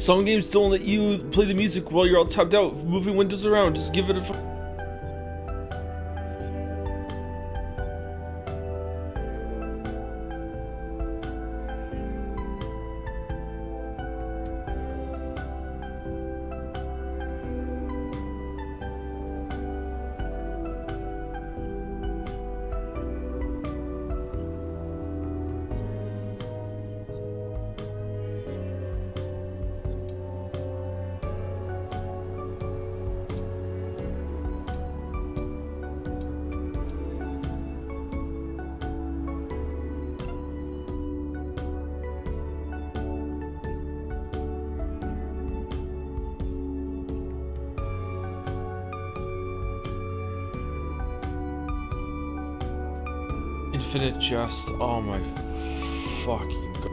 Some games don't let you play the music while you're all tapped out, moving windows around. Just give it a Infinite Jest. Oh my fucking god.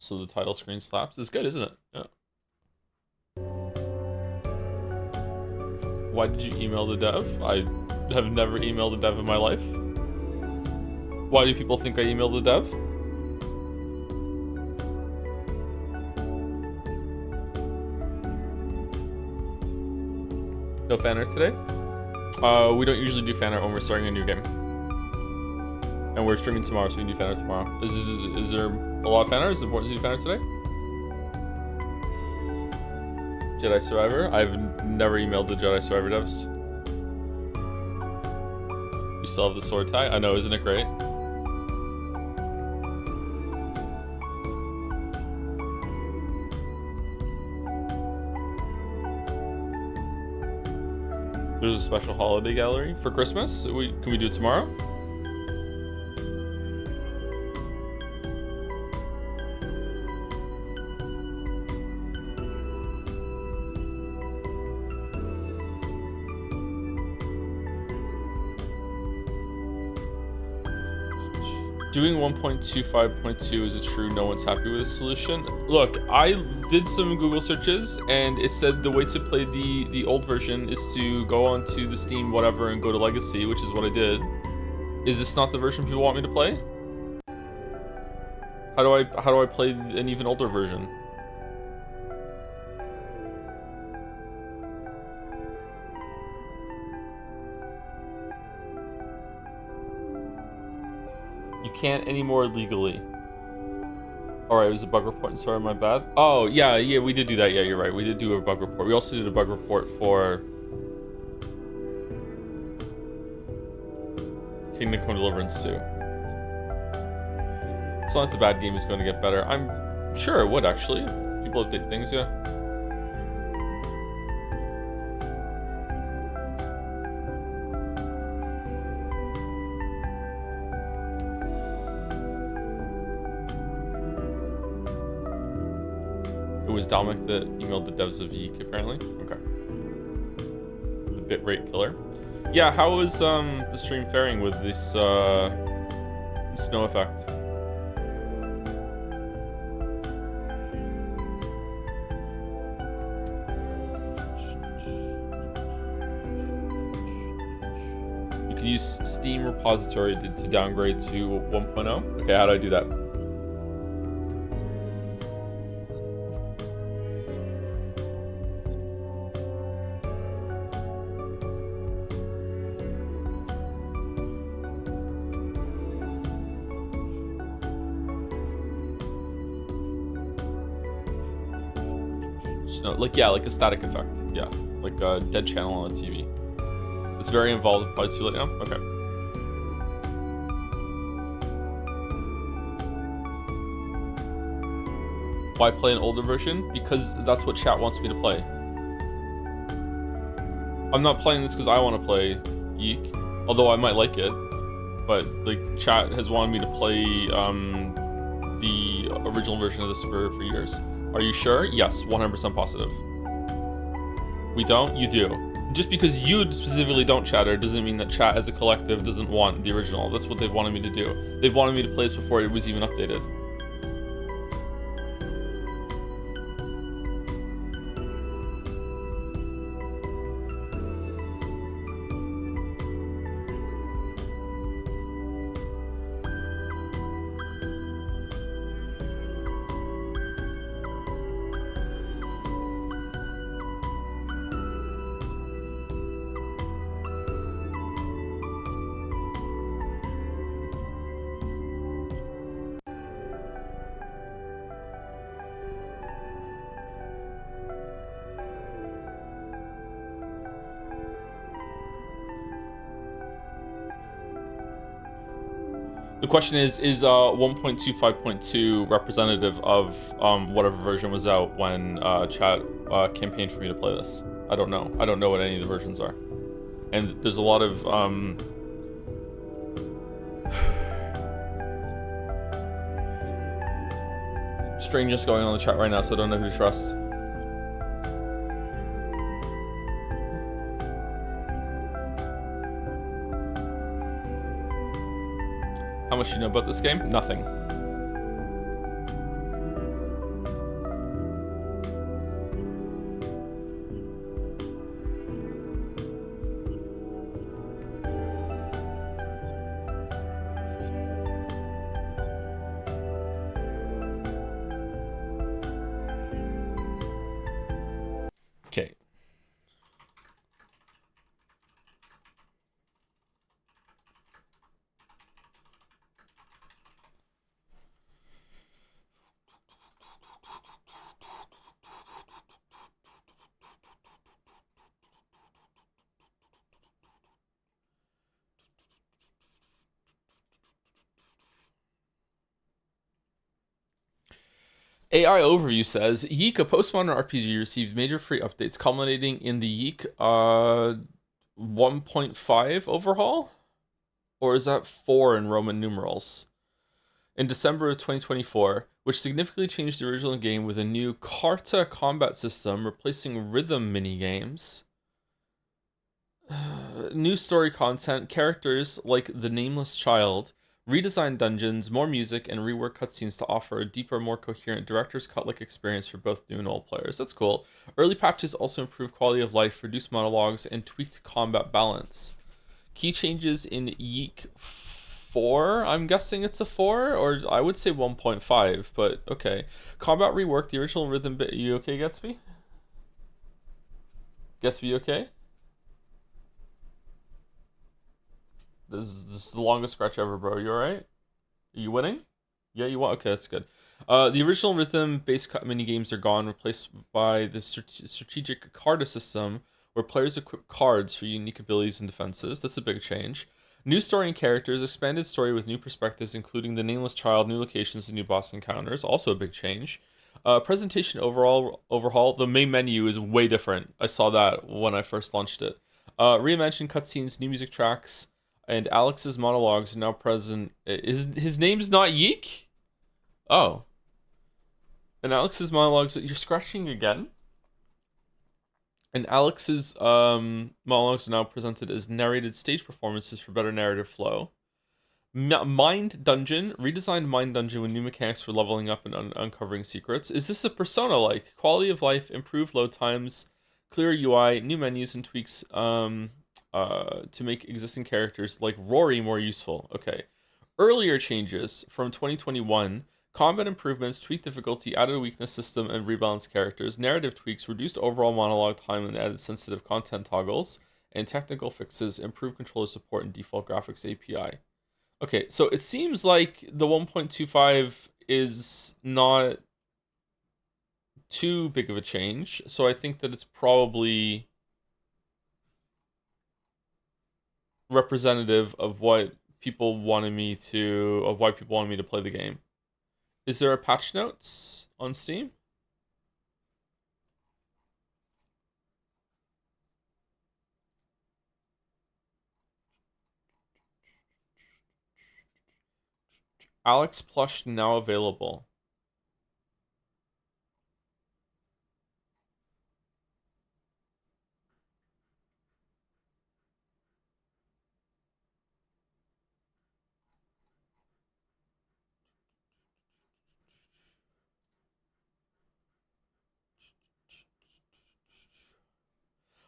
So the title screen slaps. It's good, isn't it? Yeah. Why did you email the dev? I have never emailed a dev in my life. Why do people think I emailed the dev? No fan art today? We don't usually do fan art when we're starting a new game. And we're streaming tomorrow, so we can do fan art tomorrow. Is there a lot of fan art? Is it important to do fan art today? Jedi Survivor? I've never emailed the Jedi Survivor devs. We still have the sword tie? I know, isn't it great? There's a special holiday gallery for Christmas. Can we do it tomorrow? Doing 1.25.2 is it true no one's happy with the solution? Look, I did some Google searches and it said the way to play the old version is to go onto the Steam whatever and go to Legacy, which is what I did. Is this not the version people want me to play? How do I play an even older version? You can't anymore legally. Alright, it was a bug report. Sorry, my bad. Oh, yeah, we did do that. Yeah, you're right. We did do a bug report. We also did a bug report for Kingdom Come Deliverance 2. It's not like the bad game is going to get better. I'm sure it would, actually. People update things, yeah. It was Dominic that emailed the devs of YIIK, apparently. Okay. The bitrate killer. Yeah, how is the stream faring with this snow effect? You can use Steam repository to downgrade to 1.0. Okay, how do I do that? Like a static effect. Yeah, like a dead channel on the TV. It's very involved. Probably too late now. Okay. Why play an older version? Because that's what chat wants me to play. I'm not playing this because I want to play YIIK, although I might like it. But like chat has wanted me to play the original version of this for years. Are you sure? Yes, 100% positive. We don't? You do. Just because you specifically don't chatter doesn't mean that chat as a collective doesn't want the original. That's what they've wanted me to do. They've wanted me to play this before it was even updated. The question is 1.25.2 representative of whatever version was out when chat campaigned for me to play this? I don't know. I don't know what any of the versions are. And there's a lot of strangeness going on in the chat right now, so I don't know who to trust. How much do you know about this game? Nothing. Okay. AI Overview says, YIIK, a postmodern RPG, received major free updates, culminating in the YIIK 1.5 overhaul? Or is that 4 in Roman numerals? In December of 2024, which significantly changed the original game with a new Carta combat system, replacing rhythm minigames. New story content, characters like the Nameless Child, redesigned dungeons, more music, and reworked cutscenes to offer a deeper, more coherent director's cut-like experience for both new and old players. That's cool. Early patches also improved quality of life, reduced monologues, and tweaked combat balance. Key changes in YIIK 4, I'm guessing it's a 4, or I would say 1.5, but okay. Combat reworked, the original rhythm bit. You okay, Gatsby? Gatsby, okay? This is the longest scratch ever, bro. You alright? Are you winning? Yeah, you won. Okay, that's good. The original rhythm-based mini games are gone, replaced by the strategic card system, where players equip cards for unique abilities and defenses. That's a big change. New story and characters, expanded story with new perspectives, including the nameless child, new locations, and new boss encounters. Also a big change. Presentation overall overhaul. The main menu is way different. I saw that when I first launched it. Reimagined cutscenes, new music tracks, and Alex's monologues are now present. Is his name's not YIIK? Oh, and Alex's monologues. You're scratching again. And Alex's monologues are now presented as narrated stage performances for better narrative flow. Mind Dungeon, redesigned Mind Dungeon with new mechanics for leveling up and uncovering secrets. Is this a Persona like? Quality of life, improved load times, clearer UI, new menus and tweaks to make existing characters like Rory more useful. Okay. Earlier changes from 2021, combat improvements, tweaked difficulty, added a weakness system, and rebalanced characters, narrative tweaks, reduced overall monologue time, and added sensitive content toggles, and technical fixes, improved controller support, and default graphics API. Okay, so it seems like the 1.25 is not too big of a change, so I think that it's probably representative of what people wanted me to, of why people wanted me to play the game. Is there a patch notes on Steam? Alex plush now available.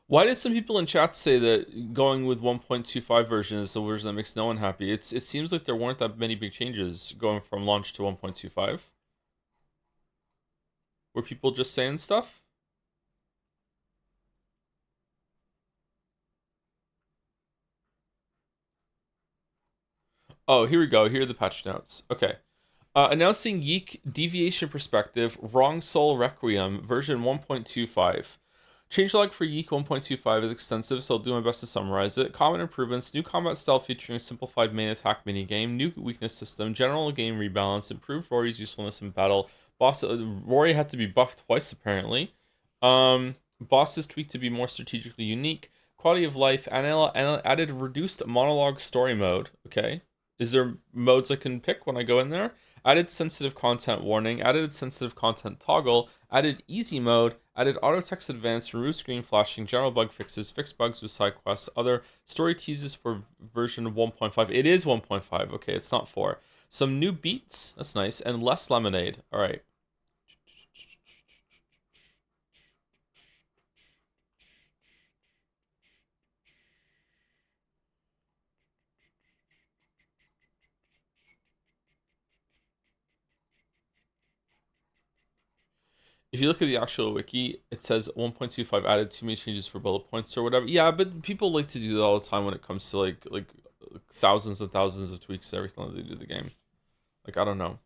Why did some people in chat say that going with 1.25 version is the version that makes no one happy? It seems like there weren't that many big changes going from launch to 1.25. Were people just saying stuff? Oh, here we go. Here are the patch notes. Okay. Announcing YIIK Deviation Perspective Wrong Soul Requiem version 1.25. Changelog for YIIK 1.25 is extensive, so I'll do my best to summarize it. Common improvements, new combat style featuring a simplified main attack minigame, new weakness system, general game rebalance, improved Rory's usefulness in battle. Rory had to be buffed twice apparently. Bosses tweaked to be more strategically unique. Quality of life, and added reduced monologue story mode. Okay. Is there modes I can pick when I go in there? Added sensitive content warning, added sensitive content toggle, added easy mode, added auto text advanced, remove screen flashing, general bug fixes, fixed bugs with side quests, other story teases for version 1.5. It is 1.5. Okay, it's not 4. Some new beats, that's nice, and less lemonade. All right. If you look at the actual wiki, it says 1.25 added too many changes for bullet points or whatever. Yeah, but people like to do that all the time when it comes to like thousands and thousands of tweaks to everything that they do to the game. Like I don't know.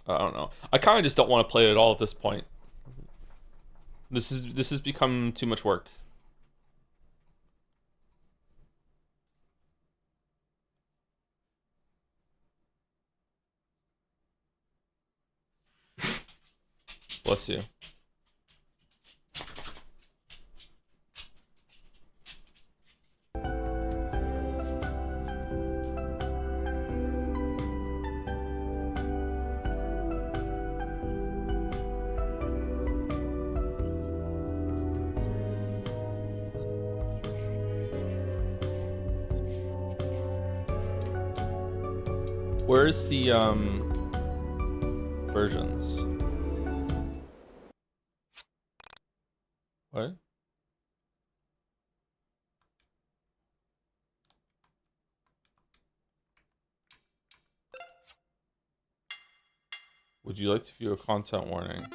I don't know. I kind of just don't want to play it at all at this point. This has become too much work. Bless you. Where's the versions? What? Would you like to view a content warning?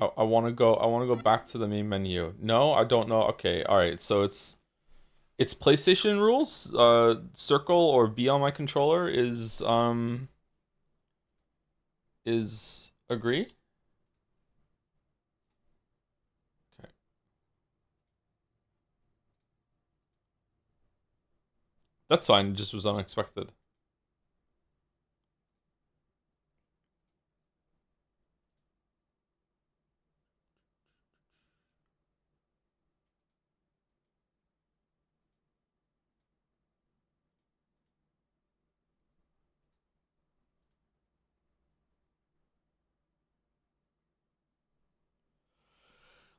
I want to go back to the main menu. No, I don't know. Okay, all right. So it's It's PlayStation rules. Circle or B on my controller is agree. Okay. That's fine. It just was unexpected.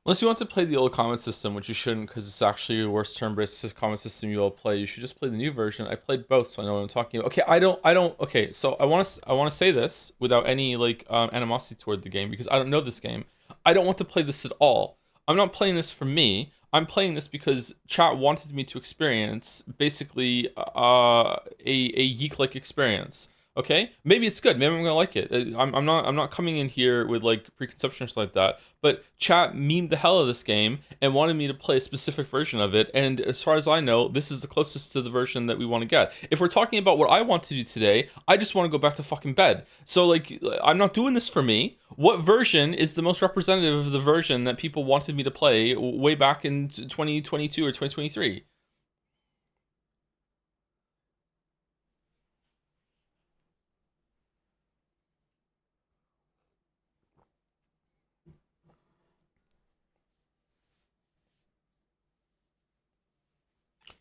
Unless you want to play the old comment system, which you shouldn't because it's actually a worse turn-based comment system you all play. You should just play the new version. I played both, so I know what I'm talking about. Okay, I don't. Okay, so I want to say this without any like animosity toward the game because I don't know this game. I don't want to play this at all. I'm not playing this for me. I'm playing this because chat wanted me to experience basically a Yeek-like experience. Okay, maybe it's good. Maybe I'm gonna like it. I'm not coming in here with like preconceptions like that. But chat memed the hell of this game and wanted me to play a specific version of it. And as far as I know, this is the closest to the version that we want to get. If we're talking about what I want to do today, I just want to go back to fucking bed. So like, I'm not doing this for me. What version is the most representative of the version that people wanted me to play way back in 2022 or 2023?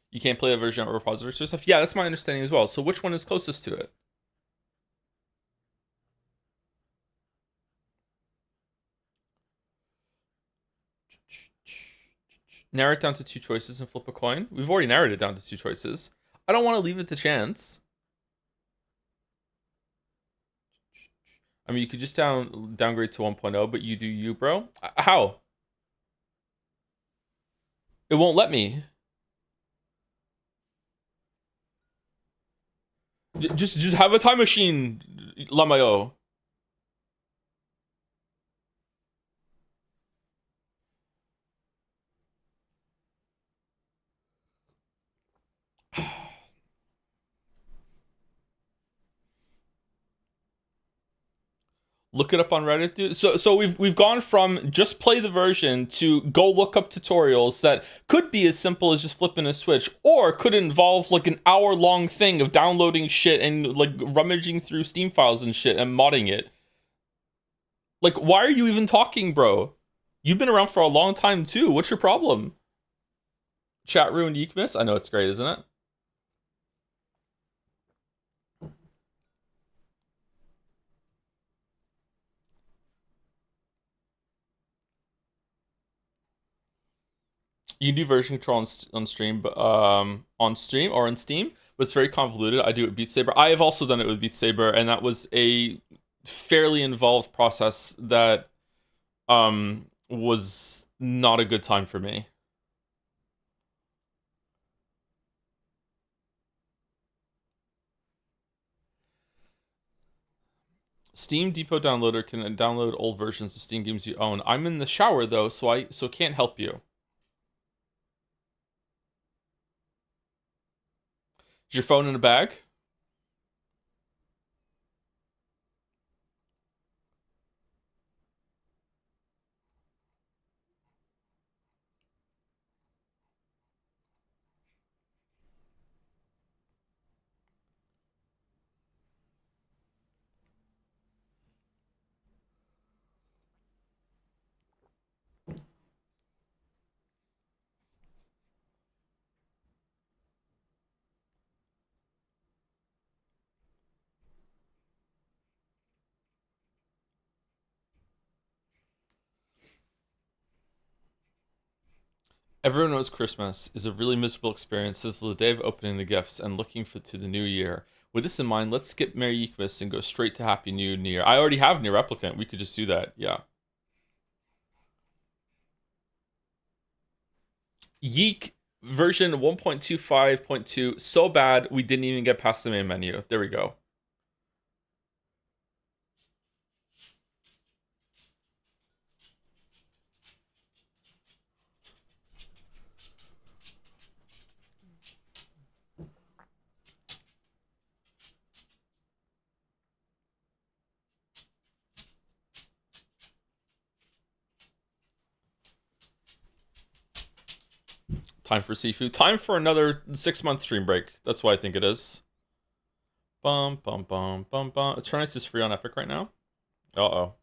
You can't play a version of repository stuff. Yeah, that's my understanding as well. So which one is closest to it? Narrow it down to two choices and flip a coin. We've already narrowed it down to two choices. I don't want to leave it to chance. I mean, you could just downgrade to 1.0, but you do you, bro. How? It won't let me. Just have a time machine, Lamayo. Look it up on Reddit, dude. So we've gone from just play the version to go look up tutorials that could be as simple as just flipping a switch, or could involve like an hour-long thing of downloading shit and like rummaging through Steam files and shit and modding it. Like, why are you even talking, bro? You've been around for a long time too. What's your problem? Chat ruined Yiikmas? I know it's great, isn't it? You can do version control on stream, but on stream or on Steam, but it's very convoluted. I do it with Beat Saber. I have also done it with Beat Saber, and that was a fairly involved process that was not a good time for me. Steam Depot downloader can download old versions of Steam games you own. I'm in the shower though, so can't help you. Is your phone in a bag? Everyone knows Christmas is a really miserable experience since the day of opening the gifts and looking to the new year. With this in mind, let's skip Merry Yiikmas and go straight to Happy New Year. I already have Nier Replicant. We could just do that. Yeah. Yeek version 1.25.2. So bad we didn't even get past the main menu. There we go. Time for seafood. Time for another 6-month stream break. That's what I think it is. Bum bum bum bum bum. Eternites is free on Epic right now. Uh-oh.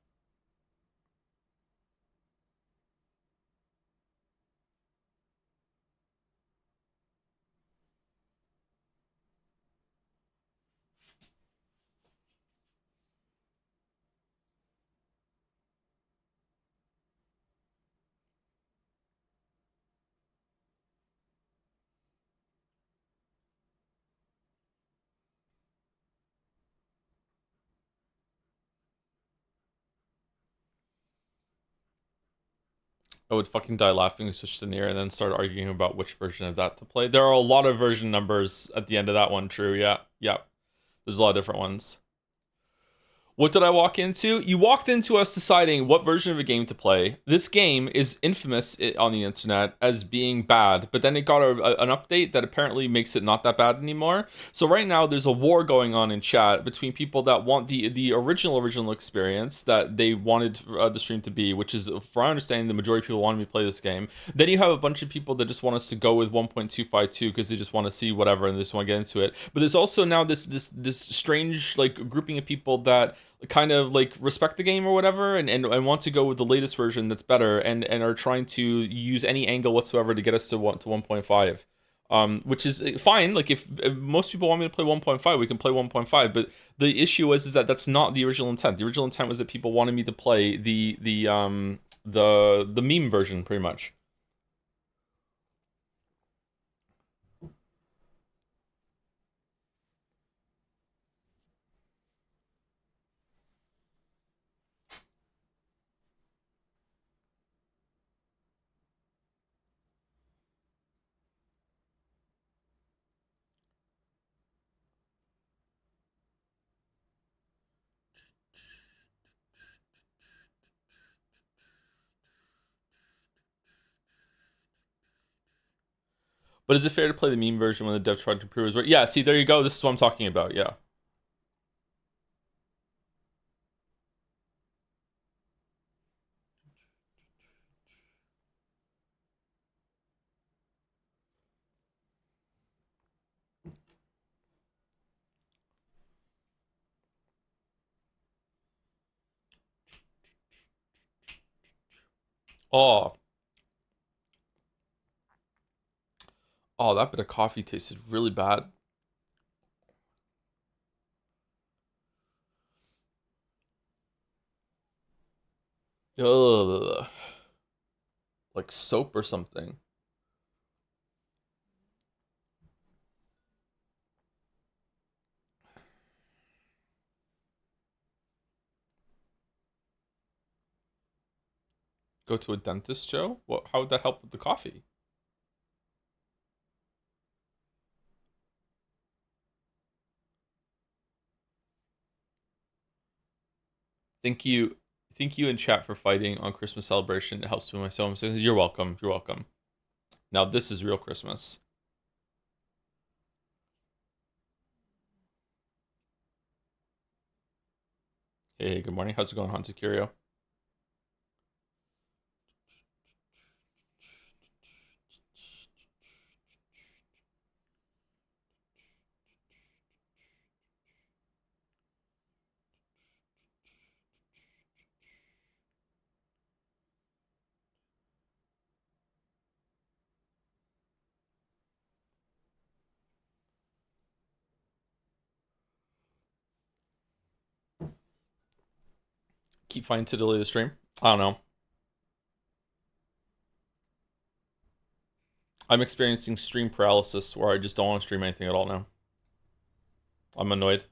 I would fucking die laughing and switch to Nier and then start arguing about which version of that to play. There are a lot of version numbers at the end of that one, true, yeah. Yeah. There's a lot of different ones. What did I walk into? You walked into us deciding what version of a game to play. This game is infamous on the internet as being bad, but then it got an update that apparently makes it not that bad anymore. So right now there's a war going on in chat between people that want the original experience that they wanted the stream to be, which is, for our understanding, the majority of people wanted me to play this game. Then you have a bunch of people that just want us to go with 1.252 because they just want to see whatever and they just want to get into it. But there's also now this strange like grouping of people that kind of like respect the game or whatever and want to go with the latest version that's better and are trying to use any angle whatsoever to get us to 1.5, which is fine. Like if most people want me to play 1.5, we can play 1.5, but the issue is that that's not the original intent. The original intent was that people wanted me to play the meme version pretty much. But is it fair to play the meme version when the dev tried to improve his work? Yeah, see, there you go. This is what I'm talking about. Yeah. Oh, oh, that bit of coffee tasted really bad. Ugh. Like soap or something. Go to a dentist, Joe? What? How would that help with the coffee? Thank you, thank you in chat for fighting on Christmas celebration. It helps me with my sewing sickness. You're welcome. You're welcome. Now this is real Christmas. Hey, good morning. How's it going, Haunted Curio? Keep fighting to delay the stream. I don't know. I'm experiencing stream paralysis where I just don't want to stream anything at all now. I'm annoyed.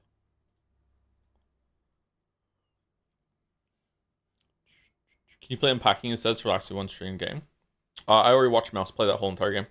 Can you play Unpacking instead? It's relaxing one stream game. I already watched Mouse play that whole entire game.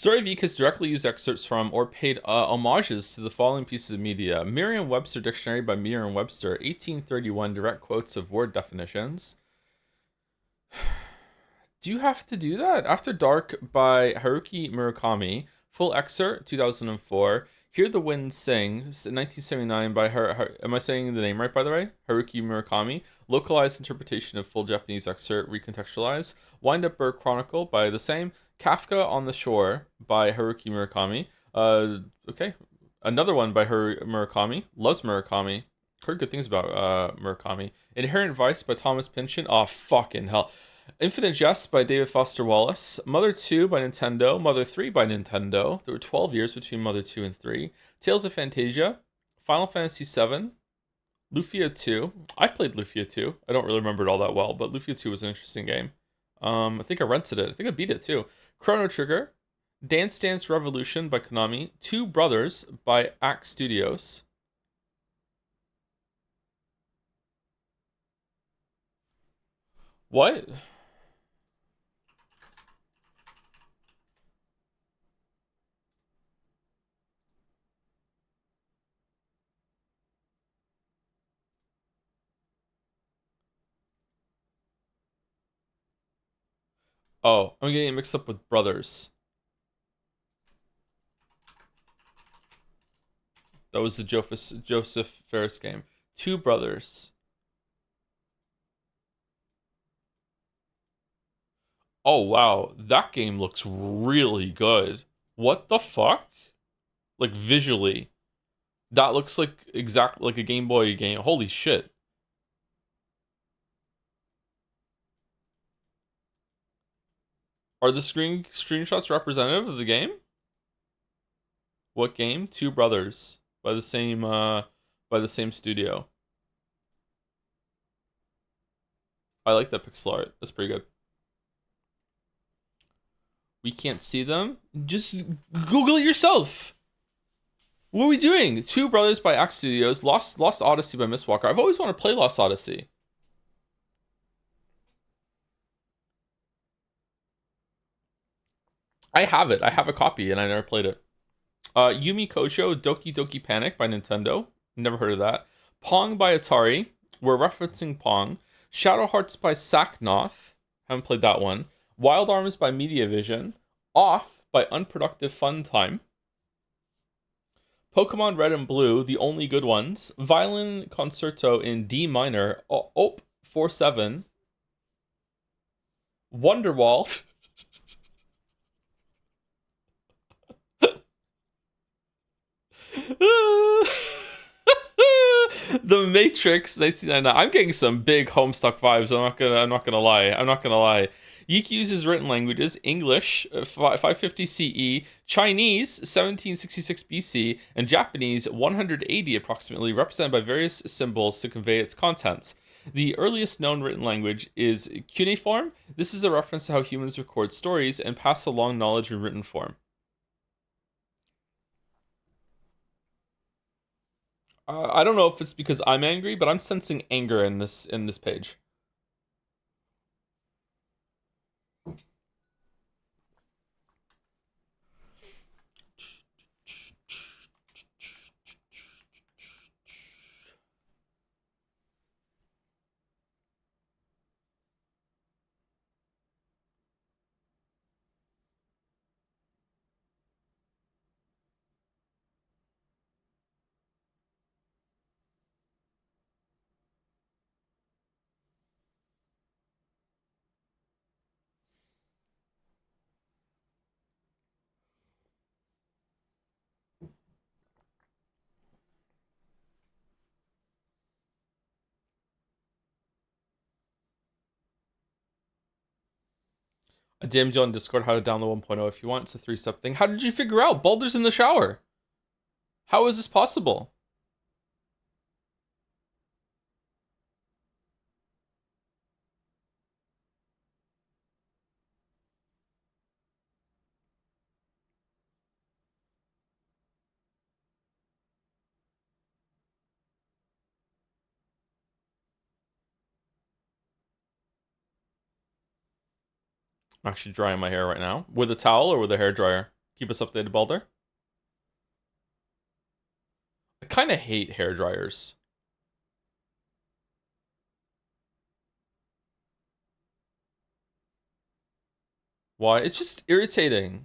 Story of Yiik has directly used excerpts from or paid homages to the following pieces of media: Merriam-Webster Dictionary by Merriam-Webster, 1831 direct quotes of word definitions. Do you have to do that? After Dark by Haruki Murakami, full excerpt, 2004. Hear the Wind Sing, 1979 by am I saying the name right, by the way? Haruki Murakami. Localized interpretation of full Japanese excerpt, recontextualized. Wind Up Bird Chronicle by the same. Kafka on the Shore by Haruki Murakami. Okay. Another one by Murakami. Loves Murakami. Heard good things about Murakami. Inherent Vice by Thomas Pynchon. Oh, fucking hell. Infinite Jest by David Foster Wallace. Mother 2 by Nintendo. Mother 3 by Nintendo. There were 12 years between Mother 2 and 3. Tales of Fantasia. Final Fantasy 7. Lufia 2. I've played Lufia 2. I don't really remember it all that well, but Lufia 2 was an interesting game. I think I rented it. I think I beat it too. Chrono Trigger. Dance Dance Revolution by Konami. Two Brothers by Act Studios. What? Oh, I'm getting it mixed up with Brothers. That was the Joseph Ferris game. Two Brothers. Oh wow, that game looks really good. What the fuck? Like visually, that looks like exactly like a Game Boy game. Holy shit. Are the screenshots representative of the game? What game? Two Brothers by the same studio. I like that pixel art. That's pretty good. We can't see them. Just Google it yourself. What are we doing? Two Brothers by Axe Studios. Lost Odyssey by Mistwalker. I've always wanted to play Lost Odyssey. I have it. I have a copy and I never played it. Yumi Kojo Doki Doki Panic by Nintendo. Never heard of that. Pong by Atari. We're referencing Pong. Shadow Hearts by Saknoth. Haven't played that one. Wild Arms by Mediavision. Off by Unproductive Fun Time. Pokemon Red and Blue, the only good ones. Violin Concerto in D minor. Op 47. Wonderwall. The Matrix 1999. I'm getting some big Homestuck vibes. I'm not gonna lie. I'm not gonna lie. Yiik uses written languages: English 550 CE, Chinese 1766 BC, and Japanese 180 approximately, represented by various symbols to convey its contents. The earliest known written language is cuneiform. This is a reference to how humans record stories and pass along knowledge in written form. I don't know if it's because I'm angry, but I'm sensing anger in this page. I DM'd you on Discord how to download 1.0 if you want. It's a three-step thing. How did you figure out Baldur's in the shower? How is this possible? I'm actually drying my hair right now. With a towel or with a hair dryer? Keep us updated, Balder. I kind of hate hair dryers. Why? It's just irritating.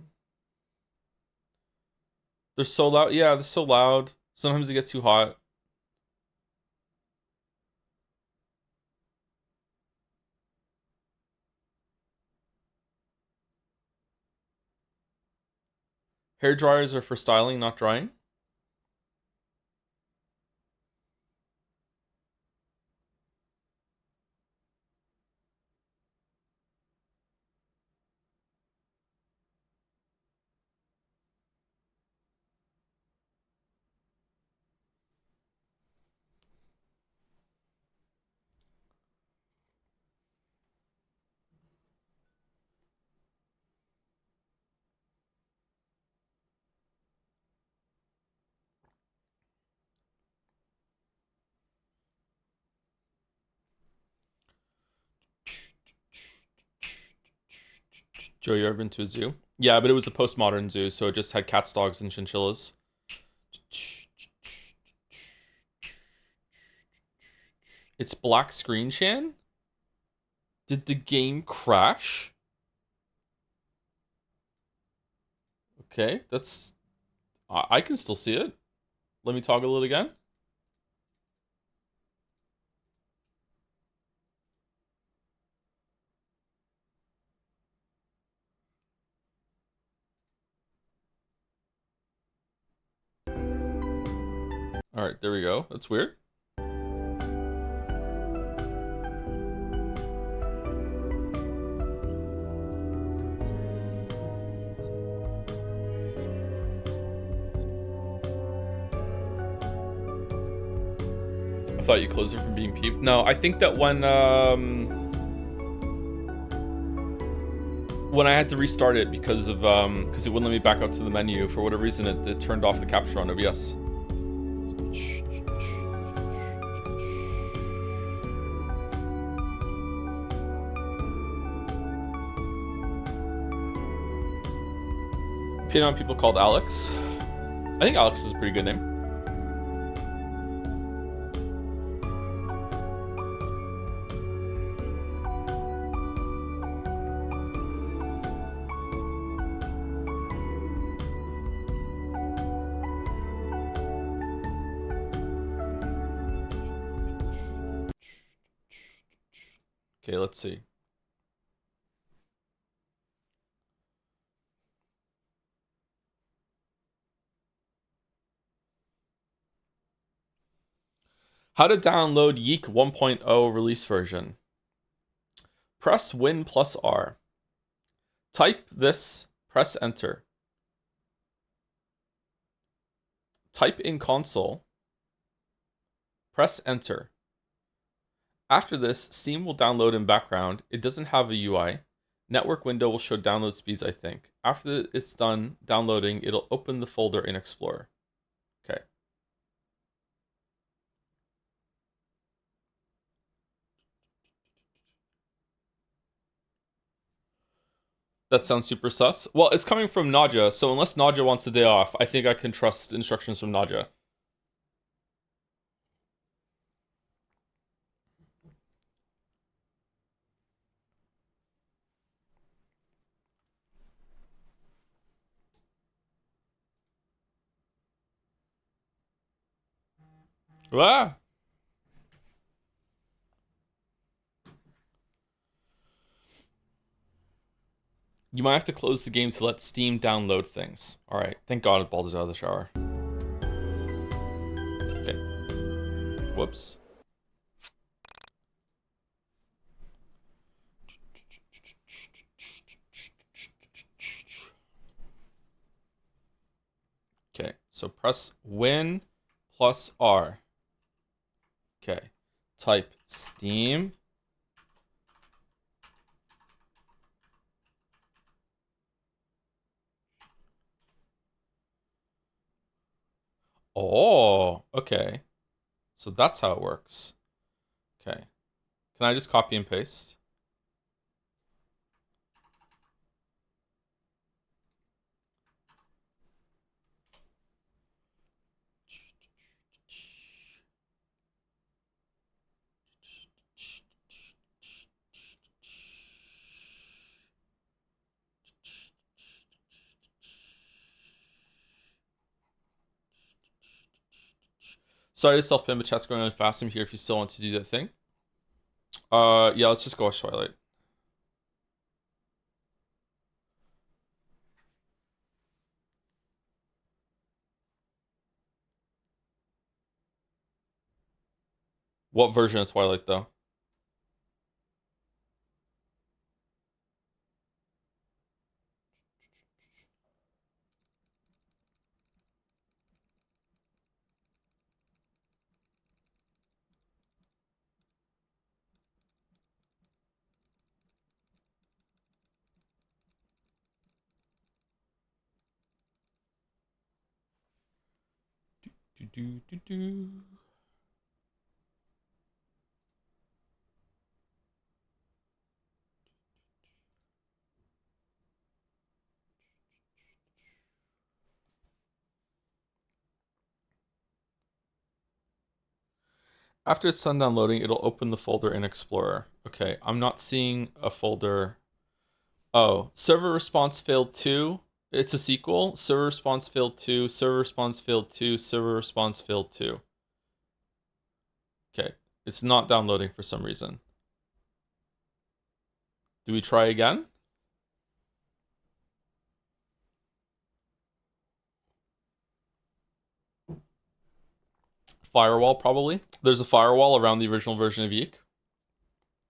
They're so loud. Yeah, they're so loud. Sometimes they get too hot. Hair dryers are for styling, not drying. Joe, you ever been to a zoo? Yeah, but it was a postmodern zoo, so it just had cats, dogs, and chinchillas. It's black screen, Shan? Did the game crash? Okay, that's... I can still see it. Let me toggle it again. Alright, there we go. That's weird. I thought you closed it from being peeved. No, I think that when I had to restart it because of because it wouldn't let me back up to the menu for whatever reason, it turned off the capture on OBS. Opinion on people called Alex. I think Alex is a pretty good name. Okay, let's see. How to download Yeek 1.0 release version. Press Win plus R. Type this, press enter. Type in console. Press enter. After this, Steam will download in background. It doesn't have a UI. Network window will show download speeds, I think. After it's done downloading, it'll open the folder in Explorer. Okay. That sounds super sus. Well, it's coming from Naja, so unless Naja wants a day off, I think I can trust instructions from Naja. Ah! You might have to close the game to let Steam download things. Alright, thank God Baldur's out of the shower. Okay. Whoops. Okay, so press Win plus R. Okay, type Steam. Oh, okay. So that's how it works. Okay. Can I just copy and paste? Sorry to self-pin, but chat's going really fast. I'm here if you still want to do that thing. Yeah, let's just go watch Twilight. What version of Twilight, though? Do, do, do, do. After it's done downloading, it'll open the folder in Explorer. Okay, I'm not seeing a folder. Oh, server response failed 2. It's a sequel. Server response failed 2. Server response failed 2. Server response failed 2. Okay, it's not downloading for some reason. Do we try again? Firewall, probably. There's a firewall around the original version of Yiik.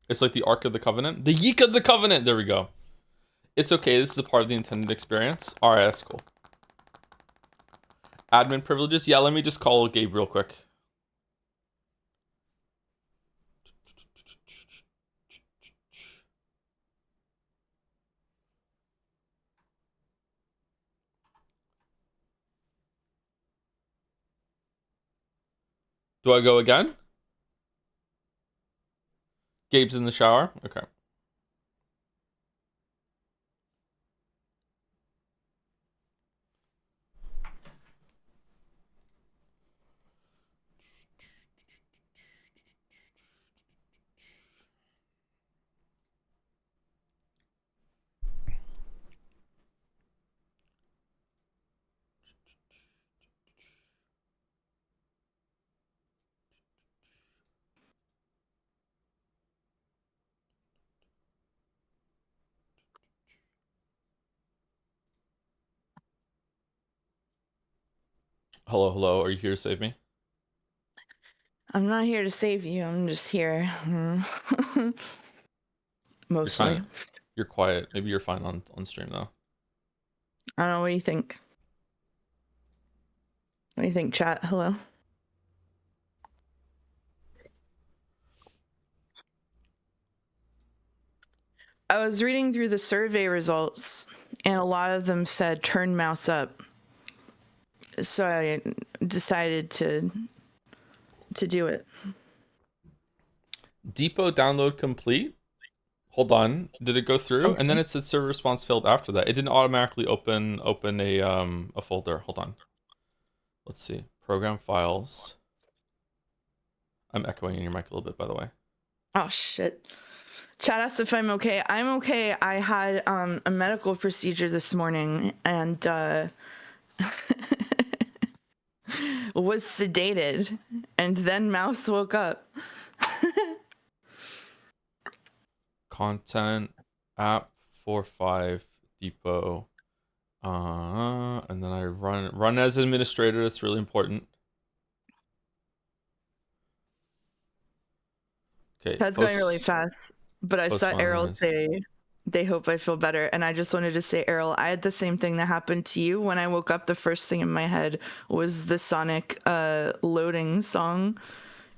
It's like the Ark of the Covenant. The Yiik of the Covenant! There we go. It's okay, this is a part of the intended experience. Alright, that's cool. Admin privileges? Yeah, let me just call Gabe real quick. Do I go again? Gabe's in the shower? Okay. Hello, hello. Are you here to save me? I'm not here to save you. I'm just here. Mostly. You're quiet. Maybe you're fine on stream, though. I don't know. What do you think? What do you think, chat? Hello? I was reading through the survey results, and a lot of them said turn mouse up. So I decided to do it. Depot download complete. Hold on. Did it go through? Okay. And then it said server response failed after that. It didn't automatically open a folder. Hold on. Let's see. Program files. I'm echoing in your mic a little bit, by the way. Oh shit. Chat asked if I'm okay. I'm okay. I had a medical procedure this morning and was sedated, and then mouse woke up. Content app 45 depot. And then I run as administrator. That's really important. Okay. That's going really fast. But I saw Errol say they hope I feel better, and I just wanted to say, Errol, I had the same thing that happened to you. When I woke up, the first thing in my head was the Sonic loading song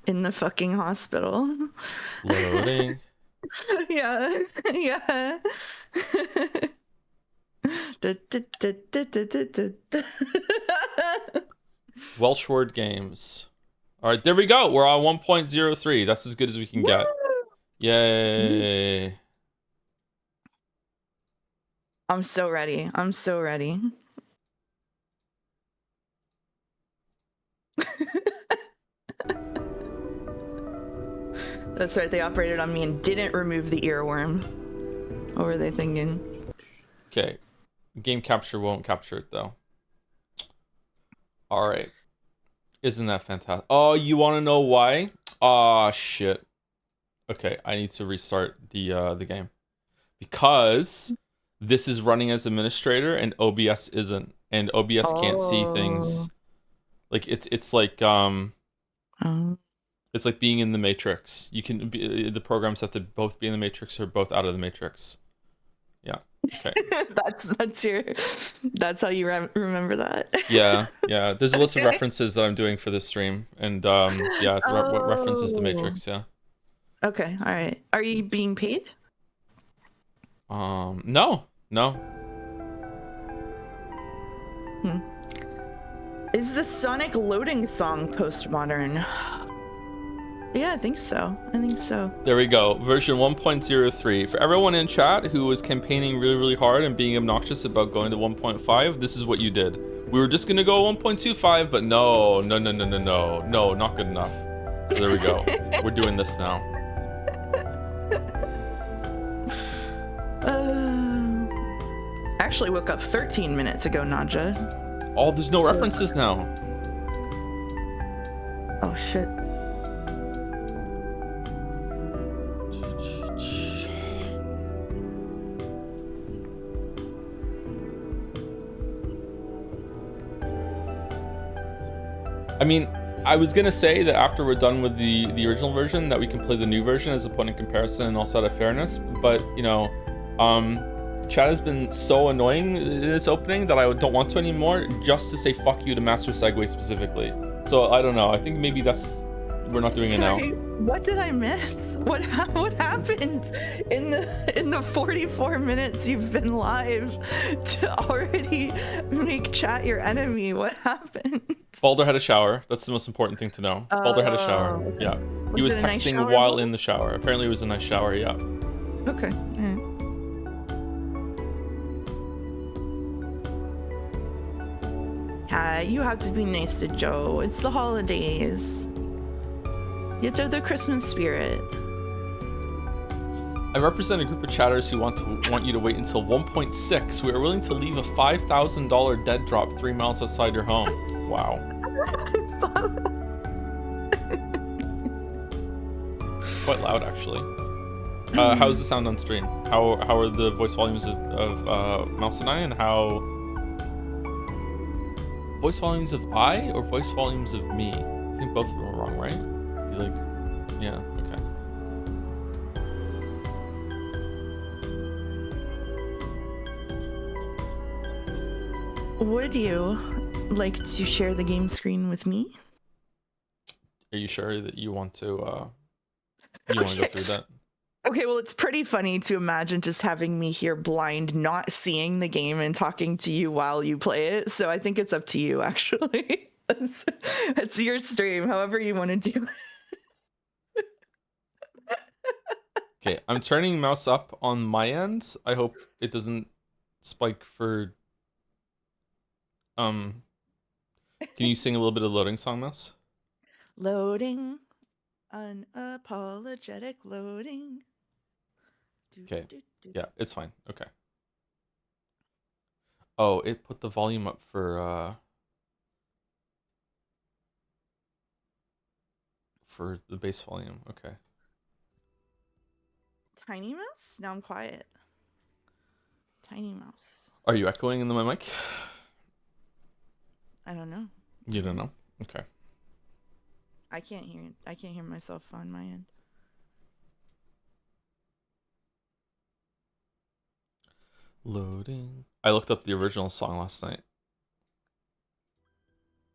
in the fucking hospital. Loading. Yeah. Yeah. Welsh word games. All right, there we go. We're on 1.03. That's as good as we can get. Yay. I'm so ready. I'm so ready. That's right. They operated on me and didn't remove the earworm. What were they thinking? Okay. Game capture won't capture it, though. All right. Isn't that fantastic? Oh, you want to know why? Oh shit. Okay, I need to restart the game because this is running as administrator and OBS isn't, and OBS can't see Oh. things. Like Um, it's like being in the Matrix. You can be, the programs have to both be in the Matrix or both out of the Matrix. Yeah. Okay. that's how you remember that. Yeah, yeah. There's a list of Okay. references that I'm doing for this stream, and yeah, what references the Oh. Matrix? Yeah. Okay. All right. Are you being paid? No, no. Hmm. Is the Sonic loading song postmodern? Yeah, I think so. I think so. There we go. Version 1.03. For everyone in chat who was campaigning really, really hard and being obnoxious about going to 1.5, this is what you did. We were just gonna go 1.25, but no, no, no, no, no, no, no, not good enough. So there we go. We're doing this now. I actually woke up 13 minutes ago, Nadja. Oh, there's no references now. Oh shit. I mean, I was gonna say that after we're done with the original version, that we can play the new version as a point of comparison and also out of fairness. But you know, chat has been so annoying in this opening that I don't want to anymore. Just to say fuck you to Master Segway specifically. So I don't know. I think maybe we're not doing it now. What did I miss? What happened in the 44 minutes you've been live to already make chat your enemy? What happened? Balder had a shower. That's the most important thing to know. Balder had a shower. Okay. Yeah. He was texting nice while in the shower. Apparently it was a nice shower, yeah. Okay. You have to be nice to Joe. It's the holidays. You have to have the Christmas spirit. I represent a group of chatters who want you to wait until 1.6. We are willing to leave a $5,000 dead drop 3 miles outside your home. Wow. Quite loud, actually. How's the sound on stream? How are the voice volumes of Mouse and I, and how voice volumes of I or voice volumes of me? I think both of them are wrong, right? You're like, yeah, okay. Would you like to share the game screen with me? Are you sure that you want to go through that? Okay, well, it's pretty funny to imagine just having me here blind, not seeing the game and talking to you while you play it. So I think it's up to you, actually. It's your stream, however you want to do it. Okay, I'm turning mouse up on my end. I hope it doesn't spike for... Can you sing a little bit of loading song, Mouse? Loading. Unapologetic loading. Okay. Yeah, it's fine. Okay. Oh, it put the volume up for the bass volume. Okay. Tiny mouse? Now I'm quiet. Tiny mouse. Are you echoing into my mic? I don't know. You don't know? Okay. I can't hear myself on my end. Loading. I looked up the original song last night.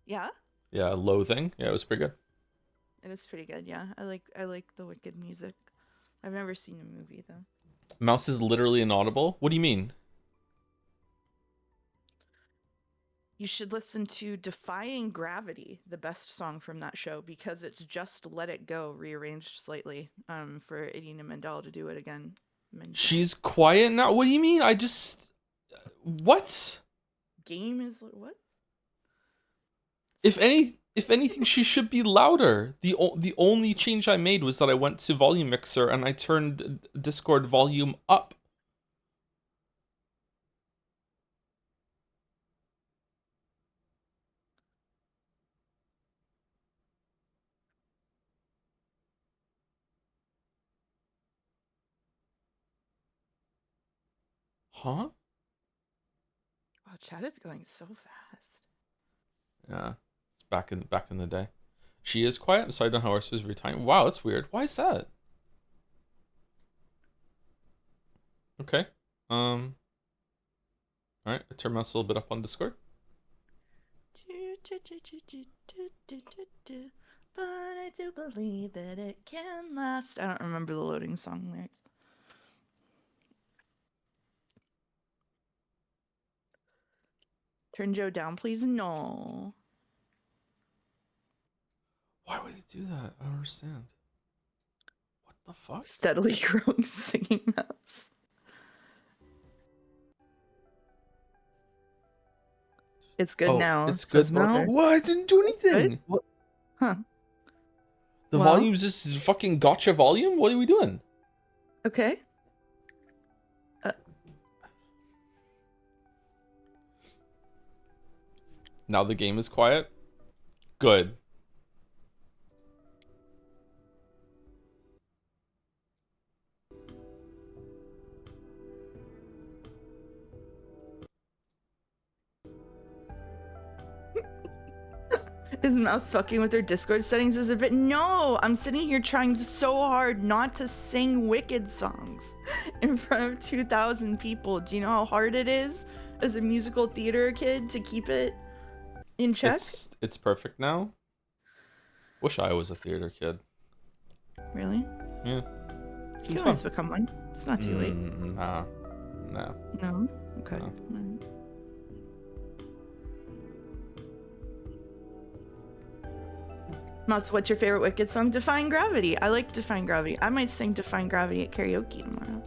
Yeah? Yeah, Loathing. Yeah, it was pretty good. It is pretty good, yeah. I like the Wicked music. I've never seen the movie though. Mouse is literally inaudible? What do you mean? You should listen to Defying Gravity, the best song from that show, because it's just Let It Go rearranged slightly for Idina Menzel to do it again. She's quiet now? What do you mean? What? Game is what? If anything, she should be louder. The only change I made was that I went to volume mixer and I turned Discord volume up. Huh? Wow, chat is going so fast. Yeah, it's back in the day. She is quiet, so I don't know how we're supposed to be tiny. Wow, that's weird. Why is that? Okay. All right. I turn my mouse a little bit up on Discord. But I do believe that it can last. I don't remember the loading song lyrics. Turn Joe down, please. No. Why would he do that? I don't understand. What the fuck? Steadily growing singing mouse. It's good now. It's good now? What? I didn't do anything. Huh. The volume's just fucking gotcha volume? What are we doing? Okay. Now the game is quiet? Good. Is mouse fucking with their Discord settings is a bit. No, I'm sitting here trying so hard not to sing Wicked songs in front of 2,000 people. Do you know how hard it is as a musical theater kid to keep it in check? It's perfect now. Wish I was a theater kid. Really? Yeah. You can always become one. It's not too late. Nah. No? Okay. No. Mouse, what's your favorite Wicked song? Defying Gravity. I like Defying Gravity. I might sing Defying Gravity at karaoke tomorrow.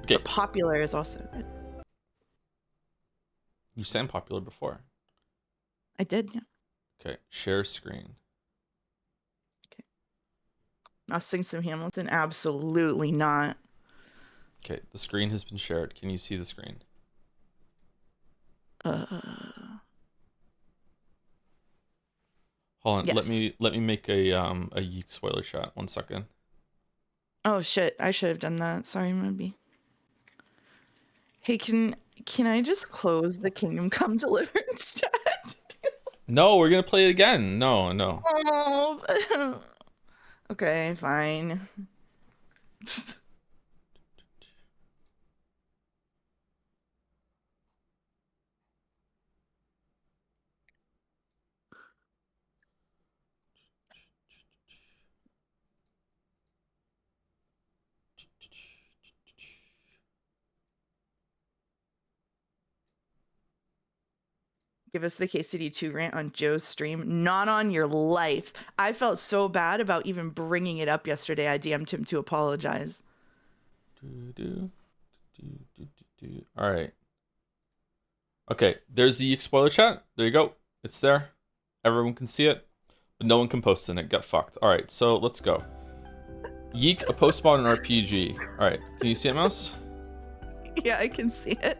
Okay. But Popular is also good. You sang Popular before. I did, yeah. Okay, share screen. Okay. I'll sing some Hamilton. Absolutely not. Okay, the screen has been shared. Can you see the screen? Hold on, yes. let me make a YIIK spoiler shot. 1 second. Oh shit, I should have done that. Sorry, Moby. Hey, can I just close the Kingdom Come Deliverance chat? No, we're gonna play it again. No. Oh, okay, fine. Give us the KCD2 rant on Joe's stream. Not on your life. I felt so bad about even bringing it up yesterday. I DM'd him to apologize. All right. Okay, there's the YIIK spoiler chat. There you go. It's there. Everyone can see it, but no one can post in it. Get fucked. All right, so let's go. YIIK, a postmodern RPG. All right, can you see it, Mouse? Yeah, I can see it.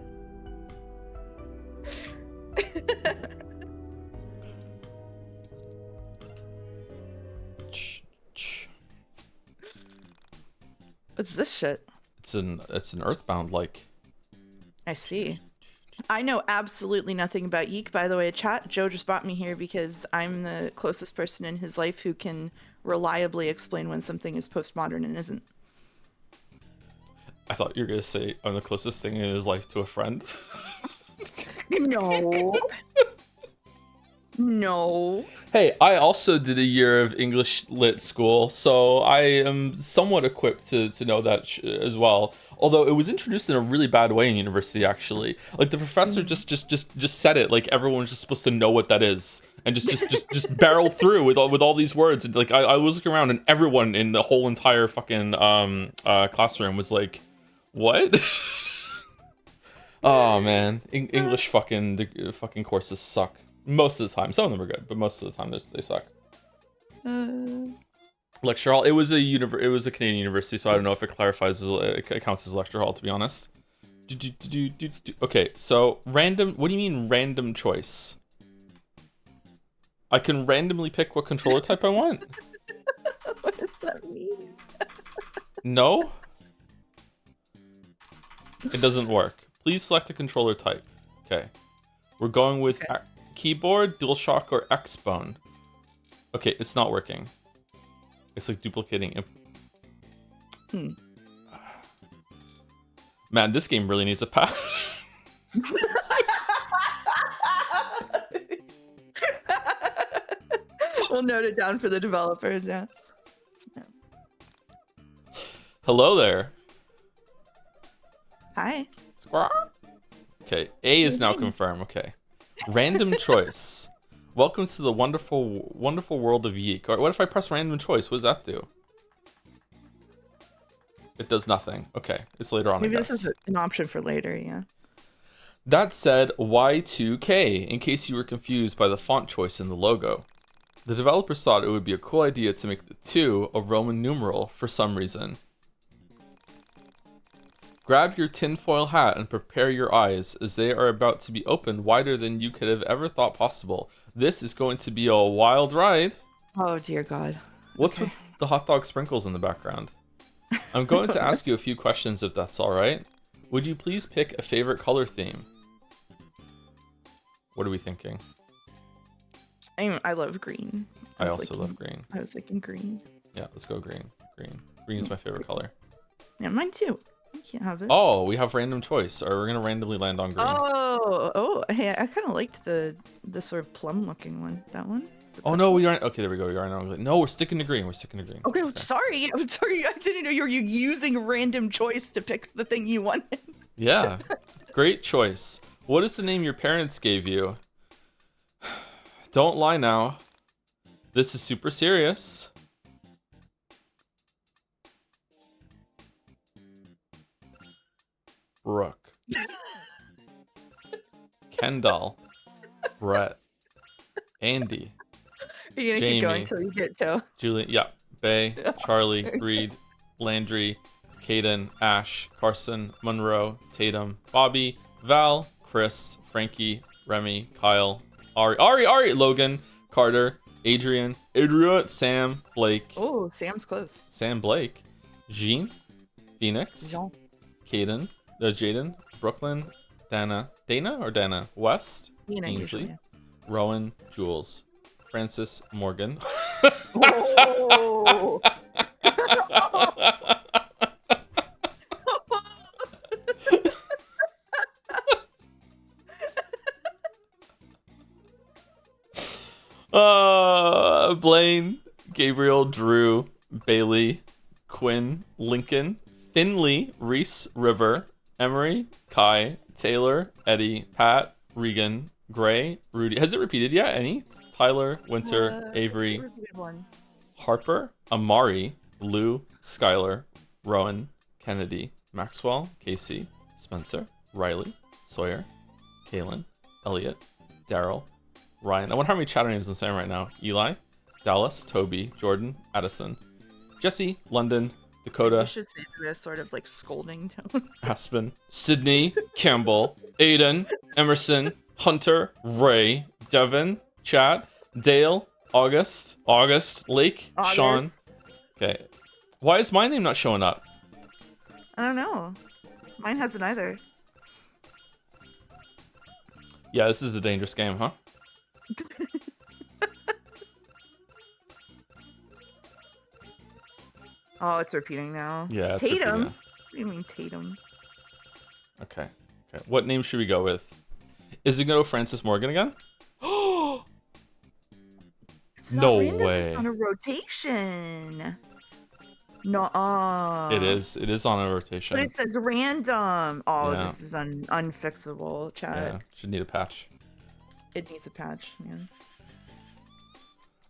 What's this shit? It's an Earthbound like. I see. I know absolutely nothing about YIIK, by the way. Chat, Joe just brought me here because I'm the closest person in his life who can reliably explain when something is postmodern and isn't. I thought you were gonna say I'm the closest thing in his life to a friend. No. No. Hey, I also did a year of English lit school, so I am somewhat equipped to know that as well. Although it was introduced in a really bad way in university, actually. Like the professor just said it like everyone's just supposed to know what that is, and just barreled through with all these words. And like I was looking around, and everyone in the whole entire fucking classroom was like, "What?" Oh man, English the fucking courses suck. Most of the time. Some of them are good, but most of the time they suck. Lecture hall. It was a Canadian university, so I don't know if it it counts as lecture hall, to be honest. Okay, so random. What do you mean random choice? I can randomly pick what controller type I want. What does that mean? No. It doesn't work. Please select a controller type. Okay. We're going with keyboard, DualShock, or Xbone. Okay, it's not working. It's like duplicating. Man, this game really needs a patch. We'll note it down for the developers, yeah. Hello there. Hi. Squawk. Okay, A is now confirmed. Okay. Random choice. Welcome to the wonderful, wonderful world of Yiik. Or what if I press random choice? What does that do? It does nothing. Okay, it's later on. Maybe I guess. this is an option for later, yeah. That said, Y2K, in case you were confused by the font choice in the logo. The developers thought it would be a cool idea to make the 2 a Roman numeral for some reason. Grab your tinfoil hat and prepare your eyes, as they are about to be opened wider than you could have ever thought possible. This is going to be a wild ride. Oh, dear God. What's with the hot dog sprinkles in the background? I'm going to ask you a few questions if that's alright. Would you please pick a favorite color theme? What are we thinking? I love green. I also love green. I was thinking green. Yeah, let's go green. Green is my favorite color. Yeah, mine too. You can't have it. Oh, we have random choice. Or we're gonna randomly land on green. Oh, hey, I kind of liked the sort of plum looking one. That one. Oh no, we aren't. Okay, there we go. We are now. No, we're sticking to green. Okay, sorry. I'm sorry. I didn't know you were using random choice to pick the thing you wanted. Yeah, great choice. What is the name your parents gave you? Don't lie now. This is super serious. Brooke. Kendall. Brett. Andy. You're gonna Jamie, keep going until you get to Julie. Yeah. Bay. Charlie. Reed. Landry. Caden. Ash. Carson. Monroe. Tatum. Bobby. Val. Chris. Frankie. Remy. Kyle. Ari. Logan. Carter. Adrian. Sam. Blake. Oh, Sam's close. Sam Blake. Jean. Phoenix. Caden. Jaden. Brooklyn. Dana. West. Ainsley. Usually, yeah. Rowan. Jules. Francis. Morgan. Oh. Blaine, Gabriel, Drew, Bailey, Quinn, Lincoln, Finley, Reese, River, Emery, Kai, Taylor, Eddie, Pat, Regan, Gray, Rudy. Has it repeated yet? Any? Tyler, Winter, Avery, Harper, Amari, Lou, Skylar, Rowan, Kennedy, Maxwell, Casey, Spencer, Riley, Sawyer, Kaylin, Elliot, Daryl, Ryan. I wonder how many chatter names I'm saying right now. Eli, Dallas, Toby, Jordan, Addison, Jesse, London, Dakota. I should say this sort of like scolding tone. Aspen, Sydney, Campbell, Aiden, Emerson, Hunter, Ray, Devin, Chat, Dale, August, Lake, Sean. Okay. Why is my name not showing up? I don't know. Mine hasn't either. Yeah, this is a dangerous game, huh? Oh, it's repeating now. Yeah, it's Tatum. repeating. What do you mean Tatum? Okay. What name should we go with? Is it gonna go Francis Morgan again? It's no not random, way. It's on a rotation. No. It is. It is on a rotation. But it says random. Oh, Yeah. this is unfixable, chat. Yeah, should need a patch. It needs a patch, man.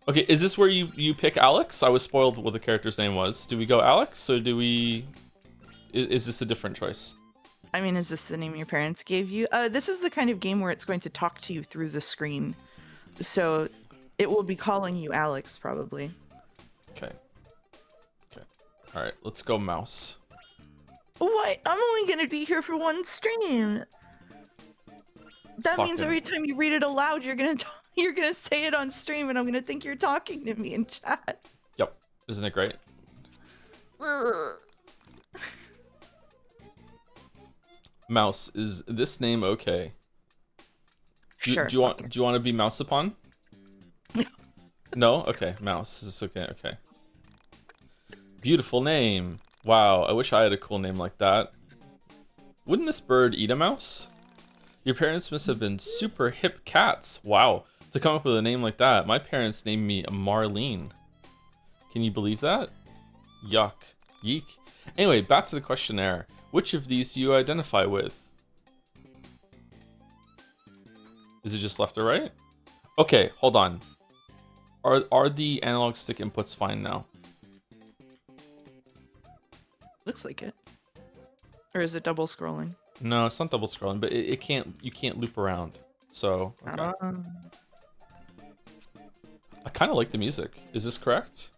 Okay, is this where you pick Alex? I was spoiled what the character's name was. Do we go Alex, or do we... Is this a different choice? I mean, is this the name your parents gave you? This is the kind of game where it's going to talk to you through the screen. So it will be calling you Alex, probably. Okay. Alright, let's go mouse. What? I'm only going to be here for one stream. That means every time you read it aloud, you're gonna say it on stream, and I'm gonna think you're talking to me in chat. Yep. Isn't it great? Mouse, is this name okay? Sure. Do you want to be Mouse upon? No? Okay, Mouse. Is this okay? Okay. Beautiful name. Wow, I wish I had a cool name like that. Wouldn't this bird eat a mouse? Your parents must have been super hip cats. Wow, to come up with a name like that. My parents named me Marlene. Can you believe that? Yuck. Yeek. Anyway, back to the questionnaire. Which of these do you identify with? Is it just left or right? Okay, hold on. Are the analog stick inputs fine now? Looks like it. Or is it double scrolling? No, it's not double scrolling, but it can't. You can't loop around. So okay. I kind of like the music. Is this correct?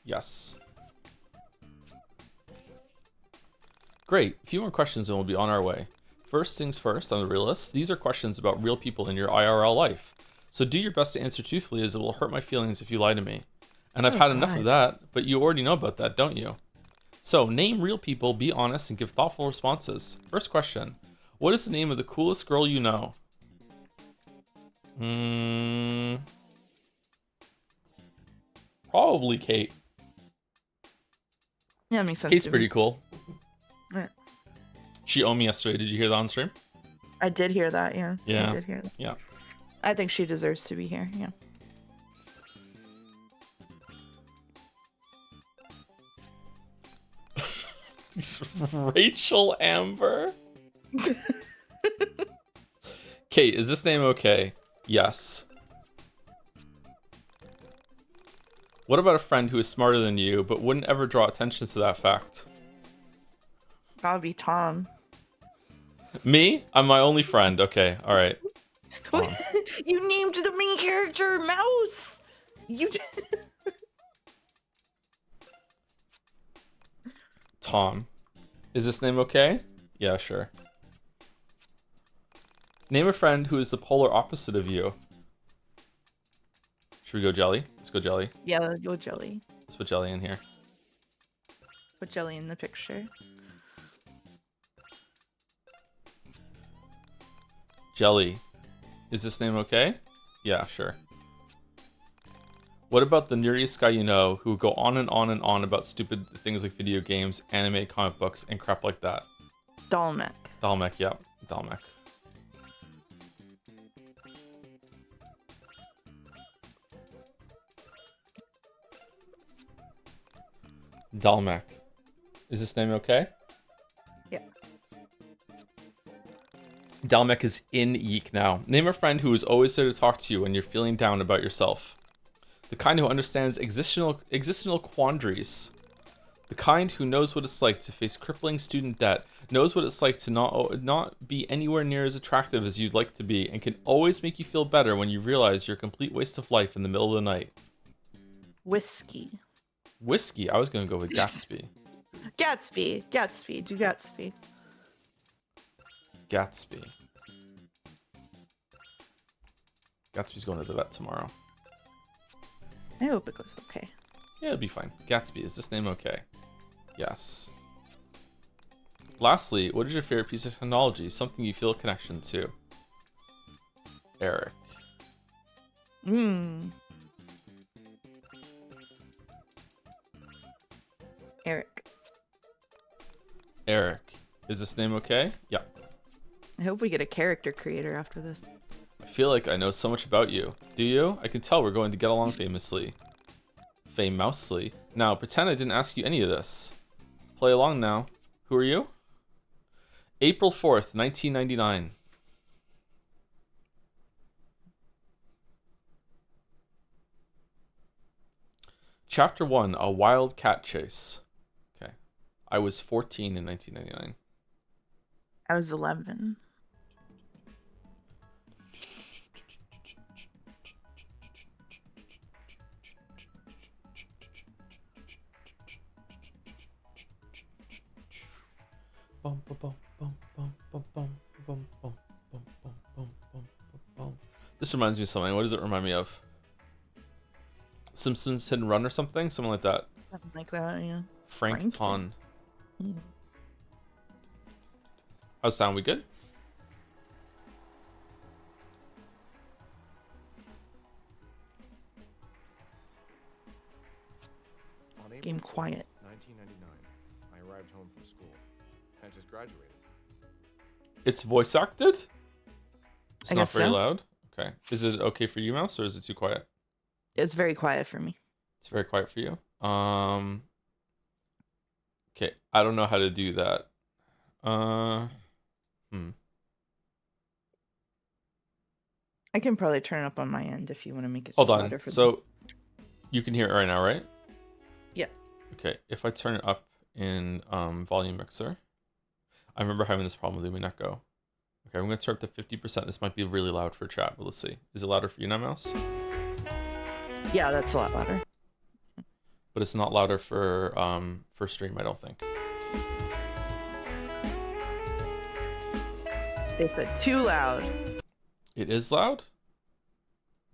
Yes. Great. A few more questions and we'll be on our way. First things first on the real list. These are questions about real people in your IRL life. So do your best to answer truthfully, as it will hurt my feelings if you lie to me. And I've had enough of that, but you already know about that, don't you? So name real people, be honest, and give thoughtful responses. First question. What is the name of the coolest girl you know? Probably Kate. Yeah, that makes sense. Kate's pretty cool. Yeah. She owned me yesterday. Did you hear that on stream? I did hear that, yeah. Yeah. I did hear that. Yeah. I think she deserves to be here, yeah. Rachel Amber? Kate, is this name okay? Yes. What about a friend who is smarter than you, but wouldn't ever draw attention to that fact? Gotta be Tom. Me? I'm my only friend. Okay, alright. You named the main character Mouse! You... Tom. Is this name okay? Yeah, sure. Name a friend who is the polar opposite of you. Should we go Jelly? Let's go Jelly. Yeah, let's go Jelly. Let's put Jelly in here. Put Jelly in the picture. Jelly. Is this name okay? Yeah, sure. What about the nerdiest guy you know who go on and on and on about stupid things like video games, anime, comic books, and crap like that? Dalmek. Dalmek, yeah. Dalmek. Dalmek. Is this name okay? Yeah. Dalmek is in Yeek now. Name a friend who is always there to talk to you when you're feeling down about yourself. The kind who understands existential quandaries. The kind who knows what it's like to face crippling student debt, knows what it's like to not be anywhere near as attractive as you'd like to be, and can always make you feel better when you realize you're a complete waste of life in the middle of the night. Whiskey. Whiskey? I was going to go with Gatsby. Gatsby. Gatsby. Do Gatsby. Gatsby. Gatsby's going to the vet tomorrow. I hope it goes okay. Yeah, it'll be fine. Gatsby, is this name okay? Yes. Lastly, what is your favorite piece of technology? Something you feel a connection to? Eric. Eric. Eric. Is this name okay? Yeah. I hope we get a character creator after this. I feel like I know so much about you. Do you? I can tell we're going to get along famously. Famously. Now, pretend I didn't ask you any of this. Play along now. Who are you? April 4th, 1999. Chapter 1, A Wild Cat Chase. Okay. I was 14 in 1999. I was 11. This reminds me of something. What does it remind me of? Simpsons Hit and Run or something? Something like that. Something like that, yeah. Frank Ton. How's sound? We good? Game quiet. 1999. I arrived home from school. I just graduated. It's voice acted? It's I not guess very so. loud? Okay. Is it okay for you, Mouse, or is it too quiet? It's very quiet for me. It's very quiet for you. Okay, I don't know how to do that. I can probably turn it up on my end if you want to make it Hold just on. louder for them. So you can hear it right now, right? Yeah. Okay, if I turn it up in volume mixer, I remember having this problem with Lumina Go. Okay, I'm gonna turn up to 50%. This might be really loud for chat, but let's see. Is it louder for you now, Mouse? Yeah, that's a lot louder. But it's not louder for stream, I don't think. They said too loud. It is loud,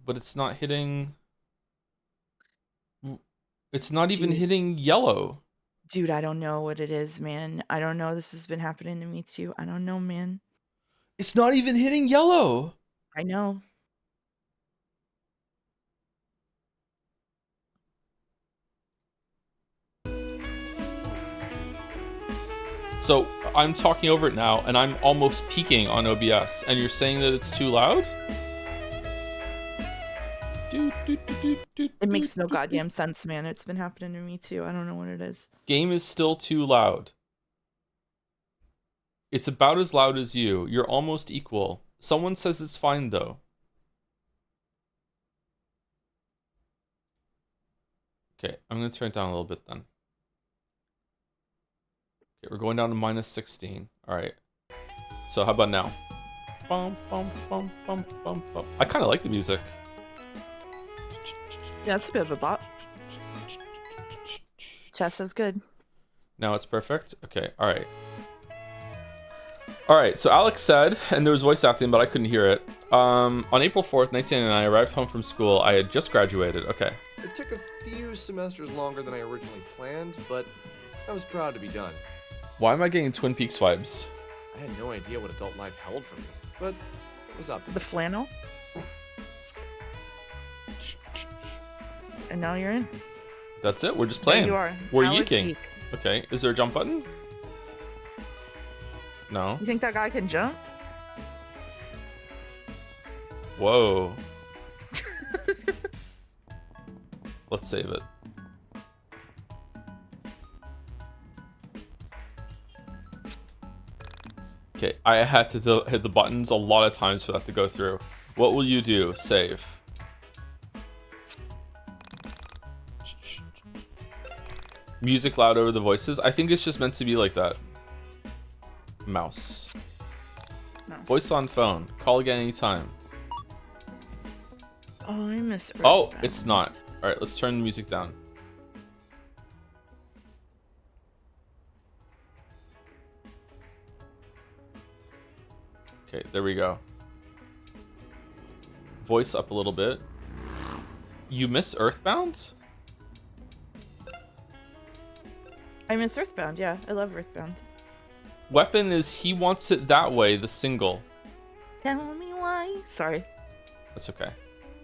but it's not hitting. It's not even hitting yellow. Dude, I don't know what it is, man. I don't know. This has been happening to me too. I don't know, man. It's not even hitting yellow. I know. So I'm talking over it now, and I'm almost peaking on OBS, and you're saying that it's too loud? It makes no goddamn sense, man. It's been happening to me too. I don't know what it is. Game is still too loud. It's about as loud as you. You're almost equal. Someone says it's fine, though. Okay, I'm going to turn it down a little bit then. Okay, we're going down to -16. All right. So how about now? Bum, bum, bum, bum, bum, bum. I kind of like the music. Yeah, it's a bit of a bop. Chat says good. Now it's perfect. Okay, all right. All right, so Alex said, and there was voice acting, but I couldn't hear it. On April 4th, 1999, I arrived home from school. I had just graduated. Okay. It took a few semesters longer than I originally planned, but I was proud to be done. Why am I getting Twin Peaks vibes? I had no idea what adult life held for me, but it was up to The me. flannel. And now you're in. That's it. We're just playing. There you are. We're Now let's yeeking. yeek. Okay. Is there a jump button? No. You think that guy can jump? Whoa. Let's save it. Okay, I had to hit the buttons a lot of times for that to go through. What will you do? Save. Music loud over the voices. I think it's just meant to be like that. Mouse. Voice on phone. Call again anytime. Oh, I miss Earthbound. Oh, it's not. All right, let's turn the music down. Okay, there we go. Voice up a little bit. You miss Earthbound? I miss Earthbound, yeah. I love Earthbound. Weapon is he wants it that way, the single. Tell me why. Sorry. That's okay.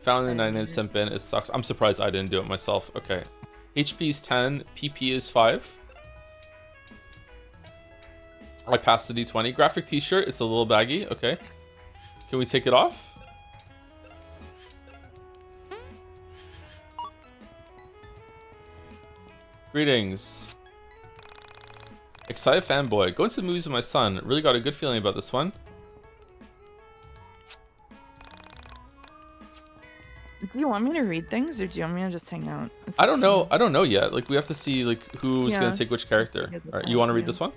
Found in the 99 bin. It sucks. I'm surprised I didn't do it myself. Okay. HP is 10. PP is 5. I passed the D20. Graphic t-shirt. It's a little baggy. Okay. Can we take it off? Greetings. Excited fanboy. Going to the movies with my son. Really got a good feeling about this one. Do you want me to read things or do you want me to just hang out? It's I don't up to know. you. I don't know yet. Like, we have to see like who's Yeah. gonna take which character. Good with All right, that, you want to read yeah. this one?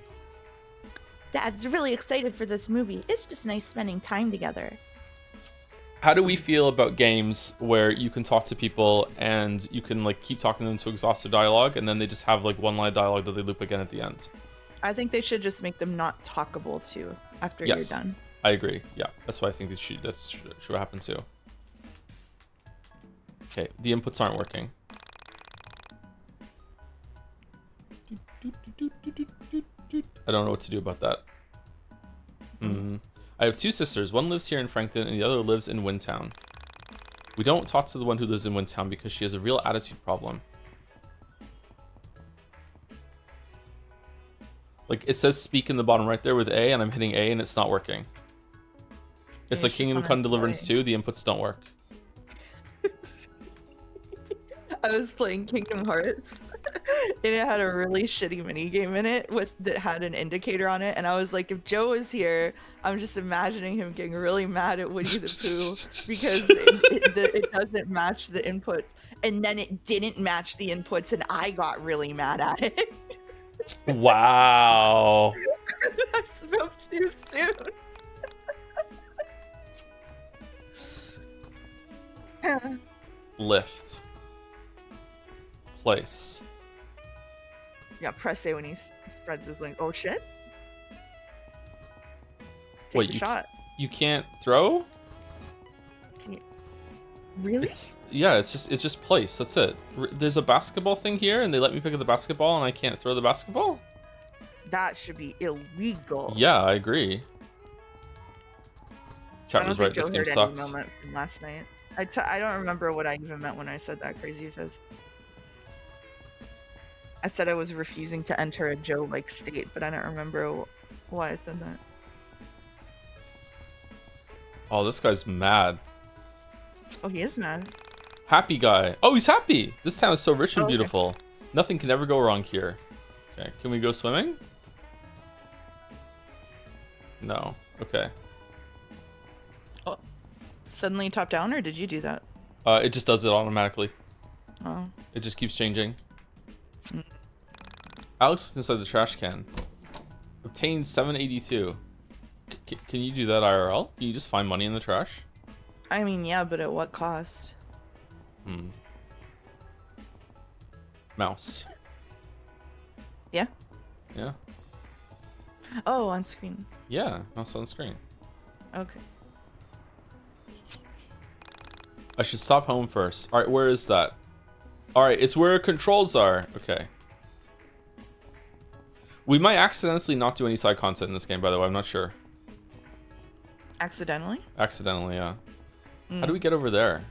Dad's really excited for this movie. It's just nice spending time together. How do we feel about games where you can talk to people and you can like keep talking to them to exhaust their dialogue, and then they just have like one line dialogue that they loop again at the end? I think they should just make them not talkable too after Yes. you're done. I agree. Yeah, that's why I think that should happen too. Okay, the inputs aren't working. I don't know what to do about that. I have 2 sisters. One lives here in Frankton and the other lives in Windtown. We don't talk to the one who lives in Windtown because she has a real attitude problem. Like, it says speak in the bottom right there with A, and I'm hitting A and it's not working. It's like Kingdom Come Deliverance 2, the inputs don't work. I was playing Kingdom Hearts, and it had a really shitty mini game in it that had an indicator on it, and I was like, if Joe was here, I'm just imagining him getting really mad at Winnie the Pooh because it doesn't match the inputs, and then it didn't match the inputs, and I got really mad at it. Wow. I spoke too soon. Lift. Place. Yeah, press A when he spreads his wings. Oh shit! Take Wait, the shot. You can't throw? Can you? Really? It's just place. That's it. There's a basketball thing here, and they let me pick up the basketball, and I can't throw the basketball. That should be illegal. Yeah, I agree. Chat was right. This game sucks. Moment from last night. I don't remember what I even meant when I said that crazy fizz. I said I was refusing to enter a Joe-like state, but I don't remember why I said that. Oh, this guy's mad. Oh, he is mad. Happy guy. Oh, he's happy. This town is so rich and beautiful. Nothing can ever go wrong here. Okay, can we go swimming? No. Okay. Oh, suddenly top down, or did you do that? It just does it automatically. Oh. It just keeps changing. Alex is inside the trash can. Obtain 782. Can you do that IRL? Can you just find money in the trash? I mean, yeah, but at what cost? Mouse. Yeah? Yeah. Oh, on screen. Yeah, mouse on screen. Okay. I should stop home first. Alright, where is that? Alright, it's where controls are. Okay. We might accidentally not do any side content in this game, by the way. I'm not sure. Accidentally? Accidentally, yeah. How do we get over there?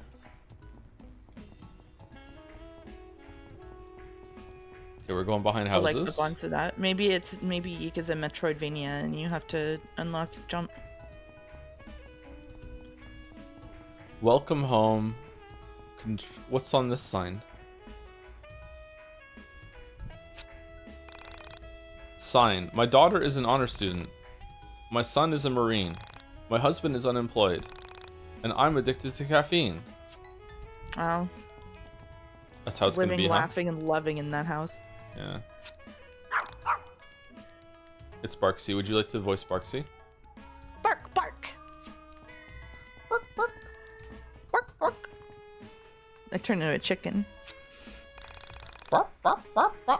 Okay, we're going behind houses. Like up onto that. Maybe Yiik is a Metroidvania and you have to unlock jump. Welcome home. What's on this sign? Sign. My daughter is an honor student. My son is a Marine. My husband is unemployed. And I'm addicted to caffeine. Wow. That's how it's going to be, Living, laughing, and loving in that house. Yeah. It's Barksy. Would you like to voice Barksy? Bark, bark. Bark, bark. Bark, bark. I turned into a chicken.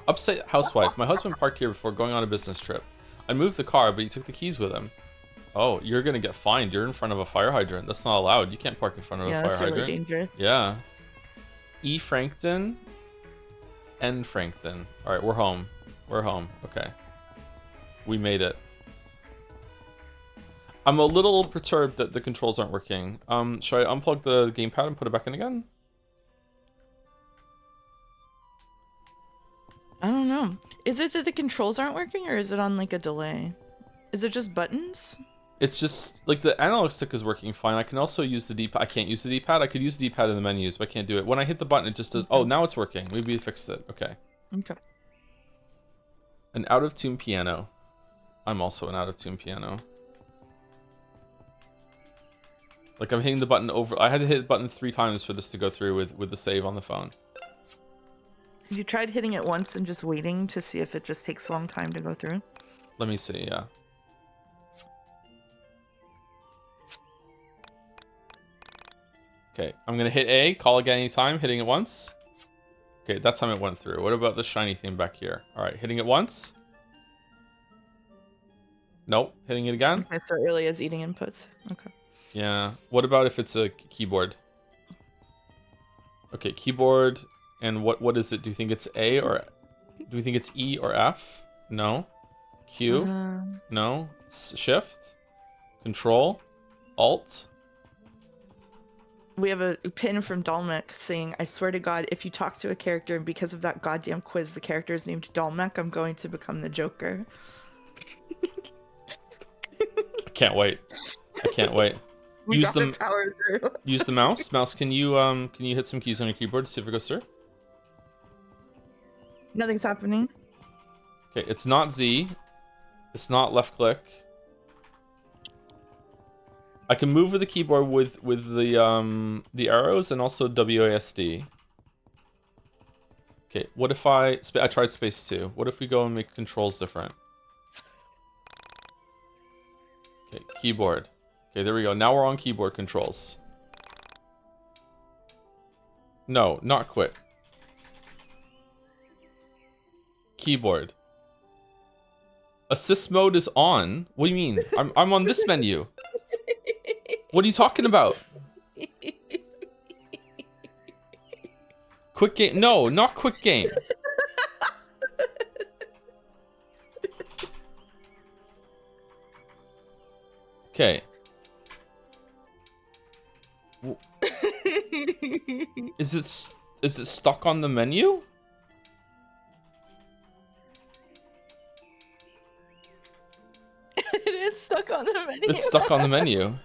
Upstate housewife. My husband parked here before going on a business trip. I moved the car, but he took the keys with him. Oh, you're gonna get fined. You're in front of a fire hydrant. That's not allowed. You can't park in front of a fire hydrant. Yeah, that's really dangerous. Yeah. E. Frankton. N. Frankton. All right, we're home. We're home. Okay. We made it. I'm a little perturbed that the controls aren't working. Should I unplug the gamepad and put it back in again? I don't know. Is it that the controls aren't working, or is it on like a delay? Is it just buttons? It's just like the analog stick is working fine. I can also use the D-pad. I can't use the D-pad. I could use the D-pad in the menus, but I can't do it. When I hit the button, it just does. Oh, now it's working. Maybe we fixed it. Okay. Okay. An out-of-tune piano. I'm also an out-of-tune piano. Like I'm hitting the button over. I had to hit the button 3 times for this to go through with the save on the phone. Have you tried hitting it once and just waiting to see if it just takes a long time to go through? Let me see, yeah. Okay, I'm gonna hit A, call again anytime, hitting it once. Okay, that time it went through. What about the shiny thing back here? Alright, hitting it once. Nope, hitting it again. Okay, so early as eating inputs. Okay. Yeah, what about if it's a keyboard? Okay, keyboard, and what is it? Do you think it's A or... Do we think it's E or F? No. Q? No. Shift? Control, Alt. We have a pin from Dalmek saying, I swear to God, if you talk to a character and because of that goddamn quiz, the character is named Dalmek, I'm going to become the Joker. I can't wait. I can't wait. Use the power through. Use the mouse. Mouse, can you hit some keys on your keyboard to see if it goes through? Nothing's happening. Okay, it's not Z. It's not left click. I can move with the keyboard with the arrows and also WASD. Okay, what if I tried space 2. What if we go and make controls different? Okay, keyboard. Okay, there we go. Now we're on keyboard controls. No, not quit. Keyboard. Assist mode is on. What do you mean? I'm on this menu. What are you talking about? Quick game? No, not quick game. Okay. Is it stuck on the menu? It is stuck on the menu. It's stuck on the menu.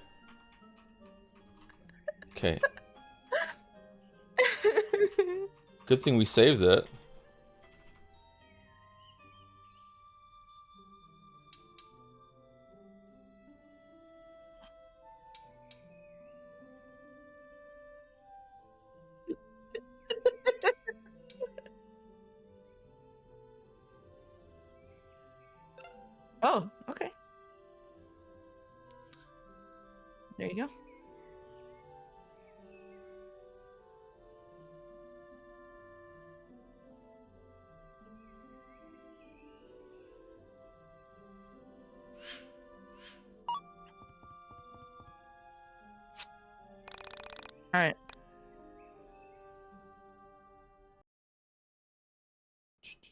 Okay. Good thing we saved it. Oh, okay. There you go. All right.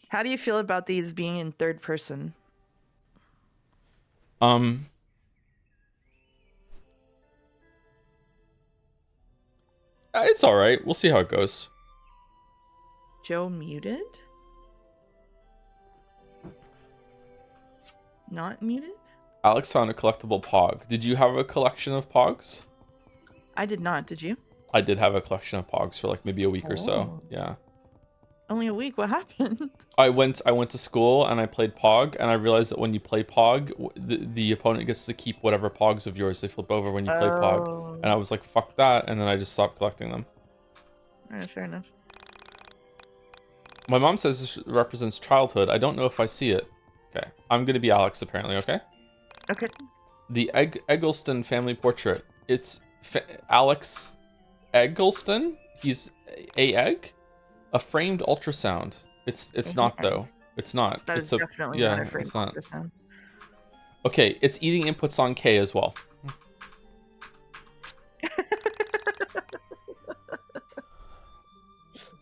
How do you feel about these being in third person? It's all right. We'll see how it goes. Joe muted? Not muted? Alex found a collectible Pog. Did you have a collection of Pogs? I did not. Did you? I did have a collection of Pogs for like maybe a week or so. Oh. Yeah. Only a week? What happened? I went to school and I played Pog, and I realized that when you play Pog, the opponent gets to keep whatever Pogs of yours they flip over when you play Pog. And I was like, fuck that, and then I just stopped collecting them. Alright, fair enough. My mom says this represents childhood. I don't know if I see it. Okay. I'm gonna be Alex, apparently, okay? Okay. The Eggleston family portrait. It's Alex Eggleston? He's a egg? A framed ultrasound. It's not though. It's not. That it's is definitely not a framed ultrasound. Okay, it's eating inputs on K as well.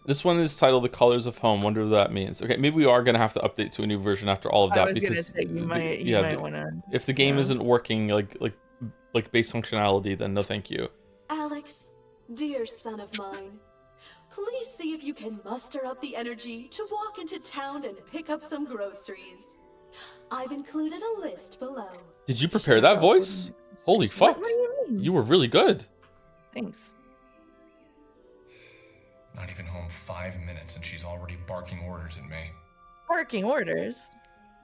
This one is titled "The Colors of Home." Wonder what that means. Okay, maybe we are gonna have to update to a new version after all of that because you might wanna. If the game isn't working like base functionality, then no, thank you. Alex, dear son of mine. Please see if you can muster up the energy to walk into town and pick up some groceries. I've included a list below. Did you prepare that voice? Holy fuck. What do you mean? You were really good. Thanks. Not even home 5 minutes and she's already barking orders at me. Barking orders?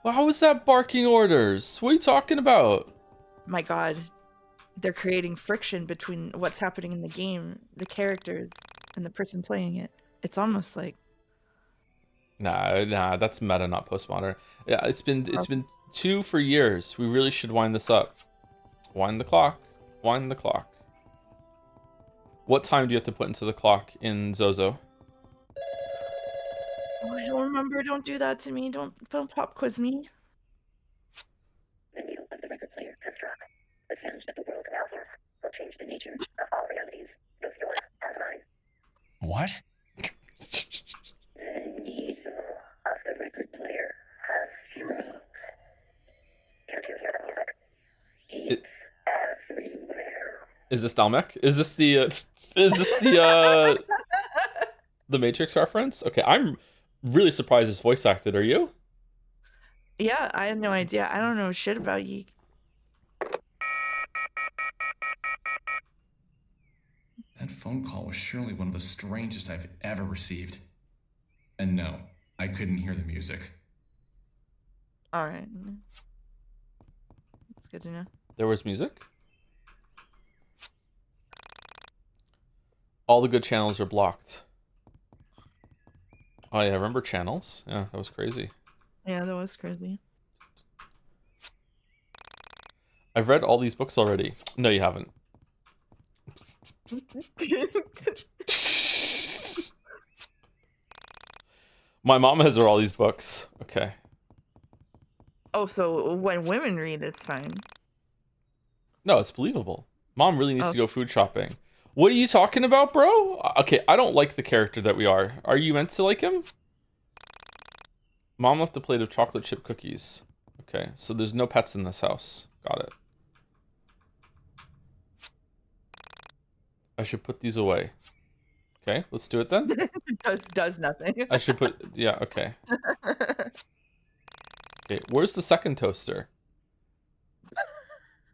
Well, how is that barking orders? What are you talking about? My god. They're creating friction between what's happening in the game, the characters, and the person playing it. It's almost like Nah, that's meta, not postmodern. Yeah, it's been 2 for years. We really should wind this up. Wind the clock. Wind the clock. What time do you have to put into the clock in Zozo? Oh, I don't remember. Don't do that to me. Don't pop quiz me. The new of the record player has dropped. The sound of the world now hears will change the nature of all realities, both yours and mine. What? The needle of the record player has dropped. Can't you hear the music? It's Is this Dalmek? Is this the Matrix reference? Okay, I'm really surprised it's voice acted. Are you? Yeah, I had no idea. I don't know shit about Yiik. That phone call was surely one of the strangest I've ever received. And no, I couldn't hear the music. All right. That's good to know. There was music? All the good channels are blocked. Oh yeah, remember channels? Yeah, that was crazy. Yeah, that was crazy. I've read all these books already. No, you haven't. My mom has read all these books. Okay. Oh, so when women read, it's fine. No, it's believable. Mom really needs to go food shopping. What are you talking about, bro? Okay, I don't like the character that we are. Are you meant to like him? Mom left a plate of chocolate chip cookies. Okay, so there's no pets in this house. Got it. I should put these away. Okay, let's do it then. does nothing. I should put, yeah, okay. Okay, where's the second toaster?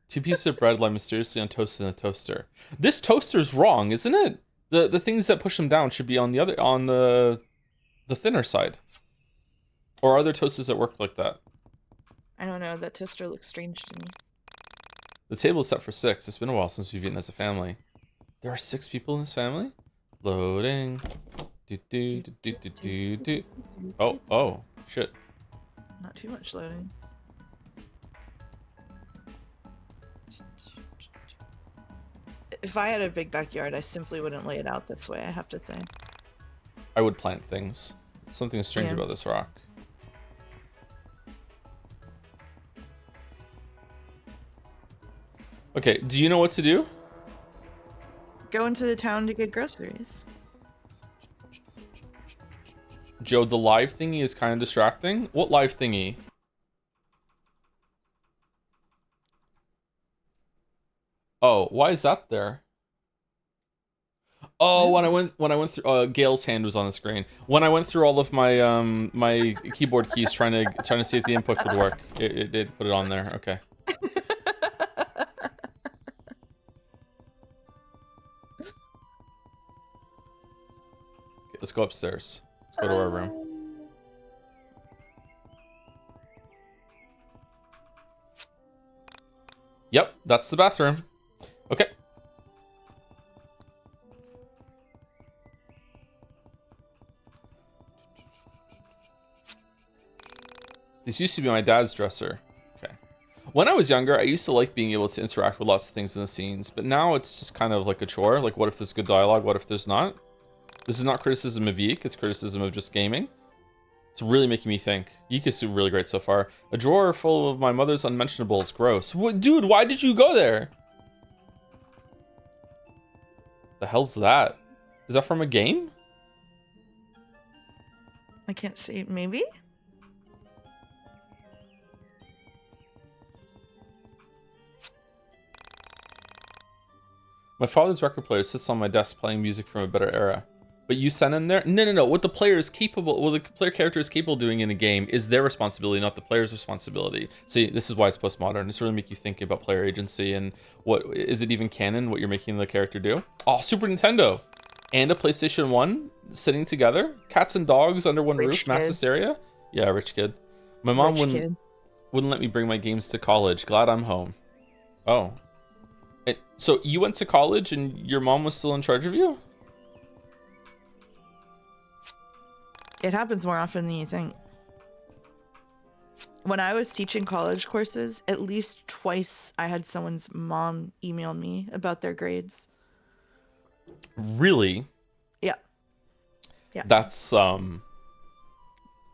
2 pieces of bread lie mysteriously untoasted in a toaster. This toaster's wrong, isn't it? The things that push them down should be on the thinner side. Or are there toasters that work like that? I don't know. That toaster looks strange to me. The table is set for 6. It's been a while since we've eaten as a family. There are 6 people in this family? Loading. Oh, shit. Not too much loading. If I had a big backyard, I simply wouldn't lay it out this way, I have to say. I would plant things. Something strange about this rock. Okay, do you know what to do? Go into the town to get groceries. Joe, the live thingy is kind of distracting. What live thingy? Oh, why is that there? Oh, when I went through Gail's hand was on the screen. When I went through all of my my keyboard keys trying to see if the input would work, it did put it on there. Okay. Let's go upstairs. Let's go to our room. Yep, that's the bathroom. Okay. This used to be my dad's dresser. Okay. When I was younger, I used to like being able to interact with lots of things in the scenes, but now it's just kind of like a chore. Like, what if there's good dialogue? What if there's not? This is not criticism of YIIK, it's criticism of just gaming. It's really making me think. YIIK is really great so far. A drawer full of my mother's unmentionables. Gross. What, dude, why did you go there? The hell's that? Is that from a game? I can't see. Maybe? My father's record player sits on my desk playing music from a better era. But you sent in there? No. What the player is capable, what the player character is capable of doing in a game is their responsibility, not the player's responsibility. See, this is why it's postmodern. It's really make you think about player agency and what is it even canon? What you're making the character do? Oh, Super Nintendo and a PlayStation 1 sitting together, cats and dogs under one roof, mass hysteria. Yeah, rich kid. My mom wouldn't let me bring my games to college. Glad I'm home. Oh, so you went to college and your mom was still in charge of you? It happens more often than you think. When I was teaching college courses, at least twice I had someone's mom email me about their grades. Really? Yeah. That's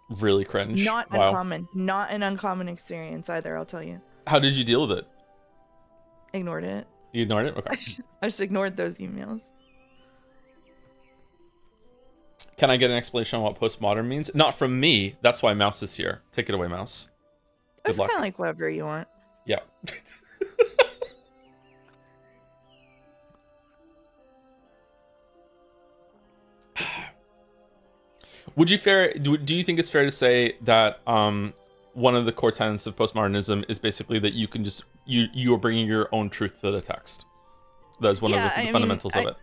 really cringe. Not uncommon. Not an uncommon experience either, I'll tell you. How did you deal with it? Ignored it. You ignored it? Okay. I just ignored those emails. Can I get an explanation on what postmodern means? Not from me. That's why Mouse is here. Take it away, Mouse. It's kind of like whatever you want. Yeah. Would you do you think it's fair to say that one of the core tenets of postmodernism is basically that you can just you are bringing your own truth to the text? That is one of the fundamentals of it.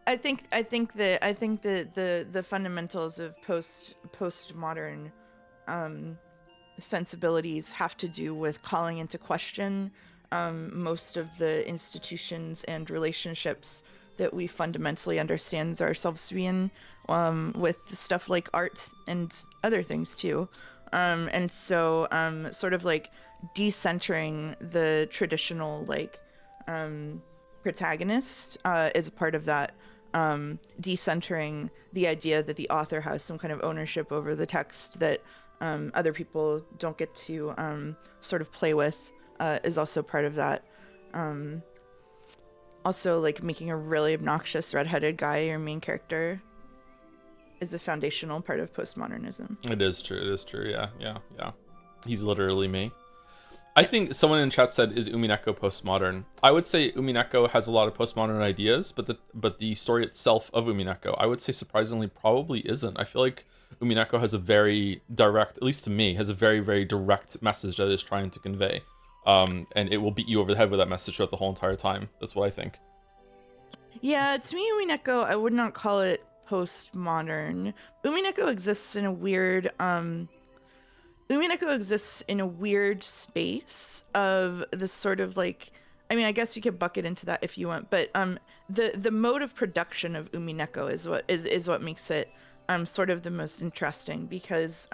I think the fundamentals of postmodern sensibilities have to do with calling into question most of the institutions and relationships that we fundamentally understand ourselves to be in, with stuff like art and other things too. And so sort of like decentering the traditional like protagonist is a part of that. Decentering the idea that the author has some kind of ownership over the text that other people don't get to sort of play with is also part of that. Also, like making a really obnoxious redheaded guy your main character is a foundational part of postmodernism. It is true. It is true. Yeah. He's literally me. I think someone in chat said, "Is Umineko postmodern?" I would say Umineko has a lot of postmodern ideas, but the story itself of Umineko, I would say surprisingly probably isn't. I feel like Umineko has a very direct, at least to me, has a very, very direct message that it is trying to convey. And it will beat you over the head with that message throughout the whole entire time. That's what I think. Yeah, to me, Umineko, I would not call it postmodern. Umineko exists in a weird space of this sort of like, I mean, I guess you could bucket into that if you want, but the mode of production of Umineko is what makes it sort of the most interesting, because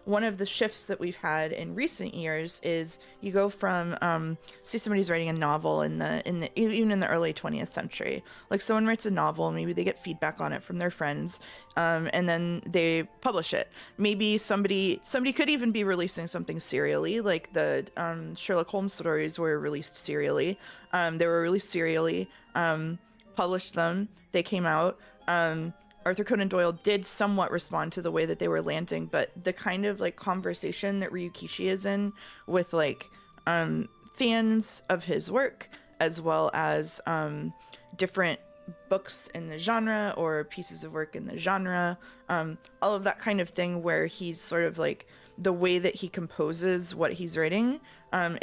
one of the shifts that we've had in recent years is you go from say somebody's writing a novel even in the early 20th century, like someone writes a novel, maybe they get feedback on it from their friends, and then they publish it. Maybe somebody could even be releasing something serially, like the Sherlock Holmes stories were released serially. They were released serially, published them, they came out. Arthur Conan Doyle did somewhat respond to the way that they were landing, but the kind of like conversation that Ryukishi is in with like fans of his work, as well as different books in the genre or pieces of work in the genre, all of that kind of thing, where he's sort of like the way that he composes what he's writing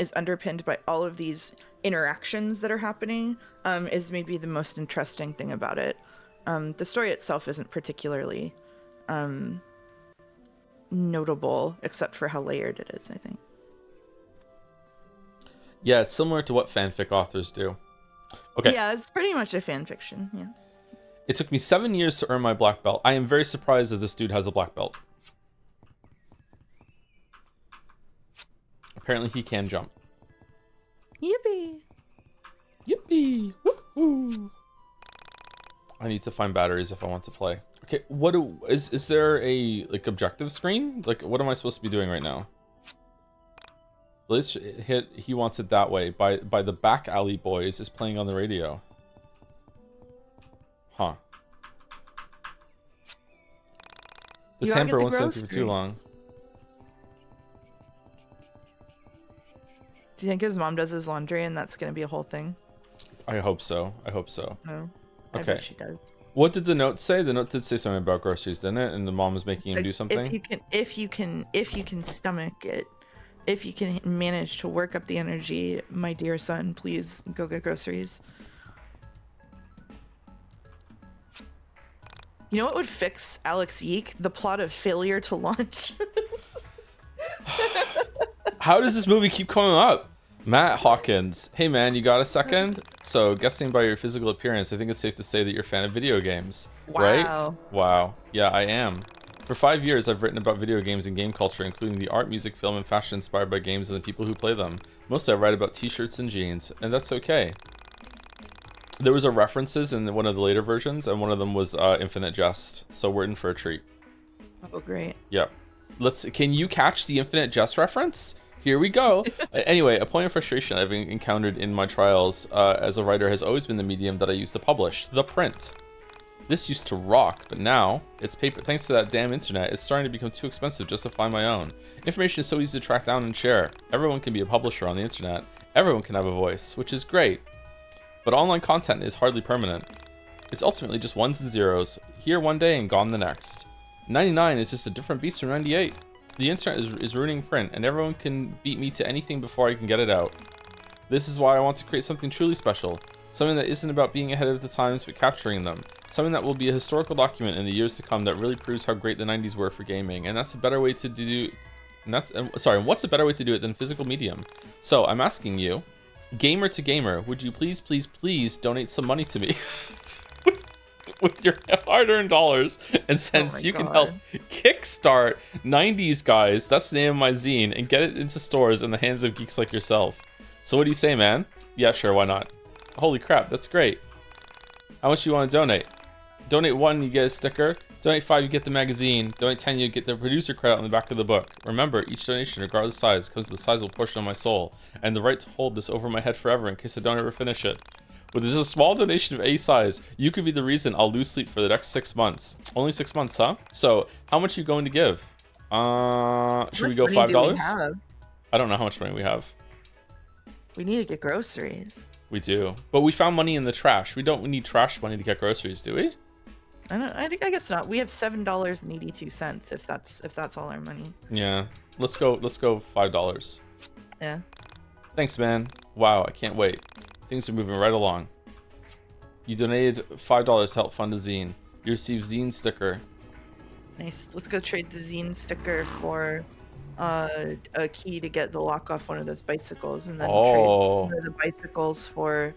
is underpinned by all of these interactions that are happening, is maybe the most interesting thing about it. The story itself isn't particularly notable, except for how layered it is, I think. Yeah, it's similar to what fanfic authors do. Okay. Yeah, it's pretty much a fan fiction, yeah. It took me 7 years to earn my black belt. I am very surprised that this dude has a black belt. Apparently he can jump. Yippee! Yippee! Woohoo! I need to find batteries if I want to play. Okay, is there a like objective screen? Like, what am I supposed to be doing right now? Let's hit He Wants It That Way by the Back Alley Boys is playing on the radio. Huh. This hamper won't stay for too long. Do you think his mom does his laundry and that's gonna be a whole thing? I hope so. No. I Okay. bet she does. What did the note say? The note did say something about groceries, didn't it? And the mom was making him do something. If you can stomach it, if you can manage to work up the energy, my dear son, please go get groceries. You know what would fix Alex YIIK? The plot of Failure to Launch. How does this movie keep coming up? Matt Hawkins. Hey man, you got a second? So, guessing by your physical appearance, I think it's safe to say that you're a fan of video games. Wow. Right? Wow. Yeah, I am. For 5 years, I've written about video games and game culture, including the art, music, film, and fashion inspired by games and the people who play them. Mostly I write about t-shirts and jeans, and that's okay. There was a references in one of the later versions, and one of them was Infinite Jest, so we're in for a treat. Oh, great. Yep. Can you catch the Infinite Jest reference? Here we go. Anyway, a point of frustration I've encountered in my trials as a writer has always been the medium that I use to publish, the print. This used to rock, but now it's paper. Thanks to that damn internet, it's starting to become too expensive just to find my own. Information is so easy to track down and share. Everyone can be a publisher on the internet. Everyone can have a voice, which is great. But online content is hardly permanent. It's ultimately just ones and zeros, here one day and gone the next. 99 is just a different beast from 98. The internet is ruining print, and everyone can beat me to anything before I can get it out. This is why I want to create something truly special. Something that isn't about being ahead of the times, but capturing them. Something that will be a historical document in the years to come that really proves how great the 90s were for gaming. And that's a better way to do... what's a better way to do it than physical medium? So, I'm asking you, gamer to gamer, would you please, please, please donate some money to me? with your hard-earned dollars and cents, you can help kickstart 90s guys, that's the name of my zine, and get it into stores in the hands of geeks like yourself. So what do you say, man? Yeah, sure, why not? Holy crap, that's great. How much do you want to donate? Donate 1, you get a sticker. Donate 5, you get the magazine. Donate 10, you get the producer credit on the back of the book. Remember, each donation, regardless of size, comes with a sizable portion of my soul, and the right to hold this over my head forever in case I don't ever finish it. With just a small donation of any size, you could be the reason I'll lose sleep for the next 6 months. Only 6 months, huh? So, how much are you going to give? Should we go $5? I don't know how much money we have. We need to get groceries. We do, but we found money in the trash. We need trash money to get groceries, do we? I guess not. We have $7.82 if that's all our money. Yeah, let's go $5. Yeah. Thanks, man. Wow, I can't wait. Things are moving right along. You donated $5 to help fund a zine. You received zine sticker. Nice. Let's go trade the zine sticker for a key to get the lock off one of those bicycles, and then trade one of the bicycles for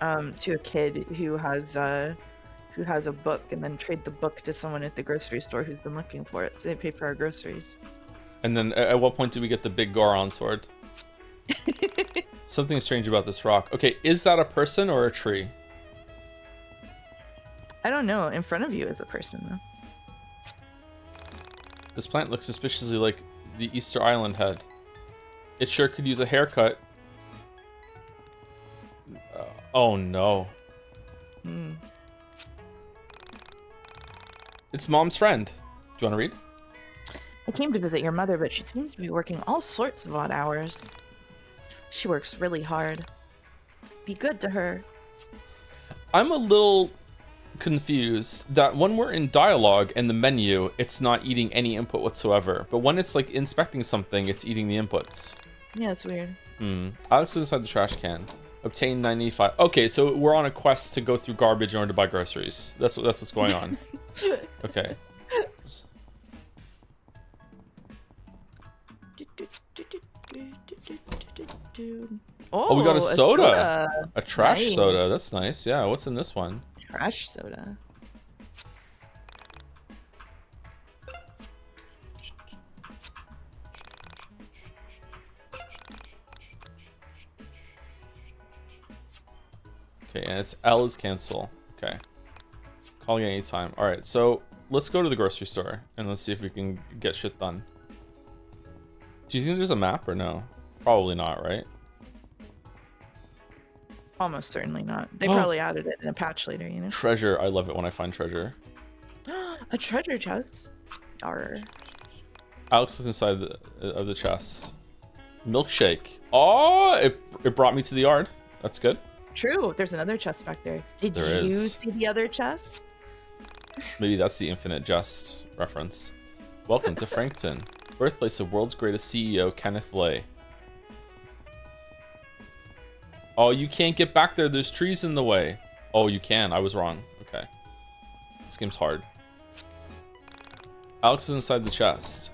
to a kid who has a book, and then trade the book to someone at the grocery store who's been looking for it, so they pay for our groceries. And then at what point do we get the big Goron sword? Something strange about this rock. Okay, is that a person or a tree? I don't know. In front of you is a person, though. This plant looks suspiciously like the Easter Island head. It sure could use a haircut. Oh no. It's Mom's friend. Do you want to read? I came to visit your mother, but she seems to be working all sorts of odd hours. She works really hard. Be good to her. I'm a little confused that when we're in dialogue and the menu, it's not eating any input whatsoever. But when it's like inspecting something, it's eating the inputs. Yeah, it's weird. Alex is inside the trash can. Obtain 95. Okay, so we're on a quest to go through garbage in order to buy groceries. That's what's going on. Okay. Oh, we got a soda. A trash soda. That's nice. Yeah, what's in this one? Trash soda. Okay, and it's L is cancel. Okay. Calling at any time. Alright, so let's go to the grocery store and let's see if we can get shit done. Do you think there's a map or no? Probably not, right? Almost certainly not. They probably added it in a patch later, you know? Treasure. I love it when I find treasure. A treasure chest? Arr. Alex is inside of the chest. Milkshake. Oh, it brought me to the yard. That's good. True. There's another chest back there. Did you see the other chest? Maybe that's the Infinite Jest reference. Welcome to Frankton, birthplace of world's greatest CEO, Kenneth Lay. Oh, you can't get back there. There's trees in the way. Oh, you can. I was wrong. Okay. This game's hard. Alex is inside the chest.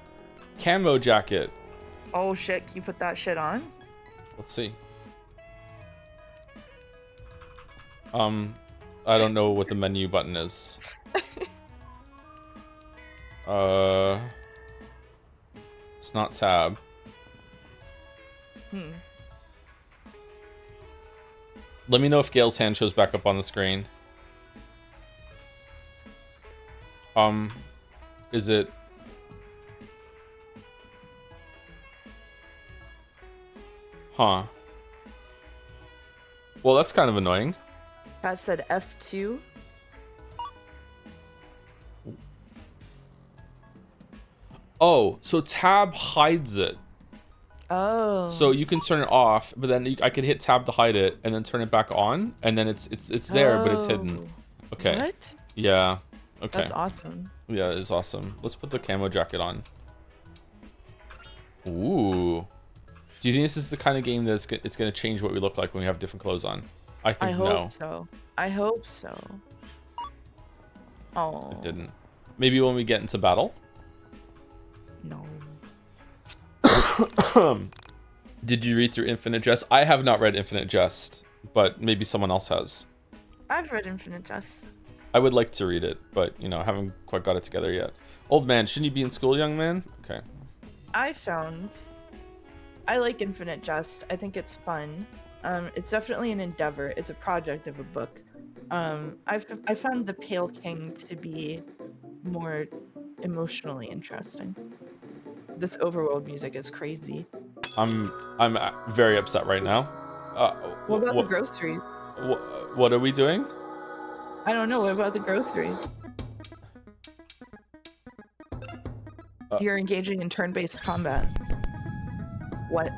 Camo jacket. Oh, shit. Can you put that shit on? Let's see. I don't know what the menu button is. It's not tab. Let me know if Gail's hand shows back up on the screen. Is it... Huh. Well, that's kind of annoying. Has said F2. Oh, so tab hides it. Oh. So you can turn it off, but then I could hit tab to hide it and then turn it back on, and then it's there, but it's hidden. Okay. What? Yeah. Okay. That's awesome. Yeah, it's awesome. Let's put the camo jacket on. Ooh. Do you think this is the kind of game that's it's going to change what we look like when we have different clothes on? I think I hope so. I hope so. Oh. It didn't. Maybe when we get into battle? No. Did you read through Infinite Jest? I have not read Infinite Jest, but maybe someone else has. I've read Infinite Jest. I would like to read it, but, you know, I haven't quite got it together yet. Old man, shouldn't you be in school, young man? Okay. I like Infinite Jest. I think it's fun. It's definitely an endeavor. It's a project of a book. I found The Pale King to be more emotionally interesting. This overworld music is crazy. I'm very upset right now. What about the groceries? What are we doing? I don't know. What about the groceries? You're engaging in turn-based combat. What?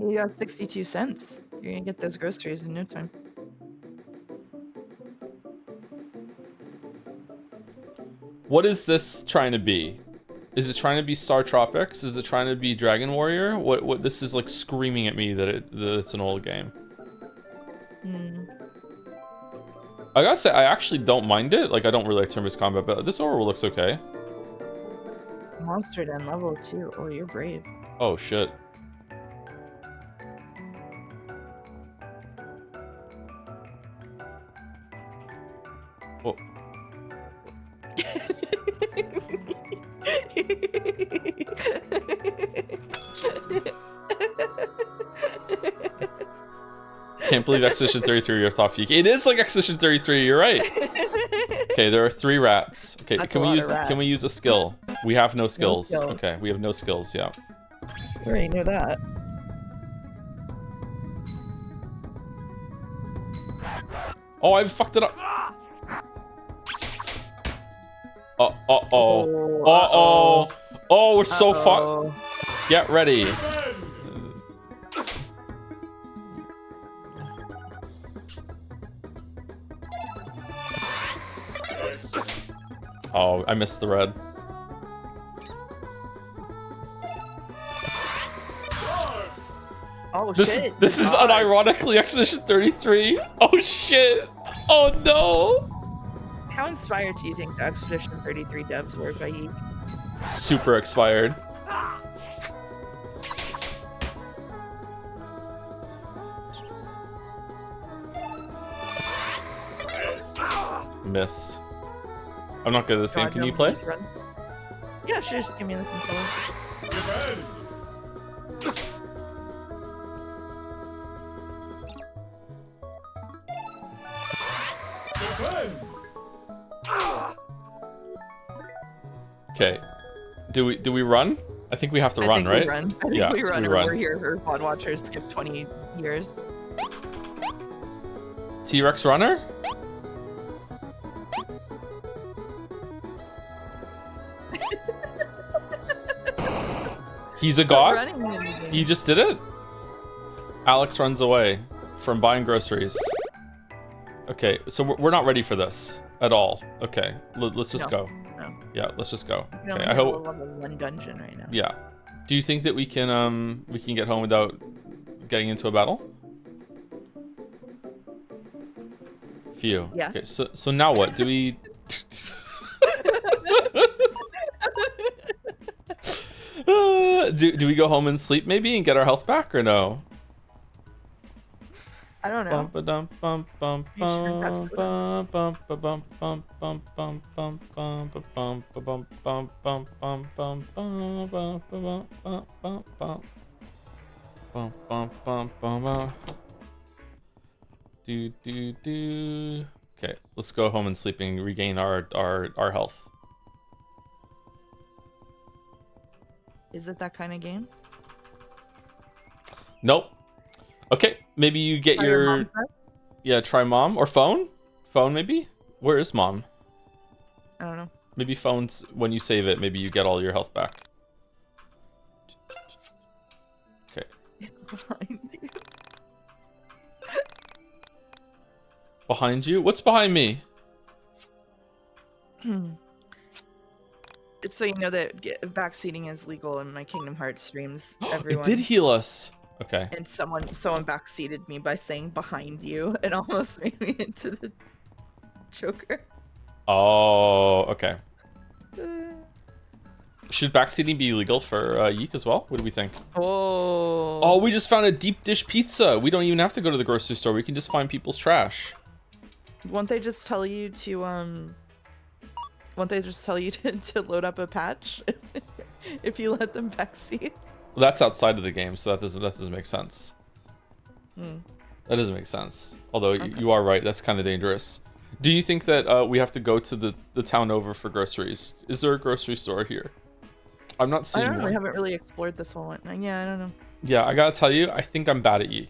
You got 62 cents. You're gonna get those groceries in no time. What is this trying to be? Is it trying to be Star Tropics? Is it trying to be Dragon Warrior? What this is like screaming at me that it's an old game. I gotta say, I actually don't mind it. Like, I don't really like turn-based combat, but this overworld looks okay. Monster Den level 2. Oh, you're brave. Oh shit. Oh. Can't believe Expedition 33 ripped off Yiik. It is like Expedition 33, you're right. Okay, there are 3 rats. Okay, That's can we use a skill? We have no skills. skill. Okay, we have no skills, yeah. You already know that. Oh, I fucked it up. Uh-oh. Oh, we're so fucked. Get ready. Oh, I missed the red. Oh shit. This is unironically Expedition 33. Oh shit. Oh no. How inspired do you think the Expedition 33 devs were by Yiik? Super expired. Miss. I'm not good at this game. Can you play? Yeah, sure. Just give me the controller. Okay. Do we run? I think we have to run, right? I think we run. We're here for Pod Watchers. Skip 20 years. T-Rex runner? He's a god? He just did it? Alex runs away from buying groceries. Okay, so we're not ready for this at all. Okay, let's just go. No. Yeah, let's just go. No, okay, I hope. Level 1 dungeon right now. Yeah. Do you think that we can get home without getting into a battle? Phew. Yes. Okay, so now what? Do we? Do we go home and sleep maybe and get our health back or no? I don't know. Okay, let's go home and sleep and regain our health. Is it that kind of game? Nope. Okay, maybe you get your yeah, try mom or phone? Phone maybe? Where is mom? I don't know. Maybe phones, when you save it, maybe you get all your health back. Okay. Behind you. Behind you? What's behind me? So you know that backseating is legal in my Kingdom Hearts streams. It did heal us. Okay. And someone backseated me by saying behind you and almost made me into the Joker. Oh, okay. Should backseating be illegal for YIIK as well? What do we think? Oh, we just found a deep dish pizza. We don't even have to go to the grocery store. We can just find people's trash. Won't they just tell you to to load up a patch if you let them backseat? Well, that's outside of the game, so that doesn't make sense. That doesn't make sense. Although you are right, that's kind of dangerous. Do you think that we have to go to the town over for groceries? Is there a grocery store here? I'm not seeing I don't know. one. We haven't really explored this one. Yeah, I don't know. Yeah, I gotta tell you, I think I'm bad at YIIK.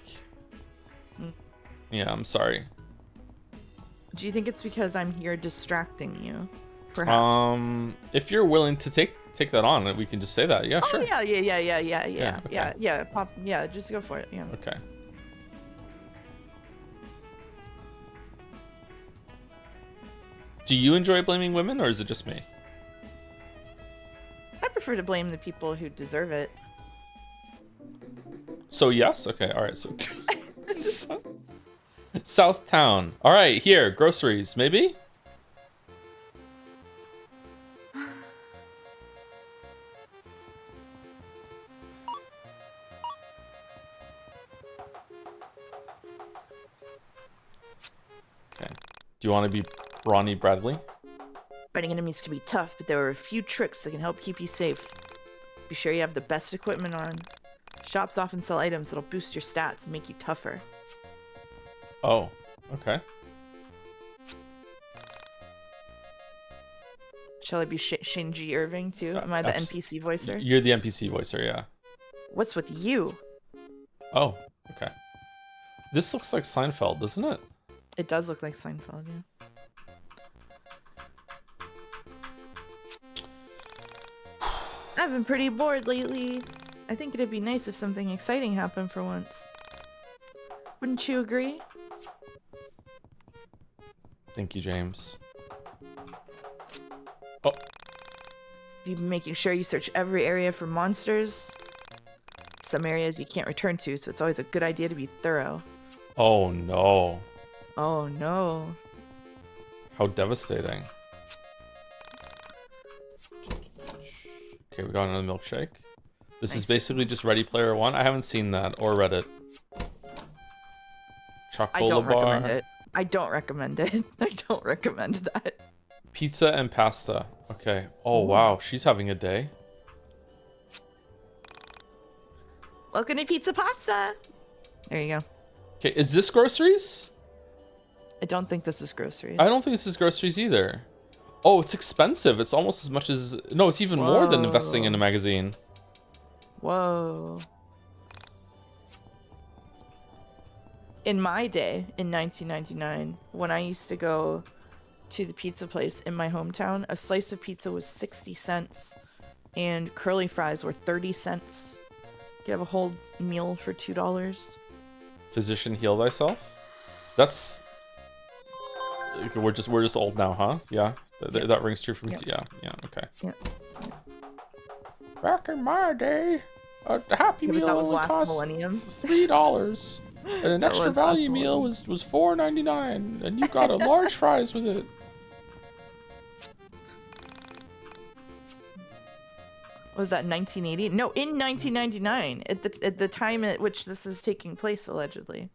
Yeah, I'm sorry. Do you think it's because I'm here distracting you? Perhaps. If you're willing to take that on, we can just say that. Yeah, sure. Oh, yeah. Okay. Yeah. Pop. Yeah, just go for it. Yeah. Okay. Do you enjoy blaming women, or is it just me? I prefer to blame the people who deserve it. So yes. Okay. All right. So South Town. All right. Here, groceries. Maybe. Okay. Do you want to be Ronnie Bradley? Fighting enemies can be tough, but there are a few tricks that can help keep you safe. Be sure you have the best equipment on. Shops often sell items that'll boost your stats and make you tougher. Oh, okay. Shall I be Shinji Irving too? Am I the NPC voicer? You're the NPC voicer, yeah. What's with you? Oh, okay. This looks like Seinfeld, doesn't it? It does look like Seinfeld, yeah. I've been pretty bored lately. I think it'd be nice if something exciting happened for once. Wouldn't you agree? Thank you, James. Oh. You've been making sure you search every area for monsters. Some areas you can't return to, so it's always a good idea to be thorough. Oh no. Oh no. How devastating. Okay, we got another milkshake. This is basically just Ready Player One. I haven't seen that or read it. Chocolate bar. Recommend it. I don't recommend it. I don't recommend that. Pizza and pasta. Okay. Oh wow, she's having a day. Welcome to Pizza Pasta. There you go. Okay, is this groceries? I don't think this is groceries. I don't think this is groceries either. Oh, it's expensive. It's almost as much as... No, it's even more than investing in a magazine. Whoa. In my day, in 1999, when I used to go to the pizza place in my hometown, a slice of pizza was 60 cents and curly fries were 30 cents. You could have a whole meal for $2. Physician, heal thyself. That's... We're just old now, huh? Yeah. That rings true for me. Yeah. Okay. Yeah. Back in my day, a Happy Meal only cost $3, and an extra value meal was $4.99, and you got a large fries with it. Was that 1980? No, in 1999, at the time at which this is taking place, allegedly.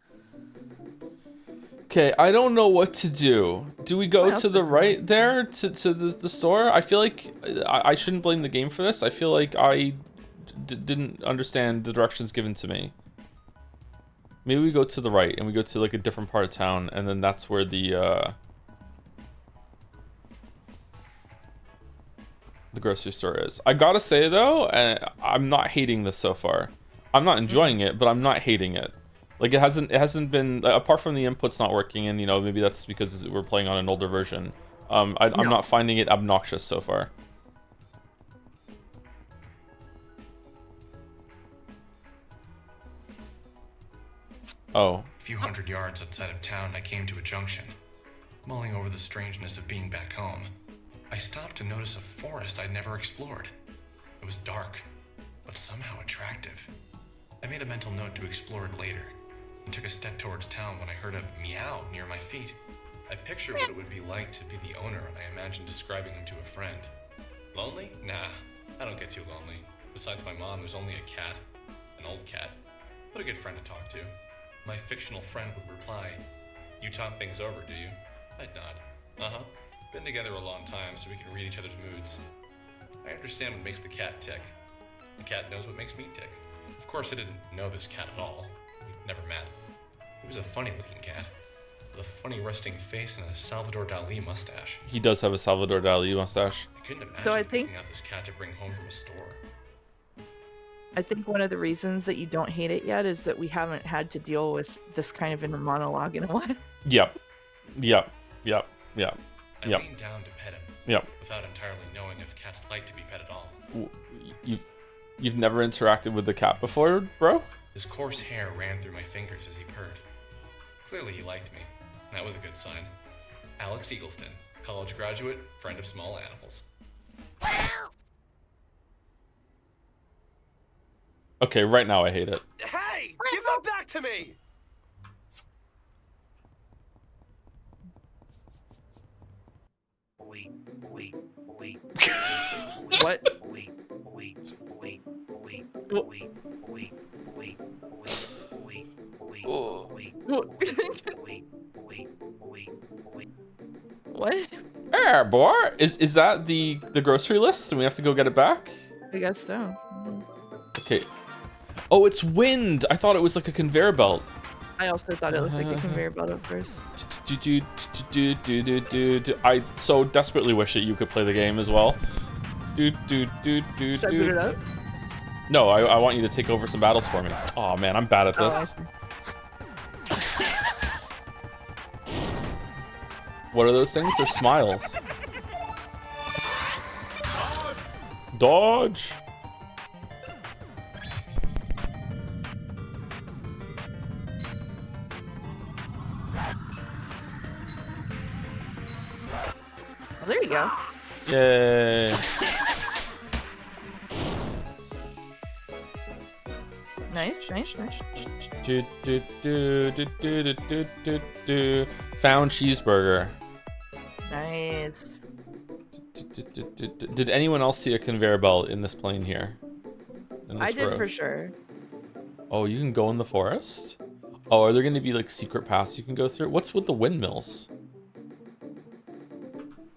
Okay, I don't know what to do. Do we go to the right there to the store? I feel like I shouldn't blame the game for this. I feel like I didn't understand the directions given to me. Maybe we go to the right and we go to like a different part of town, and then that's where the grocery store is. I gotta say though, I'm not hating this so far. I'm not enjoying it, but I'm not hating it. Like it hasn't been, apart from the inputs not working, and you know, maybe that's because we're playing on an older version. I'm not finding it obnoxious so far. Oh. A few hundred yards outside of town, I came to a junction. Mulling over the strangeness of being back home, I stopped to notice a forest I'd never explored. It was dark, but somehow attractive. I made a mental note to explore it later, and took a step towards town when I heard a meow near my feet. I pictured what it would be like to be the owner, and I imagined describing him to a friend. Lonely? Nah, I don't get too lonely. Besides my mom, there's only a cat. An old cat, but a good friend to talk to. My fictional friend would reply, "You talk things over, do you?" I'd nod. Uh-huh. Been together a long time, so we can read each other's moods. I understand what makes the cat tick. The cat knows what makes me tick. Of course, I didn't know this cat at all. We'd never met. He was a funny-looking cat, with a funny resting face and a Salvador Dali mustache. He does have a Salvador Dali mustache. I couldn't imagine picking out this cat to bring home from a store. I think one of the reasons that you don't hate it yet is that we haven't had to deal with this kind of inner monologue in a while. Yep. I leaned down to pet him. Yep. Without entirely knowing if cats like to be pet at all. You've never interacted with the cat before, bro? His coarse hair ran through my fingers as he purred. Clearly he liked me. That was a good sign. Alex Eagleston, college graduate, friend of small animals. Okay, right now I hate it. Hey! Give that back to me! Wait. What? Wait. What? Hey, boy. Is that the grocery list and we have to go get it back? I guess so. Okay. Oh, it's wind. I thought it was like a conveyor belt. I also thought it looked like a conveyor belt at first. I so desperately wish that you could play the game as well. Should I boot it up? No, I want you to take over some battles for me. Oh man, I'm bad at this. What are those things? They're smiles. Dodge! Oh, there you go. Yay. Nice. Found cheeseburger. Nice. Did anyone else see a conveyor belt in this plane here? I did for sure. Oh, you can go in the forest? Oh, are there going to be like secret paths you can go through? What's with the windmills?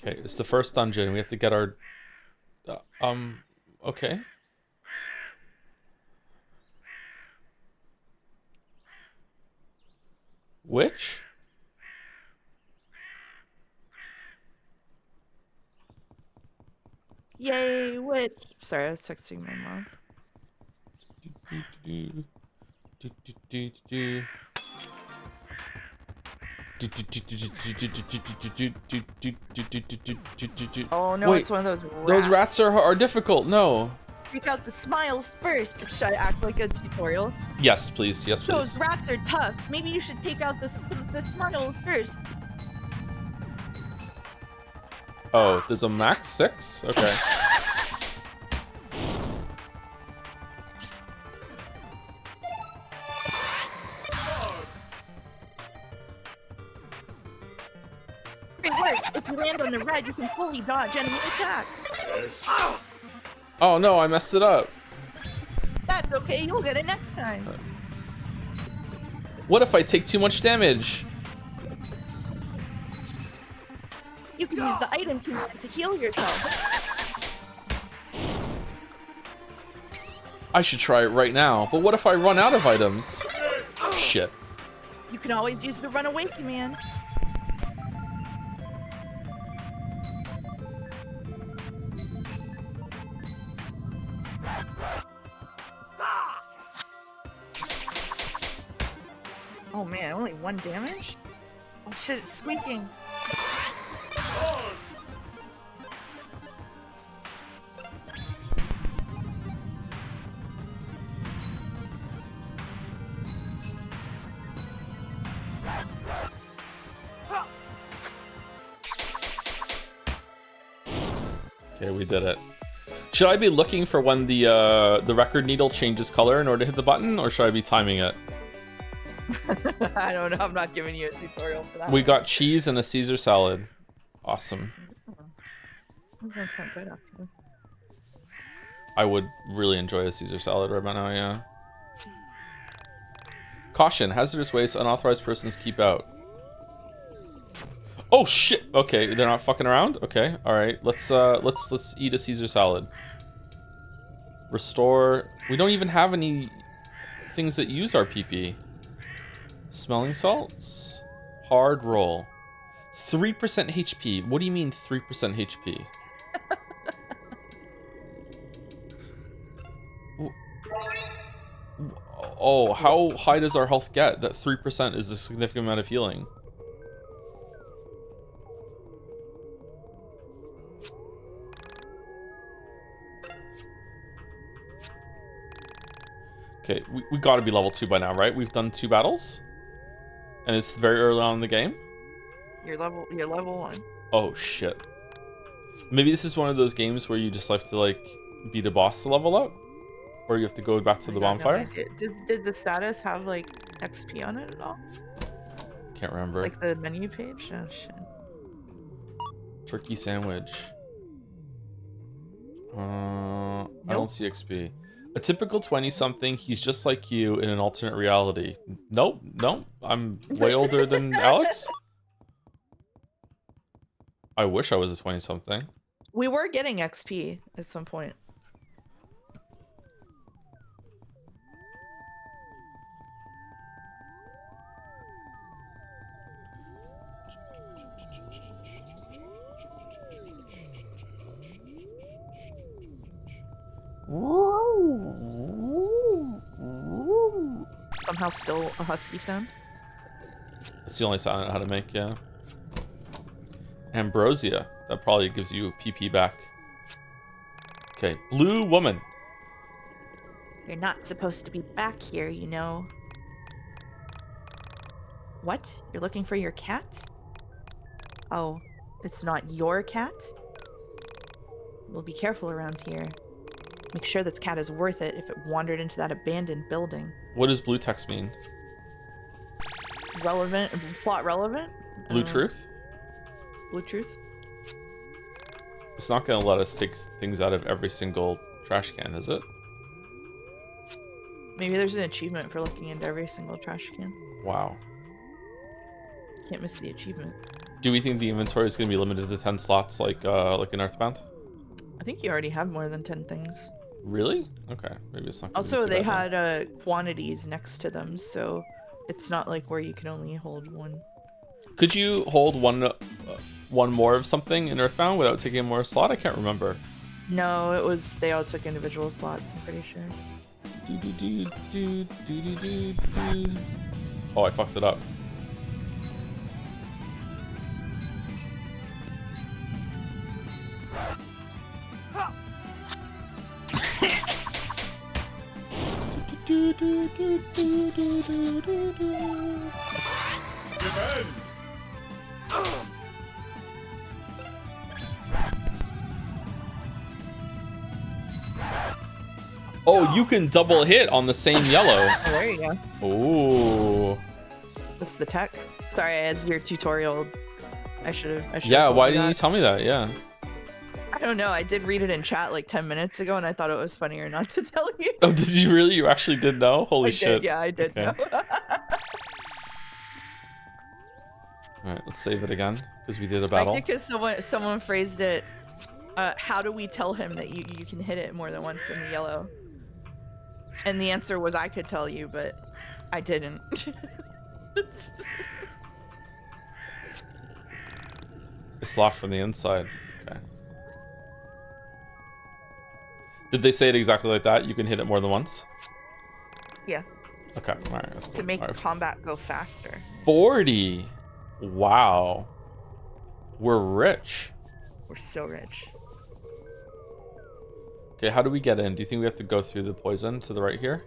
Okay, it's the first dungeon. We have to get our... okay. Which? Yay, which? Sorry, I was texting my mom. Oh no, wait, it's one of those rats. Those rats are difficult. No. Take out the smiles first. Should I act like a tutorial? Yes, please. Yes, please. Those rats are tough. Maybe you should take out the smiles first. Oh, there's a max 6? Okay. Great work. If you land on the red, you can fully dodge enemy attack. Oh no, I messed it up. That's okay. You'll get it next time. What if I take too much damage? You can use the item command to heal yourself. I should try it right now. But what if I run out of items? Shit. You can always use the runaway command. Oh man, only 1 damage? Oh shit, it's squeaking. Okay, we did it. Should I be looking for when the record needle changes color in order to hit the button, or should I be timing it? I don't know. I'm not giving you a tutorial for that. We got cheese and a Caesar salad. Awesome. That sounds kind of good, actually. I would really enjoy a Caesar salad right now, yeah. Caution, hazardous waste, unauthorized persons keep out. Oh shit! Okay, they're not fucking around? Okay, alright. Let's eat a Caesar salad. Restore. We don't even have any things that use our PP. Smelling salts. Hard roll. 3% HP. What do you mean 3% HP? Oh, how high does our health get? That 3% is a significant amount of healing. Okay, we gotta be level 2 by now, right? We've done 2 battles? And it's very early on in the game? You're level 1. Oh, shit. Maybe this is one of those games where you just have to, like, beat a boss to level up? Or you have to go back to the bonfire? Did the status have, like, XP on it at all? Can't remember. Like the menu page? Oh, shit. Turkey sandwich. I don't see XP. A typical 20-something, he's just like you in an alternate reality. Nope, nope. I'm way older than Alex. I wish I was a 20-something. We were getting XP at some point. Somehow still a husky sound. It's the only sound I know how to make, yeah. Ambrosia. That probably gives you PP back. Okay, blue woman. You're not supposed to be back here, you know. What? You're looking for your cat? Oh, it's not your cat? Well, be careful around here. Make sure this cat is worth it if it wandered into that abandoned building. What does blue text mean? Relevant? Plot relevant? Blue truth? Blue truth? It's not going to let us take things out of every single trash can, is it? Maybe there's an achievement for looking into every single trash can. Wow. Can't miss the achievement. Do we think the inventory is going to be limited to 10 slots like in Earthbound? I think you already have more than 10 things. Really? Okay, maybe it's not. Also, they had quantities next to them, so it's not like where you can only hold one. Could you hold one more of something in Earthbound without taking more slot? I can't remember. No, it was they all took individual slots. I'm pretty sure. Oh, I fucked it up. Oh, you can double hit on the same yellow. Oh, there you go. Ooh. That's the tech. Sorry, as your tutorial, I should have. Yeah, why didn't you tell me that? Yeah. I don't know. I did read it in chat like 10 minits ago, and I thought it was funnier not to tell you. Oh, did you really? You actually did know? Holy shit. Yeah, I did know. All right, let's save it again because we did a battle. I did because someone phrased it. How do we tell him that you can hit it more than once in the yellow? And the answer was I could tell you, but I didn't. It's locked from the inside. Okay. Did they say it exactly like that? You can hit it more than once? Yeah. Okay, all right. That's cool. To make combat go faster. 40. Wow. We're rich. We're so rich. Okay, how do we get in? Do you think we have to go through the poison to the right here?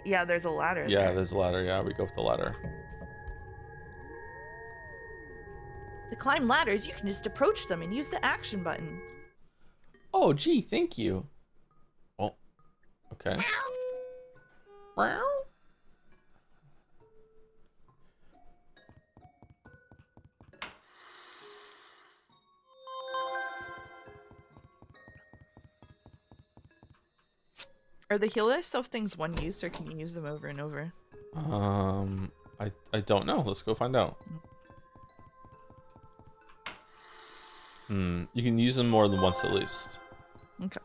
Yeah, there's a ladder. Yeah, there. there's a ladder. Yeah, we go up the ladder. To climb ladders, you can just approach them and use the action button. Oh, gee, thank you. Oh, okay. Meow. Are the healer stuff things one use, or can you use them over and over? I don't know. Let's go find out. You can use them more than once at least. Okay.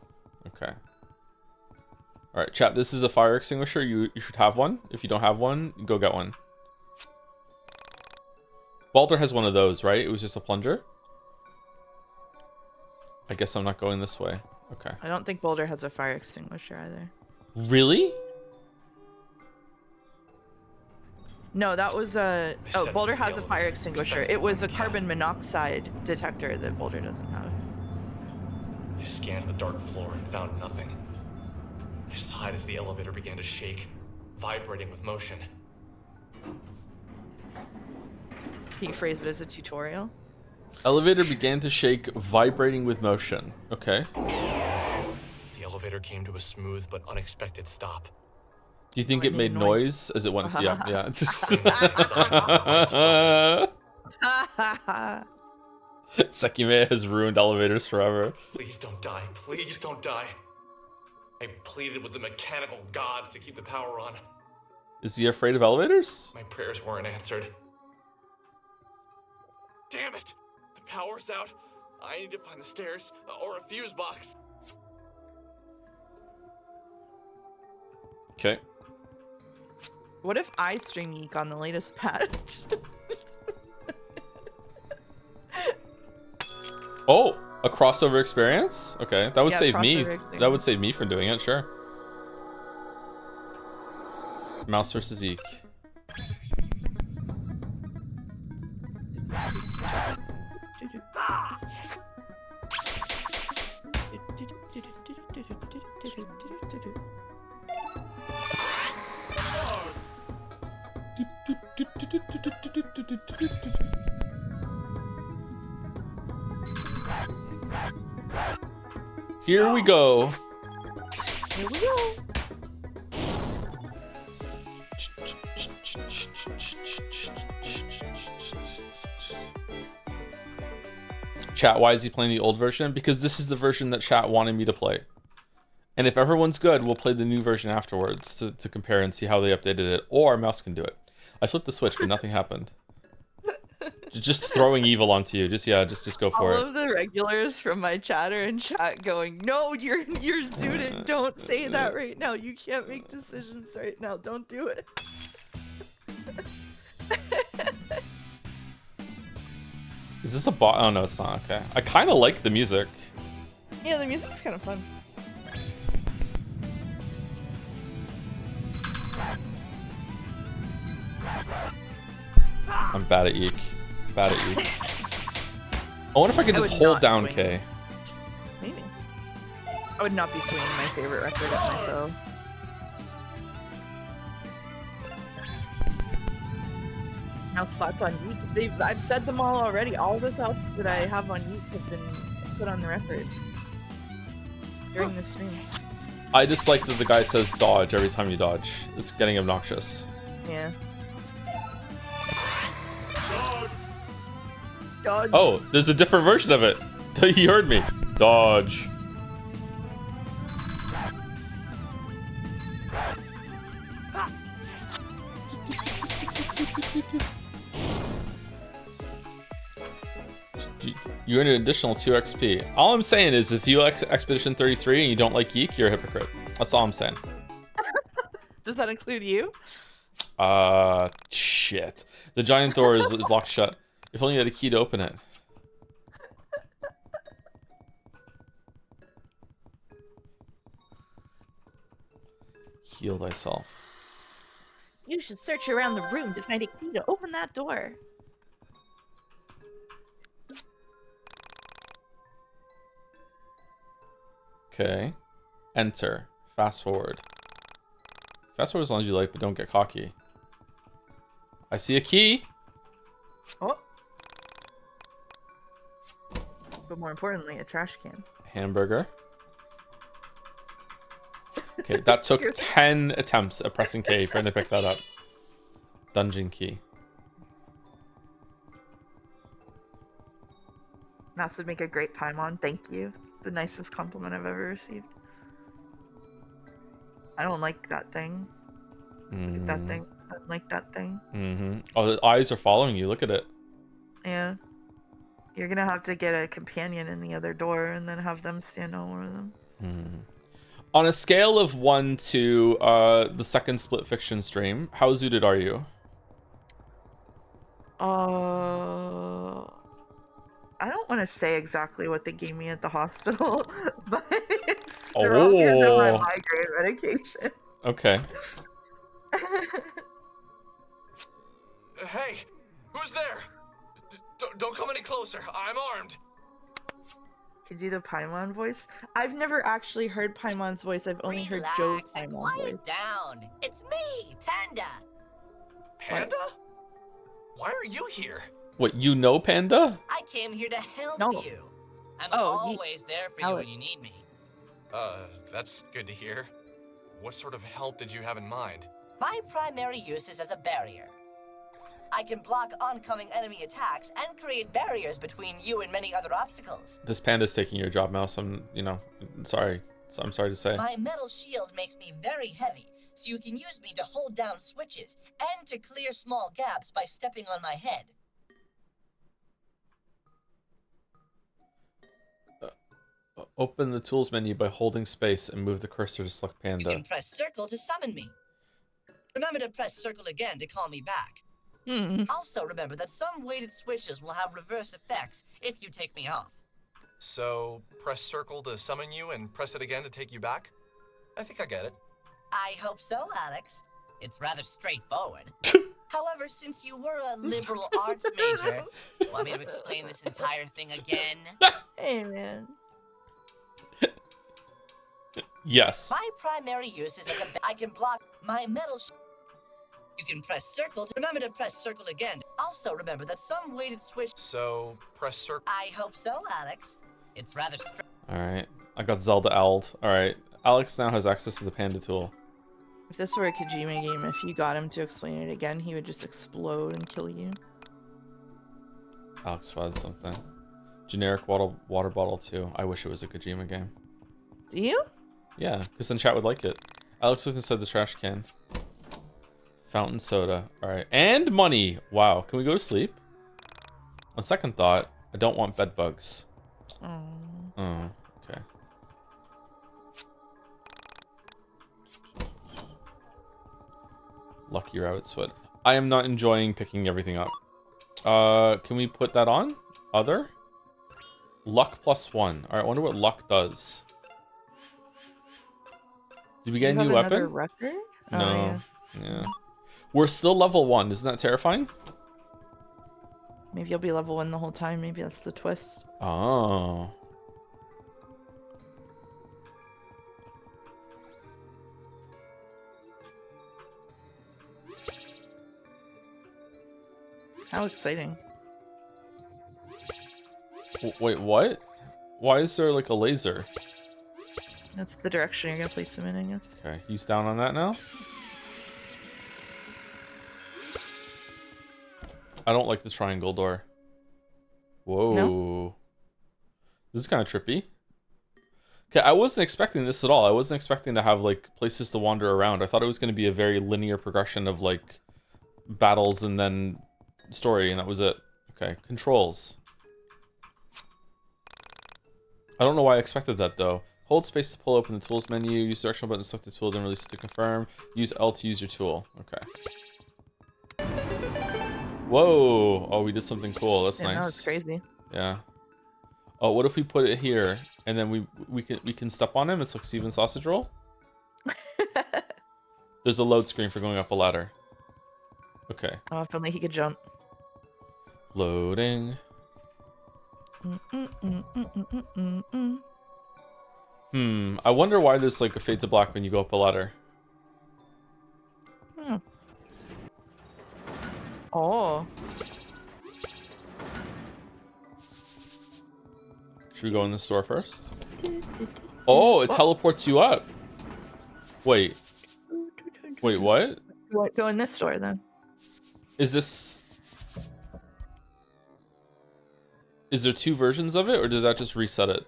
Okay. All right, chat. This is a fire extinguisher. You should have one. If you don't have one, go get one. Baldur has one of those, right? It was just a plunger. I guess I'm not going this way. Okay. I don't think Boulder has a fire extinguisher either. Really? No, that was a... Oh, Boulder has a fire extinguisher. It was a carbon monoxide detector that Boulder doesn't have. I scanned the dark floor and found nothing. I sighed as the elevator began to shake, vibrating with motion. Can you phrase it as a tutorial? Elevator began to shake, vibrating with motion. Okay. The elevator came to a smooth but unexpected stop. Do you think it made noise as it went? Yeah, yeah. Sekime has ruined elevators forever. Please don't die. Please don't die. I pleaded with the mechanical gods to keep the power on. Is he afraid of elevators? My prayers weren't answered. Damn it! The power's out. I need to find the stairs or a fuse box. Okay. What if I stream Yeek on the latest patch? Oh, a crossover experience? Okay, that would Yeah, save me. crossover That would save me from doing it, sure. Mouse versus Yeek. Here we go. Here we go. Chat, why is he playing the old version? Because this is the version that chat wanted me to play. And if everyone's good, we'll play the new version afterwards to compare and see how they updated it. Or Mouse can do it. I flipped the switch, but nothing happened. Just throwing evil onto you. Just go for it. All of the regulars from my chatter and chat going, no, you're zooted. Don't say that right now. You can't make decisions right now. Don't do it. Is this a bot? Oh no, it's not. Okay. I kind of like the music. Yeah, the music's kind of fun. I'm bad at Yeek. Bad at Yeek. I wonder if I could just hold down K. Maybe. I would not be swinging my favorite record at my foe. Now slots on Yeek. I've said them all already. All the thoughts that I have on Yeek have been put on the record during the stream. I just like that the guy says dodge every time you dodge. It's getting obnoxious. Yeah. Dodge. Oh, there's a different version of it. You heard me. Dodge. You earn an additional 2 XP. All I'm saying is if you like Expedition 33 and you don't like Yeek, you're a hypocrite. That's all I'm saying. Does that include you? Shit. The giant door is locked shut. If only you had a key to open it. Heal thyself. You should search around the room to find a key to open that door. Okay. Enter. Fast forward. Fast forward as long as you like, but don't get cocky. I see a key. Oh. But more importantly, a trash can. Hamburger. Okay, that took 10 attempts at pressing K for him to pick that up. Dungeon key. Mouse would make a great Paimon. Thank you. The nicest compliment I've ever received. I don't like that thing. Look at that thing. I don't like that thing. Mm-hmm. Oh, the eyes are following you. Look at it. Yeah. You're gonna have to get a companion in the other door and then have them stand over them. On a scale of 1 to the second split fiction stream, how zooted are you? I don't want to say exactly what they gave me at the hospital, but it's stronger than my migraine medication. Okay. Hey, who's there? Don't come any closer. I'm armed. Could you do the Paimon voice? I've never actually heard Paimon's voice. I've only heard Joe's Paimon's voice. Quiet down. It's me, Panda. Panda? Why are you here? What, you know Panda? I came here to help No. you. I'm Oh, always there for you when you need me. That's good to hear. What sort of help did you have in mind? My primary use is as a barrier. I can block oncoming enemy attacks and create barriers between you and many other obstacles. This Panda's taking your job, Mouse. I'm sorry. I'm sorry to say. My metal shield makes me very heavy, so you can use me to hold down switches and to clear small gaps by stepping on my head. Open the tools menu by holding space and move the cursor to select You Panda. can press circle to summon me. Remember to press circle again to call me back. Also remember that some weighted switches will have reverse effects if you take me off. So, press circle to summon you and press it again to take you back? I think I get it. I hope so, Alex. It's rather straightforward. However, since you were a liberal arts major, want me to explain this entire thing again? Hey, man. Yes. My primary use is as I can block my metal You can press circle to remember to press circle again. Also remember that some weighted switch. So, press circle. I hope so, Alex. It's rather Alright. I got Zelda owled. Alright. Alex now has access to the Panda tool. If this were a Kojima game, if you got him to explain it again, he would just explode and kill you. Alex spotted something. Generic water bottle too. I wish it was a Kojima game. Do you? Yeah, because then chat would like it. Alex looked inside the trash can. Fountain soda. Alright. And money! Wow. Can we go to sleep? On second thought, I don't want bed bugs. Oh, okay. Lucky rabbit sweat. I am not enjoying picking everything up. Can we put that on? Other? Luck +1. Alright, I wonder what luck does. Did we get a new weapon? Record? No. Yeah. We're still level 1. Isn't that terrifying? Maybe you'll be level 1 the whole time. Maybe that's the twist. Oh. How exciting. Wait, what? Why is there like a laser? That's the direction you're gonna place him in, I guess. Okay, he's down on that now. I don't like the triangle door. Whoa. No? This is kind of trippy. Okay, I wasn't expecting this at all. I wasn't expecting to have like places to wander around. I thought it was going to be a very linear progression of like battles and then story, and that was it. Okay, controls. I don't know why I expected that though. Hold space to pull open the tools menu. Use directional button to select the tool, then release it to confirm. Use L to use your tool. Okay. Whoa! Oh, we did something cool. That's nice. That was crazy. Yeah. Oh, what if we put it here and then we can step on him? It's like Steven Sausage Roll. There's a load screen for going up a ladder. Okay. Oh, if only he could jump. Loading. I wonder why there's like a fade to black when you go up a ladder. Oh. Should we go in the store first? Oh, it teleports you up. Wait. Wait, what? Go in this store then. Is there two versions of it, or did that just reset it?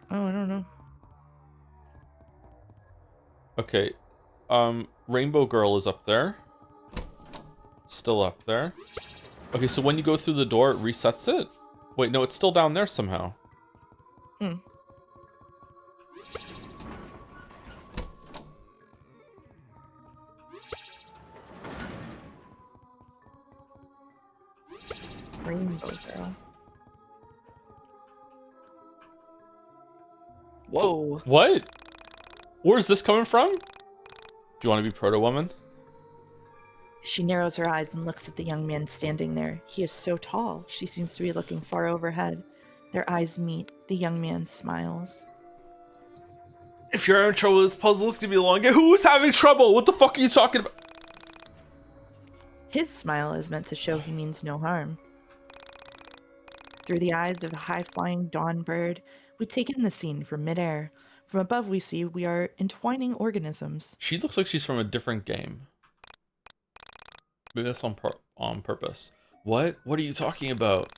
Oh, I don't know. Okay. Rainbow Girl is up there. Still up there. Okay, so when you go through the door, it resets it? Wait, no, it's still down there somehow. Rainbow Girl. Whoa. What? Where's this coming from? Do you want to be Proto-Woman? She narrows her eyes and looks at the young man standing there. He is so tall. She seems to be looking far overhead. Their eyes meet. The young man smiles. If you're having trouble with this puzzle, it's gonna be a long game. Who's having trouble? What the fuck are you talking about? His smile is meant to show he means no harm. Through the eyes of a high-flying dawn bird, we take in the scene from midair. From above we see we are entwining organisms. She looks like she's from a different game. Maybe that's on purpose. What? What are you talking about?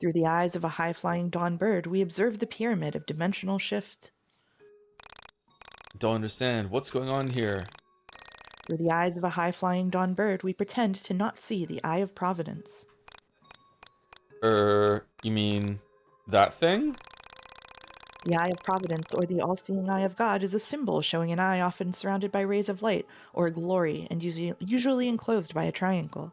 Through the eyes of a high-flying dawn bird, we observe the pyramid of dimensional shift. Don't understand. What's going on here? Through the eyes of a high-flying dawn bird, we pretend to not see the eye of providence. You mean that thing? The eye of providence, or the all-seeing eye of God, is a symbol showing an eye often surrounded by rays of light, or glory, and usually enclosed by a triangle.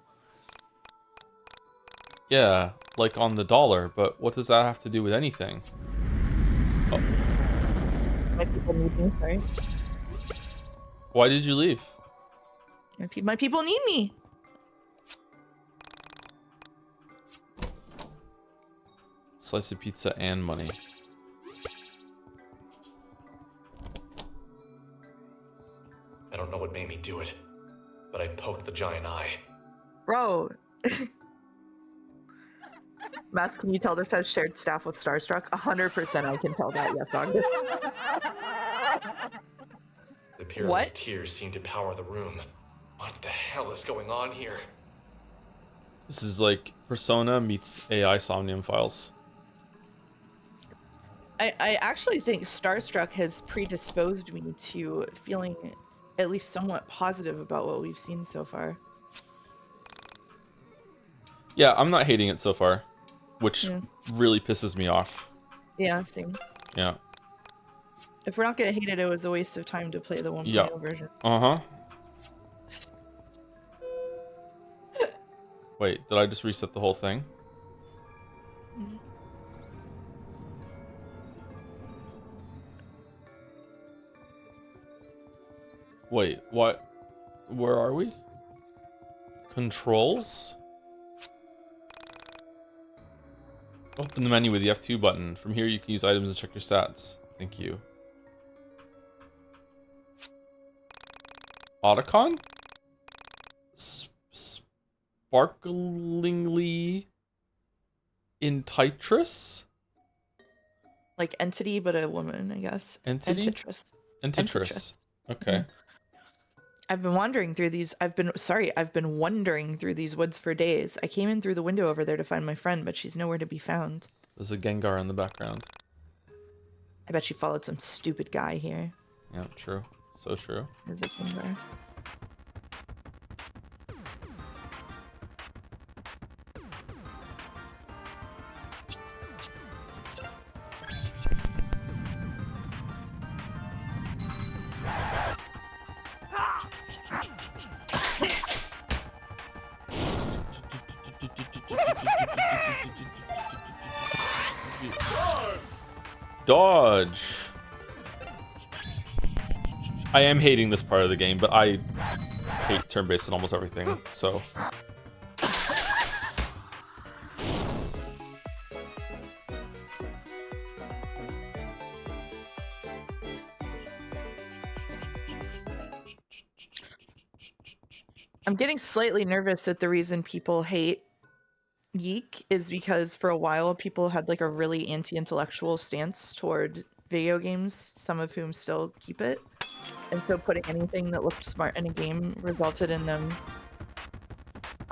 Yeah, like on the dollar, but what does that have to do with anything? Oh. My people need me, sorry. Why did you leave? My people need me! Slice of pizza and money. I don't know what made me do it, but I poked the giant eye. Bro. Mass, can you tell this has shared staff with Starstruck? 100% I can tell that, yes, August. The pyramid's tears seem to power the room. What the hell is going on here? This is like Persona meets AI Somnium Files. I actually think Starstruck has predisposed me to feeling at least somewhat positive about what we've seen so far. Yeah, I'm not hating it so far, which really pisses me off. Yeah, same. Yeah. If we're not gonna hate it, it was a waste of time to play the 1.0 version. Uh-huh. Wait, did I just reset the whole thing? Wait, what? Where are we? Controls? Open the menu with the F2 button. From here, you can use items and check your stats. Thank you. Otacon? Sparklingly Entitress? Like entity, but a woman, I guess. Entity? Entitress. Okay. Yeah. I've been wandering through these. I've been wandering through these woods for days. I came in through the window over there to find my friend, but she's nowhere to be found. There's a Gengar in the background. I bet she followed some stupid guy here. Yeah, true. So true. There's a Gengar. Dodge. I am hating this part of the game, but I hate turn-based in almost everything, so. I'm getting slightly nervous at the reason people hate YIIK is because for a while people had like a really anti-intellectual stance toward video games, some of whom still keep it. And so putting anything that looked smart in a game resulted in them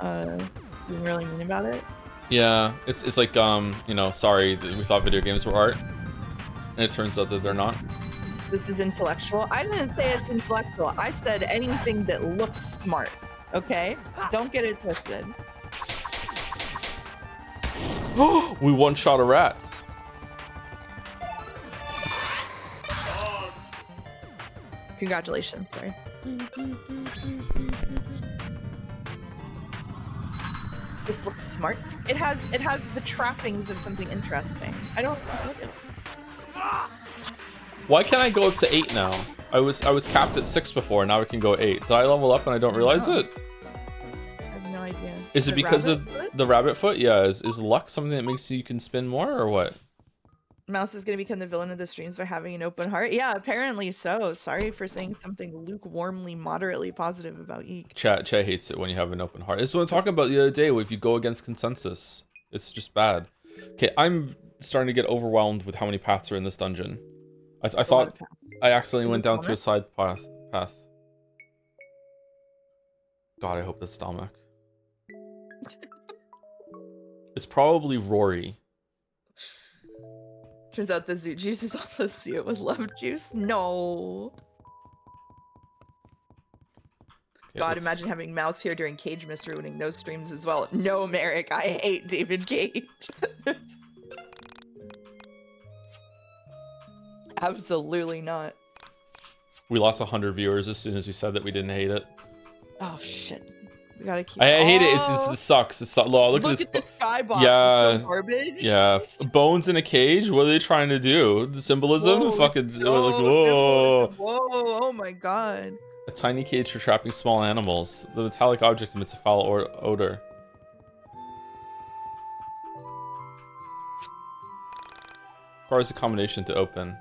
being really mean about it. Yeah, it's like you know, sorry, we thought video games were art, and it turns out that they're not. This is intellectual. I didn't say it's intellectual. I said anything that looks smart. Okay? Don't get it twisted. We one-shot a rat. Congratulations, sorry. This looks smart. It has the trappings of something interesting. I don't look at it. Why can't I go up to 8 now? I was capped at 6 before, now I can go 8. Did I level up and I don't realize it? I have no idea. Is it because of the rabbit foot? Yeah, is luck something that makes you can spin more or what? Mouse is gonna become the villain of the streams by having an open heart. Yeah, apparently so. Sorry for saying something lukewarmly, moderately positive about YIIK. Chat hates it when you have an open heart. This is what I'm talking about the other day. If you go against consensus, it's just bad. Okay, I'm starting to get overwhelmed with how many paths are in this dungeon. I thought I accidentally went down to a side path. God, I hope that's Dominic. It's probably Rory. Turns out the Zoot Juice is also Suit with love juice. No. Okay, God, imagine having Mouse here during Cage Miss ruining those streams as well. No, Merrick, I hate David Cage. Absolutely not. We lost 100 viewers as soon as we said that we didn't hate it. Oh shit. We gotta keep. I hate it. It sucks. Look at this skybox. Yeah. It's so garbage. Yeah. Bones in a cage. What are they trying to do? The symbolism. Whoa, Fucking so like whoa. Whoa. Oh my god. A tiny cage for trapping small animals. The metallic object emits a foul odor. Requires a combination to open.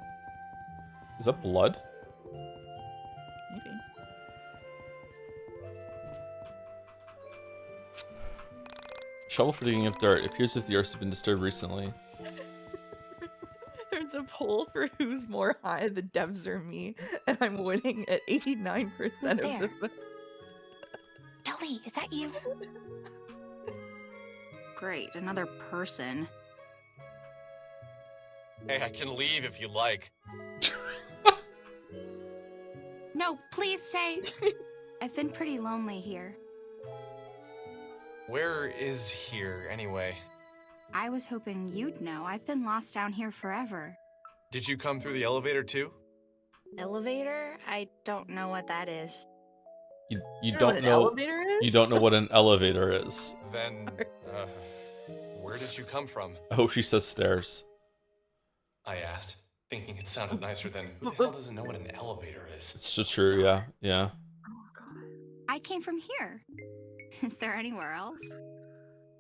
Is that blood? Maybe. Shovel for digging up dirt. It appears as if the earth has been disturbed recently. There's a poll for who's more high, the devs or me, and I'm winning at 89% of the. Dolly, is that you? Great, another person. Hey, I can leave if you like. No, please stay. I've been pretty lonely here. Where is here, anyway? I was hoping you'd know. I've been lost down here forever. Did you come through the elevator too? Elevator? I don't know what that is. You You don't what know. an elevator is? You don't know what an elevator is. Then, where did you come from? Oh, she says stairs. I asked, thinking it sounded nicer than, who the hell doesn't know what an elevator is? It's just true. Yeah. Yeah. I came from here. Is there anywhere else?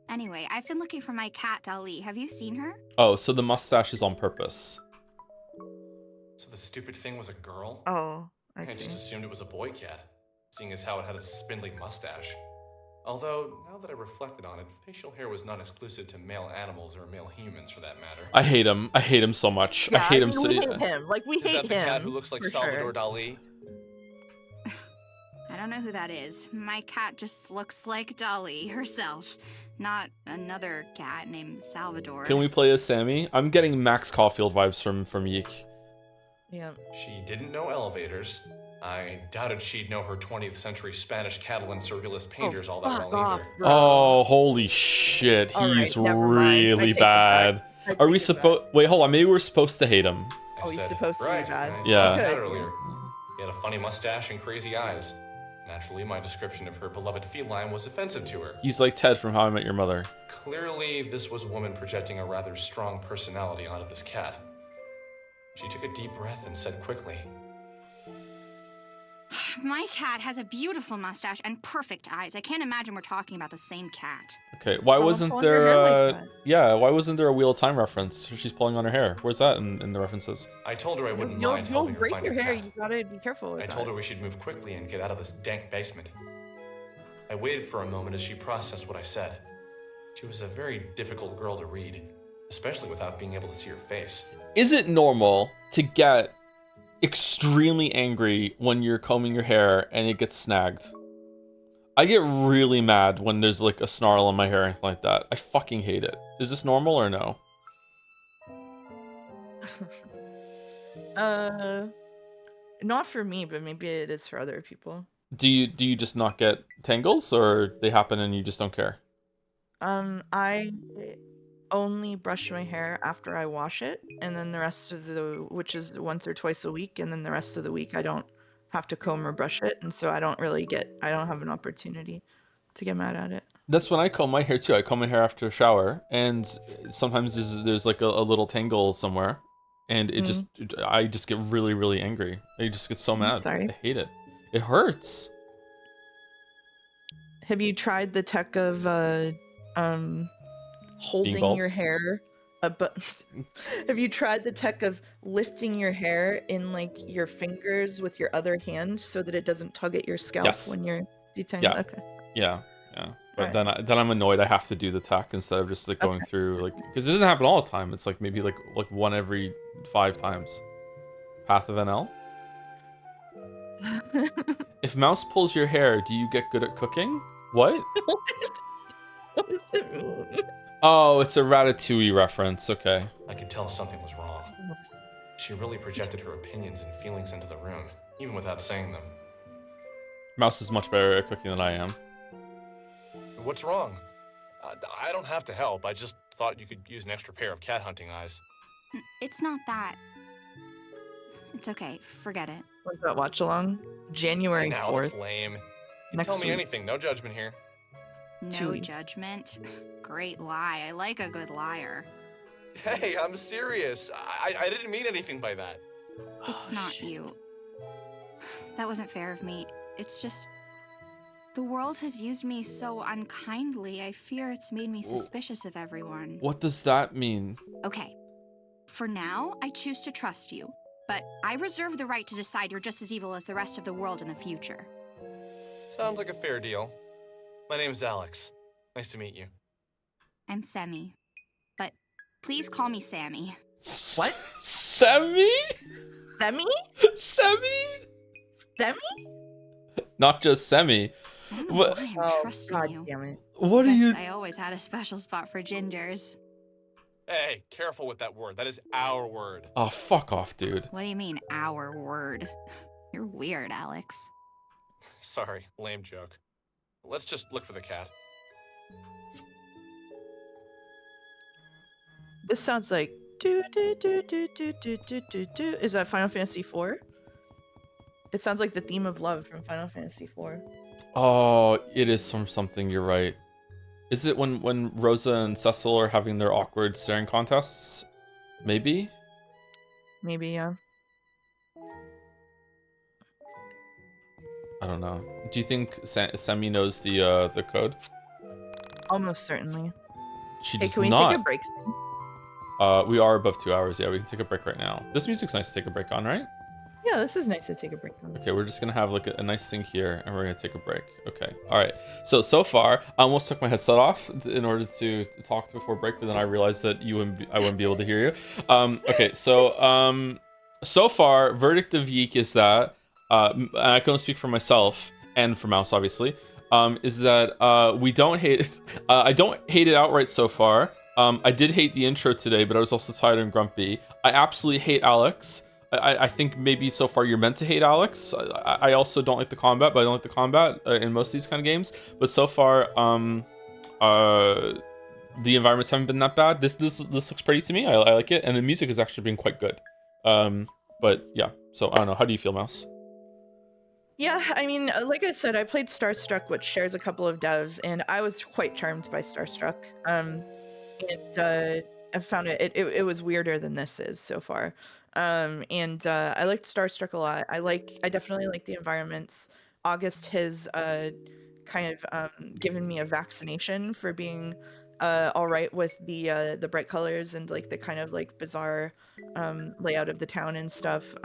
Anyway, I've been looking for my cat, Dolly. Have you seen her? Oh, so the mustache is on purpose. So the stupid thing was a girl? Oh, I I see. just assumed it was a boy cat, seeing as how it had a spindly mustache. Although, now that I reflected on it, facial hair was not exclusive to male animals or male humans for that matter. I hate him. I hate him so much. Yeah, I hate him so. We hate him. Like, we Is hate that the him. cat who looks like for Salvador sure. Dali? I don't know who that is. My cat just looks like Dolly herself, not another cat named Salvador. Can we play as Sammy? I'm getting Max Caulfield vibes from YIIK. Yeah. She didn't know elevators. I doubted she'd know her 20th century Spanish Catalan surrealist painters all that fuck well off, either. bro. Oh, holy shit. All right, He's never mind. I really take it back. bad. I Are we take it supposed? Wait, hold on. Maybe we're supposed to hate him. I Oh, he's said, supposed to be right, bad. I Yeah. saw that Good. earlier. He had a funny mustache and crazy eyes. Naturally, my description of her beloved feline was offensive to her. He's like Ted from How I Met Your Mother. Clearly, this was a woman projecting a rather strong personality onto this cat. She took a deep breath and said quickly, My cat has a beautiful mustache and perfect eyes. I can't imagine we're talking about the same cat. Okay, why Why wasn't pulling her there? hair like that? Yeah, why wasn't there a Wheel of Time reference? She's pulling on her hair. Where's that in the references? I told her I wouldn't You'll mind helping her break find your her hair. cat. You gotta be careful with I that. told her we should move quickly and get out of this dank basement. I waited for a moment as she processed what I said. She was a very difficult girl to read, especially without being able to see her face. Is it normal to get extremely angry when you're combing your hair and it gets snagged? I get really mad when there's like a snarl on my hair or anything like that. I fucking hate it. Is this normal or no? Not for me, but maybe it is for other people. Do you just not get tangles, or they happen and you just don't care? I only brush my hair after I wash it, and then the rest of which is once or twice a week, and then the rest of the week I don't have to comb or brush it, and so I don't have an opportunity to get mad at it. That's when I comb my hair too. I comb my hair after a shower, and sometimes there's like a little tangle somewhere, and I just get really, really angry. I just get so mad. Sorry. I hate it. It hurts. Have you tried the tech of holding your hair have you tried the tech of lifting your hair in like your fingers with your other hand so that it doesn't tug at your scalp when you're detangling? Yeah. Okay. Yeah. But then I'm annoyed I have to do the tech instead of just like going through, like, because it doesn't happen all the time. It's like maybe like one every 5 times. Path of NL. If Mouse pulls your hair, do you get good at cooking? What? What does it mean? Oh, it's a Ratatouille reference. Okay. I could tell something was wrong. She really projected her opinions and feelings into the room, even without saying them. Mouse is much better at cooking than I am. What's wrong? I don't have to help. I just thought you could use an extra pair of cat hunting eyes. It's not that. It's okay. Forget it. When's that watch along? January 4th. That's lame. Next Tell me week. anything. No judgment here. No judgment. Great lie. I like a good liar. Hey, I'm serious. I didn't mean anything by that. It's not you. That wasn't fair of me. It's just... the world has used me so unkindly, I fear it's made me suspicious of everyone. What does that mean? Okay. For now, I choose to trust you. But I reserve the right to decide you're just as evil as the rest of the world in the future. Sounds like a fair deal. My name's Alex. Nice to meet you. I'm Semi. But please call me Sammy. What? Semi? Semi? Semi? Semi? Not just Semi. I don't know why I'm trusting God you. damn it. What are you... I always had a special spot for gingers. Hey, careful with that word. That is our word. Oh, fuck off, dude. What do you mean, our word? You're weird, Alex. Sorry, lame joke. Let's just look for the cat. This sounds like do do do do do do do do do. Is that Final Fantasy IV? It sounds like the theme of love from Final Fantasy IV. Oh, it is from something, you're right. Is it when Rosa and Cecil are having their awkward staring contests? Maybe? Maybe, yeah. I don't know. Do you think Semi knows the code? Almost certainly. She Hey, does can we not. take a break soon? We are above 2 hours. Yeah, we can take a break right now. This music's nice to take a break on, right? Yeah, this is nice to take a break on. Okay, we're just gonna have like a nice thing here, and we're gonna take a break. Okay, all right. So far, I almost took my headset off in order to talk before break, but then I realized that I wouldn't be able to hear you. Okay, so far, verdict of Yiik is that, and I can only speak for myself and for Mouse, obviously, is that we don't hate it. I don't hate it outright so far. I did hate the intro today, but I was also tired and grumpy. I absolutely hate Alex. I think maybe so far you're meant to hate Alex. I also don't like the combat, but I don't like the combat in most of these kind of games. But so far, the environments haven't been that bad. This looks pretty to me. I like it, and the music has actually been quite good. But yeah, so I don't know. How do you feel, Mouse? Yeah, I mean, like I said, I played Starstruck, which shares a couple of devs, and I was quite charmed by Starstruck. I found it was weirder than this is so far. I liked Starstruck a lot. I definitely like the environments. August has kind of given me a vaccination for being all right with the bright colors and like the kind of like bizarre layout of the town and stuff.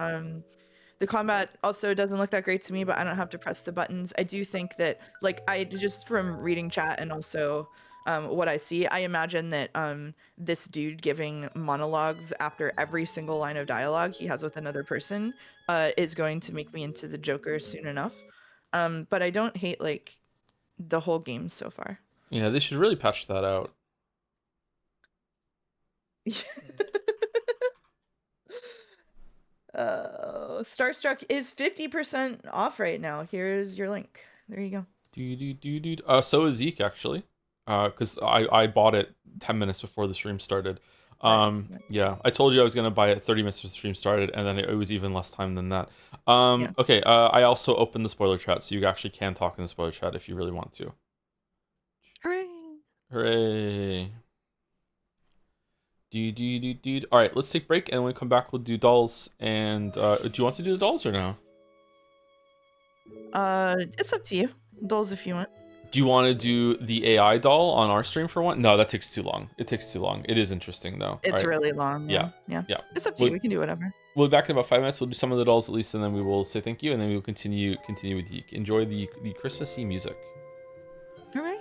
The combat also doesn't look that great to me, but I don't have to press the buttons. I do think that, like, I just from reading chat and also what I see. I imagine that this dude giving monologues after every single line of dialogue he has with another person is going to make me into the Joker soon enough. But I don't hate like the whole game so far. Yeah, they should really patch that out. Starstruck is 50% off right now. Here's your link. There you go. So is Zeke actually, because I bought it 10 minutes before the stream started. Right. Yeah, I told you I was gonna buy it 30 minutes before the stream started, and then it was even less time than that. Yeah. Okay. I also opened the spoiler chat, so you actually can talk in the spoiler chat if you really want to. Hooray! Hooray! All right, let's take a break, and when we come back, we'll do dolls. And do you want to do the dolls or no? It's up to you. Dolls if you want. Do you want to do the AI doll on our stream for one? No, that takes too long. It takes too long. It is interesting though. It's really long. Yeah. It's up to you. We can do whatever. We'll be back in about 5 minutes. We'll do some of the dolls at least, and then we will say thank you, and then we will continue with Yiik. Enjoy the Christmassy music. Hooray!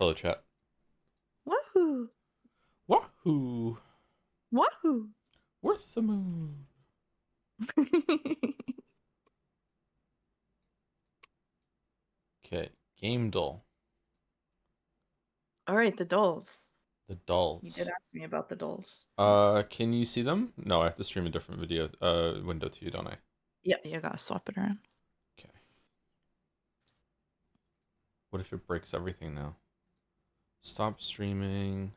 Hello, chat. Woohoo! Wahoo! Woohoo! Worth the moon. Okay, game doll. All right, the dolls. The dolls. You did ask me about the dolls. Can you see them? No, I have to stream a different video window to you, don't I? Yeah, you gotta swap it around. Okay. What if it breaks everything now? Stop streaming.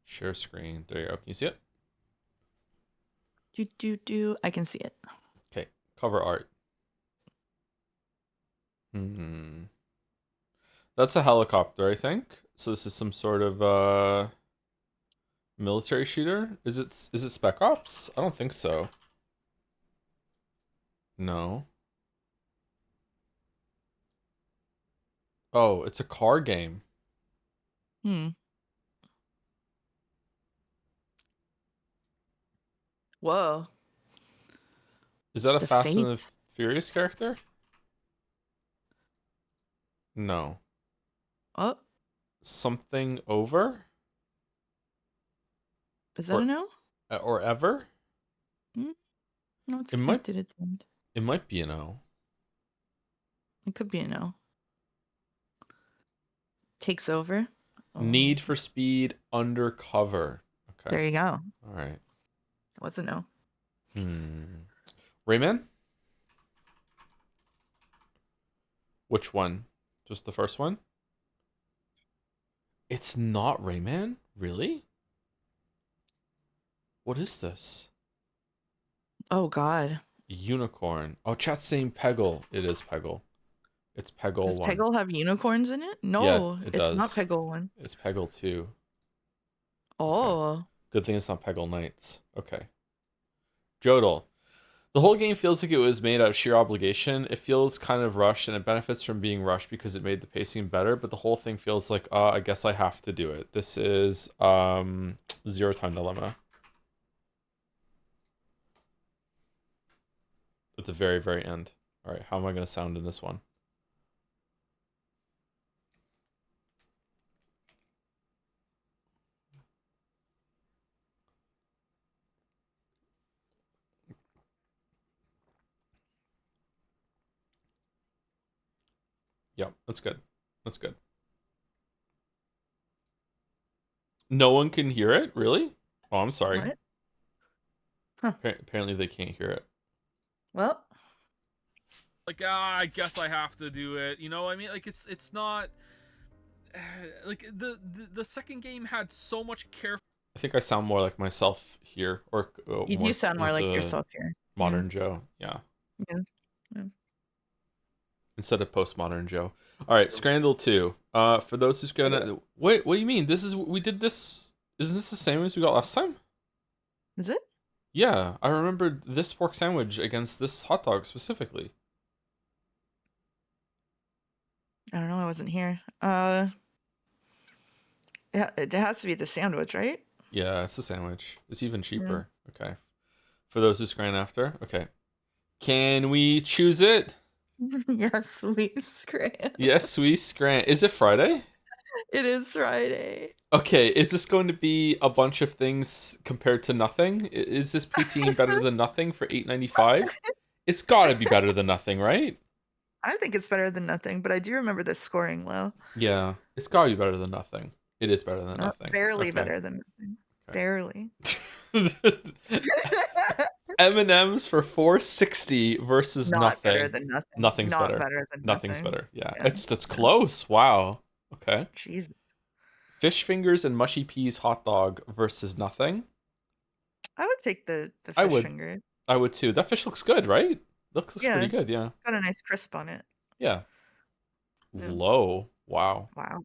Share screen. There you go. Can you see it? I can see it. Okay. Cover art. That's a helicopter, I think. So this is some sort of military shooter. Is it Spec Ops? I don't think so. No. Oh, it's a car game. Whoa. Is that Just a a Fast and the Fates? Furious character? No. Oh, Something over? is that a no? Or ever? No, it's It might connected at the end. It might be a no. It could be a no. Takes over. Need for Speed Undercover. Okay. There you go. All right. It was a no. Rayman? Which one? Just the first one? It's not Rayman? Really? What is this? Oh, God. Unicorn. Oh, chat's saying Peggle. It is Peggle. It's Peggle Does 1. Peggle have unicorns in it? No, Yeah, it it's does. not Peggle 1. It's Peggle 2. Oh. Okay. Good thing it's not Peggle Knights. Okay. Jodel. The whole game feels like it was made out of sheer obligation. It feels kind of rushed, and it benefits from being rushed because it made the pacing better, but the whole thing feels like, I guess I have to do it. This is Zero Time Dilemma. At the very, very end. All right, how am I going to sound in this one? Yep, that's good. That's good. No one can hear it? Really? Oh, I'm sorry. What? Huh. Apparently they can't hear it. Well. Like, I guess I have to do it. You know, I mean, like, it's not... like, the second game had so much care... I think I sound more like myself here. Or You do sound more like yourself here. Modern Joe, yeah. Yeah. Instead of postmodern Joe. All right, Scrandal 2. For those who's gonna... Wait, what do you mean? We did this... Isn't this the same as we got last time? Is it? Yeah, I remember this pork sandwich against this hot dog specifically. I don't know, I wasn't here. It has to be the sandwich, right? Yeah, it's a sandwich. It's even cheaper. Yeah. Okay. For those who scran after. Okay. Can we choose it? Yes, we scran. Yes, we scran. Is it Friday? It is Friday. Okay, is this going to be a bunch of things compared to nothing? Is this poutine better than nothing for $8.95? It's got to be better than nothing, right? I think it's better than nothing, but I do remember the scoring low. Yeah, it's got to be better than nothing. It is better than nothing. Barely better than nothing. Okay. Barely. M&M's for $4.60 versus Not nothing. Better than nothing. Nothing's Not better. better than Nothing's nothing. better. Yeah. That's close. Wow. Okay. Jesus. Fish fingers and mushy peas hot dog versus nothing. I would take the fish finger. I would too. That fish looks good, right? Looks pretty good, yeah. It's got a nice crisp on it. Yeah. Low. Wow. Wow.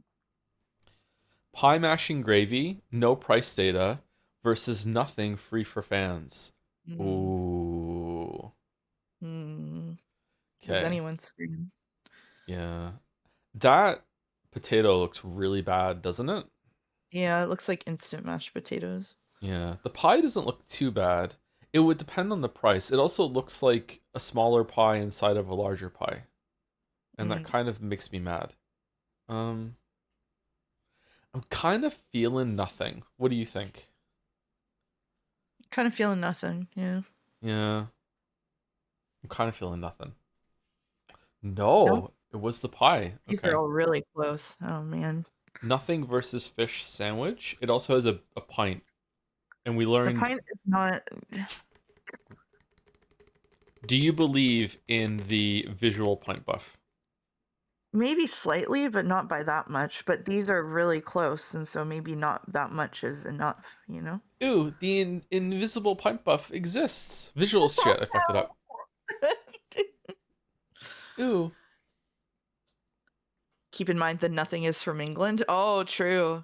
Pie mashing gravy, no price data versus nothing free for fans. Ooh. Does anyone scream? Yeah. That potato looks really bad, doesn't it? Yeah, it looks like instant mashed potatoes. Yeah. The pie doesn't look too bad. It would depend on the price. It also looks like a smaller pie inside of a larger pie. And that kind of makes me mad. I'm kind of feeling nothing. What do you think? Kind of feeling nothing, yeah. Yeah. I'm kind of feeling nothing. No, it was the pie. These are all really close. Oh, man. Nothing versus fish sandwich. It also has a pint. And we learned... The pint is not... Do you believe in the visual pint buff? Maybe slightly, but not by that much. But these are really close, and so maybe not that much is enough, you know? Ooh, the invisible pint buff exists. Visual shit, I fucked it up. Ooh. Keep in mind that nothing is from England. Oh, true.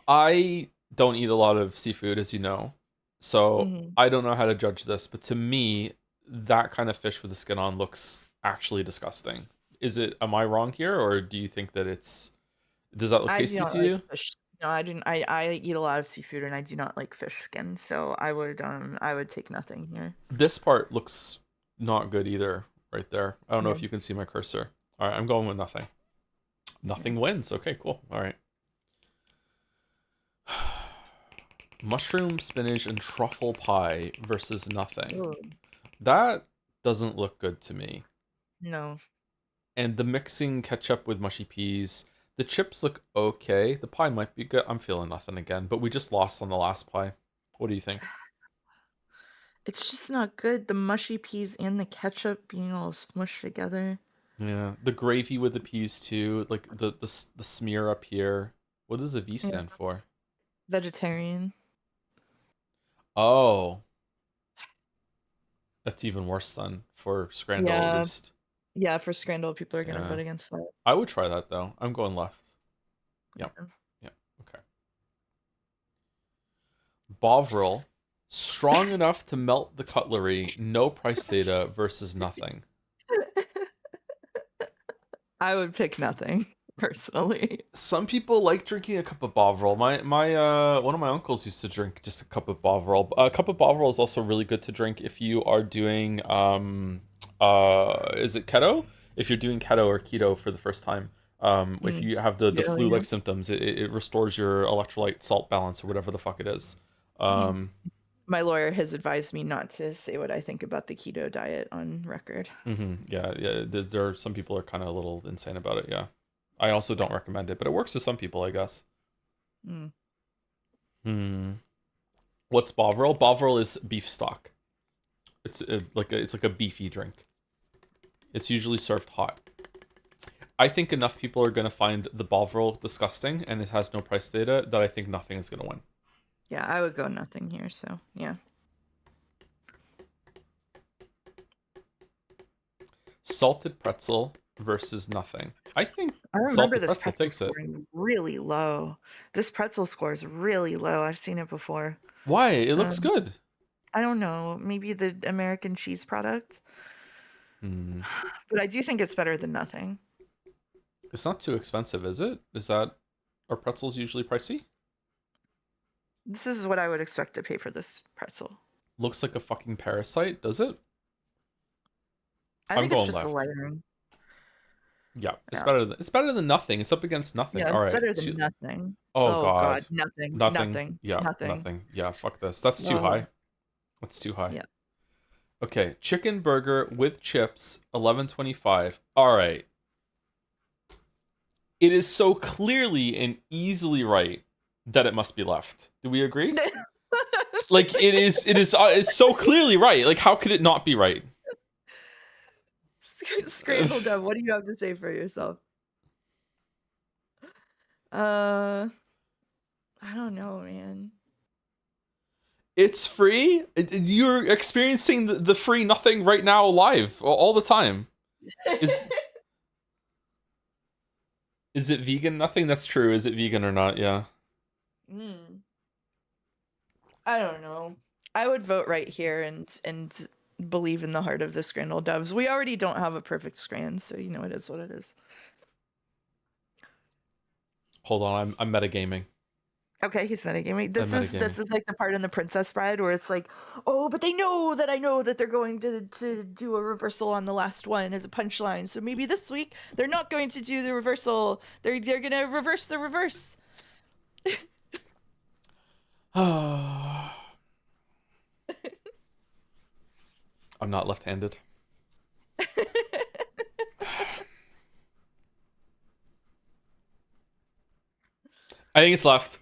I don't eat a lot of seafood, as you know. So I don't know how to judge this, but to me, that kind of fish with the skin on looks actually disgusting. Am I wrong here, or do you think that does that look tasty to you? Fish. No, I didn't. I eat a lot of seafood and I do not like fish skin, so I would take nothing here. This part looks not good either, right there. I don't know if you can see my cursor. All right, I'm going with nothing. Nothing wins. Okay, cool. All right. Mushroom, spinach, and truffle pie versus nothing. Ooh. That doesn't look good to me. No. And the mixing ketchup with mushy peas. The chips look okay. The pie might be good. I'm feeling nothing again, but we just lost on the last pie. What do you think? It's just not good. The mushy peas and the ketchup being all smushed together. Yeah, the gravy with the peas too. Like the smear up here. What does the V stand for? Vegetarian. Oh. That's even worse then for Scrandal at least. Yeah, for Scrandal, people are going to vote against that. I would try that though. I'm going left. Yep. Yeah. Okay. Bovril, strong enough to melt the cutlery, no price data versus nothing. I would pick nothing, personally. Some people like drinking a cup of Bovril. My one of my uncles used to drink just a cup of Bovril. A cup of Bovril is also really good to drink if you are doing is it keto? If you're doing keto or keto for the first time. If you have the flu-like symptoms, it restores your electrolyte salt balance or whatever the fuck it is. My lawyer has advised me not to say what I think about the keto diet on record. Yeah. There are some people are kind of a little insane about it. Yeah, I also don't recommend it, but it works with some people, I guess. What's Bovril? Bovril is beef stock. It's like a beefy drink. It's usually served hot. I think enough people are gonna find the Bovril disgusting, and it has no price data, that I think nothing is gonna win. Yeah, I would go nothing here, so yeah. Salted pretzel versus nothing. I think I remember salted this pretzel takes it. Really low. This pretzel score is really low. I've seen it before. Why? It looks good. I don't know. Maybe the American cheese product. But I do think it's better than nothing. It's not too expensive, is it? Are pretzels usually pricey? This is what I would expect to pay for this pretzel. Looks like a fucking parasite, does it? I think it's just a layering. Yeah, it's better than nothing. It's up against nothing. Yeah, all right. Better than nothing. Oh god. Nothing. Yeah, nothing. Yeah, fuck this. That's too high. That's too high. Yeah. Okay, chicken burger with chips, $11.25. All right. It is so clearly and easily right that it must be left. Do we agree? Like it's so clearly right. Like how could it not be right? Scrambled up. What do you have to say for yourself? I don't know, man. It's free. You're experiencing the free nothing right now live all the time. Is it vegan nothing? That's true. Is it vegan or not? Yeah. I don't know. I would vote right here and believe in the heart of the Scrandle Doves. We already don't have a perfect Scran, so you know it is what it is. Hold on, I'm metagaming. Okay, he's metagaming. This is like the part in The Princess Bride where it's like, oh, but they know that I know that they're going to do a reversal on the last one as a punchline. So maybe this week they're not going to do the reversal. They're gonna reverse the reverse. I'm not left-handed. I think it's left.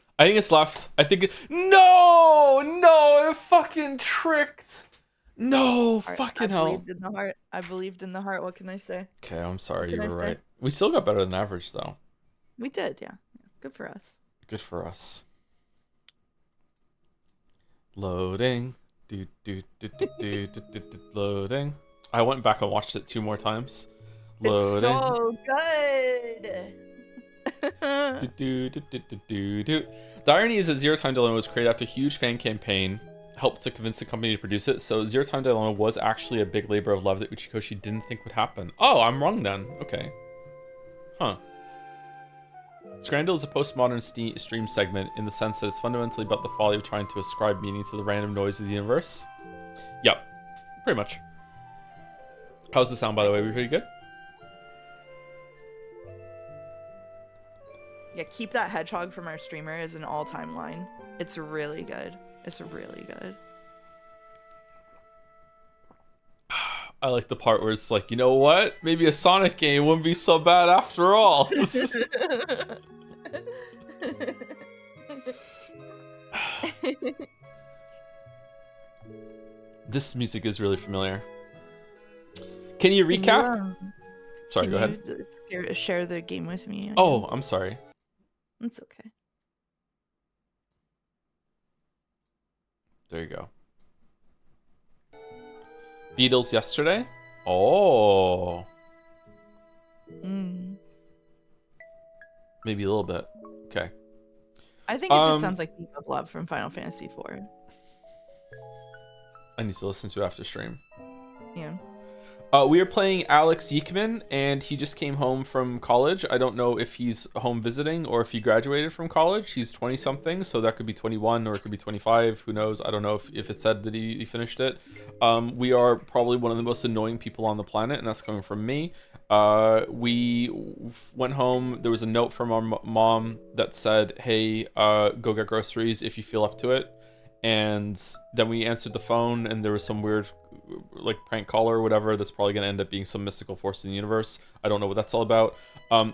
No, I fucking tricked. No, fucking hell. I believed in the heart. What can I say? Okay, I'm sorry. You were right. We still got better than average, though. We did, yeah. Good for us. Good for us. Loading. Loading. I went back and watched it 2 more times. Loading. It's so good. The irony is that Zero Time Dilemma was created after a huge fan campaign helped to convince the company to produce it, so Zero Time Dilemma was actually a big labor of love that Uchikoshi didn't think would happen. Oh, I'm wrong then. Okay. Huh. Scrandle is a postmodern stream segment in the sense that it's fundamentally about the folly of trying to ascribe meaning to the random noise of the universe. Yep. Pretty much. How's the sound, by the way? We pretty good? Yeah, keep that hedgehog from our streamer as an all-time line. It's really good. It's really good. I like the part where it's like, you know what? Maybe a Sonic game wouldn't be so bad after all. This music is really familiar. Can you recap? Sorry, go ahead. Share the game with me. Oh, I'm sorry. It's okay. There you go. Beatles yesterday? Oh. Maybe a little bit. Okay. I think it just sounds like Deep of Love from Final Fantasy IV. I need to listen to it after stream. Yeah. We are playing Alex Yiikman, and he just came home from college. I don't know if he's home visiting or if he graduated from college. He's 20-something, so that could be 21 or it could be 25. Who knows? I don't know if it said that he finished it. We are probably one of the most annoying people on the planet, and that's coming from me. We went home. There was a note from our mom that said, hey, go get groceries if you feel up to it. And then we answered the phone, and there was some weird like prank caller or whatever that's probably going to end up being some mystical force in the universe. I don't know what that's all about.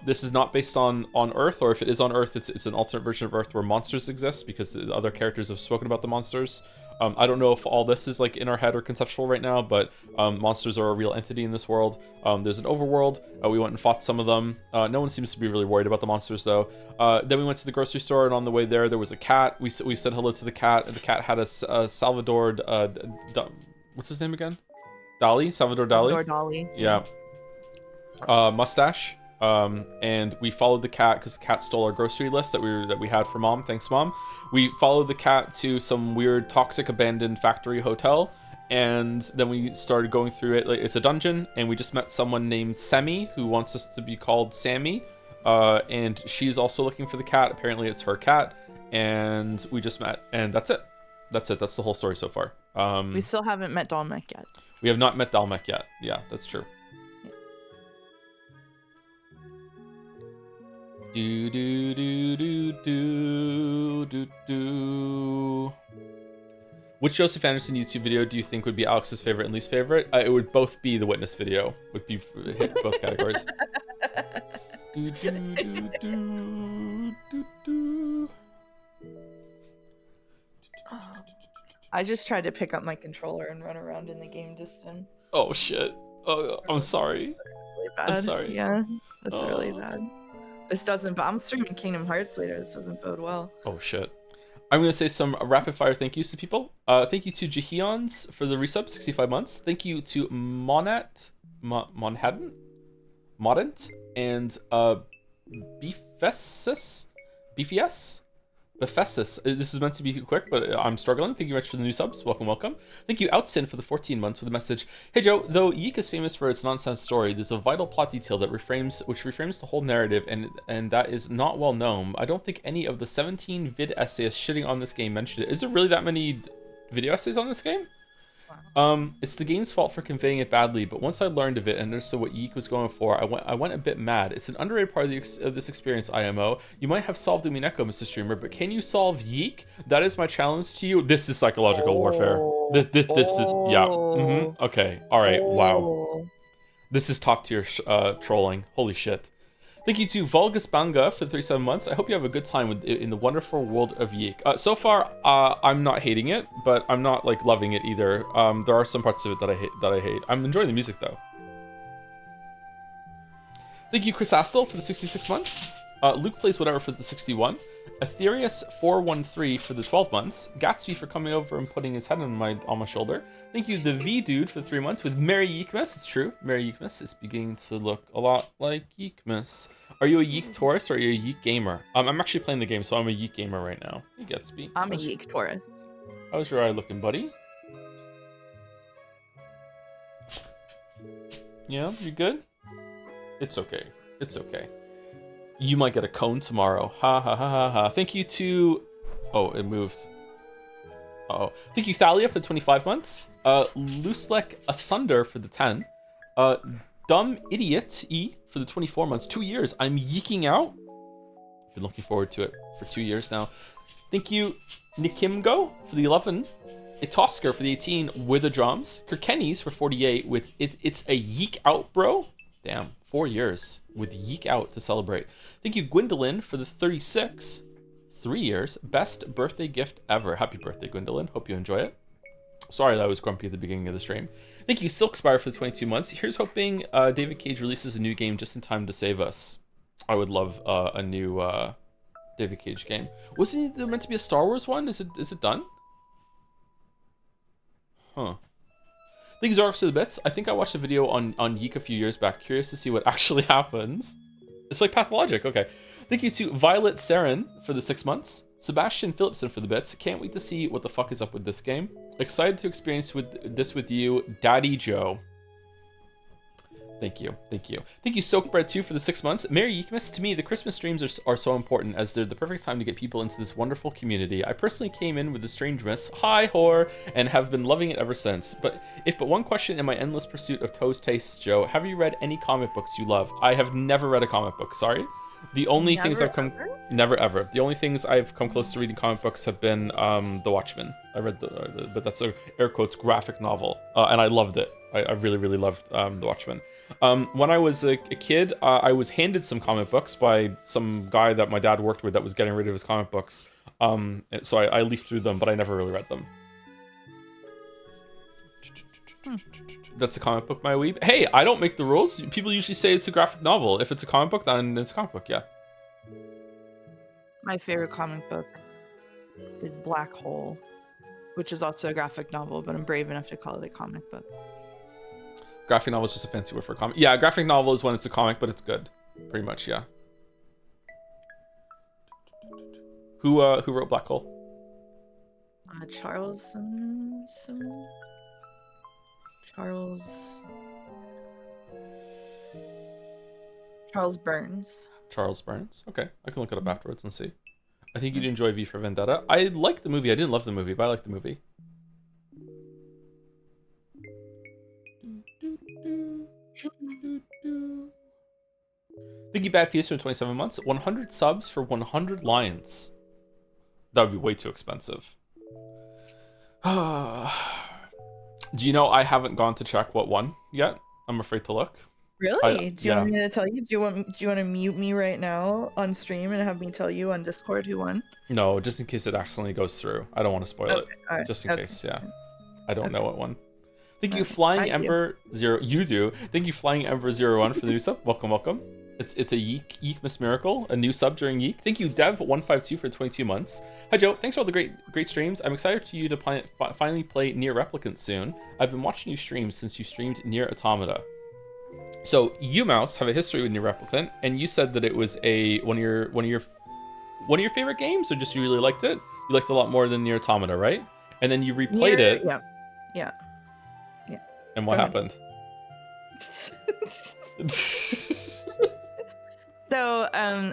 This is not based on Earth, or if it is on Earth, it's an alternate version of Earth where monsters exist, because the other characters have spoken about the monsters. I don't know if all this is like in our head or conceptual right now, but monsters are a real entity in this world. There's an overworld. We went and fought some of them. No one seems to be really worried about the monsters though. Then we went to the grocery store, and on the way there was a cat. We said hello to the cat, and the cat had a Salvador what's his name again? Salvador Dali. Salvador Dali. Yeah. Mustache. And we followed the cat because the cat stole our grocery list that we had for mom. Thanks, mom. We followed the cat to some weird toxic abandoned factory hotel, and then we started going through it. Like, it's a dungeon, and we just met someone named Semi who wants us to be called Sammy. And she's also looking for the cat. Apparently, it's her cat, and we just met, and that's it. That's the whole story so far. We still haven't met Dalmek yet. We have not met Dalmek yet. Yeah, that's true. Do do do do do do do. Which Joseph Anderson YouTube video do you think would be Alex's favorite and least favorite? It would both be the Witness video. Would be hit both categories. I just tried to pick up my controller and run around in the game distance. Oh shit. Oh, I'm sorry. That's really bad. I'm sorry. Yeah, that's really bad. This doesn't, but I'm streaming Kingdom Hearts later. This doesn't bode well. Oh shit. I'm going to say some rapid fire thank yous to people. Thank you to Jahions for the resub, 65 months. Thank you to Monadent, and Beefesus. This is meant to be quick, but I'm struggling. Thank you much for the new subs. Welcome, welcome. Thank you, Outsin, for the 14 months with a message. Hey Joe, though YIIK is famous for its nonsense story, there's a vital plot detail that reframes the whole narrative, and that is not well known. I don't think any of the 17 vid essays shitting on this game mentioned it. Is there really that many video essays on this game? It's the game's fault for conveying it badly, but once I learned of it and understood what YIIK was going for, I went a bit mad. It's an underrated part of this experience, IMO. You might have solved Umineko, Mr. Streamer, but can you solve YIIK? That is my challenge to you. This is psychological warfare. This is, yeah. Okay, alright, wow. This is top tier trolling. Holy shit. Thank you to Volgus Banga for 37 months. I hope you have a good time in the wonderful world of YIIK. So far, I'm not hating it, but I'm not like loving it either. There are some parts of it that I hate. I'm enjoying the music though. Thank you, Chris Astle, for the 66 months. Luke Plays Whatever for the 61. Ethereus413 for the 12 months. Gatsby for coming over and putting his head on my shoulder. Thank you, the V Dude, for 3 months with Merry Yiikmas. It's true, Merry Yiikmas is beginning to look a lot like Yiikmas. Are you a YIIK tourist or are you a YIIK gamer? I'm actually playing the game, so I'm a YIIK gamer right now. Hey, Gatsby. I'm a YIIK tourist. How's your eye looking, buddy? Yeah, you good? It's okay. It's okay. You might get a cone tomorrow. Ha ha ha ha ha. Thank you to... Oh, it moved. Uh-oh. Thank you, Thalia, for the 25 months. Looselek Asunder for the 10. Dumb Idiot E for the 24 months. 2 years. I'm yeeking out. Been looking forward to it for 2 years now. Thank you, Nikimgo, for the 11. Itosker for the 18 with the drums. Kirkenis for 48 with It's a Yeek Out, bro. Damn, 4 years with Yeek Out to celebrate. Thank you, Gwendolyn, for the 36. 3 years. Best birthday gift ever. Happy birthday, Gwendolyn. Hope you enjoy it. Sorry that I was grumpy at the beginning of the stream. Thank you, Silkspire, for the 22 months. Here's hoping David Cage releases a new game just in time to save us. I would love a new David Cage game. Wasn't there meant to be a Star Wars one? Is it done? Huh. Thank you, Zorks, for the bits. I think I watched a video on YIIK a few years back. Curious to see what actually happens. It's like Pathologic. Okay. Thank you to Violet Saren for the 6 months. Sebastian Phillipson for the bits. Can't wait to see what the fuck is up with this game. Excited to experience this with you, Daddy Joe. Thank you. Thank you. Thank you, Soakbread, too, for the 6 months. Merry Yiikmas. To me, the Christmas streams are so important as they're the perfect time to get people into this wonderful community. I personally came in with the Strangemas, hi, whore, and have been loving it ever since. But one question in my endless pursuit of Toe's tastes, Joe, have you read any comic books you love? I have never read a comic book, sorry. The only things I've come... Never, ever. The only things I've come close to reading comic books have been The Watchmen. I read but that's a, air quotes, graphic novel. And I loved it. I really, really loved The Watchmen. When I was a kid, I was handed some comic books by some guy that my dad worked with that was getting rid of his comic books. So I leafed through them, but I never really read them. That's a comic book, my weeb. Hey, I don't make the rules. People usually say it's a graphic novel. If it's a comic book, then it's a comic book, yeah. My favorite comic book is Black Hole, which is also a graphic novel, but I'm brave enough to call it a comic book. Graphic novel is just a fancy word for comic. Yeah, graphic novel is when it's a comic, but it's good. Pretty much, yeah. Who wrote Black Hole? Charles Burns. Charles Burns. Okay, I can look it up afterwards and see. I think you'd enjoy V for Vendetta. I liked the movie. I didn't love the movie, but I liked the movie. Thank you, Bad Fiesta, for 27 months. 100 subs for 100 lions. That would be way too expensive. Do you know I haven't gone to check what won yet? I'm afraid to look. Really? Do you want me to tell you? Do you want to mute me right now on stream and have me tell you on Discord who won? No, just in case it accidentally goes through. I don't want to spoil it. Right. Just in case, yeah. I don't know what one. Thank you, Flying Ember Zero. You do. Thank you, Flying Ember 01 for the new sub. Welcome, welcome. It's a Yiikmas miracle, a new sub during Yiik. Thank you, Dev152 for 22 months. Hi Joe, thanks for all the great streams. I'm excited for you to finally play Nier Replicant soon. I've been watching you stream since you streamed Nier Automata. So Yiikmas have a history with Nier Replicant, and you said that it was one of your favorite games, or just you really liked it. You liked it a lot more than Nier Automata, right? And then you replayed it. Yeah. And what happened?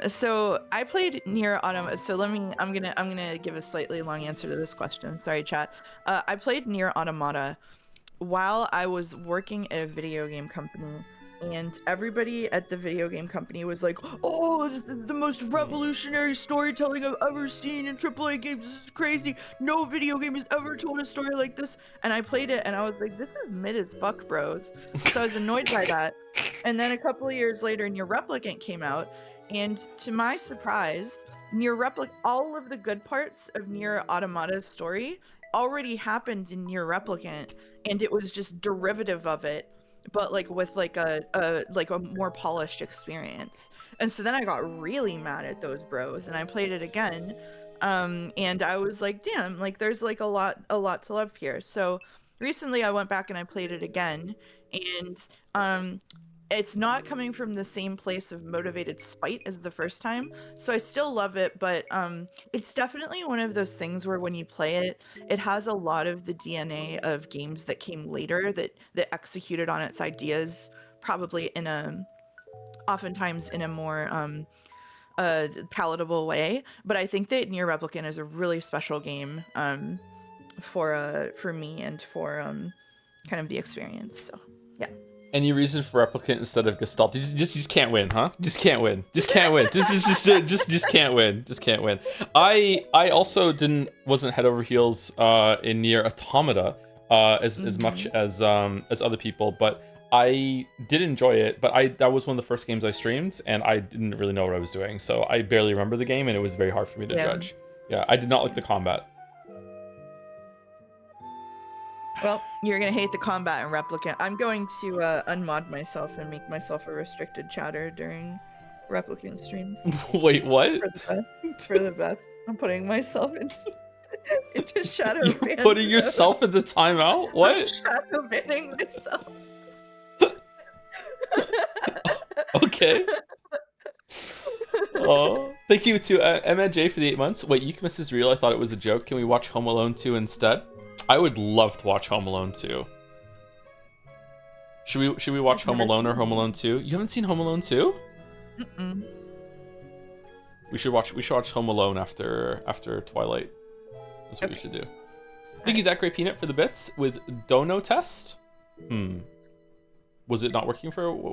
So I played Nier Automata. So I'm gonna give a slightly long answer to this question. Sorry, chat. I played Nier Automata while I was working at a video game company, and everybody at the video game company was like, "Oh, this is the most revolutionary storytelling I've ever seen in AAA games. This is crazy. No video game has ever told a story like this." And I played it, and I was like, "This is mid as fuck, bros." So I was annoyed by that. And then a couple of years later, Nier Replicant came out, and to my surprise, all of the good parts of Nier Automata's story already happened in Nier Replicant, and it was just derivative of it, but like with like a more polished experience. And so then I got really mad at those bros, and I played it again, and I was like, damn, like there's like a lot to love here. So recently I went back and I played it again, and it's not coming from the same place of motivated spite as the first time, so I still love it, but it's definitely one of those things where when you play it, it has a lot of the DNA of games that came later that executed on its ideas, probably oftentimes in a more palatable way. But I think that Nier Replicant is a really special game for me and for kind of the experience. So yeah. Any reason for Replicant instead of Gestalt? You just can't win, huh? Just can't win. Just can't win. Just can't win. Just can't win. I also wasn't head over heels in Nier Automata as much as other people, but I did enjoy it. But that was one of the first games I streamed, and I didn't really know what I was doing, so I barely remember the game, and it was very hard for me to judge. Yeah, I did not like the combat. Well, you're gonna hate the combat in Replicant. I'm going to unmod myself and make myself a restricted chatter during Replicant streams. Wait, what? For the best. I'm putting myself into shadow ban. You're putting yourself in the timeout? What? I'm shadow banning myself. Okay. Oh, thank you to MJ for the 8 months. Wait, Yiikmas is real? I thought it was a joke. Can we watch Home Alone 2 instead? I would love to watch Home Alone 2. Should we watch Home Alone or Home Alone 2? You haven't seen Home Alone 2? Mm-mm. We should watch Home Alone after Twilight. That's what we should do. Thank you, That Great Peanut, for the bits with Dono Test. Was it not working for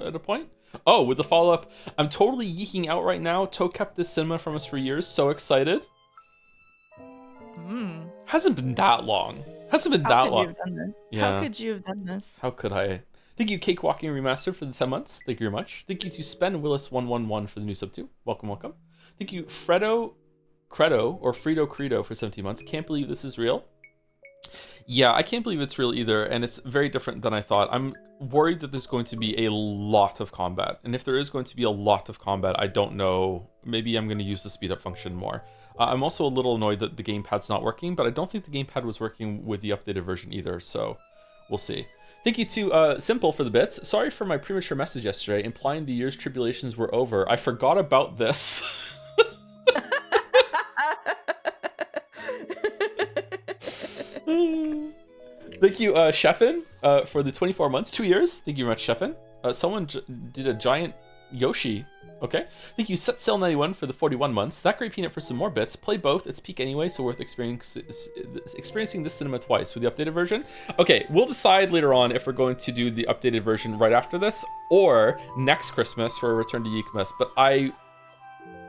at a point? Oh, with the follow-up, I'm totally yeeking out right now. To kept this cinema from us for years. So excited. Hasn't been that long. Hasn't been that long. Yeah. How could you have done this? How could I? Thank you, Cake Walking Remastered, for the 10 months. Thank you very much. Thank you to Spen Willis111 for the new sub 2. Welcome, welcome. Thank you, Fredo Credo for 17 months. Can't believe this is real. Yeah, I can't believe it's real either, and it's very different than I thought. I'm worried that there's going to be a lot of combat, and if there is going to be a lot of combat, I don't know. Maybe I'm going to use the speed up function more. I'm also a little annoyed that the gamepad's not working, but I don't think the gamepad was working with the updated version either, so we'll see. Thank you to Simple for the bits. Sorry for my premature message yesterday, implying the year's tribulations were over. I forgot about this. Thank you, Sheffin, for the 24 months, 2 years. Thank you very much, Sheffin. Someone did a giant Yoshi. Okay. Thank you, Setsail91, for the 41 months. That Great Peanut for some more bits. Play both. It's peak anyway, so worth experiencing this cinema twice with the updated version. Okay, we'll decide later on if we're going to do the updated version right after this or next Christmas for a return to Yiikmas. But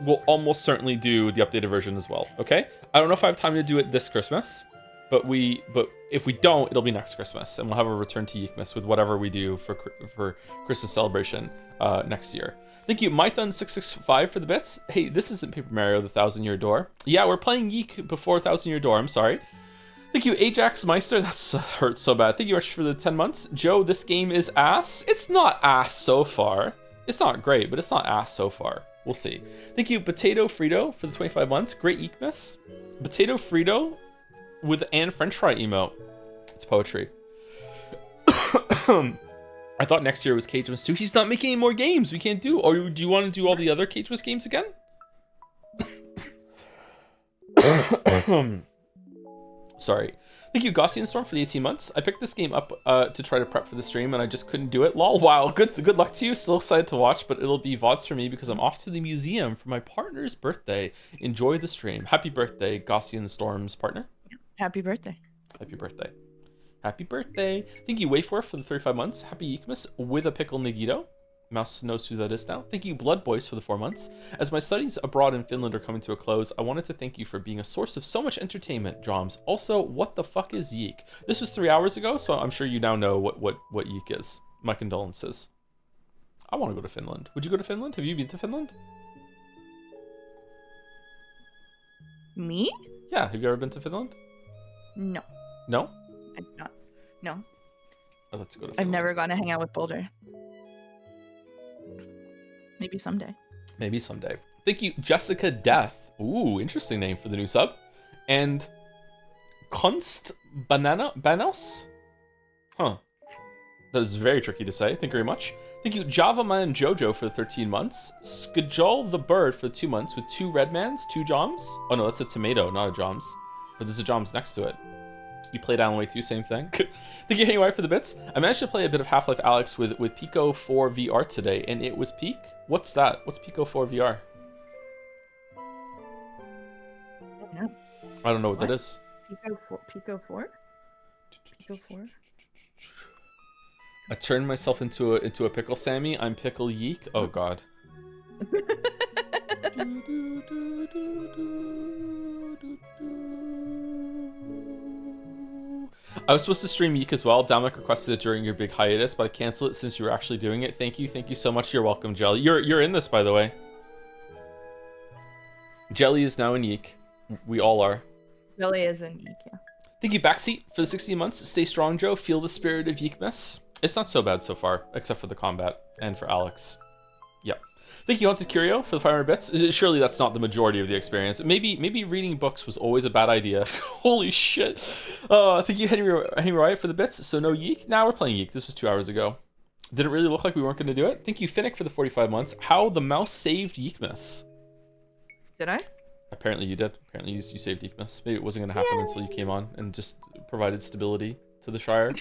we'll almost certainly do the updated version as well. Okay. I don't know if I have time to do it this Christmas, but if we don't, it'll be next Christmas, and we'll have a return to Yiikmas with whatever we do for Christmas celebration next year. Thank you, Mython665 for the bits. Hey, this isn't Paper Mario: The 1,000-Year Door. Yeah, we're playing Yiik before 1,000-Year Door. I'm sorry. Thank you, Ajax Meister. That's hurts so bad. Thank you much for the 10 months. Joe, this game is ass. It's not ass so far. It's not great, but it's not ass so far. We'll see. Thank you, Potato Frito, for the 25 months. Great Yiikmas. Potato Frito with an French fry emote. It's poetry. I thought next year was Cagemas 2. He's not making any more games. We can't do. Or do you want to do all the other Cagemas games again? Sorry. Thank you, Gaussian Storm, for the 18 months. I picked this game up to try to prep for the stream, and I just couldn't do it. Lol, wow. Good luck to you. Still excited to watch, but it'll be VODs for me because I'm off to the museum for my partner's birthday. Enjoy the stream. Happy birthday, Gaussian Storm's partner. Happy birthday. Happy birthday. Happy birthday. Thank you, Wayfor, for the 35 months. Happy Yiikmas with a pickle Nagito. Mouse knows who that is now. Thank you, Blood Boys, for the 4 months. As my studies abroad in Finland are coming to a close, I wanted to thank you for being a source of so much entertainment, Joms. Also, what the fuck is Yiik? This was 3 hours ago, so I'm sure you now know what Yiik is. My condolences. I want to go to Finland. Would you go to Finland? Have you been to Finland? Me? Yeah, have you ever been to Finland? No. No? I've not. No. I'd like to go to Finland. I've never gone to hang out with Boulder. Maybe someday. Maybe someday. Thank you, Jessica Death. Ooh, interesting name for the new sub. And Kunst Banos? Huh. That is very tricky to say. Thank you very much. Thank you, Java Man Jojo, for the 13 months. Skajol the Bird for the 2 months with 2 Redmans, 2 Joms. Oh no, that's a tomato, not a Joms. But there's a Joms next to it. You played Alan Wake 2, same thing. Thank you, Hangy for the bits. I managed to play a bit of Half-Life Alyx with Pico 4 VR today, and it was peak. What's that? What's Pico 4 VR? No. I don't know what that is. Pico 4? Pico 4? Pico 4? I turned myself into a pickle Sammy. I'm Pickle Yiik. Oh god. I was supposed to stream Yiik as well. Dominic requested it during your big hiatus, but I canceled it since you were actually doing it. Thank you so much. You're welcome, Jelly. You're in this, by the way. Jelly is now in Yiik. We all are. Jelly is in Yiik, yeah. Thank you, Backseat, for the 16 months. Stay strong, Joe. Feel the spirit of Yiikmas. It's not so bad so far, except for the combat and for Alex. Yep. Thank you, Haunted Curio, for the 500 bits. Surely that's not the majority of the experience. Maybe reading books was always a bad idea. Holy shit. Thank you, Henry Wright, for the bits. So no Yiik? Now we're playing Yiik. This was 2 hours ago. Did it really look like we weren't going to do it? Thank you, Finnick, for the 45 months. How the mouse saved Yiikmas. Did I? Apparently you did. Apparently you saved Yiikmas. Maybe it wasn't going to happen until you came on and just provided stability to the Shire.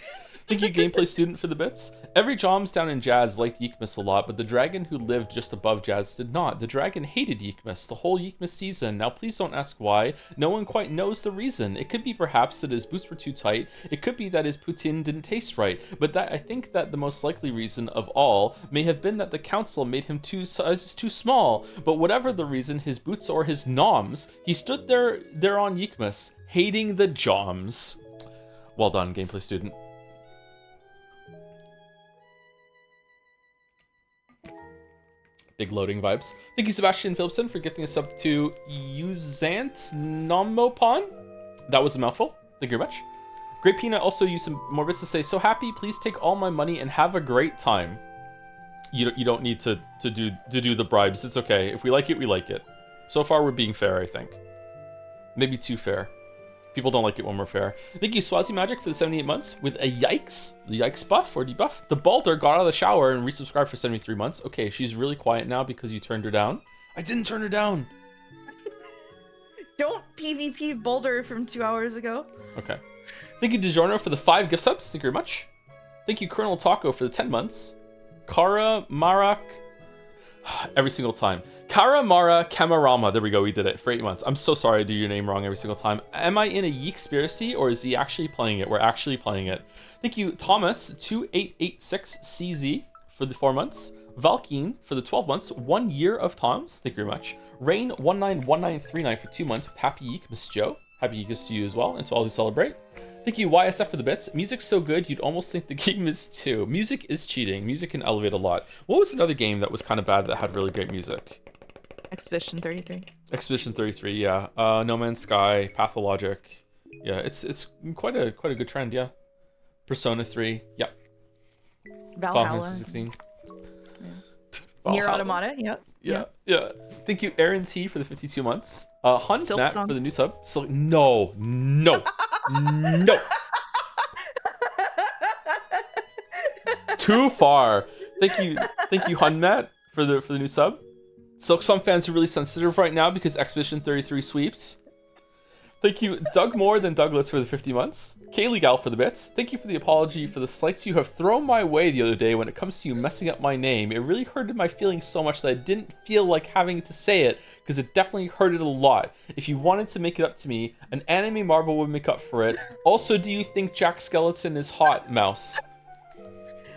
Thank you, Gameplay Student, for the bits. Every Joms down in Jads liked Yiikmas a lot, but the dragon who lived just above Jads did not. The dragon hated Yiikmas the whole Yiikmas season. Now, please don't ask why. No one quite knows the reason. It could be perhaps that his boots were too tight. It could be that his poutine didn't taste right. But I think that the most likely reason of all may have been that the council made him too small. But whatever the reason, his boots or his noms, he stood there on Yiikmas, hating the Joms. Well done, Gameplay Student. Big loading vibes. Thank you, Sebastian Philipson, for gifting a sub to Uzant Nomopon. That was a mouthful. Thank you very much. Great Peanut also used some more bits to say, so happy, please take all my money and have a great time. You don't need to do the bribes. It's okay. If we like it, we like it. So far, we're being fair, I think. Maybe too fair. People don't like it when we're fair. Thank you, Swazi Magic, for the 78 months with a Yikes. The Yikes buff or debuff. The Balder got out of the shower and resubscribed for 73 months. Okay, she's really quiet now because you turned her down. I didn't turn her down. Don't PvP Boulder from 2 hours ago. Okay. Thank you, DiGiorno, for the 5 gift subs. Thank you very much. Thank you, Colonel Taco, for the 10 months. Kara Marak. Every single time. Kara Mara Kamarama. There we go. We did it for 8 months. I'm so sorry I do your name wrong every single time. Am I in a Yeekspiracy or is he actually playing it? We're actually playing it. Thank you, Thomas 2886CZ, for the 4 months. Valkeen for the 12 months, 1 year of Toms. Thank you very much. Rain 191939 for 2 months with Happy Yiikmas Joe. Happy Yiikmas to you as well, and to all who celebrate. Thank you, YSF, for the bits. Music's so good, you'd almost think the game is too. Music is cheating. Music can elevate a lot. What was another game that was kind of bad that had really great music? Expedition 33. Expedition 33, yeah. No Man's Sky, Pathologic. Yeah, it's quite a good trend, yeah. Persona 3, yeah. Valhalla. Final Fantasy 16. Yeah. Nier Automata, yep. Yeah. Thank you, Aaron T, for the 52 months. Hunt Silk Matt Song. for the new sub. No. Too far. Thank you, Hun Matt, for the new sub. Silk Song fans are really sensitive right now because Expedition 33 sweeps. Thank you, Doug More than Douglas, for the 50 months. Kaylee Gal for the bits. Thank you for the apology for the slights you have thrown my way the other day when it comes to you messing up my name. It really hurted my feelings so much that I didn't feel like having to say it because it definitely hurted a lot. If you wanted to make it up to me, an anime marble would make up for it. Also, do you think Jack Skeleton is hot, Mouse?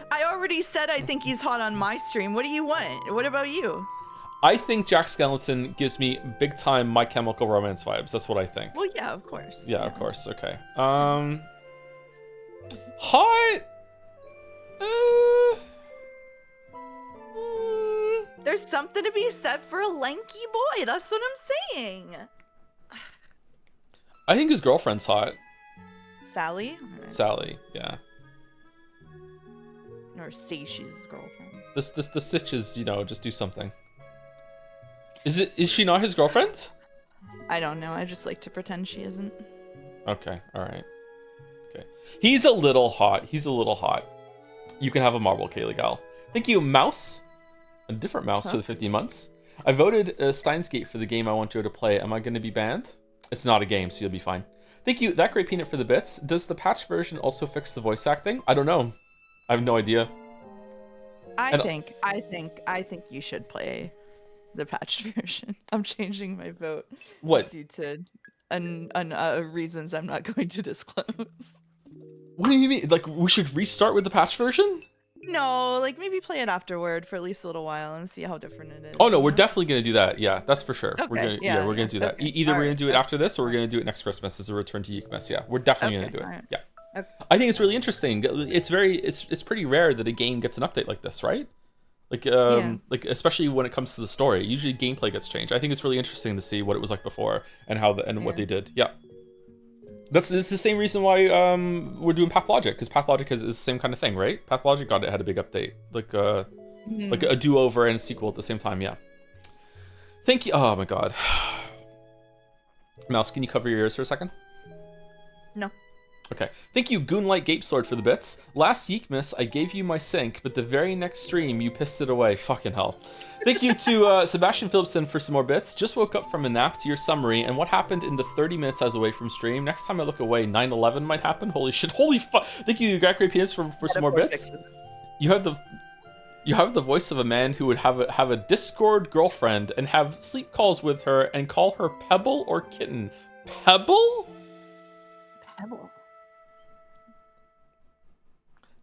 I already said I think he's hot on my stream. What do you want? What about you? I think Jack Skeleton gives me big time My Chemical Romance vibes. That's what I think. Well, yeah, of course. Yeah, of course. Okay. Hot. There's something to be said for a lanky boy. That's what I'm saying. I think his girlfriend's hot. Sally? Sally, yeah. Or say she's his girlfriend. The stitches, just do something. Is she not his girlfriend? I don't know. I just like to pretend she isn't. Okay, alright. Okay. He's a little hot. You can have a marble, Kaylee Gal. Thank you, Mouse. A different Mouse for the 15 months. I voted Steins Gate for the game I want Joe to play. Am I going to be banned? It's not a game, so you'll be fine. Thank you, That Great Peanut, for the bits. Does the patch version also fix the voice acting? I don't know. I have no idea. I think you should play the patched version. I'm changing my vote. What? Due to reasons I'm not going to disclose. What do you mean? Like, we should restart with the patch version? No, like maybe play it afterward for at least a little while and see how different it is. Oh no, we're definitely gonna do that. Yeah, that's for sure. Okay, We're gonna do that. Okay. Either we're Alright, gonna do it after this, or we're gonna do it next Christmas as a return to Yiikmas. Yeah, we're definitely gonna do it. Alright. Yeah. Okay. I think it's really interesting. It's pretty rare that a game gets an update like this, right? Like like especially when it comes to the story. Usually gameplay gets changed. I think it's really interesting to see what it was like before and how what they did. Yeah. It's the same reason why we're doing Pathologic, because Pathologic is the same kind of thing, right? Pathologic had a big update, like a do-over and a sequel at the same time. Yeah. Thank you. Oh my god. Mouse, can you cover your ears for a second? No. Okay. Thank you, Goonlight Gape Sword, for the bits. Last Yiikmas, I gave you my sync, but the very next stream, you pissed it away. Fucking hell. Thank you to Sebastian Phillipson for some more bits. Just woke up from a nap, to your summary, and what happened in the 30 minutes I was away from stream. Next time I look away, 9/11 might happen. Holy shit. Holy fuck. Thank you, Great Penis, for some more bits. You have the voice of a man who would have a Discord girlfriend and have sleep calls with her and call her Pebble or Kitten. Pebble? Pebble.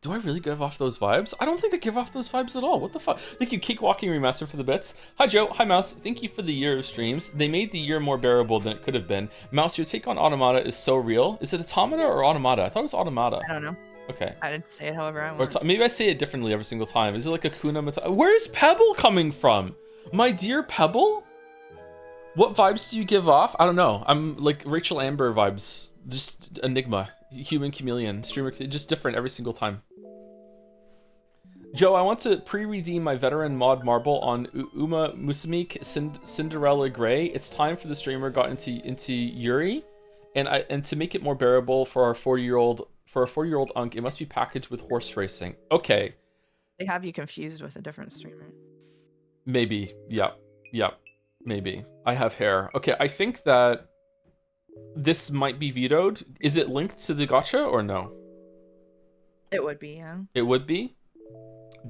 Do I really give off those vibes? I don't think I give off those vibes at all. What the fuck? Thank you, Cake Walking Remaster, for the bits. Hi, Joe. Hi, Mouse. Thank you for the year of streams. They made the year more bearable than it could have been. Mouse, your take on Automata is so real. Is it Automata or Automata? I thought it was Automata. I don't know. Okay. I didn't say it however I want. Or maybe I say it differently every single time. Is it like Akuna Matata? Where's Pebble coming from? My dear Pebble? What vibes do you give off? I don't know. I'm like Rachel Amber vibes. Just Enigma. Human chameleon. Streamer. Just different every single time. Joe, I want to pre-redeem my veteran mod marble on Uma Musamik Cinderella Grey. It's time for the streamer got into Yuri, and to make it more bearable for our 4-year-old Unk, it must be packaged with horse racing. Okay. They have you confused with a different streamer. Maybe. Yep. Maybe. I have hair. Okay, I think that this might be vetoed. Is it linked to the gacha or no? It would be, yeah. It would be?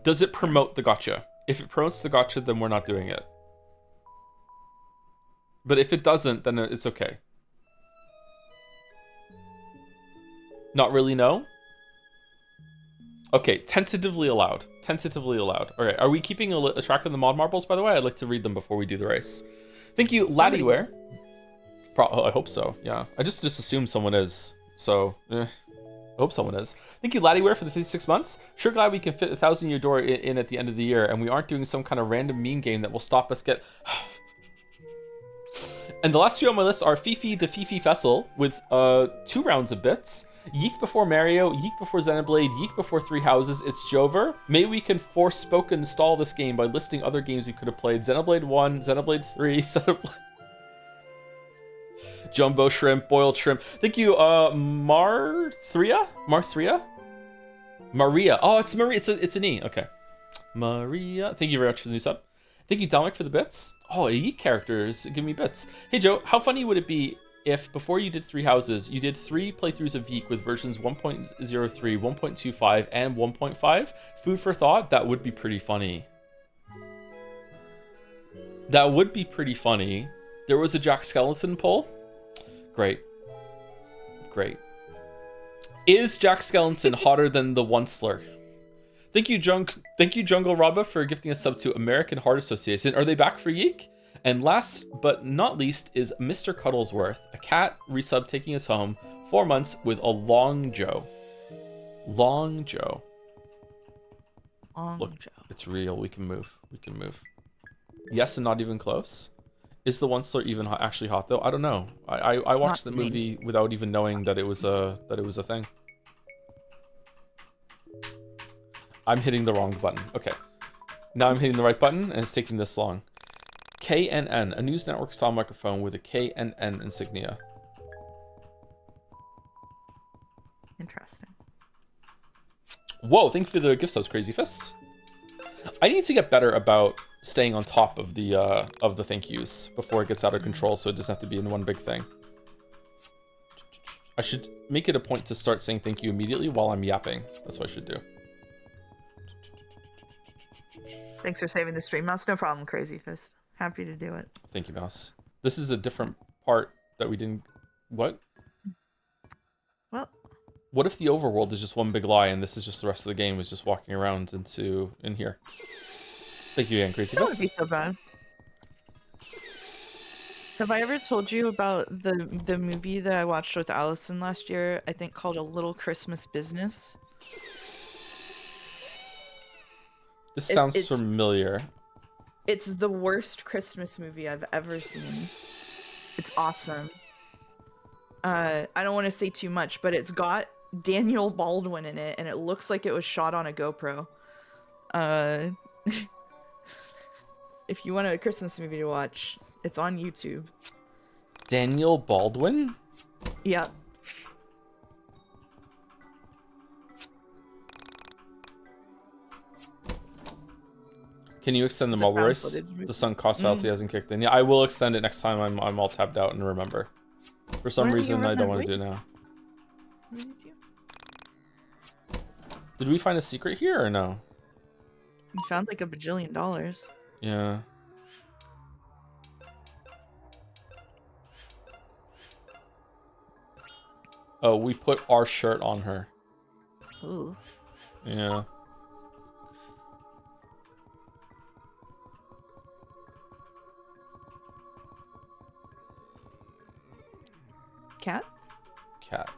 Does it promote the gacha? If it promotes the gacha, then we're not doing it. But if it doesn't, then it's okay. Not really, no? Okay, tentatively allowed. Tentatively allowed. All right, are we keeping a track of the mod marbles, by the way? I'd like to read them before we do the race. Thank you, Laddieware. I hope so, yeah. I just assume someone is, so, I hope someone is. Thank you, Laddieware, for the 56 months. Sure glad we can fit 1,000 Year Door in at the end of the year, and we aren't doing some kind of random meme game that will stop us get... And the last few on my list are Fifi the Fifi Fessel with 2 rounds of bits. Yeek before Mario, Yeek before Xenoblade, Yeek before Three Houses, it's Jover. Maybe we can Forspoken install this game by listing other games we could have played. Xenoblade 1, Xenoblade 3, Xenoblade... Jumbo Shrimp, Boiled Shrimp. Thank you, Marthria? Maria. Oh, it's Maria. It's an E. Okay. Maria. Thank you very much for the new sub. Thank you, Dominic, for the bits. Oh, Yeek characters. Give me bits. Hey, Joe, how funny would it be if before you did Three Houses, you did 3 playthroughs of Yeek with versions 1.03, 1.25, and 1.5? Food for thought? That would be pretty funny. That would be pretty funny. There was a Jack Skellington poll. Great. Great. Is Jack Skellington hotter than the Onceler? Thank you, Jungle Rabba, for gifting a sub to American Heart Association. Are they back for Yeek? And last but not least is Mr. Cuddlesworth, a cat resub taking us home 4 months with a Long Joe. Long Joe. Look, Joe. It's real. We can move. We can move. Yes, and not even close. Is the Onceler even actually hot though? I don't know. I watched the movie without even knowing that it was a thing. I'm hitting the wrong button. Okay. Now I'm hitting the right button and it's taking this long. KNN, a news network style microphone with a KNN insignia. Interesting. Whoa, thank you for the gift subs, Crazy Fist. I need to get better about staying on top of the thank yous before it gets out of control, so it doesn't have to be in one big thing. I should make it a point to start saying thank you immediately while I'm yapping. That's what I should do. Thanks for saving the stream mouse. No problem, Crazy Fist. Happy to do it. Thank you, Mouse. This is a different part that we didn't... What? Well... What if the overworld is just one big lie and this is just the rest of the game is just walking around in here? Thank you again, Crazy Fist. That would be so bad. Have I ever told you about the movie that I watched with Allison last year? I think called A Little Christmas Business. This sounds familiar. It's the worst Christmas movie I've ever seen. It's awesome. I don't want to say too much, but it's got Daniel Baldwin in it, and it looks like it was shot on a GoPro. If you want a Christmas movie to watch, it's on YouTube. Daniel Baldwin? Yeah. Can you extend the mobile race? The sunk cost fallacy hasn't kicked in. Yeah, I will extend it next time I'm all tapped out and remember. For some reason, I don't want to do it now. Did we find a secret here or no? We found like $1 bajillion. Yeah. Oh, we put our shirt on her. Ooh. Yeah. Cat? Cat.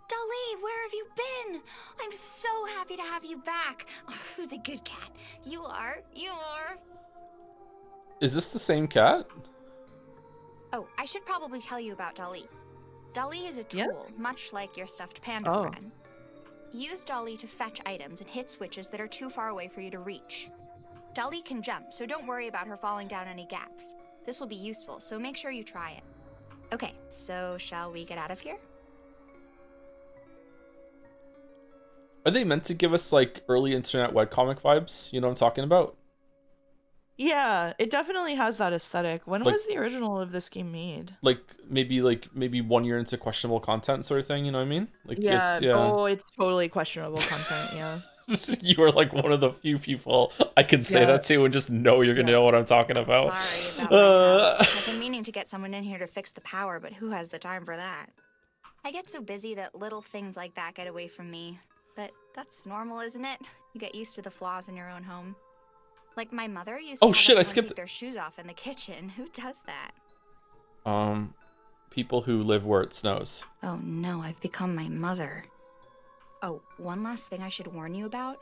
Dolly, where have you been? I'm so happy to have you back. Oh, who's a good cat? You are. You are. Is this the same cat? Oh, I should probably tell you about Dolly. Dolly is a tool, much like your stuffed panda friend. Use Dolly to fetch items and hit switches that are too far away for you to reach. Dolly can jump, so don't worry about her falling down any gaps. This will be useful, so make sure you try it. Okay, so shall we get out of here? Are they meant to give us like early internet webcomic vibes? You know what I'm talking about? Yeah, it definitely has that aesthetic. When was the original of this game made? Like maybe 1 year into questionable content sort of thing, you know what I mean? Like yeah, oh, it's totally questionable content, yeah. You are like one of the few people I can say that to and just know you're gonna know what I'm talking about. Sorry about my house. I've been meaning to get someone in here to fix the power, but who has the time for that? I get so busy that little things like that get away from me. But that's normal, isn't it? You get used to the flaws in your own home. Like my mother used to have shit, I everyone skipped take their shoes off in the kitchen. Who does that? People who live where it snows. Oh no, I've become my mother. Oh, one last thing I should warn you about.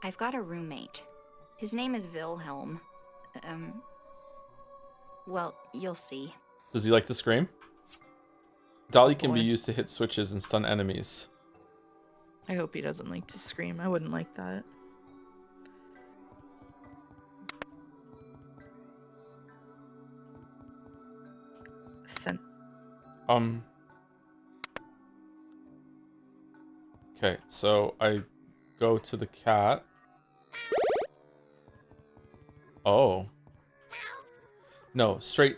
I've got a roommate. His name is Wilhelm. Well, you'll see. Does he like to scream? Dolly can be used to hit switches and stun enemies. I hope he doesn't like to scream. I wouldn't like that. Okay, so I go to the cat. Oh. No, straight.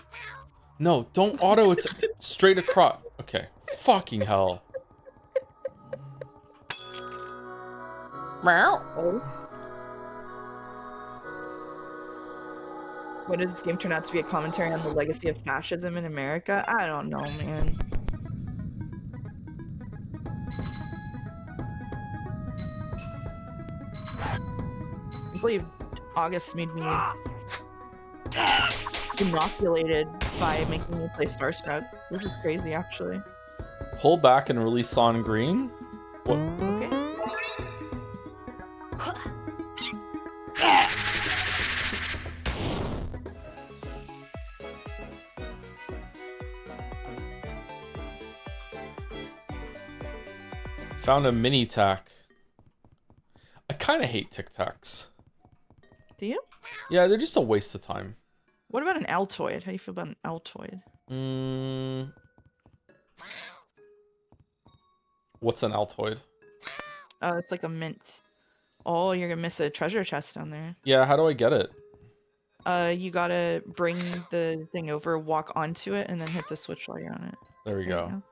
No, don't auto. It's straight across. Okay. Fucking hell. Meow. What does this game turn out to be? A commentary on the legacy of fascism in America? I don't know, man. I believe August made me inoculated by making me play Starstruck. This is crazy, actually. Pull back and release on green? What? Okay. Found a mini tack. I kind of hate Tic Tacs. Do you? Yeah, they're just a waste of time. What about an Altoid? How do you feel about an Altoid? What's an Altoid? It's like a mint. Oh, you're gonna miss a treasure chest down there. Yeah, how do I get it? You gotta bring the thing over, walk onto it, and then hit the switch while you're on it. There we go.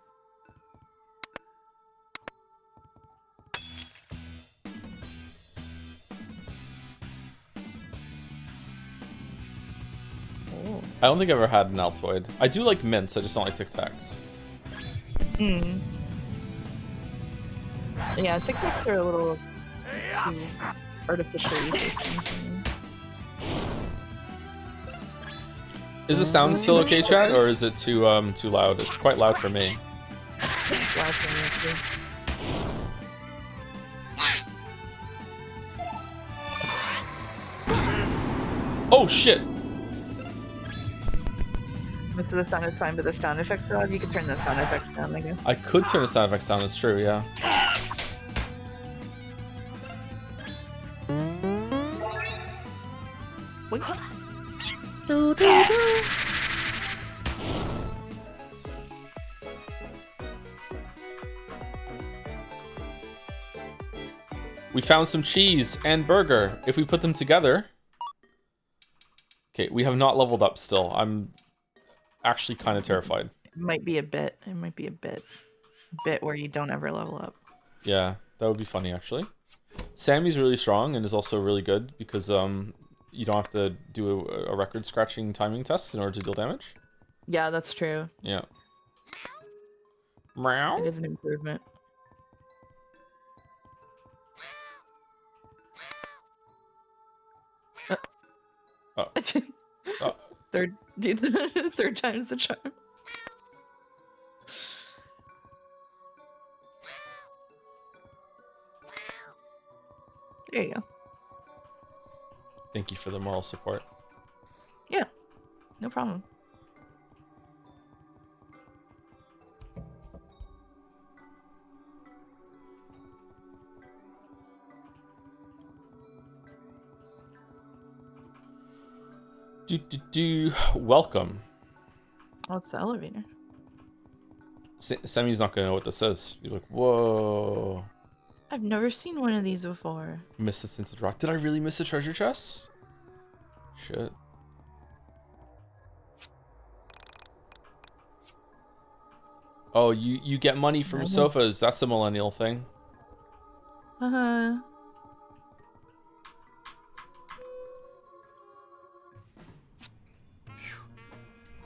I don't think I've ever had an Altoid. I do like mints, I just don't like Tic Tacs. Yeah, Tic Tacs are a little too artificially tasting. Is the sound still okay, chat, or is it too loud? It's quite loud for me. Loud for me, too. Oh shit! Most of the sound is fine, but the sound effects are loud. You can turn the sound effects down, I guess. I could turn the sound effects down, that's true, yeah. We found some cheese and burger. If we put them together... Okay, we have not leveled up still. I'm actually kind of terrified. It might be a bit. It might be a bit where you don't ever level up. Yeah, that would be funny, actually. Sammy's really strong and is also really good because you don't have to do a record-scratching timing test in order to deal damage. Yeah, that's true. Yeah. Meow. It is an improvement. Third time's the charm. There you go. Thank you for the moral support. Yeah, no problem. Welcome. Oh, it's the elevator. Sammy's not gonna know what this is. You're like, whoa. I've never seen one of these before. Missed the tinted rock. Did I really miss a treasure chest? Shit. Oh, you get money from sofas. That's a millennial thing. Uh-huh.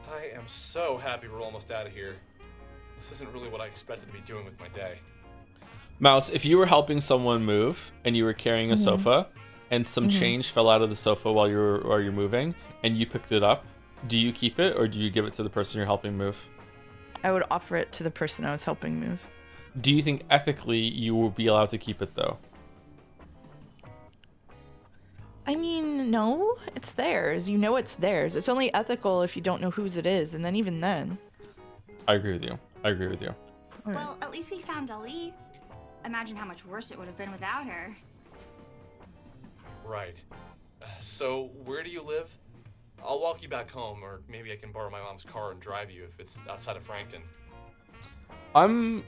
I am so happy we're almost out of here. This isn't really what I expected to be doing with my day. Mouse, if you were helping someone move and you were carrying a sofa and some change fell out of the sofa while you're moving and you picked it up, do you keep it or do you give it to the person you're helping move? I would offer it to the person I was helping move. Do you think ethically you will be allowed to keep it though? I mean, no, it's theirs. You know it's theirs. It's only ethical if you don't know whose it is, and then even then. I agree with you. Well, at least we found Dali. Imagine how much worse it would have been without her. Right. So, where do you live? I'll walk you back home, or maybe I can borrow my mom's car and drive you if it's outside of Frankton. I'm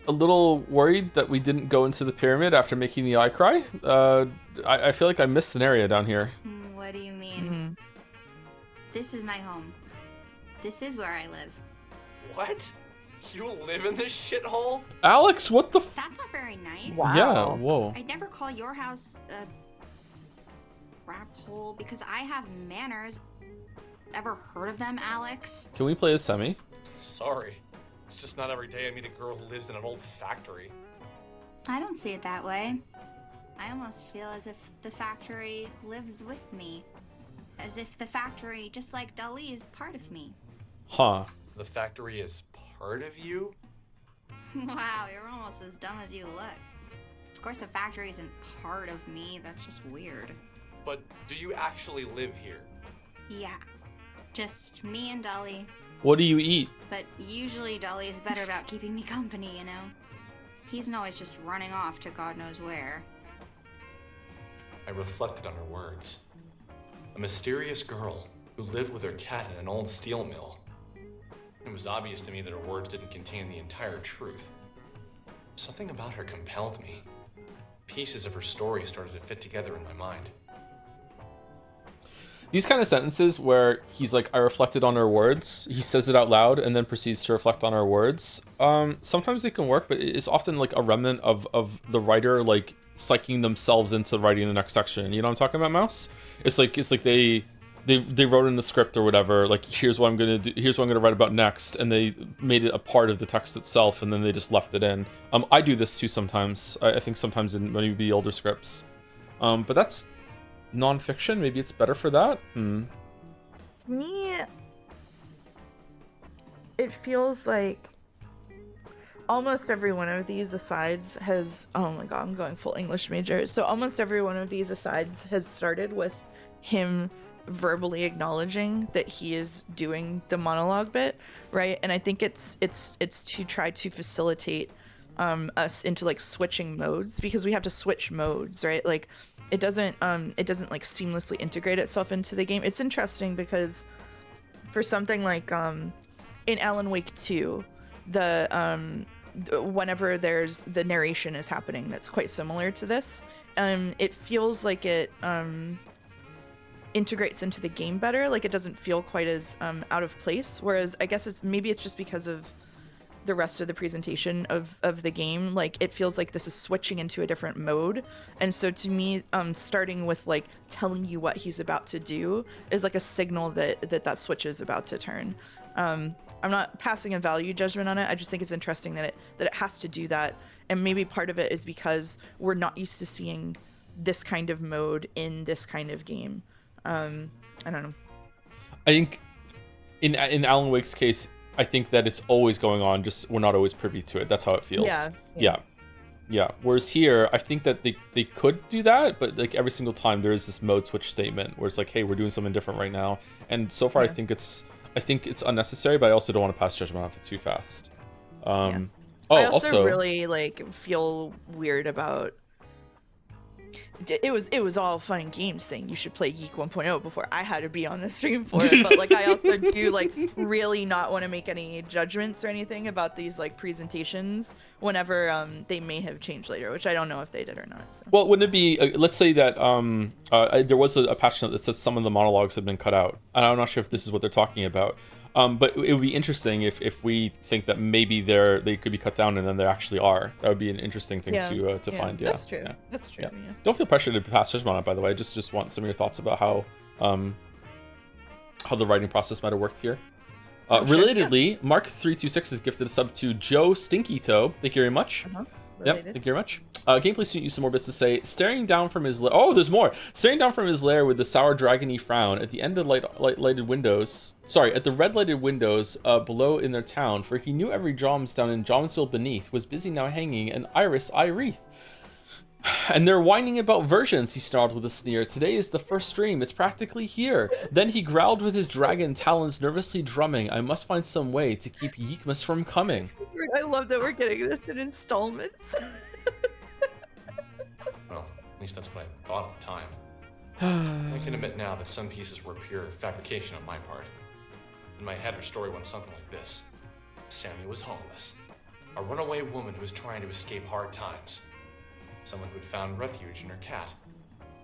a little worried that we didn't go into the pyramid after making the eye cry. I feel like I missed an area down here. What do you mean? This is my home. This is where I live. What? You live in this shithole? Alex, what the That's not very nice. Wow. Yeah, whoa. I'd never call your house a crap hole because I have manners. Ever heard of them, Alex? Can we play a semi? Sorry. It's just not every day I meet a girl who lives in an old factory. I don't see it that way. I almost feel as if the factory lives with me. As if the factory, just like Dali, is part of me. Huh. The factory is part of you? Wow, you're almost as dumb as you look. Of course the factory isn't part of me, that's just weird. But do you actually live here? Yeah, just me and Dali. What do you eat? But usually Dali is better about keeping me company, you know? He isn't always just running off to God knows where. I reflected on her words. A mysterious girl who lived with her cat in an old steel mill. It was obvious to me that her words didn't contain the entire truth. Something about her compelled me. Pieces of her story started to fit together in my mind. These kind of sentences where he's like, I reflected on her words, he says it out loud and then proceeds to reflect on her words. Sometimes it can work, but it's often like a remnant of the writer like psyching themselves into writing the next section. You know what I'm talking about, Mouse? It's like they wrote in the script or whatever, like here's what I'm gonna do, here's what I'm gonna write about next, and they made it a part of the text itself and then they just left it in. I do this too sometimes. I think sometimes in maybe the older scripts. But that's non-fiction. Maybe it's better for that. To me, it feels like almost every one of these asides has, oh my god, I'm going full English major. So almost every one of these asides has started with him verbally acknowledging that he is doing the monologue bit, right? And I think it's to try to facilitate us into like switching modes, because we have to switch modes, right? Like it doesn't like seamlessly integrate itself into the game. It's interesting because for something like in Alan Wake 2, the whenever there's the narration is happening that's quite similar to this, it feels like it integrates into the game better. Like it doesn't feel quite as out of place, whereas I guess it's just because of the rest of the presentation of the game, like it feels like this is switching into a different mode. And so to me, starting with like telling you what he's about to do is like a signal that switch is about to turn. I'm not passing a value judgment on it. I just think it's interesting that it has to do that, and maybe part of it is because we're not used to seeing this kind of mode in this kind of game. I don't know. I think in Alan Wake's case, I think that it's always going on, just we're not always privy to it. That's how it feels. Yeah. Whereas here, I think that they could do that, but like every single time there is this mode switch statement where it's like, hey, we're doing something different right now. And so far, I think it's unnecessary, but I also don't want to pass judgment off it too fast. I also really like feel weird about. It was all fun and games saying you should play Yeek 1.0 before I had to be on the stream for it, but like I also do like really not want to make any judgments or anything about these like presentations whenever they may have changed later, which I don't know if they did or not. So. Well, wouldn't it be let's say that there was a patch note that said some of the monologues had been cut out, and I'm not sure if this is what they're talking about. But it would be interesting if we think that maybe they could be cut down and then there actually are. That would be an interesting thing to find. Yeah, that's true. Yeah. That's true. Yeah. Don't feel pressured to pass judgment on it, by the way. I just want some of your thoughts about how the writing process might have worked here. Relatedly, Mark326 has gifted a sub to Joe Stinky Toe. Thank you very much. Yep, thank you very much. Gameplay student used some more bits to say. Staring down from his oh, there's more. Staring down from his lair with the sour dragony frown at the end of lighted windows. Sorry, at the red lighted windows below in their town, for he knew every Joms down in Jomsville beneath was busy now hanging an iris eye wreath. And they're whining about versions, he snarled with a sneer. Today is the first stream, it's practically here. Then he growled with his dragon talons nervously drumming. I must find some way to keep Yiikmas from coming. I love that we're getting this in installments. Well, at least that's what I thought at the time. I can admit now that some pieces were pure fabrication on my part. In my head, her story went something like this. Sammy was homeless. A runaway woman who was trying to escape hard times. Someone who had found refuge in her cat.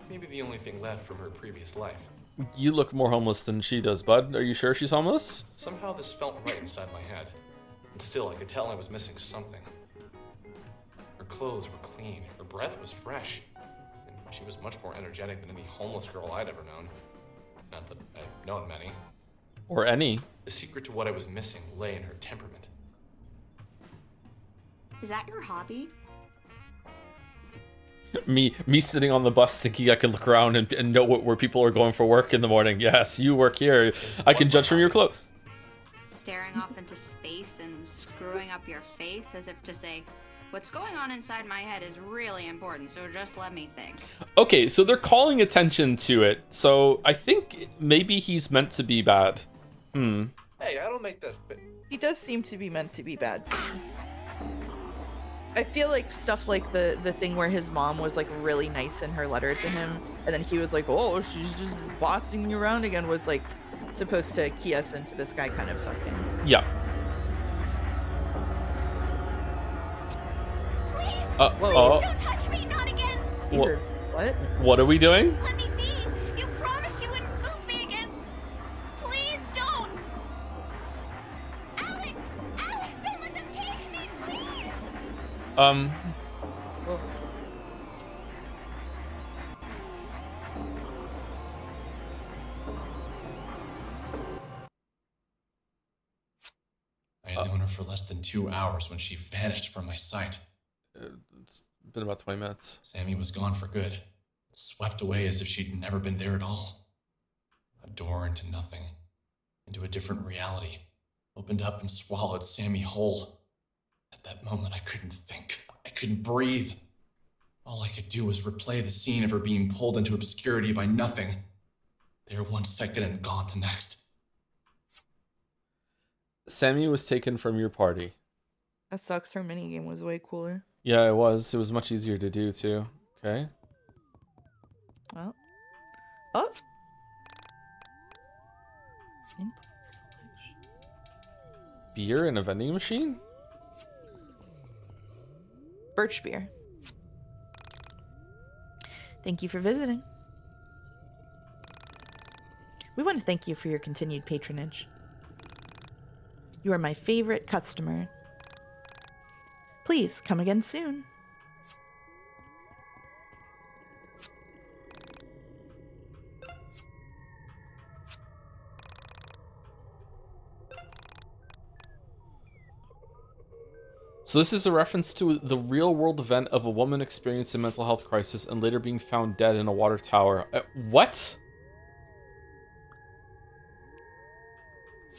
Maybe the only thing left from her previous life. You look more homeless than she does, bud. Are you sure she's homeless? Somehow this felt right inside my head. And still, I could tell I was missing something. Her clothes were clean, her breath was fresh, and she was much more energetic than any homeless girl I'd ever known. Not that I've known many. Or any. The secret to what I was missing lay in her temperament. Is that your hobby? Me sitting on the bus thinking I can look around and know where people are going for work in the morning. Yes, you work here. I can judge from your clothes. Staring off into space and screwing up your face as if to say, what's going on inside my head is really important, so just let me think. Okay, so they're calling attention to it. So I think maybe he's meant to be bad. Hey, I don't make that fit. He does seem to be meant to be bad. I feel like stuff like the thing where his mom was like really nice in her letter to him, and then he was like, oh, she's just bossing me around again, was like supposed to key us into this guy kind of sucking. Yeah. Please, please don't touch me, not again. What? What are we doing? Let me be. You promised you wouldn't move me again. Please don't. Alex, don't let them take me, please. I had known her for less than 2 hours when she vanished from my sight. It's been about 20 minutes. Sammy was gone for good, swept away as if she'd never been there at all. A door into nothing, into a different reality, opened up and swallowed Sammy whole. At that moment, I couldn't think. I couldn't breathe. All I could do was replay the scene of her being pulled into obscurity by nothing. There 1 second and gone the next. Sammy was taken from your party. That sucks. Her minigame was way cooler. Yeah, it was. It was much easier to do, too. Okay. Well. Oh! Beer in a vending machine? Birch beer. Thank you for visiting. We want to thank you for your continued patronage. You are my favorite customer. Please come again soon. So this is a reference to the real-world event of a woman experiencing a mental health crisis and later being found dead in a water tower. What?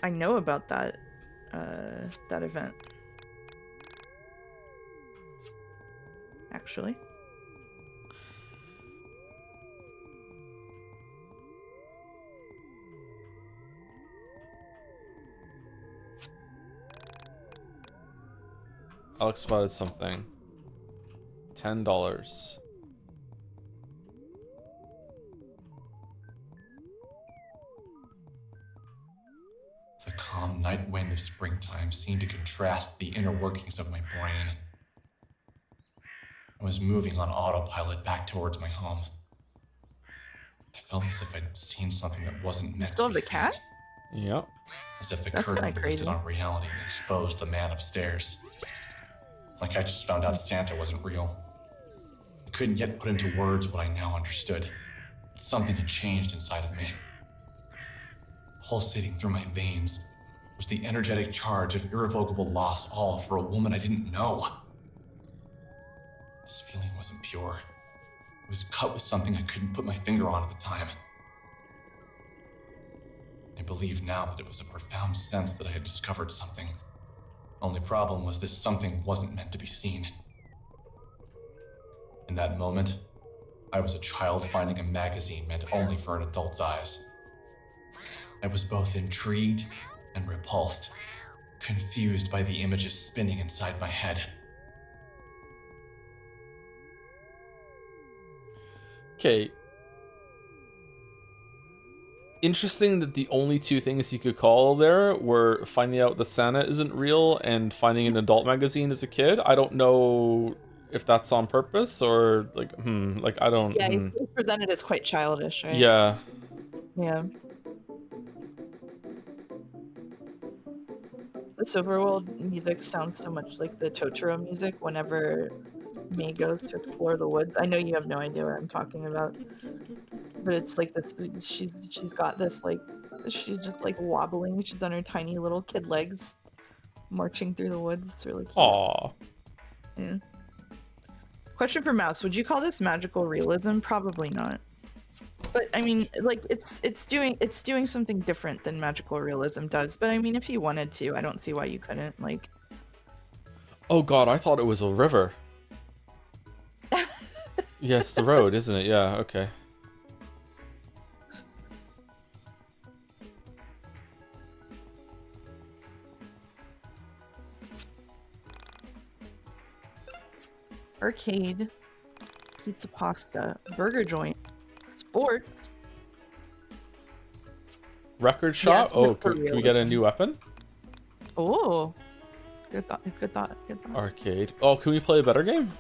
I know about that event. Actually. Alex spotted something. $10. The calm night wind of springtime seemed to contrast the inner workings of my brain. I was moving on autopilot back towards my home. I felt as if I'd seen something that wasn't meant Still to be have the cat? seen. Yep. As if the That's curtain kinda lifted crazy. on reality and exposed the man upstairs. Like I just found out Santa wasn't real. I couldn't yet put into words what I now understood. But something had changed inside of me. Pulsating through my veins was was the energetic charge of irrevocable loss, all for a woman I didn't know. This feeling wasn't pure. It was cut with something I couldn't put my finger on at the time. I believe now that it was a profound sense that I had discovered something. Only problem was this something wasn't meant to be seen. In that moment, I was a child finding a magazine meant only for an adult's eyes. I was both intrigued and repulsed, confused by the images spinning inside my head. Okay. Interesting that the only two things you could call there were finding out the Santa isn't real and finding an adult magazine as a kid. I don't know if that's on purpose or like, like I don't. Yeah, it's presented as quite childish, right? Yeah. Yeah. The Silverworld music sounds so much like the Totoro music whenever May goes to explore the woods. I know you have no idea what I'm talking about, but it's like this. She's got this like she's just like wobbling. She's on her tiny little kid legs, marching through the woods. It's really cute. Aww. Yeah. Question for Mouse: would you call this magical realism? Probably not. But I mean, like it's doing something different than magical realism does. But I mean, if you wanted to, I don't see why you couldn't. Like. Oh God, I thought it was a river. Yeah, it's the road, isn't it? Yeah, okay. Arcade, pizza pasta, burger joint, sports. Record shop? Can we get a new weapon? Oh, good thought, good thought, good thought. Arcade. Oh, can we play a better game?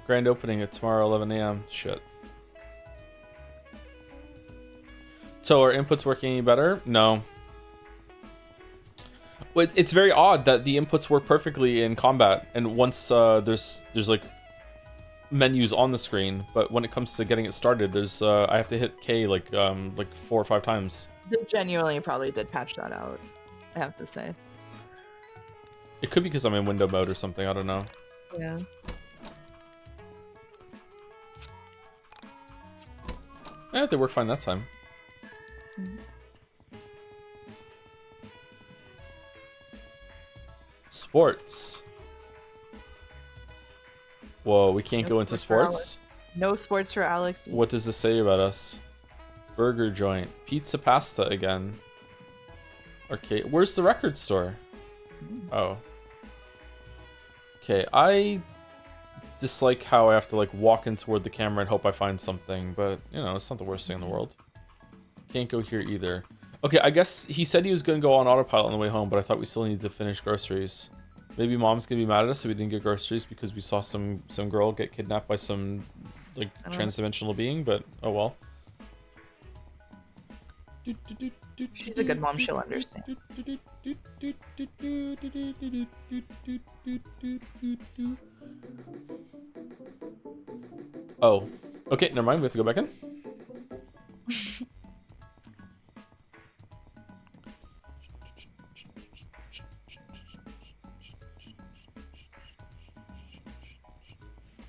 Grand opening at tomorrow, 11 a.m. Shit. So are inputs working any better? No. It's very odd that the inputs work perfectly in combat, and once there's like menus on the screen, but when it comes to getting it started, there's I have to hit K like 4 or 5 times. They genuinely probably did patch that out, I have to say. It could be because I'm in window mode or something. I don't know. Yeah. Yeah, they worked fine that time. Sports. Whoa, we can't go into sports? No sports for Alex. What does this say about us? Burger joint. Pizza pasta again. Arcade. Where's the record store? Oh. Okay, I dislike how I have to like walk in toward the camera and hope I find something, but you know, it's not the worst thing in the world. Can't go here either. Okay, I guess he said he was going to go on autopilot on the way home, but I thought we still needed to finish groceries. Maybe Mom's going to be mad at us if we didn't get groceries because we saw some girl get kidnapped by some like transdimensional being, but oh well. She's a good mom, she'll understand. Oh, okay, never mind, we have to go back in.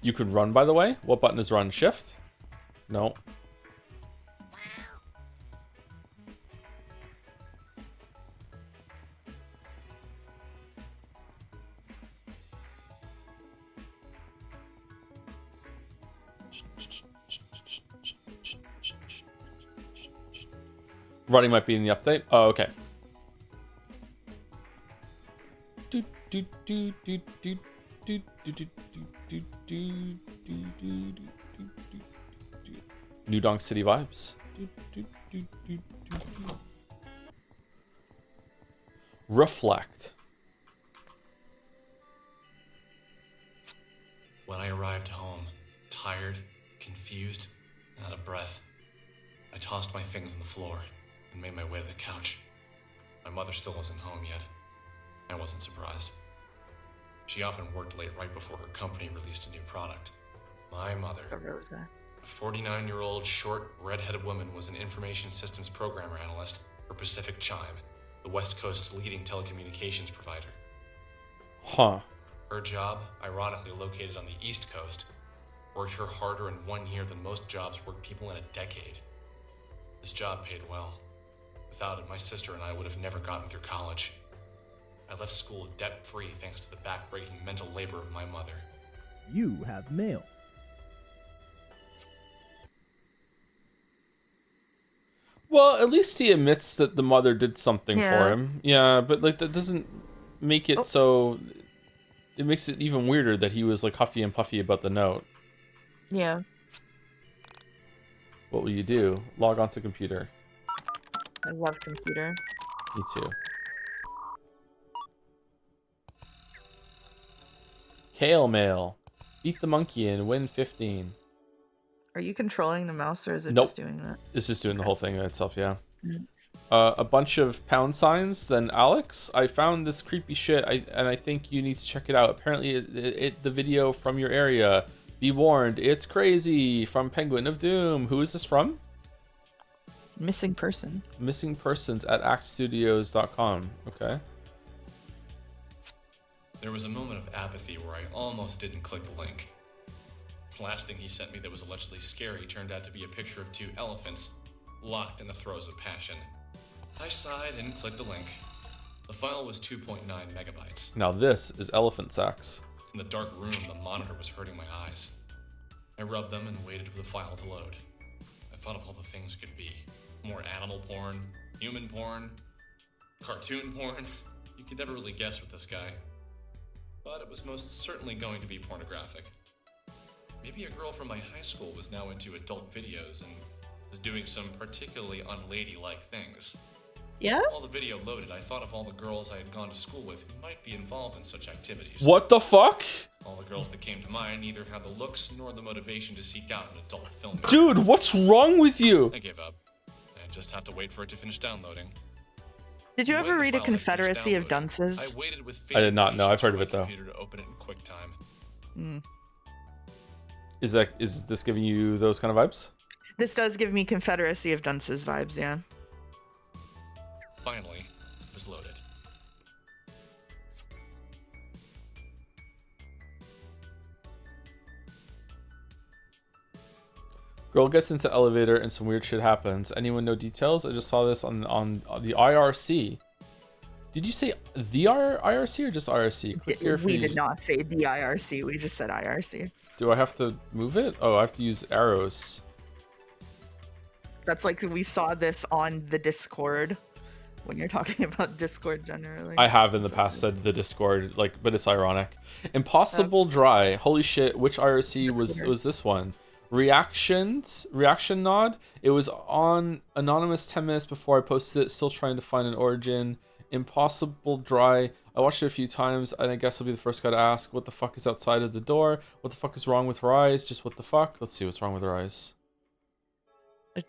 You could run, by the way. What button is run? Shift? No. Running might be in the update. Oh, okay. New Donk City vibes. Reflect. When I arrived home, tired, confused, and out of breath, I tossed my things on the floor and made my way to the couch. My mother still wasn't home yet. I wasn't surprised. She often worked late right before her company released a new product. My mother, a 49-year-old, short, red-headed woman, was an information systems programmer analyst. for Pacific Chime, the West Coast's leading telecommunications provider. Huh. Her job, ironically located on the East Coast, worked her harder in 1 year than most jobs work people in a decade. This job paid well. Without it, my sister and I would have never gotten through college. I left school debt-free thanks to the back-breaking mental labor of my mother. You have mail. Well, at least he admits that the mother did something for him. Yeah, but like that doesn't make it so. It makes it even weirder that he was like huffy and puffy about the note. Yeah. What will you do? Log onto computer. I love computer. Me too. Kale mail. Beat the monkey and win 15. Are you controlling the mouse or is it Nope. just doing that? It's just doing the whole thing itself, yeah. Mm-hmm. A bunch of pound signs. Then Alex, I found this creepy shit, and I think you need to check it out. Apparently, the video from your area. Be warned, it's crazy. From Penguin of Doom. Who is this from? Missing person. Missing persons at actstudios.com. Okay. There was a moment of apathy where I almost didn't click the link. The last thing he sent me that was allegedly scary turned out to be a picture of 2 elephants locked in the throes of passion. I sighed and clicked the link. The file was 2.9 megabytes. Now this is elephant sex. In the dark room, the monitor was hurting my eyes. I rubbed them and waited for the file to load. I thought of all the things it could be. More animal porn, human porn, cartoon porn. You could never really guess with this guy. But it was most certainly going to be pornographic. Maybe a girl from my high school was now into adult videos and was doing some particularly unladylike things. Yeah? While the video loaded, I thought of all the girls I had gone to school with who might be involved in such activities. What the fuck? All the girls that came to mind neither had the looks nor the motivation to seek out an adult film. Dude, what's wrong with you? I gave up. I just have to wait for it to finish downloading. Did you ever read A Confederacy of Dunces? I waited with I did not know. I've heard of it though. To open it in QuickTime. Mm. Is this giving you those kind of vibes? This does give me Confederacy of Dunces vibes, yeah. Finally, it was loaded. Girl gets into elevator and some weird shit happens. Anyone know details? I just saw this on the IRC. Did you say the IRC or just IRC? Click here We did not say the IRC. We just said IRC. Do I have to move it? Oh, I have to use arrows. That's like we saw this on the Discord when you're talking about Discord generally. I have in the past said the Discord, like, but it's ironic. Impossible Dry. Holy shit! Which IRC was this one? Reaction nod. It was on anonymous 10 minutes before I posted it. Still trying to find an origin. Impossible Dry. I watched it a few times, and I guess I'll be the first guy to ask, what the fuck is outside of the door? What the fuck is wrong with her eyes? Just what the fuck? Let's see what's wrong with her eyes.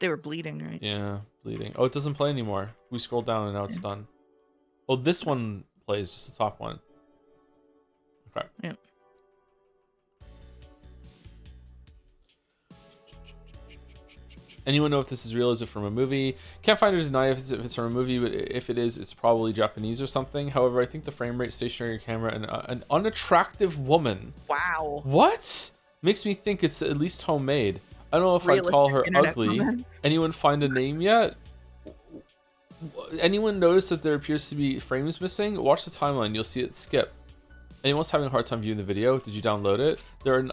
They were bleeding, right? Yeah, bleeding. Oh, it doesn't play anymore. We scrolled down and now it's done. Oh, this one plays, just the top one. Okay. Yeah. Anyone know if this is real? Is it from a movie? Can't find or deny if it's from a movie, but if it is, it's probably Japanese or something. However, I think the frame rate, stationary camera, and an unattractive woman. Wow. What? Makes me think it's at least homemade. I don't know if I'd call her ugly. Comments. Anyone find a name yet? Anyone notice that there appears to be frames missing? Watch the timeline. You'll see it skip. Anyone's having a hard time viewing the video? Did you download it? There are...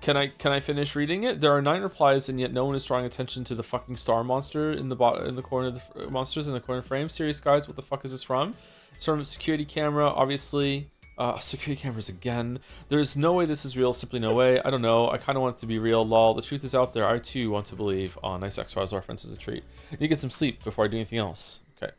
Can I finish reading it? There are 9 replies, and yet no one is drawing attention to the fucking star monster in the corner of the monsters in the corner frame. Serious guys, what the fuck is this from? It's from a security camera, obviously. Security cameras again. There's no way this is real. Simply no way. I don't know. I kind of want it to be real. Lol. The truth is out there. I too want to believe. Oh, nice X-Files reference is a treat. I need to get some sleep before I do anything else. Okay.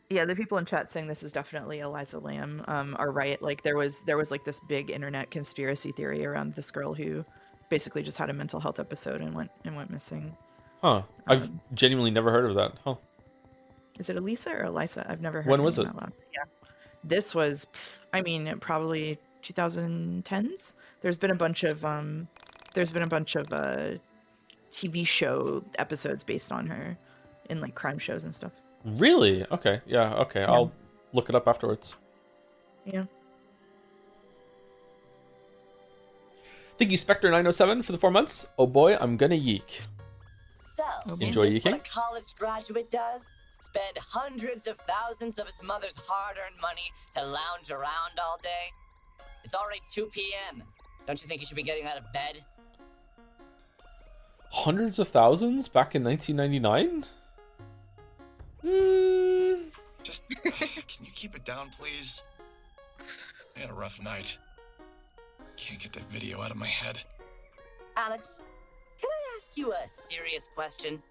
Yeah, the people in chat saying this is definitely Eliza Lamb are right. Like there was like this big internet conspiracy theory around this girl who basically just had a mental health episode and went missing. Huh. I've genuinely never heard of that. Huh. Is it Elisa or Eliza? I've never heard. When was it? Out loud. Yeah. This was, I mean, probably 2010s. There's been a bunch of TV show episodes based on her in like crime shows and stuff. Really? Okay. Yeah. Okay. Yeah. I'll look it up afterwards. Yeah. Thank you, Spectre907 for the 4 months. Oh boy, I'm gonna yeek. So, Enjoy is this what yeeking? a college graduate does? Spend hundreds of thousands of his mother's hard-earned money to lounge around all day? It's already 2 p.m. Don't you think you should be getting out of bed? Hundreds of thousands back in 1999? Just, can you keep it down, please? I had a rough night. Can't get that video out of my head. Alex, can I ask you a serious question?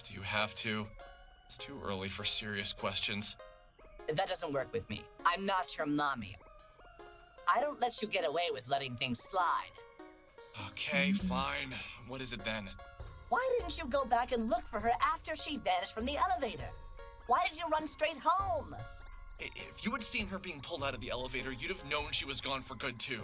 Do you have to? It's too early for serious questions. That doesn't work with me. I'm not your mommy. I don't let you get away with letting things slide. Okay, fine. What is it then? Why didn't you go back and look for her after she vanished from the elevator? Why did you run straight home? If you had seen her being pulled out of the elevator, you'd have known she was gone for good too.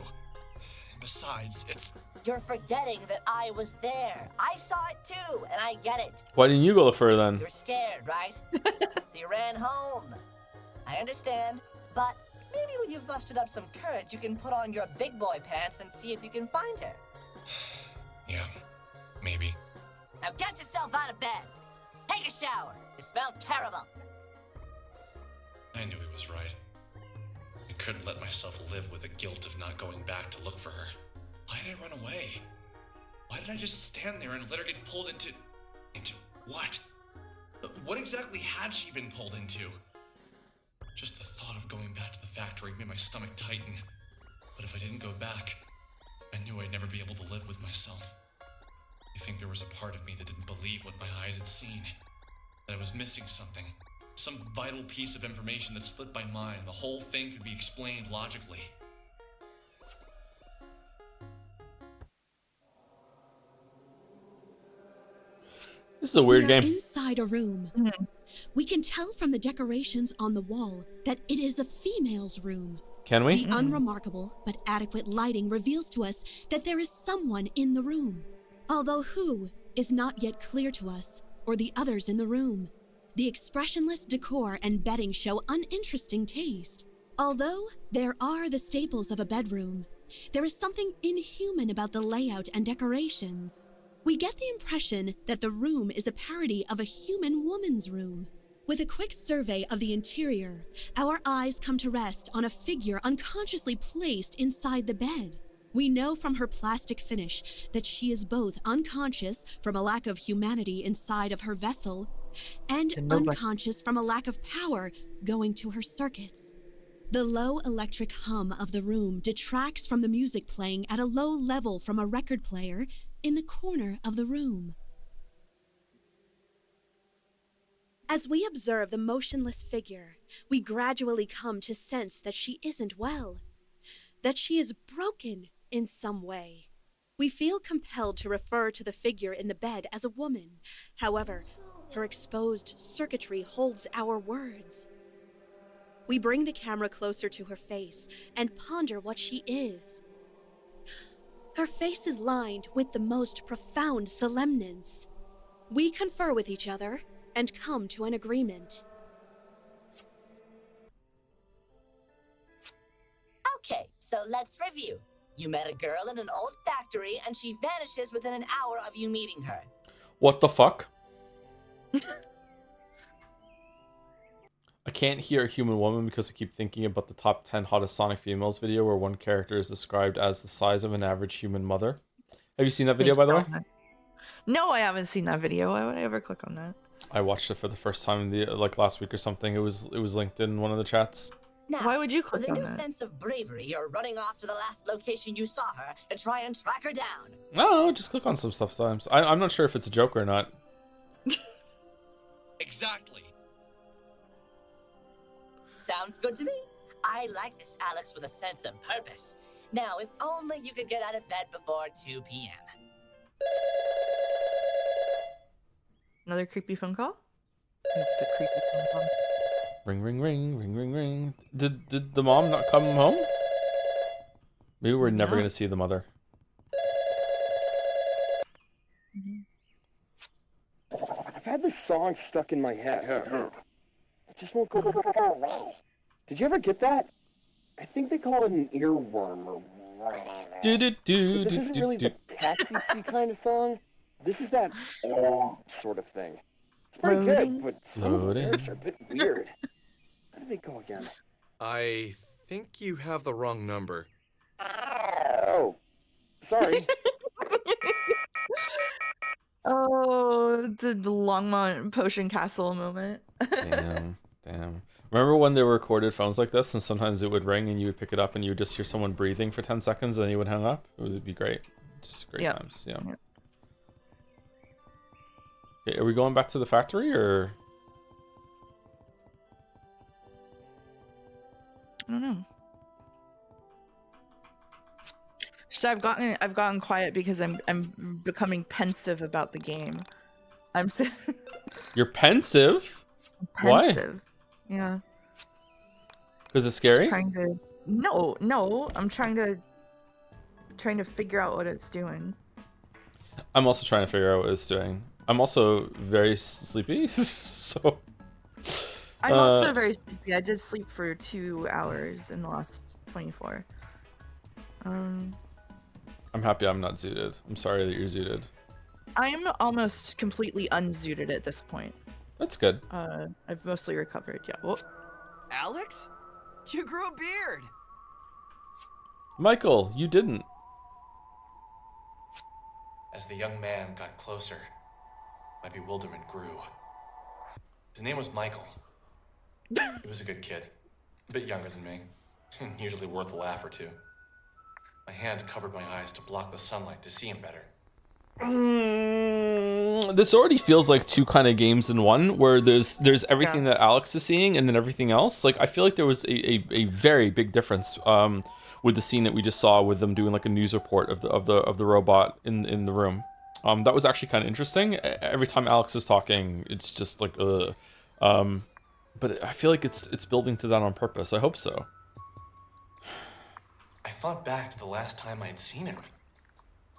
And besides, it's... You're forgetting that I was there. I saw it too, and I get it. Why didn't you go look for her then? You're scared, right? So you ran home. I understand, but maybe when you've mustered up some courage, you can put on your big boy pants and see if you can find her. Yeah, maybe. Now get yourself out of bed. Take a shower. You smell terrible. I knew he was right. I couldn't let myself live with the guilt of not going back to look for her. Why did I run away? Why did I just stand there and let her get pulled into... Into what? What exactly had she been pulled into? Just the thought of going back to the factory made my stomach tighten. But if I didn't go back, I knew I'd never be able to live with myself. I think there was a part of me that didn't believe what my eyes had seen. That I was missing something. Some vital piece of information that slipped my mind. The whole thing could be explained logically. This is a weird we are game. Inside a room. Mm-hmm. We can tell from the decorations on the wall that it is a female's room. Can we? The unremarkable but adequate lighting reveals to us that there is someone in the room. Although who is not yet clear to us, or the others in the room. The expressionless decor and bedding show uninteresting taste. Although there are the staples of a bedroom, there is something inhuman about the layout and decorations. We get the impression that the room is a parody of a human woman's room. With a quick survey of the interior, our eyes come to rest on a figure unconsciously placed inside the bed. We know from her plastic finish that she is both unconscious from a lack of humanity inside of her vessel and unconscious from a lack of power going to her circuits. The low electric hum of the room detracts from the music playing at a low level from a record player in the corner of the room. As we observe the motionless figure, we gradually come to sense that she isn't well, that she is broken in some way. We feel compelled to refer to the figure in the bed as a woman. However, her exposed circuitry holds our words. We bring the camera closer to her face and ponder what she is. Her face is lined with the most profound solemnance. We confer with each other and come to an agreement. Okay, so let's review. You met a girl in an old factory and she vanishes within an hour of you meeting her. What the fuck? I can't hear a human woman because I keep thinking about the top 10 hottest Sonic females video where one character is described as the size of an average human mother. Have you seen that video, by the way? No, I haven't seen that video. Why would I ever click on that? I watched it for the first time last week or something. It was linked in one of the chats. Now, why would you click on that? With a new sense of bravery, you're running off to the last location you saw her to try and track her down. No, just click on some stuff sometimes. I'm not sure if it's a joke or not. Exactly. Sounds good to me. I like this Alex with a sense of purpose. Now, if only you could get out of bed before 2 p.m. Another creepy phone call? I think it's a creepy phone call. Ring, ring, ring, ring, ring, ring. Did the mom not come home? Maybe we're never going to see the mother. song stuck in my head. It just won't go away. Did you ever get that? I think they call it an earworm or whatever. This isn't really the catchy kind of song. This is that sort of thing. It's pretty good, but some of the lyrics are a bit weird. How do they go again? I think you have the wrong number. Oh, sorry. Oh, the Longmont Potion Castle moment. Damn. Remember when they recorded phones like this, and sometimes it would ring, and you would pick it up, and you would just hear someone breathing for 10 seconds, and then you would hang up? It would be great. Just great times. Yeah. Okay, are we going back to the factory, or? I don't know. So I've gotten quiet because I'm becoming pensive about the game. You're pensive? Pensive. Why? Yeah. Because it's scary? No. I'm trying to figure out what it's doing. I'm also trying to figure out what it's doing. I'm also very sleepy, so. I'm also very sleepy. I did sleep for 2 hours in the last 24. I'm happy I'm not zooted. I'm sorry that you're zooted. I'm almost completely unzooted at this point. That's good. I've mostly recovered. Yeah. Whoa. Alex? You grew a beard. Michael, you didn't. As the young man got closer, my bewilderment grew. His name was Michael. He was a good kid, a bit younger than me, and usually worth a laugh or two. My hand covered my eyes to block the sunlight to see him better. This already feels like two kind of games in one, where there's everything that Alex is seeing and then everything else. Like, I feel like there was a very big difference with the scene that we just saw with them doing like a news report of the robot in the room. That was actually kind of interesting. Every time Alex is talking, it's just like but I feel like it's building to that on purpose. I hope so. I thought back to the last time I had seen him.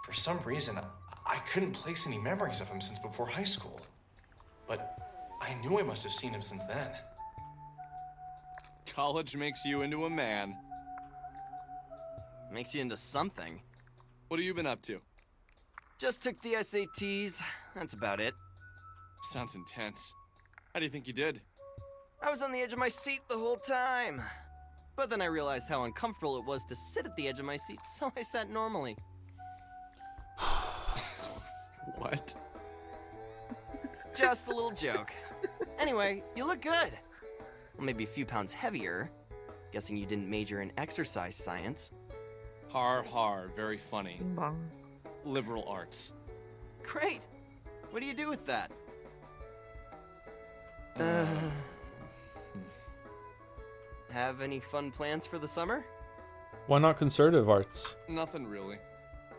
For some reason, I couldn't place any memories of him since before high school. But I knew I must have seen him since then. College makes you into a man. Makes you into something. What have you been up to? Just took the SATs. That's about it. Sounds intense. How do you think you did? I was on the edge of my seat the whole time. But then I realized how uncomfortable it was to sit at the edge of my seat, so I sat normally. What? Just a little joke. Anyway, you look good. Well, maybe a few pounds heavier. Guessing you didn't major in exercise science. Har, very funny. Liberal arts. Great. What do you do with that? Have any fun plans for the summer? Why not conservative arts? Nothing really.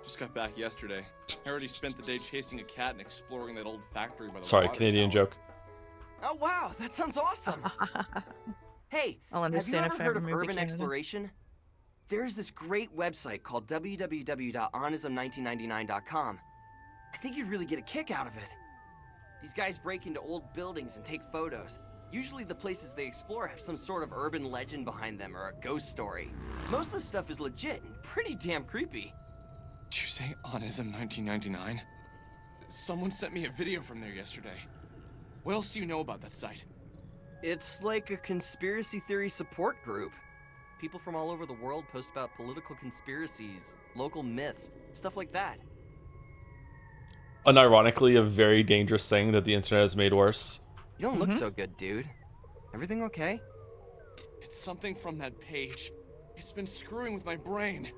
Just got back yesterday. I already spent the day chasing a cat and exploring that old factory by the Sorry, water Canadian tower. joke. Oh wow, that sounds awesome. Hey, I'll have you understand ever if I heard ever of move to urban Canada. exploration? There's this great website called www.onism1999.com. I think you'd really get a kick out of it. These guys break into old buildings and take photos. Usually the places they explore have some sort of urban legend behind them or a ghost story. Most of the stuff is legit and pretty damn creepy. Did you say Onism 1999? Someone sent me a video from there yesterday. What else do you know about that site? It's like a conspiracy theory support group. People from all over the world post about political conspiracies, local myths, stuff like that. Unironically, a very dangerous thing that the internet has made worse. You don't look so good, dude. Everything okay? It's something from that page. It's been screwing with my brain.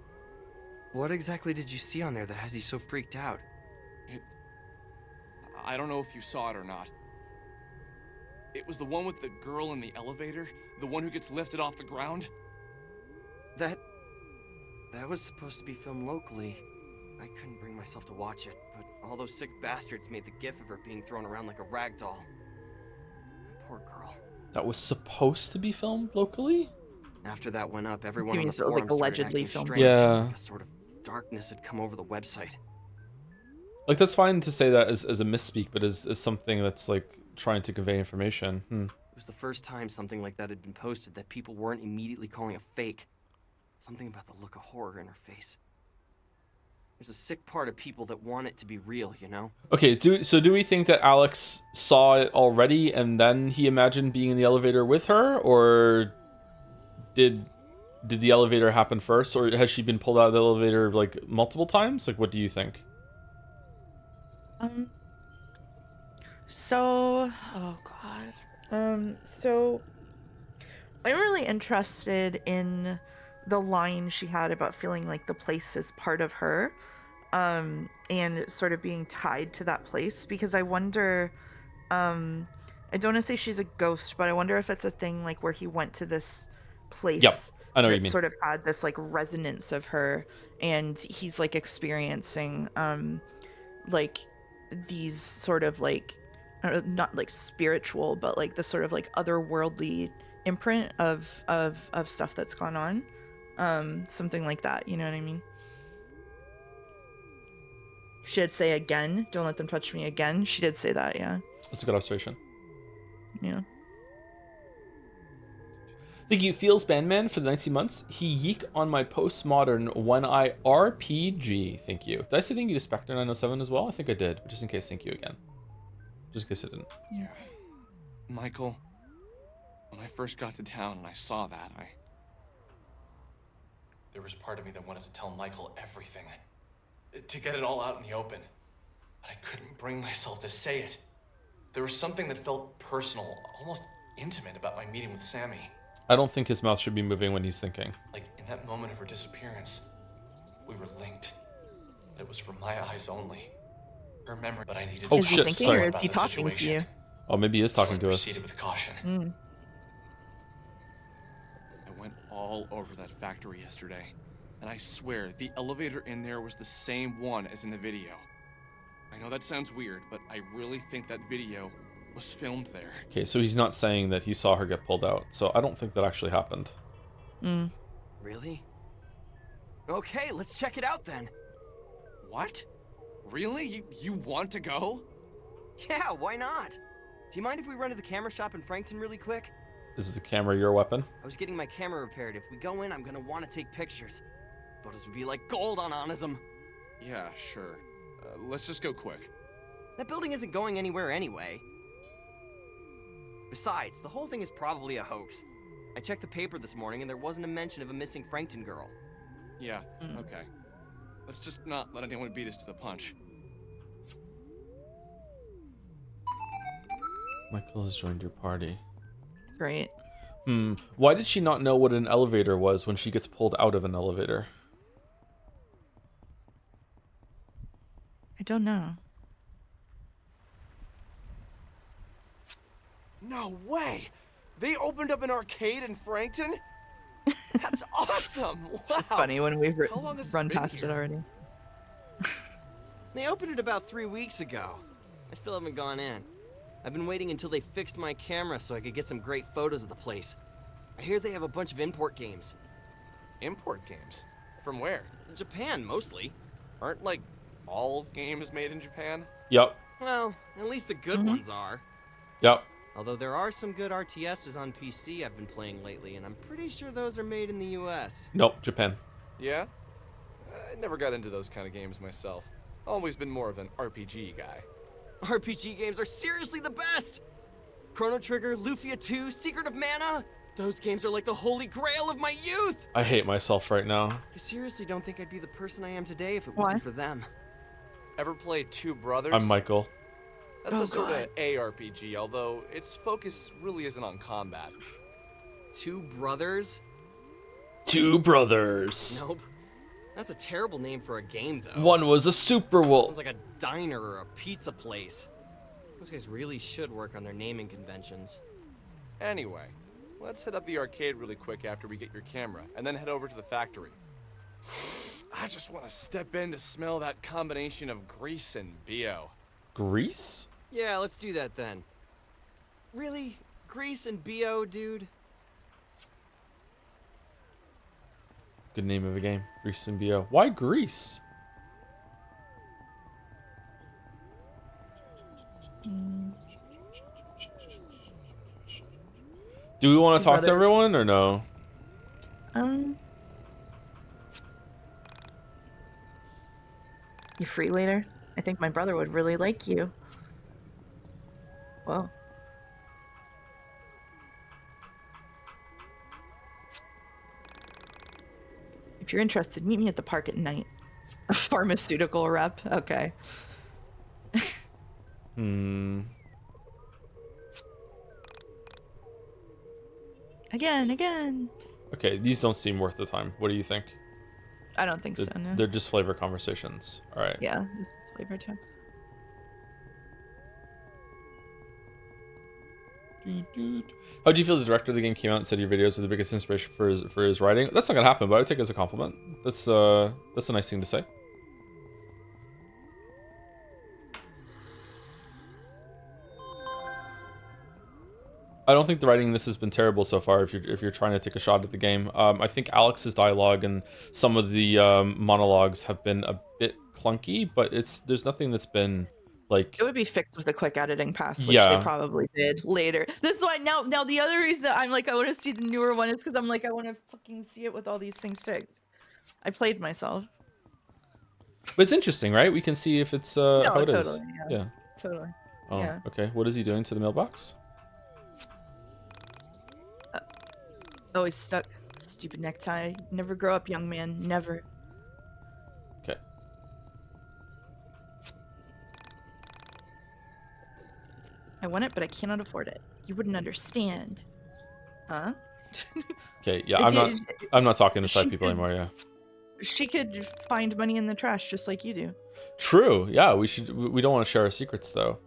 What exactly did you see on there that has you so freaked out? I don't know if you saw it or not. It was the one with the girl in the elevator, the one who gets lifted off the ground. That was supposed to be filmed locally. I couldn't bring myself to watch it, but all those sick bastards made the gif of her being thrown around like a rag doll. Poor girl. That was supposed to be filmed locally? After that went up, everyone on the Assuming it was, like, forum started allegedly acting filmed. strange. Yeah. Like a sort of darkness had come over the website. Like, that's fine to say that as a misspeak, but as something that's like trying to convey information. It was the first time something like that had been posted that people weren't immediately calling a fake. Something about the look of horror in her face. There's a sick part of people that want it to be real, you know? Okay, do we think that Alex saw it already and then he imagined being in the elevator with her, or did the elevator happen first, or has she been pulled out of the elevator like multiple times? Like, what do you think? So, oh god. So I'm really interested in the line she had about feeling like the place is part of her, and sort of being tied to that place, because I wonder, I don't want to say she's a ghost, but I wonder if it's a thing like where he went to this place. Yep, I know what you that mean. sort of had this like resonance of her, and he's like experiencing like these sort of like not like spiritual, but like the sort of like otherworldly imprint of stuff that's gone on, something like that, you know what I mean? She did say again, don't let them touch me again. She did say that, yeah. That's a good observation. Yeah. Thank you, Feels Bandman, for the 19 months. He yeek on my postmodern one-eye RPG. Thank you. Did I say thank you to Spectre907 as well? I think I did, but just in case, thank you again. Just in case I didn't. Yeah. Michael, when I first got to town and I saw that, There was part of me that wanted to tell Michael everything. To get it all out in the open. But I couldn't bring myself to say it. There was something that felt personal, almost intimate about my meeting with Sammy. I don't think his mouth should be moving when he's thinking. Like, in that moment of her disappearance, we were linked. It was from my eyes only. Her memory, but I needed to Is he thinking, or is he talking to you? Oh, maybe he is talking to us. Proceeded with caution. I went all over that factory yesterday, and I swear the elevator in there was the same one as in the video. I know that sounds weird, but I really think that video was filmed there. Okay, so he's not saying that he saw her get pulled out, so I don't think that actually happened. Really? Okay, let's check it out then. What? Really? You want to go? Yeah, why not? Do you mind if we run to the camera shop in Frankton really quick? Is the camera your weapon? I was getting my camera repaired. If we go in, I'm gonna want to take pictures. Photos would be like gold on Onism. Yeah, sure. Let's just go quick. That building isn't going anywhere anyway. Besides, the whole thing is probably a hoax. I checked the paper this morning and there wasn't a mention of a missing Frankton girl. Yeah, okay. Let's just not let anyone beat us to the punch. Michael has joined your party. Great. Why did she not know what an elevator was when she gets pulled out of an elevator? I don't know. No way! They opened up an arcade in Frankton? That's awesome! Wow! It's funny when we've How long has run this been past here? it already. They opened it about 3 weeks ago. I still haven't gone in. I've been waiting until they fixed my camera so I could get some great photos of the place. I hear they have a bunch of import games. Import games? From where? Japan, mostly. Aren't, like, all games made in Japan? Yep. Well, at least the good ones are. Yep. Although there are some good RTSs on PC I've been playing lately, and I'm pretty sure those are made in the US. Nope, Japan. Yeah? I never got into those kind of games myself. Always been more of an RPG guy. RPG games are seriously the best! Chrono Trigger, Lufia 2, Secret of Mana! Those games are like the holy grail of my youth! I hate myself right now. I seriously don't think I'd be the person I am today if it wasn't for them. Ever played Two Brothers? I'm Michael. That's a sort of ARPG, although its focus really isn't on combat. Two Brothers? Two brothers. Nope. That's a terrible name for a game, though. One was a super wolf. Sounds like a diner or a pizza place. Those guys really should work on their naming conventions. Anyway, let's hit up the arcade really quick after we get your camera, and then head over to the factory. I just want to step in to smell that combination of grease and BO. Grease? Yeah, let's do that then. Really? Grease and BO, dude? Good name of a game. Grease and BO. Why Grease? Do we want to talk to brother. everyone or no? You free later? I think my brother would really like you. Whoa. If you're interested, meet me at the park at night. A pharmaceutical rep? Okay. Again. Okay, these don't seem worth the time. What do you think? I don't think so, no. They're just flavor conversations. All right. Yeah, just flavor text. How do you feel the director of the game came out and said your videos are the biggest inspiration for his writing? That's not gonna happen, but I would take it as a compliment. That's a nice thing to say. I don't think the writing in this has been terrible so far. If you're trying to take a shot at the game, I think Alex's dialogue and some of the monologues have been a bit clunky, but there's nothing that's been like. It would be fixed with a quick editing pass, which they probably did later. This is why now the other reason I'm like I want to see the newer one is because I'm like I want to fucking see it with all these things fixed. I played myself. But it's interesting, right? We can see if it's how it totally, is. Yeah. Totally. Oh, yeah. Okay. What is he doing to the mailbox? Oh, he's stuck. Stupid necktie. Never grow up, young man. Never. Okay. I want it, but I cannot afford it. You wouldn't understand. Huh? Okay, yeah, I'm not talking to side people anymore, yeah. She could find money in the trash just like you do. True. Yeah, we don't want to share our secrets though.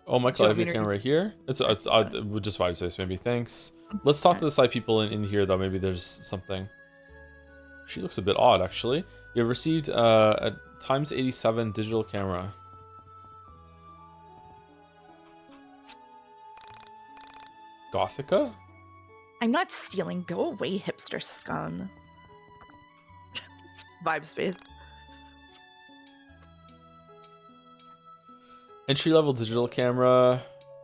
Oh, Michael, I have your camera right here. It's we'll just vibe space maybe. Thanks. Let's talk to the side people in here though. Maybe there's something. She looks a bit odd actually. You have received a ×87 digital camera. Gothica? I'm not stealing. Go away, hipster scum. Vibe space. Entry level digital camera.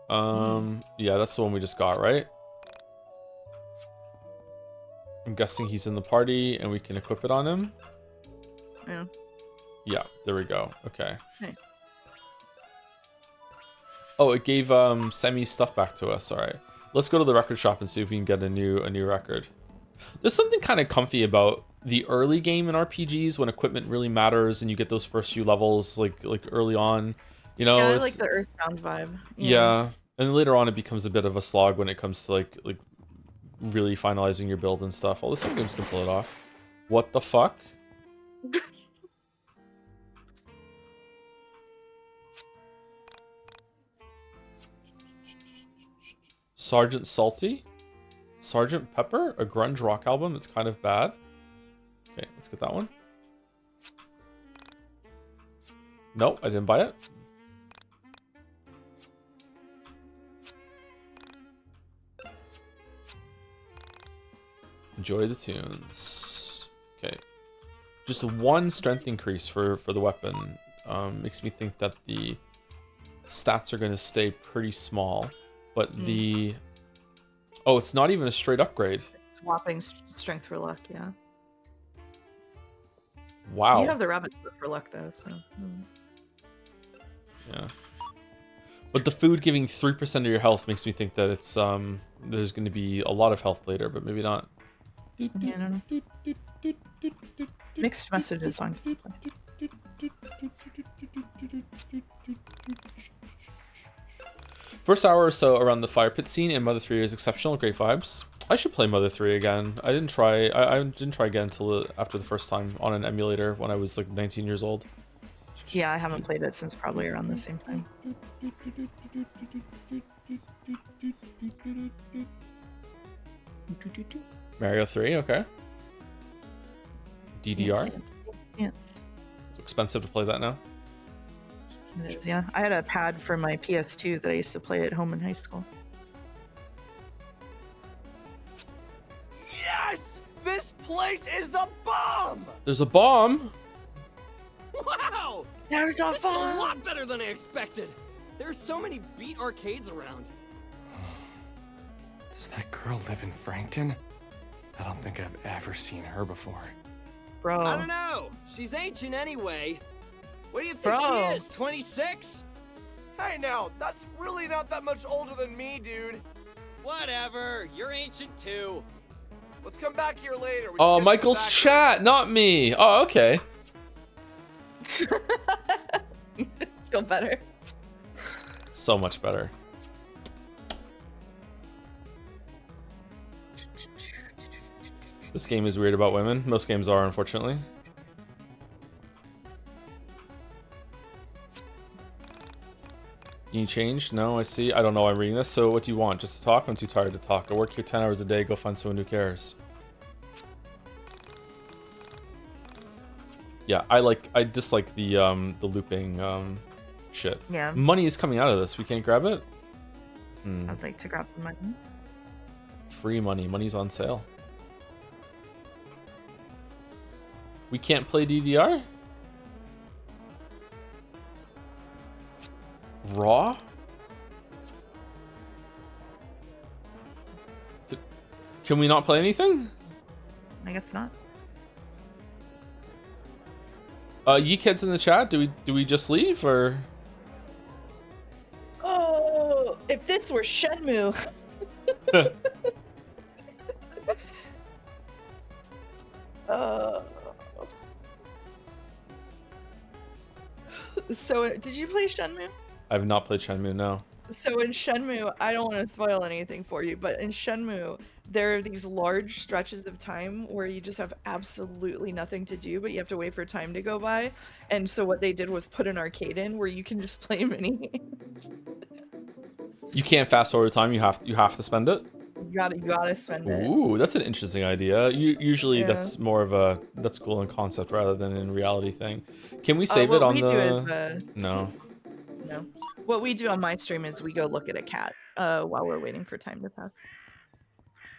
Yeah, that's the one we just got, right? I'm guessing he's in the party and we can equip it on him. Yeah. Yeah, there we go. Okay. Nice. Oh, it gave Semi's stuff back to us. All right. Let's go to the record shop and see if we can get a new record. There's something kind of comfy about the early game in RPGs when equipment really matters and you get those first few levels like early on. You know, yeah, I like the Earthbound vibe. Yeah, and later on it becomes a bit of a slog when it comes to like really finalizing your build and stuff. Although some games can pull it off. What the fuck? Sergeant Salty? Sergeant Pepper? A grunge rock album? It's kind of bad. Okay, let's get that one. Nope, I didn't buy it. Enjoy the tunes. Okay. Just one strength increase for the weapon. Makes me think that the stats are going to stay pretty small. But the... Oh, it's not even a straight upgrade. Swapping strength for luck, yeah. Wow. You have the rabbit for luck, though, so... Yeah. But the food giving 3% of your health makes me think that it's there's going to be a lot of health later, but maybe not. Yeah, I don't know. Mixed messages on. First hour or so around the fire pit scene in Mother 3 is exceptional, great vibes. I should play Mother 3 again. I didn't try again until after the first time on an emulator when I was like 19 years old. Yeah, I haven't played it since probably around the same time. Mario 3, okay. DDR? Yes. It's expensive to play that now. It is, yeah. I had a pad for my PS2 that I used to play at home in high school. Yes! This place is the bomb! There's a bomb! Wow! There's a This bomb! is a lot better than I expected. There's so many beat arcades around. Does that girl live in Frankton? I don't think I've ever seen her before. Bro. I don't know. She's ancient anyway. What do you think Bro. she is, 26? Hey now, that's really not that much older than me, dude. Whatever, you're ancient too. Let's come back here later. Oh, Michael's chat, not me. Oh, okay. Feel better. So much better. This game is weird about women. Most games are, unfortunately. Can you change? No, I see. I don't know why I'm reading this. So what do you want? Just to talk? I'm too tired to talk. I work here 10 hours a day. Go find someone who cares. Yeah, I dislike the looping shit. Yeah. Money is coming out of this. We can't grab it? I'd like to grab the money. Free money. Money's on sale. We can't play DDR? Raw? Can we not play anything? I guess not. Yiik's in the chat. Do we just leave or? Oh, if this were Shenmue. So, did you play Shenmue? I've not played Shenmue, no. So in Shenmue, I don't want to spoil anything for you, but in Shenmue, there are these large stretches of time where you just have absolutely nothing to do, but you have to wait for time to go by. And so what they did was put an arcade in where you can just play mini games. You can't fast forward time. You have to spend it. You gotta spend it. Ooh, that's an interesting idea. Usually Yeah. that's more of a cool in concept rather than in reality thing. Can we save it on the? No. No. What we do on my stream is we go look at a cat while we're waiting for time to pass.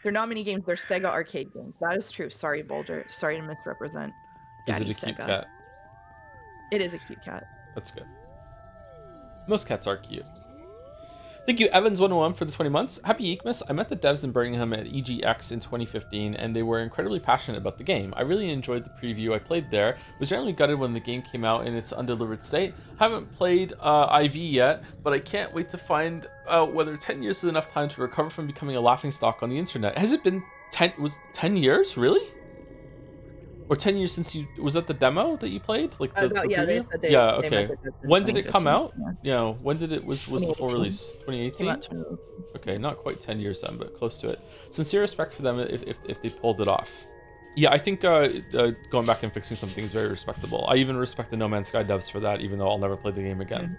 They're not mini games. They're Sega arcade games. That is true. Sorry, Boulder. Sorry to misrepresent. Is it Daddy a cute Sega. cat? It is a cute cat. That's good. Most cats are cute. Thank you, Evans101, for the 20 months. Happy Yiikmas. I met the devs in Birmingham at EGX in 2015, and they were incredibly passionate about the game. I really enjoyed the preview I played there. Was generally gutted when the game came out in its undelivered state. Haven't played IV yet, but I can't wait to find out whether 10 years is enough time to recover from becoming a laughingstock on the internet. Has it been 10 years, really? Or 10 years since you was that the demo that you played? Like the yeah, they preview? said they, yeah, they okay. meant it When did it come 2015, out? yeah. Yeah, when did it was the full 2018. release? 2018? Came out 2018. Okay, not quite 10 years then, but close to it. Sincere respect for them if they pulled it off. Yeah, I think going back and fixing something is very respectable. I even respect the No Man's Sky devs for that, even though I'll never play the game again.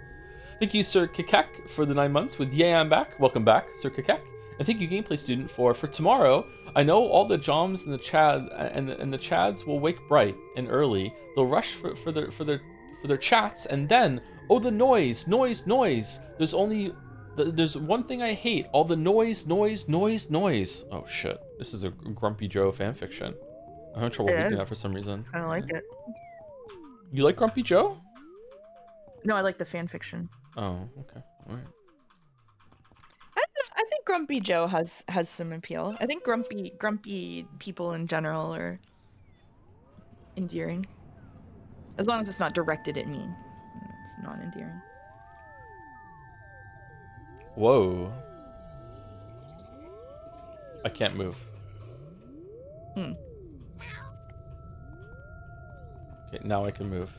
Thank you, Sir Kikek, for the 9 months with Yay, I'm back. Welcome back, Sir Kikek. And thank you, Gameplay Student, for tomorrow. I know all the Joms and the Chad and the Chads will wake bright and early. They'll rush for their chats, and then the noise. There's one thing I hate: all the noise. Oh shit! This is a Grumpy Joe fanfiction. I'm having trouble reading that for some reason. I don't like it. You like Grumpy Joe? No, I like the fanfiction. Oh, okay, all right. I think Grumpy Joe has some appeal. I think grumpy people in general are endearing. As long as it's not directed at me. It's not endearing. Whoa. I can't move. Okay, now I can move.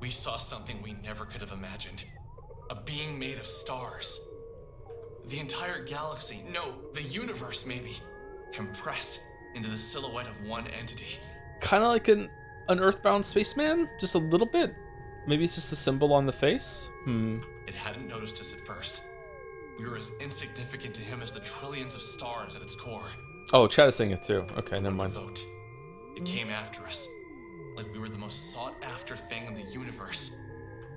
We saw something we never could have imagined. A being made of stars. The entire galaxy, no, the universe maybe, compressed into the silhouette of one entity. Kind of like an earthbound spaceman, just a little bit. Maybe it's just a symbol on the face. It hadn't noticed us at first. We were as insignificant to him as the trillions of stars at its core. Oh, Chad is saying it too. Okay, never mind. It came after us, like we were the most sought-after thing in the universe.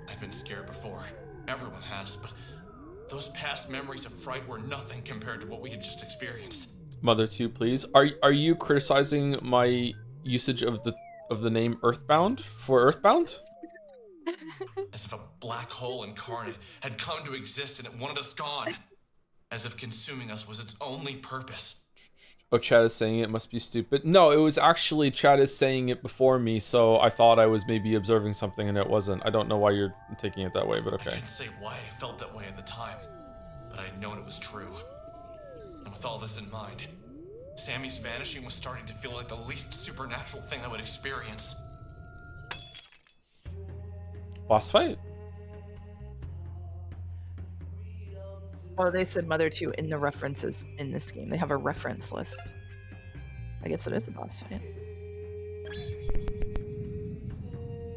I'd been scared before, Everyone has, but those past memories of fright were nothing compared to what we had just experienced. Mother 2, please. Are you criticizing my usage of the name Earthbound for Earthbound? As if a black hole incarnate had come to exist and it wanted us gone. As if consuming us was its only purpose. Oh, Chad is saying it must be stupid. No, it was actually Chad is saying it before me, so I thought I was maybe observing something and it wasn't. I don't know why you're taking it that way, but okay. I can't say why I felt that way at the time, but I had known it was true. And with all this in mind, Sammy's vanishing was starting to feel like the least supernatural thing I would experience. Boss fight? Oh, they said Mother 2 in the references in this game. They have a reference list. I guess it is a boss fight.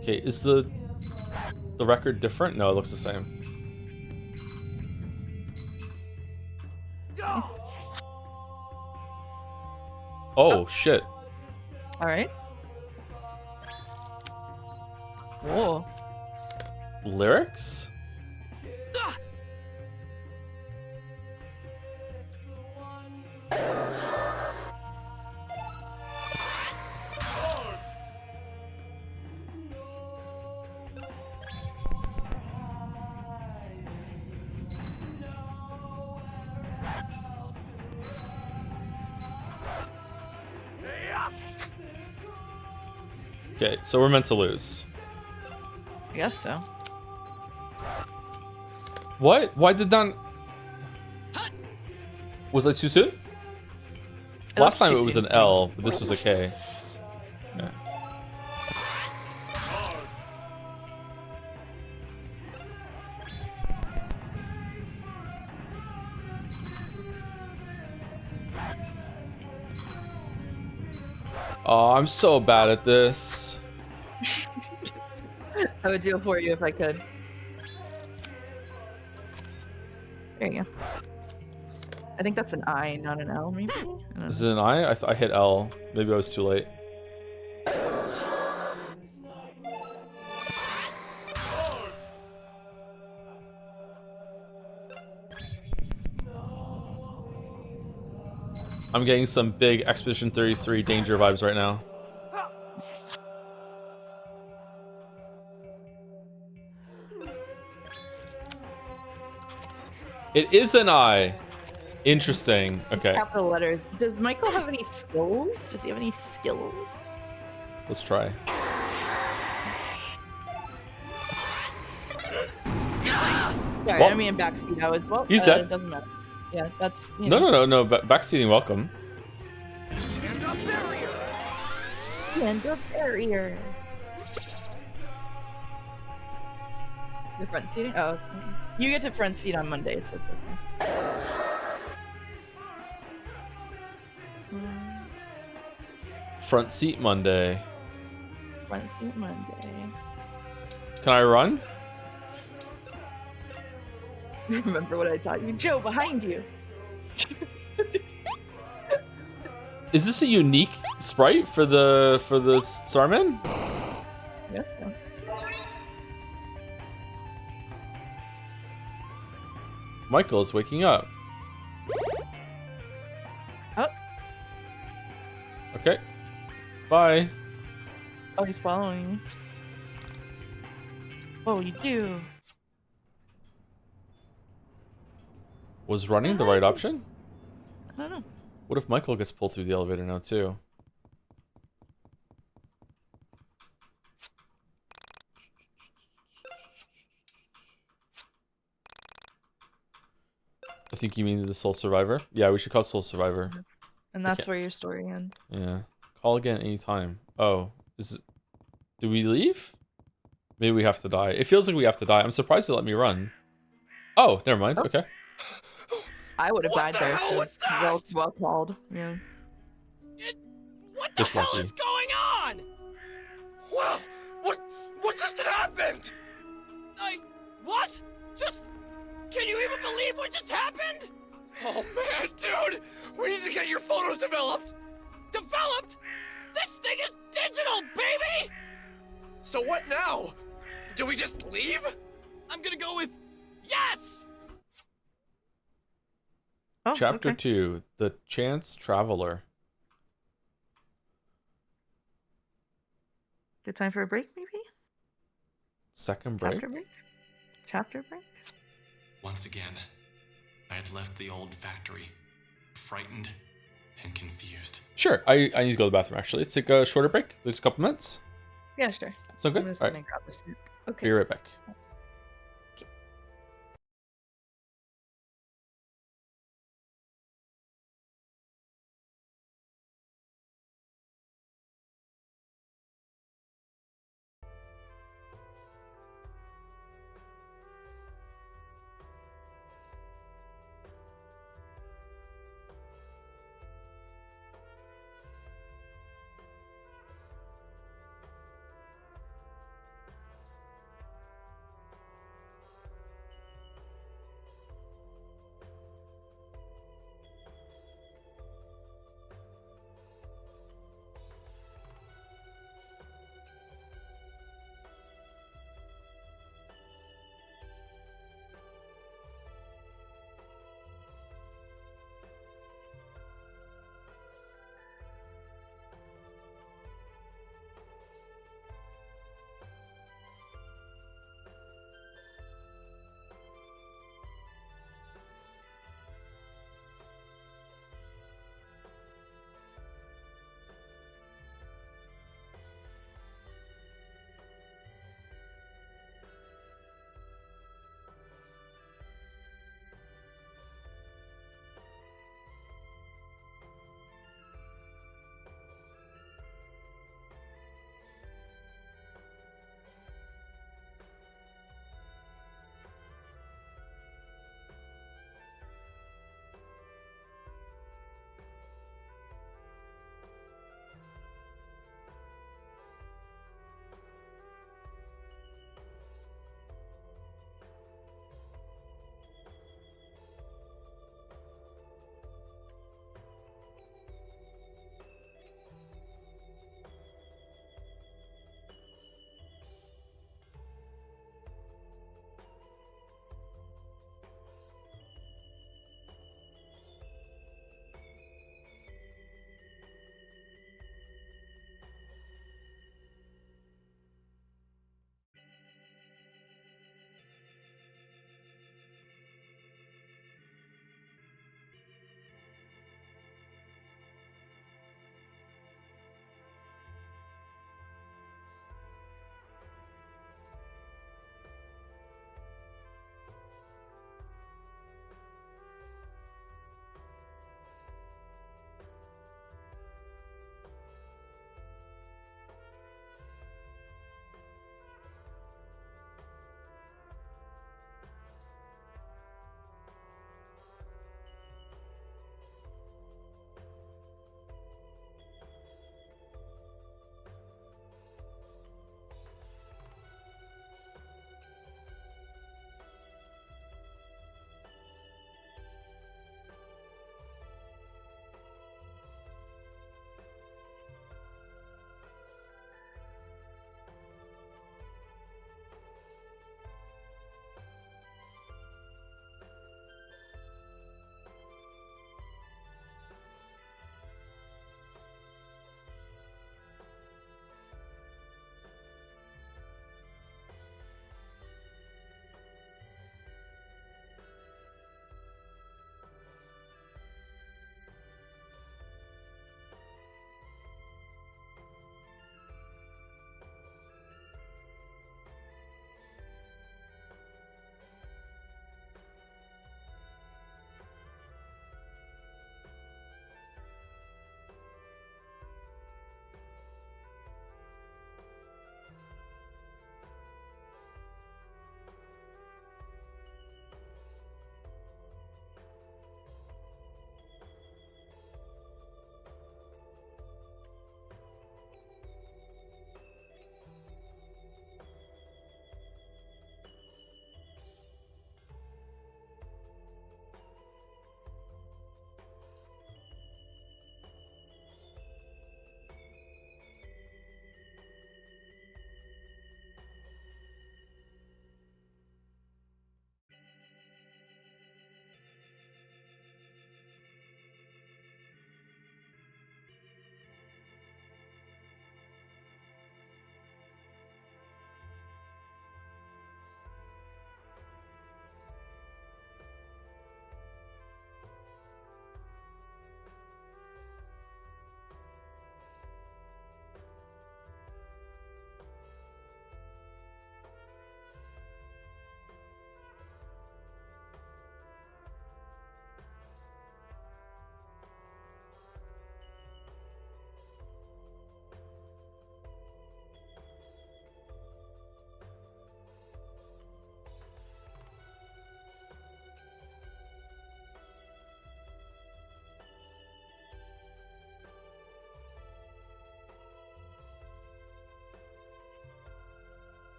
Okay, is the record different? No, it looks the same. Oh, shit. Alright. Whoa. Lyrics? Okay, so we're meant to lose. I guess so. What? Why did that... Was that too soon? Last time it was an L, but this was a K. Yeah. Oh, I'm so bad at this. I would do it for you if I could. There you go. I think that's an I, not an L, maybe? Is it an I? I hit L. Maybe I was too late. I'm getting some big Expedition 33 danger vibes right now. It is an I. Interesting. Okay. Capital letters. Does Michael have any skills? Does he have any skills? Let's try. Sorry, Well, I mean backseat out as well. He's dead. Doesn't matter. Yeah, that's... You No, know. no, no, no. Backseating, welcome. And a barrier. The front seating? Oh, you get to front seat on Monday, so it's okay. Front seat Monday. Front seat Monday. Can I run? Remember what I taught you? Joe, behind you! Is this a unique sprite for the Starman? Yes, so. Michael is waking up. Oh. Okay. Bye. Oh, he's following me. Oh, you do. Was running the right option? I don't know. What if Michael gets pulled through the elevator now too? I think you mean the Soul Survivor? Yeah, we should call Soul Survivor. And that's where your story ends. Yeah. Call again anytime. Oh, is it... Do we leave? Maybe we have to die. It feels like we have to die. I'm surprised they let me run. Oh, never mind. Okay. I would have died there, so well called. Yeah. What the hell is going on? Wow, what just happened? What? Just, can you even believe what just happened? Oh man, dude, we need to get your photos developed. Developed? This thing is digital, baby! So what now? Do we just leave? I'm gonna go with Yes! Oh, Chapter okay. 2, The Chance Traveler. Good time for a break, maybe? Second break? Chapter break? Chapter break? Once again, I had left the old factory, frightened and confused. Sure, I need to go to the bathroom actually. Let's take a shorter break. Just a couple minutes. Yeah, sure. So good? I'm just All gonna right. grab a snack. Okay. Be right back.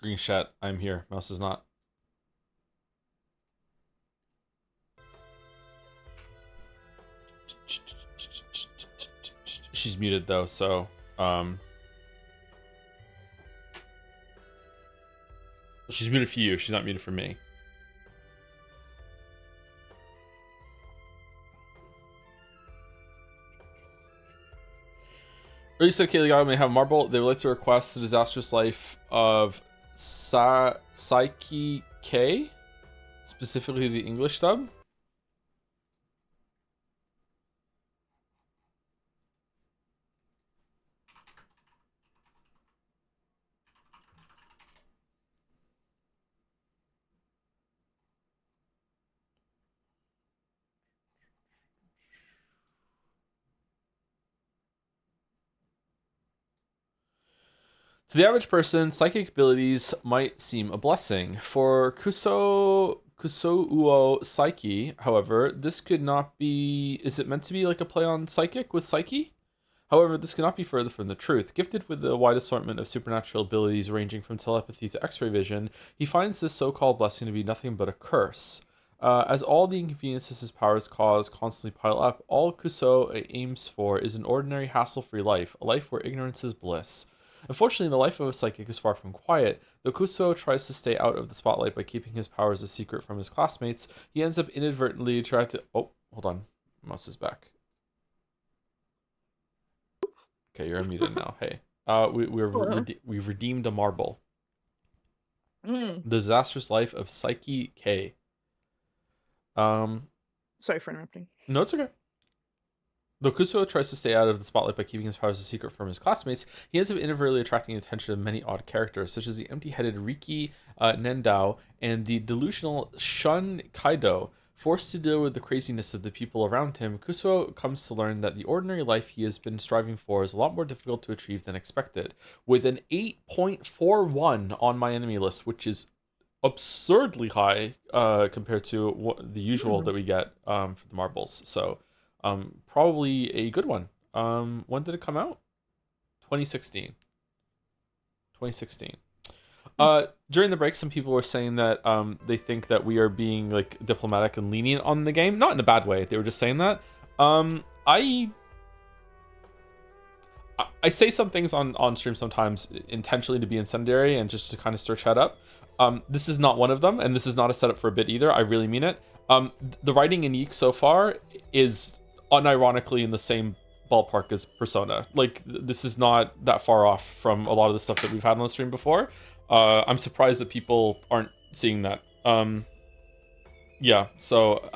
Green chat, I'm here. Mouse is not. She's muted though, so she's muted for you. She's not muted for me. Early said Kaylee may have marble. They would like to request the disastrous life of Psyche K, specifically the English dub. To the average person, psychic abilities might seem a blessing. For Kusouo Psyche, however, this could not be... Is it meant to be like a play on psychic with psyche? However, this cannot be further from the truth. Gifted with a wide assortment of supernatural abilities ranging from telepathy to x-ray vision, he finds this so-called blessing to be nothing but a curse. As all the inconveniences his powers cause constantly pile up, all Kusou aims for is an ordinary, hassle-free life, a life where ignorance is bliss. Unfortunately, the life of a psychic is far from quiet. Though Kusou tries to stay out of the spotlight by keeping his powers a secret from his classmates, he ends up inadvertently attracted... Oh, hold on. Mouse is back. Okay, you're unmuted now. Hey. We've redeemed a marble. The disastrous life of Psyche K. Sorry for interrupting. No, it's okay. Though Kusou tries to stay out of the spotlight by keeping his powers a secret from his classmates, he ends up inadvertently attracting the attention of many odd characters, such as the empty-headed Riki Nendao and the delusional Shun Kaido. Forced to deal with the craziness of the people around him, Kusou comes to learn that the ordinary life he has been striving for is a lot more difficult to achieve than expected. With an 8.41 on my enemy list, which is absurdly high compared to the usual that we get for the marbles. So... probably a good one. When did it come out? 2016. During the break, some people were saying that they think that we are being like diplomatic and lenient on the game. Not in a bad way. They were just saying that. I say some things on stream sometimes intentionally to be incendiary and just to kind of stir chat up. This is not one of them, and this is not a setup for a bit either. I really mean it. The writing in YIIK so far is unironically in the same ballpark as Persona. Like, this is not that far off from a lot of the stuff that we've had on the stream before. I'm surprised that people aren't seeing that. Yeah, so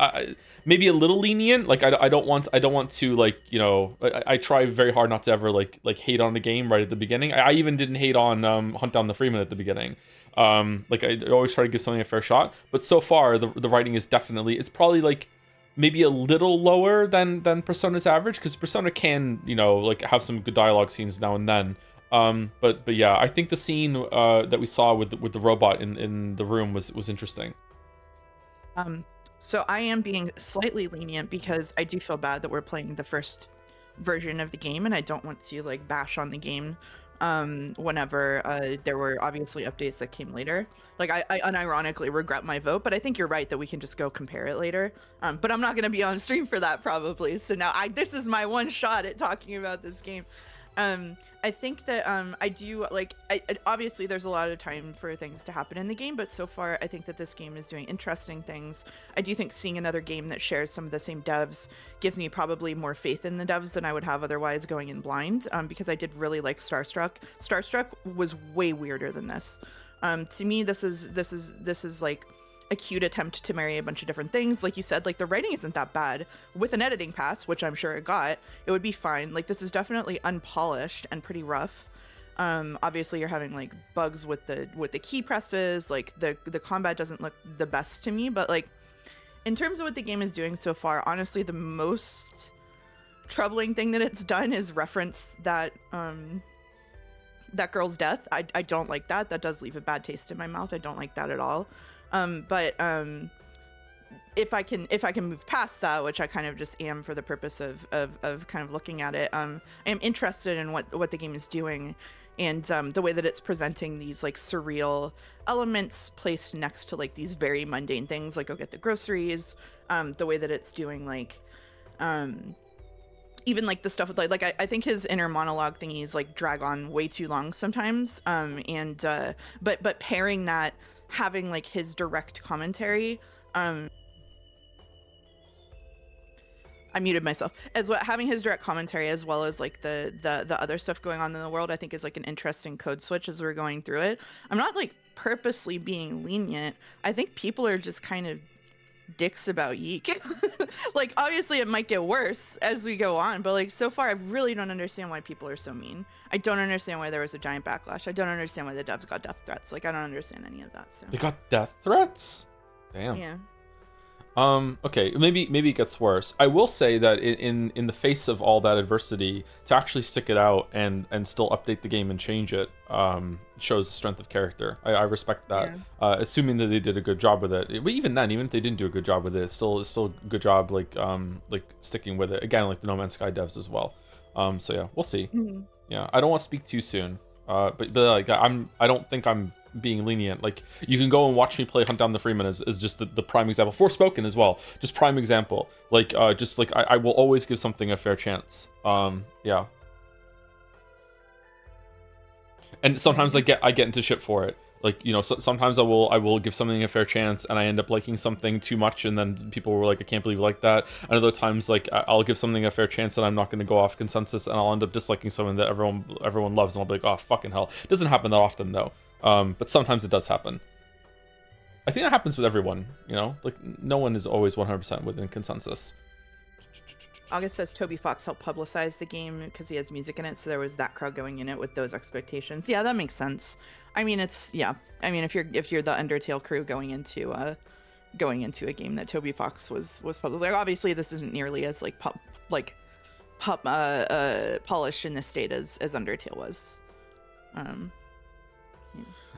maybe a little lenient. Like, I don't want to, like, you know, I try very hard not to ever like hate on the game right at the beginning. I even didn't hate on Hunt Down the Freeman at the beginning. Like, I always try to give something a fair shot. But so far, the writing is definitely, it's probably like maybe a little lower than Persona's average, because Persona can, you know, like have some good dialogue scenes now and then. But yeah, I think the scene that we saw with the robot in the room was interesting. So I am being slightly lenient because I do feel bad that we're playing the first version of the game, and I don't want to like bash on the game whenever there were obviously updates that came later. Like, I unironically regret my vote, but I think you're right that we can just go compare it later. But I'm not going to be on stream for that probably. So now this is my one shot at talking about this game. I think that I do like, obviously there's a lot of time for things to happen in the game, but so far I think that this game is doing interesting things. I do think seeing another game that shares some of the same devs gives me probably more faith in the devs than I would have otherwise going in blind, because I did really like Starstruck. Starstruck was way weirder than this. To me, this is like a cute attempt to marry a bunch of different things. Like you said, like the writing isn't that bad. With an editing pass, which I'm sure it got, it would be fine. Like, this is definitely unpolished and pretty rough. Obviously you're having like bugs with the key presses. Like the combat doesn't look the best to me, but like in terms of what the game is doing so far, honestly, the most troubling thing that it's done is reference that that girl's death. I don't like that. That does leave a bad taste in my mouth. I don't like that at all. But if I can move past that, which I kind of just am for the purpose of kind of looking at it, I am interested in what the game is doing and the way that it's presenting these like surreal elements placed next to like these very mundane things, like go get the groceries, the way that it's doing like even like the stuff with like I think his inner monologue thingies like drag on way too long sometimes, but pairing that, having like his direct commentary, I muted myself, as well, having his direct commentary as well as like the other stuff going on in the world, I think is like an interesting code switch as we're going through it. I'm not like purposely being lenient. I think people are just kind of dicks about Yiik. Like obviously it might get worse as we go on, but like so far I really don't understand why people are so mean. I don't understand why there was a giant backlash. I don't understand why the devs got death threats. Like I don't understand any of that. So they got death threats? Damn. Yeah. Okay, maybe it gets worse. I will say that in the face of all that adversity, to actually stick it out and still update the game and change it, shows the strength of character. I respect that. Yeah. Assuming that they did a good job with it. But even then, even if they didn't do a good job with it, it's still a good job like sticking with it. Again, like the No Man's Sky devs as well. So yeah, we'll see. Mm-hmm. Yeah, I don't want to speak too soon. But like I don't think I'm being lenient. Like you can go and watch me play Hunt Down the Freeman is just the prime example. Forspoken as well, just prime example. Like just like I will always give something a fair chance. Yeah. And sometimes I get into shit for it. Like, you know, sometimes I will give something a fair chance and I end up liking something too much and then people were like, I can't believe you like that. And other times like I'll give something a fair chance and I'm not going to go off consensus and I'll end up disliking something that everyone loves and I'll be like, oh fucking hell. It doesn't happen that often though. But sometimes it does happen. I think that happens with everyone, you know? Like, no one is always 100% within consensus. August says Toby Fox helped publicize the game because he has music in it, so there was that crowd going in it with those expectations. Yeah, that makes sense. I mean, it's, yeah. I mean, if you're the Undertale crew going into a game that Toby Fox was published, like, obviously this isn't nearly as polished in this state as Undertale was.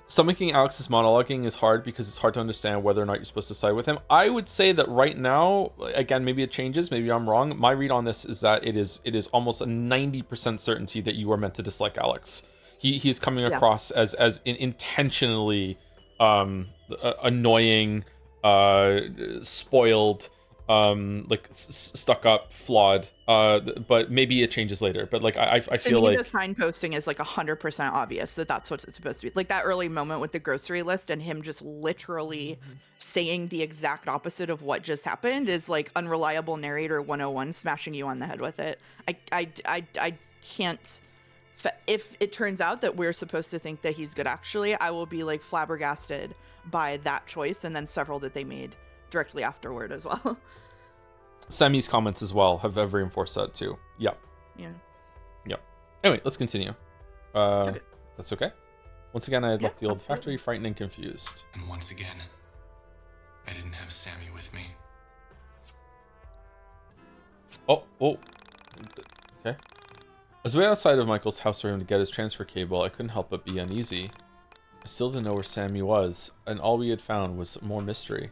Stomaching Alex's monologuing is hard because it's hard to understand whether or not you're supposed to side with him. I would say that right now, again, maybe it changes, maybe I'm wrong. My read on this is that it is almost a 90% certainty that you are meant to dislike Alex. He's coming across as intentionally annoying, spoiled, like stuck up, flawed. But maybe it changes later. But like I feel like the signposting is like 100% obvious that's what it's supposed to be. Like that early moment with the grocery list and him just literally saying the exact opposite of what just happened is like unreliable narrator 101 smashing you on the head with it. I can't. If it turns out that we're supposed to think that he's good, actually, I will be like flabbergasted by that choice and then several that they made directly afterward as well. Sammy's comments as well have reinforced that too. Yep. Yeah. Yep. Anyway, let's continue. Okay. That's okay. Once again, I had left the old factory frightened and confused. And once again, I didn't have Sammy with me. Oh. Okay. As we went outside of Michael's house room to get his transfer cable, I couldn't help but be uneasy. I still didn't know where Sammy was, and all we had found was more mystery.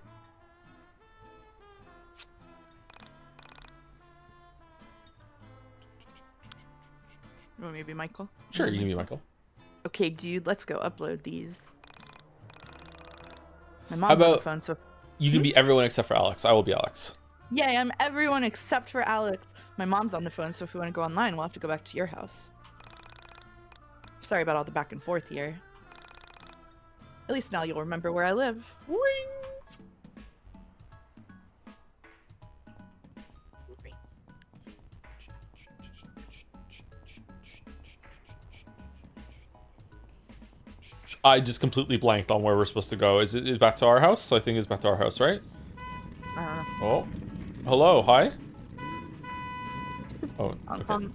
You want me to be Michael? Sure, you can be Michael. Okay, dude, let's go upload these. My mom's on the phone, so... You can be everyone except for Alex. I will be Alex. Yeah, I'm everyone except for Alex. My mom's on the phone, so if we want to go online, we'll have to go back to your house. Sorry about all the back and forth here. At least now you'll remember where I live. Ring! I just completely blanked on where we're supposed to go. Is it back to our house? I think it's back to our house, right? I don't know. Oh. Hello, hi. Oh, okay.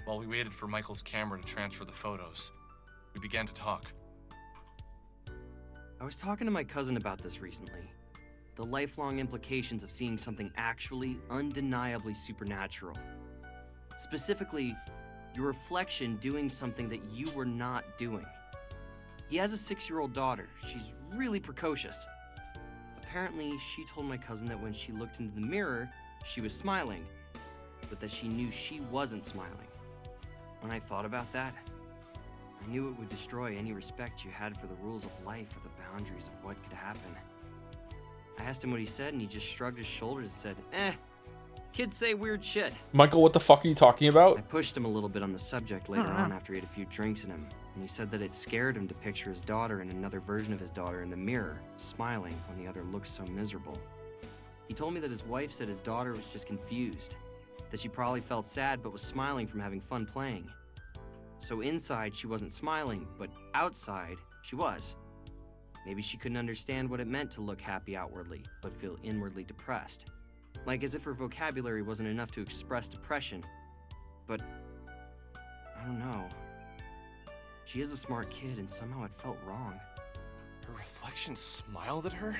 While we waited for Michael's camera to transfer the photos, we began to talk. I was talking to my cousin about this recently. the lifelong implications of seeing something actually, undeniably supernatural. Specifically, your reflection doing something that you were not doing. He has a 6-year-old daughter. She's really precocious. Apparently, she told my cousin that when she looked into the mirror, she was smiling, but that she knew she wasn't smiling. When I thought about that, I knew it would destroy any respect you had for the rules of life or the boundaries of what could happen. I asked him what he said, and he just shrugged his shoulders and said, kids say weird shit. Michael, what the fuck are you talking about? I pushed him a little bit on the subject later on after he had a few drinks in him, and he said that it scared him to picture his daughter and another version of his daughter in the mirror, smiling when the other looked so miserable. He told me that his wife said his daughter was just confused, that she probably felt sad but was smiling from having fun playing. So inside she wasn't smiling, but outside she was. Maybe she couldn't understand what it meant to look happy outwardly, but feel inwardly depressed. Like as if her vocabulary wasn't enough to express depression. But I don't know. She is a smart kid, and somehow it felt wrong. Her reflection smiled at her?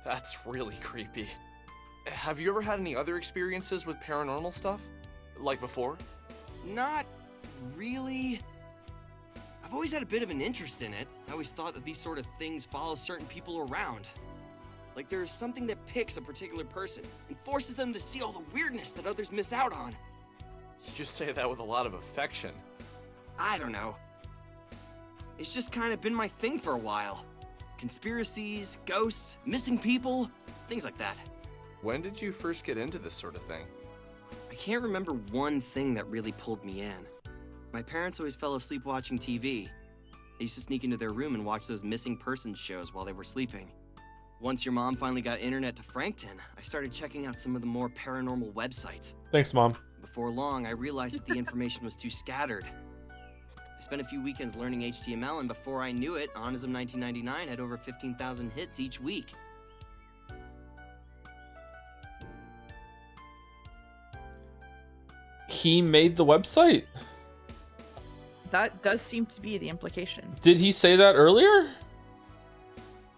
That's really creepy. Have you ever had any other experiences with paranormal stuff? Like before? Not really. I've always had a bit of an interest in it. I always thought that these sort of things follow certain people around. Like there's something that picks a particular person and forces them to see all the weirdness that others miss out on. You say that with a lot of affection. I don't know. It's just kind of been my thing for a while. Conspiracies, ghosts, missing people, things like that. When did you first get into this sort of thing? I can't remember one thing that really pulled me in. My parents always fell asleep watching TV. They used to sneak into their room and watch those missing persons shows while they were sleeping. Once your mom finally got internet to Frankton, I started checking out some of the more paranormal websites. Thanks, Mom. Before long, I realized that the information was too scattered. I spent a few weekends learning HTML, and before I knew it, Onism 1999 had over 15,000 hits each week. He made the website? That does seem to be the implication. Did he say that earlier?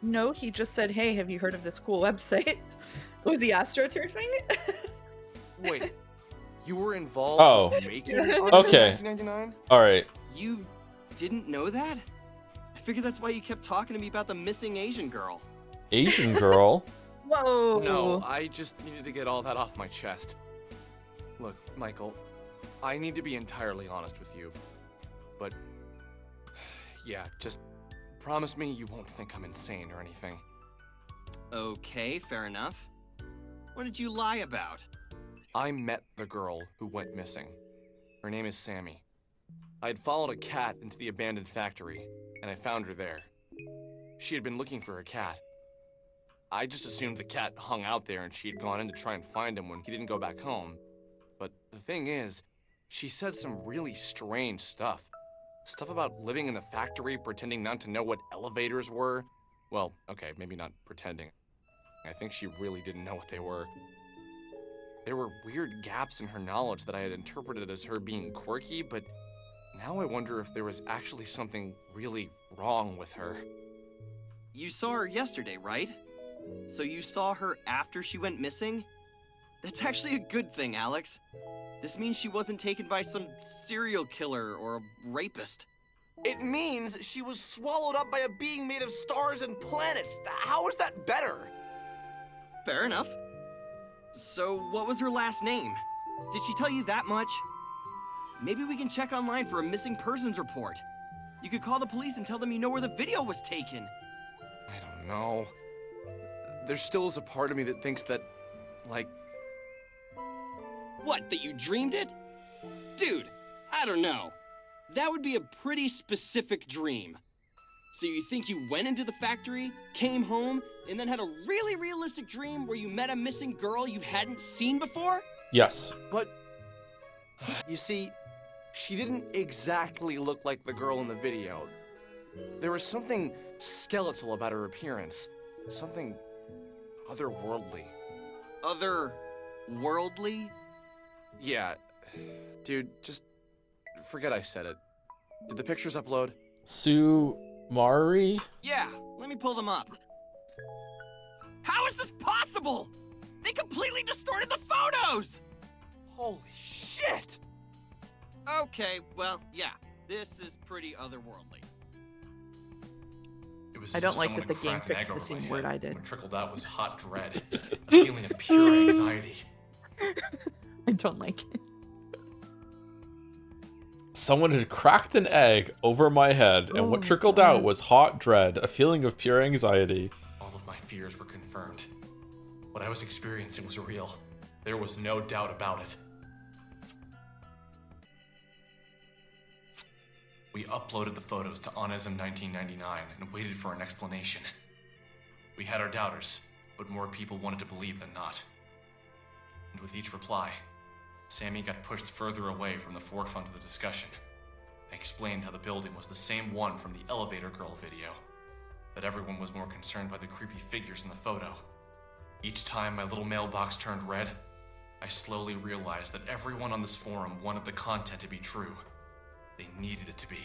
No, he just said, hey, have you heard of this cool website? Was he astroturfing? Wait, you were involved in making Onism okay. 1999? All right. You didn't know that? I figured that's why you kept talking to me about the missing Asian girl. Asian girl? Whoa. No, I just needed to get all that off my chest. Look, Michael, I need to be entirely honest with you. But, yeah, just promise me you won't think I'm insane or anything. Okay, fair enough. What did you lie about? I met the girl who went missing. Her name is Sammy. I had followed a cat into the abandoned factory, and I found her there. She had been looking for her cat. I just assumed the cat hung out there and she had gone in to try and find him when he didn't go back home. But the thing is, she said some really strange stuff. Stuff about living in the factory, pretending not to know what elevators were. Well, okay, maybe not pretending. I think she really didn't know what they were. There were weird gaps in her knowledge that I had interpreted as her being quirky, but now I wonder if there was actually something really wrong with her. You saw her yesterday, right? So you saw her after she went missing? That's actually a good thing, Alex. This means she wasn't taken by some serial killer or a rapist. It means she was swallowed up by a being made of stars and planets. How is that better? Fair enough. So what was her last name? Did she tell you that much? Maybe we can check online for a missing persons report. You could call the police and tell them you know where the video was taken. I don't know. There still is a part of me that thinks that, like... What, that you dreamed it? Dude, I don't know. That would be a pretty specific dream. So you think you went into the factory, came home, and then had a really realistic dream where you met a missing girl you hadn't seen before? Yes. But, you see, she didn't exactly look like the girl in the video. There was something skeletal about her appearance. Something otherworldly. Otherworldly? Yeah. Dude, just forget I said it. Did the pictures upload? Sumari? Yeah, let me pull them up. How is this possible? They completely distorted the photos! Holy shit! Okay, well, yeah, this is pretty otherworldly. It was I as don't if like someone that the had game cracked an egg picked the over same my word head. I did. What trickled out was hot dread, a feeling of pure anxiety. I don't like it. Someone had cracked an egg over my head, and what trickled out was hot dread, a feeling of pure anxiety. All of my fears were confirmed. What I was experiencing was real. There was no doubt about it. We uploaded the photos to Onism 1999 and waited for an explanation. We had our doubters, but more people wanted to believe than not. And with each reply, Sammy got pushed further away from the forefront of the discussion. I explained how the building was the same one from the elevator girl video, that everyone was more concerned by the creepy figures in the photo. Each time my little mailbox turned red, I slowly realized that everyone on this forum wanted the content to be true. They needed it to be.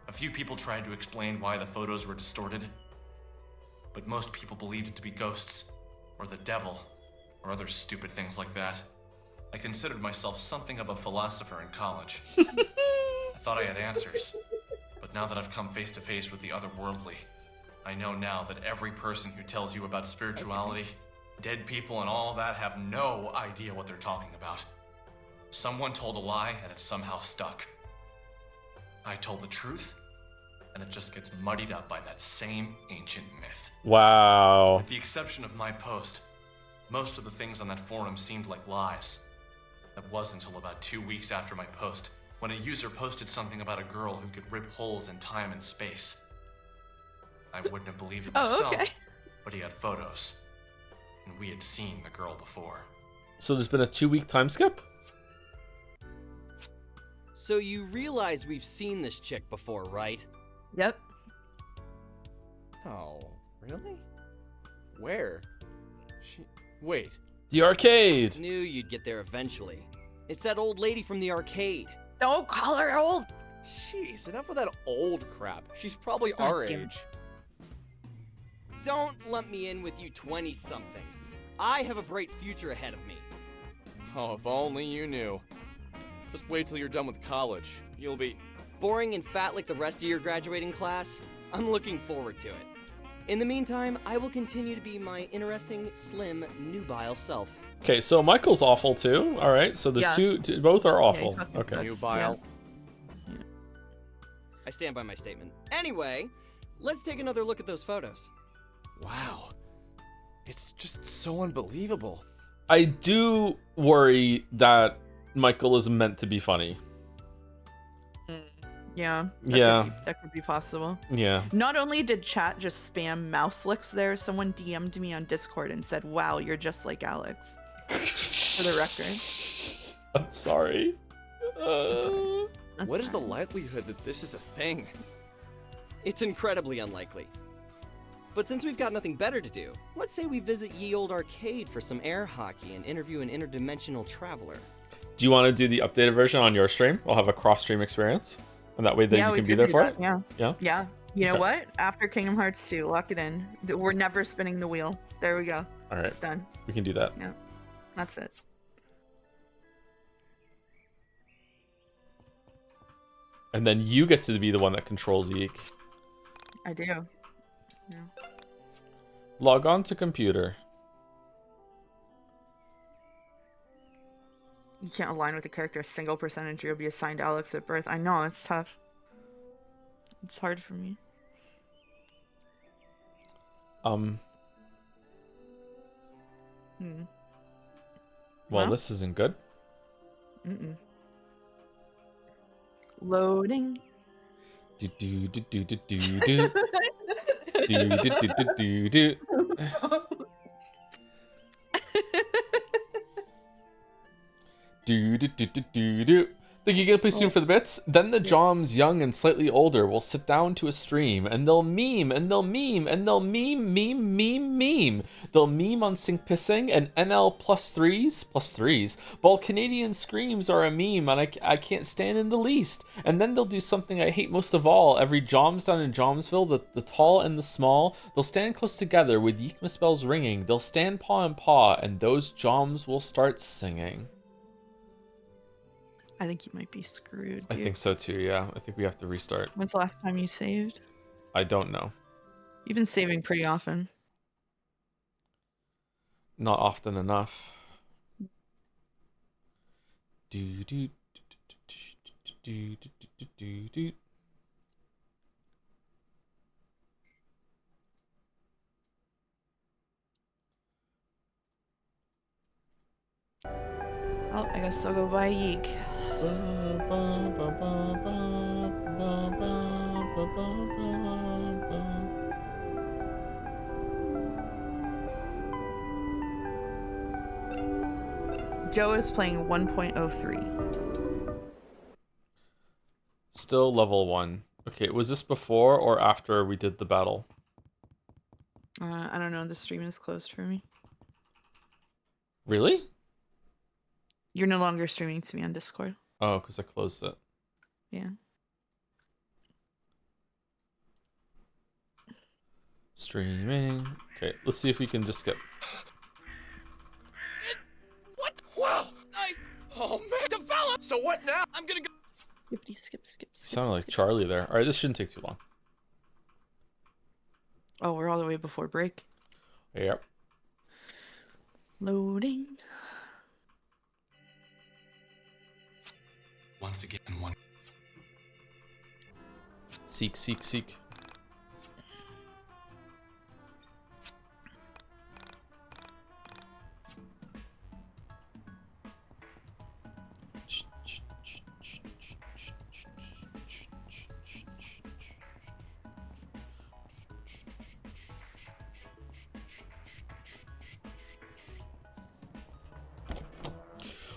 A few people tried to explain why the photos were distorted, but most people believed it to be ghosts, or the devil, or other stupid things like that. I considered myself something of a philosopher in college. I thought I had answers, but now that I've come face to face with the otherworldly, I know now that every person who tells you about spirituality, dead people and all that have no idea what they're talking about. Someone told a lie and it somehow stuck. I told the truth, and it just gets muddied up by that same ancient myth. Wow. With the exception of my post, most of the things on that forum seemed like lies. That wasn't until about 2 weeks after my post, when a user posted something about a girl who could rip holes in time and space. I wouldn't have believed it myself, but he had photos, and we had seen the girl before. So there's been a 2-week time skip? So you realize we've seen this chick before, right? Yep. Oh, really? Where? Wait. The arcade! Knew you'd get there eventually. It's that old lady from the arcade. Don't call her old! Jeez, enough of that old crap. She's probably our age. Don't lump me in with you 20-somethings. I have a bright future ahead of me. Oh, if only you knew. Just wait till you're done with college. You'll be... boring and fat like the rest of your graduating class? I'm looking forward to it. In the meantime, I will continue to be my interesting, slim, nubile self. Okay, so Michael's awful too. All right, so there's two, both are awful. Okay. Nubile. Yeah. I stand by my statement. Anyway, let's take another look at those photos. Wow. It's just so unbelievable. I do worry that Michael is meant to be funny. Yeah. That could be possible. Yeah. Not only did chat just spam mouse licks there, someone DM'd me on Discord and said, "Wow, you're just like Alex." For the record. I'm sorry. What is the likelihood that this is a thing? It's incredibly unlikely. But since we've got nothing better to do, let's say we visit Ye Old Arcade for some air hockey and interview an interdimensional traveler. Do you want to do the updated version on your stream? I'll have a cross-stream experience. And that way then you can be there for it? Yeah. Yeah? Yeah. You know what? After Kingdom Hearts 2, lock it in. We're never spinning the wheel. There we go. All right. It's done. We can do that. Yeah. That's it. And then you get to be the one that controls Yiik. I do. Yeah. Log on to computer. You can't align with the character a single percentage. You'll be assigned Alex at birth. I know, it's tough. It's hard for me. Well, this isn't good. Loading. Do do do do do do do. Do do do do do do. Do do do do do do. Think you get a place soon for the bits? Then the Joms, young and slightly older, will sit down to a stream, and they'll meme, and they'll meme, and they'll meme. They'll meme on sync pissing, and NL plus threes. But Canadian screams are a meme, and I can't stand in the least. And then they'll do something I hate most of all. Every Joms down in Jomsville, the tall and the small, they'll stand close together with Yiikmas bells ringing. They'll stand paw in paw, and those Joms will start singing. I think you might be screwed, dude. I think so too, yeah. I think we have to restart. When's the last time you saved? I don't know. You've been saving pretty often. Not often enough. Oh, I guess I'll go buy Yiik. Joe is playing 1.03. Still level 1. Okay, was this before or after we did the battle? I don't know. The stream is closed for me. Really? You're no longer streaming to me on Discord. Oh, because I closed it. Yeah. Streaming. Okay, let's see if we can just get... What? Wow! Oh man, develop! So what now? I'm gonna go... Skip. Sounded like Charlie there. Alright, this shouldn't take too long. Oh, we're all the way before break. Yep. Loading. Once again, one. Seek.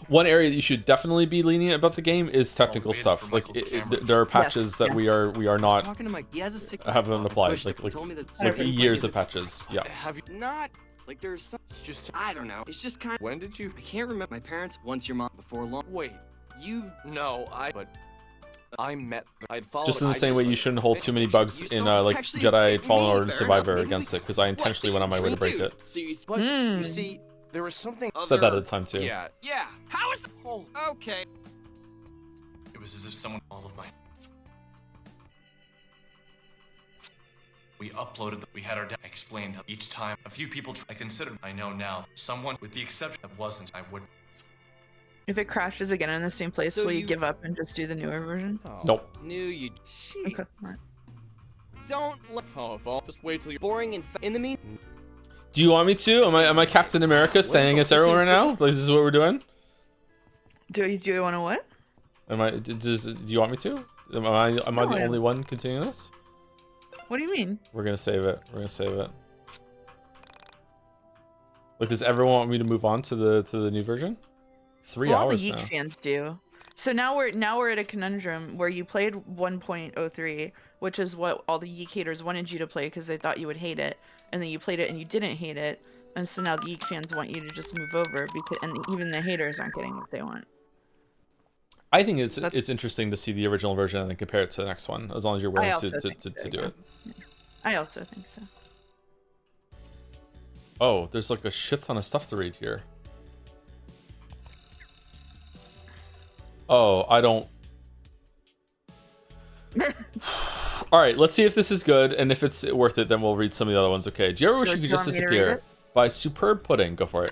One area that you should definitely be lenient about the game is technical stuff. Like there are patches that we are not haven't applied. Like years of patches. Yeah. Have you not? Like there's some. Just I don't know. It's just kind of. When did you? I can't remember. My parents once your mom before long. Wait. You. No, but I met. I'd followed. Just in the same way, you shouldn't hold too many bugs in like Jedi Fallen Order and Survivor against it, because I intentionally went on my way to break it. So you see. There was something said that at the time too. Yeah. How is the whole? Okay. It was as if someone all of my. We uploaded. We had our. I explained each time. A few people. I considered. I know now. Someone, with the exception that wasn't. I wouldn't. If it crashes again in the same place, will you give up and just do the newer version? Oh, nope. Knew you. Okay. All right. Don't. Just wait till you're boring and in the mean. Do you want me to? Am I Captain America standing against everyone right now? Like this is what we're doing? Do you want to what? Do you want me to? Am I the only one continuing this? What do you mean? We're gonna save it. Like, does everyone want me to move on to the new version? 3 hours all the Yiik now. fans do. So now we're at a conundrum where you played 1.03, which is what all the Yiik haters wanted you to play because they thought you would hate it, and then you played it and you didn't hate it, and so now the Yiik fans want you to just move over because, and even the haters aren't getting what they want. I think it's interesting to see the original version and then compare it to the next one, as long as you're willing to do it. I also think so. Oh, there's like a shit ton of stuff to read here. Oh, I don't... Alright, let's see if this is good, and if it's worth it, then we'll read some of the other ones. Okay, do you ever wish you could just disappear? By Superb Pudding, go for it.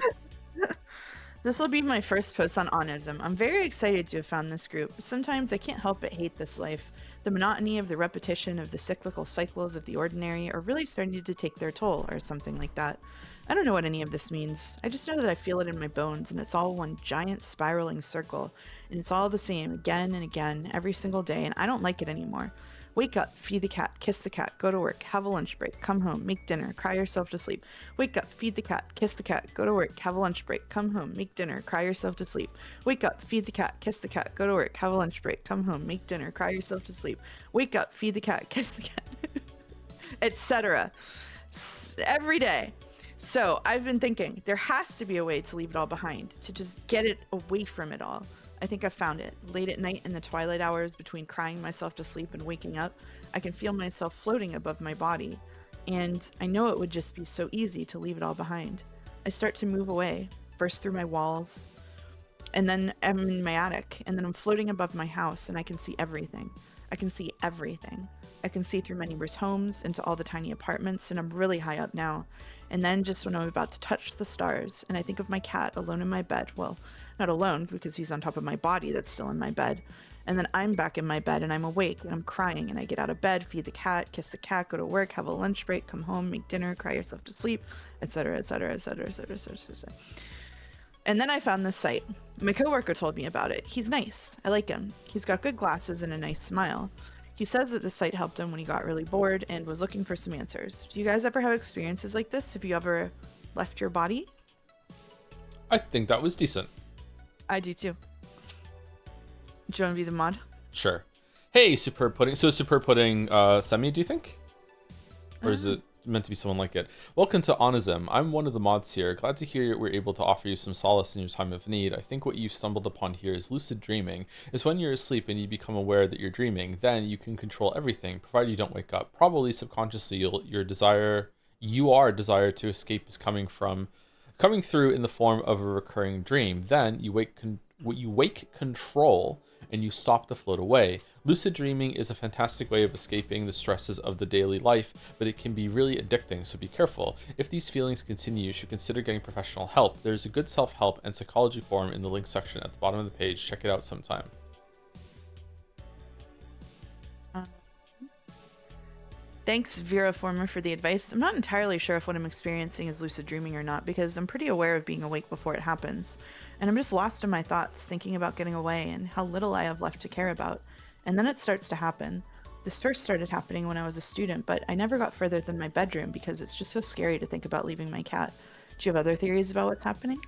This will be my first post on Onism. I'm very excited to have found this group. Sometimes I can't help but hate this life. The monotony of the repetition of the cyclical cycles of the ordinary are really starting to take their toll, or something like that. I don't know what any of this means. I just know that I feel it in my bones, and it's all one giant spiraling circle, and it's all the same again and again every single day, and I don't like it anymore. Wake up, feed the cat, kiss the cat, go to work, have a lunch break, come home, make dinner, cry yourself to sleep. Wake up, feed the cat, kiss the cat, go to work, have a lunch break, come home, make dinner, cry yourself to sleep. Wake up, feed the cat, kiss the cat, go to work, have a lunch break, come home, make dinner, cry yourself to sleep. Wake up, feed the cat, kiss the cat, etc. Every day. So I've been thinking there has to be a way to leave it all behind, to just get it away from it all. I think I found it. Late at night in the twilight hours between crying myself to sleep and waking up, I can feel myself floating above my body. And I know it would just be so easy to leave it all behind. I start to move away, burst through my walls, and then I'm in my attic, and then I'm floating above my house, and I can see everything. I can see everything. I can see through my neighbors' homes into all the tiny apartments, and I'm really high up now. And then just when I'm about to touch the stars, and I think of my cat alone in my bed, well, not alone because he's on top of my body that's still in my bed. And then I'm back in my bed and I'm awake and I'm crying and I get out of bed, feed the cat, kiss the cat, go to work, have a lunch break, come home, make dinner, cry yourself to sleep, etc., etc., etc., etc., etc. And then I found this site. My coworker told me about it. He's nice. I like him. He's got good glasses and a nice smile. He says that the site helped him when he got really bored and was looking for some answers. Do you guys ever have experiences like this? Have you ever left your body? I think that was decent. I do too. Do you want to be the mod? Sure. Hey, Superb Pudding. So Superb Pudding, Semi, do you think? Or is it meant to be someone like it? Welcome to Onism. I'm one of the mods here. Glad to hear we're able to offer you some solace in your time of need. I think what you've stumbled upon here is lucid dreaming. It's when you're asleep and you become aware that you're dreaming. Then you can control everything, provided you don't wake up. Probably subconsciously, your desire to escape is coming through in the form of a recurring dream. Then you wake control and you stop to float away. Lucid dreaming is a fantastic way of escaping the stresses of the daily life, but it can be really addicting, so be careful. If these feelings continue, you should consider getting professional help. There's a good self-help and psychology forum in the link section at the bottom of the page. Check it out sometime. Thanks, Vera Former, for the advice. I'm not entirely sure if what I'm experiencing is lucid dreaming or not, because I'm pretty aware of being awake before it happens. And I'm just lost in my thoughts, thinking about getting away and how little I have left to care about. And then it starts to happen. This first started happening when I was a student, but I never got further than my bedroom because it's just so scary to think about leaving my cat. Do you have other theories about what's happening?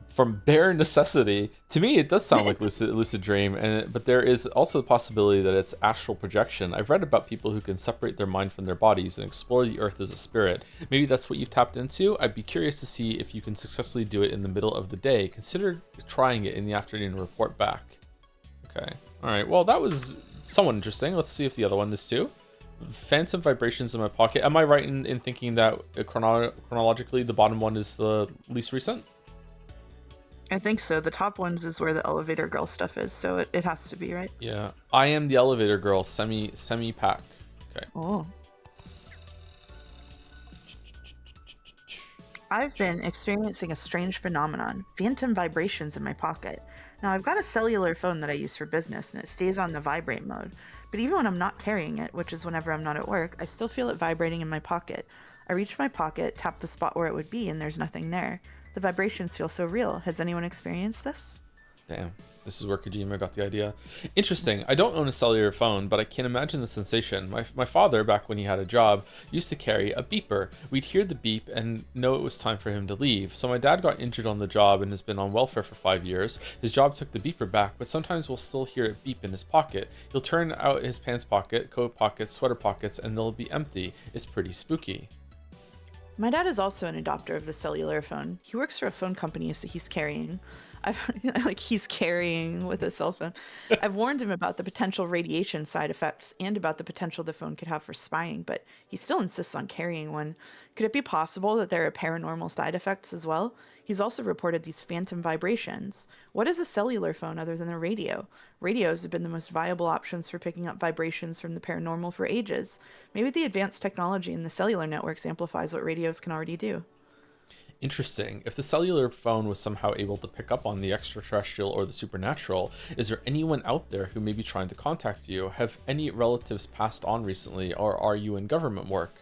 From bare necessity, to me it does sound like lucid dream, but there is also the possibility that it's astral projection. I've read about people who can separate their mind from their bodies and explore the earth as a spirit. Maybe that's what you've tapped into. I'd be curious to see if you can successfully do it in the middle of the day. Consider trying it in the afternoon and report back. Okay, all right, well that was somewhat interesting. Let's see if the other one is too. Phantom vibrations in my pocket. Am I right in thinking that chronologically the bottom one is the least recent? I think so. The top ones is where the elevator girl stuff is, so it has to be, right? Yeah. I am the elevator girl, semi pack. Okay. Oh. I've been experiencing a strange phenomenon, phantom vibrations in my pocket. Now, I've got a cellular phone that I use for business, and it stays on the vibrate mode. But even when I'm not carrying it, which is whenever I'm not at work, I still feel it vibrating in my pocket. I reach my pocket, tap the spot where it would be, and there's nothing there. The vibrations feel so real. Has anyone experienced this? Damn. This is where Kojima got the idea. Interesting. I don't own a cellular phone, but I can imagine the sensation. My father, back when he had a job, used to carry a beeper. We'd hear the beep and know it was time for him to leave. So my dad got injured on the job and has been on welfare for 5 years. His job took the beeper back, but sometimes we'll still hear it beep in his pocket. He'll turn out his pants pocket, coat pockets, sweater pockets, and they'll be empty. It's pretty spooky. My dad is also an adopter of the cellular phone. He works for a phone company, so he's carrying with a cell phone. I've warned him about the potential radiation side effects and about the potential the phone could have for spying, but he still insists on carrying one. Could it be possible that there are paranormal side effects as well? He's also reported these phantom vibrations. What is a cellular phone other than a radio? Radios have been the most viable options for picking up vibrations from the paranormal for ages. Maybe the advanced technology in the cellular networks amplifies what radios can already do. Interesting. If the cellular phone was somehow able to pick up on the extraterrestrial or the supernatural, is there anyone out there who may be trying to contact you? Have any relatives passed on recently, or are you in government work?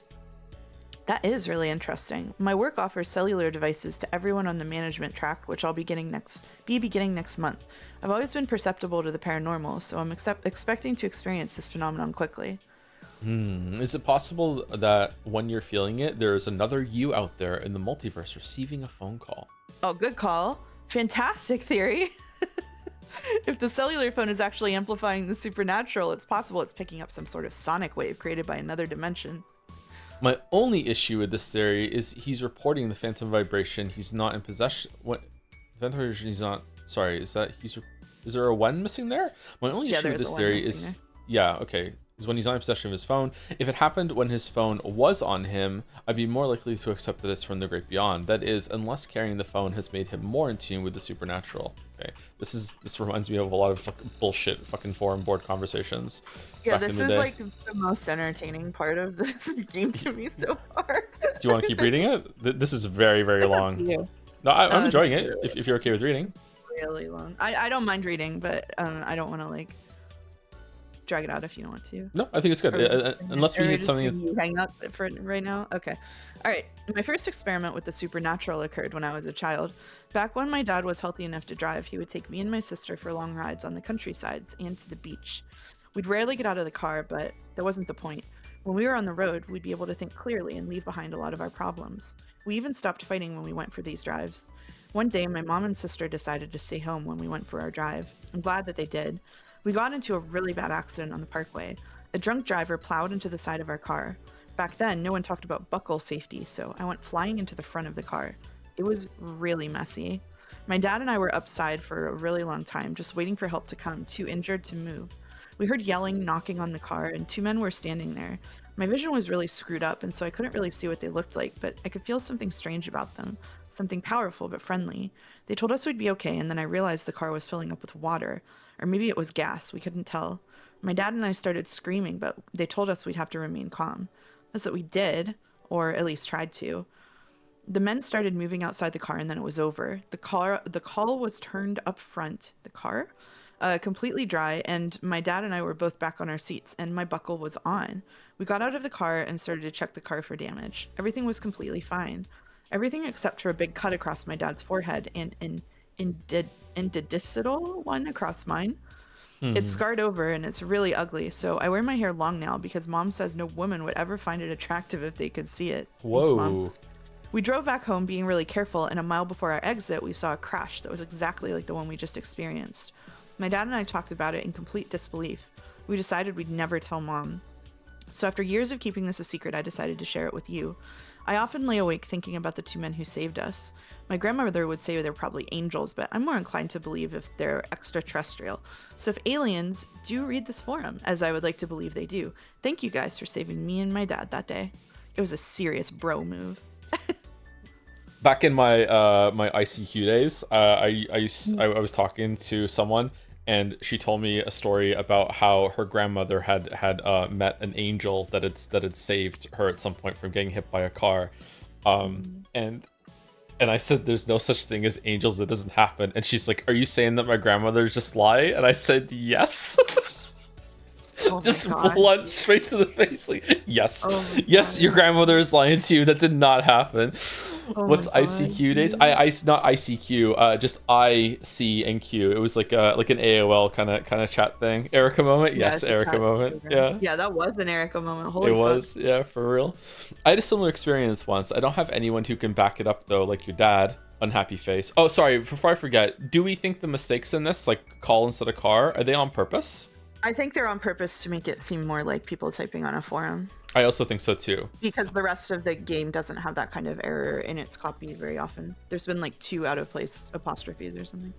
That is really interesting. My work offers cellular devices to everyone on the management track, which I'll be beginning next month. I've always been perceptible to the paranormal, so I'm expecting to experience this phenomenon quickly. Is it possible that when you're feeling it, there is another you out there in the multiverse receiving a phone call? Oh, good call. Fantastic theory. If the cellular phone is actually amplifying the supernatural, it's possible it's picking up some sort of sonic wave created by another dimension. My only issue with this theory is he's reporting the phantom vibration. He's not in possession. What? Phantom vibration. He's not. Sorry. Is there a one missing there? My only issue with this theory is. Yeah. Okay. Is when he's not in possession of his phone. If it happened when his phone was on him, I'd be more likely to accept that it's from the great beyond. That is, unless carrying the phone has made him more in tune with the supernatural. Okay, this reminds me of a lot of bullshit fucking forum board conversations. Yeah, this is like the most entertaining part of this game to me so far. Do you want to keep reading it? This is very, very long. No, I'm enjoying it. If you're okay with reading. Really long. I don't mind reading, but I don't want to like drag it out if you don't want to. No, I think it's good. Unless we hit something that's... hang up for right now. Okay. All right. My first experiment with the supernatural occurred when I was a child. Back when my dad was healthy enough to drive, he would take me and my sister for long rides on the countrysides and to the beach. We'd rarely get out of the car, but that wasn't the point. When we were on the road, we'd be able to think clearly and leave behind a lot of our problems. We even stopped fighting when we went for these drives. One day, my mom and sister decided to stay home when we went for our drive. I'm glad that they did. We got into a really bad accident on the parkway. A drunk driver plowed into the side of our car. Back then, no one talked about buckle safety, so I went flying into the front of the car. It was really messy. My dad and I were upside for a really long time, just waiting for help to come, too injured to move. We heard yelling, knocking on the car, and two men were standing there. My vision was really screwed up, and so I couldn't really see what they looked like, but I could feel something strange about them. Something powerful but friendly. They told us we'd be okay, and then I realized the car was filling up with water. Or maybe it was gas, we couldn't tell. My dad and I started screaming, but they told us we'd have to remain calm. That's what we did, or at least tried to. The men started moving outside the car, and then it was over. The call was turned up front. The car? Completely dry, and my dad and I were both back on our seats, and my buckle was on. We got out of the car and started to check the car for damage. Everything was completely fine. Everything except for a big cut across my dad's forehead and an indicital one across mine. It's scarred over and it's really ugly, so I wear my hair long now because Mom says no woman would ever find it attractive if they could see it. Whoa. Thanks, Mom. We drove back home being really careful, and a mile before our exit, we saw a crash that was exactly like the one we just experienced. My dad and I talked about it in complete disbelief. We decided we'd never tell Mom. So after years of keeping this a secret, I decided to share it with you. I often lay awake thinking about the two men who saved us. My grandmother would say they're probably angels, but I'm more inclined to believe if they're extraterrestrial. So if aliens, do read this forum, as I would like to believe they do. Thank you guys for saving me and my dad that day. It was a serious bro move. Back in my my ICQ days, I was talking to someone, and she told me a story about how her grandmother had met an angel that had saved her at some point from getting hit by a car, and I said there's no such thing as angels, that doesn't happen. And she's like, are you saying that my grandmother's just lie? And I said yes. Oh just blunt straight to the face, like, yes, yes, your grandmother is lying to you. That did not happen. What's ICQ days? I not ICQ, just I, C, and Q. It was like an AOL kind of chat thing. Erica moment, yes, Erica moment, yeah. Yeah, that was an Erica moment. Holy it fuck. Was, yeah, for real. I had a similar experience once. I don't have anyone who can back it up though, like your dad. Unhappy face. Oh, sorry. Before I forget, do we think the mistakes in this, like call instead of car, are they on purpose? I think they're on purpose to make it seem more like people typing on a forum. I also think so too. Because the rest of the game doesn't have that kind of error in its copy very often. There's been like 2 out of place apostrophes or something.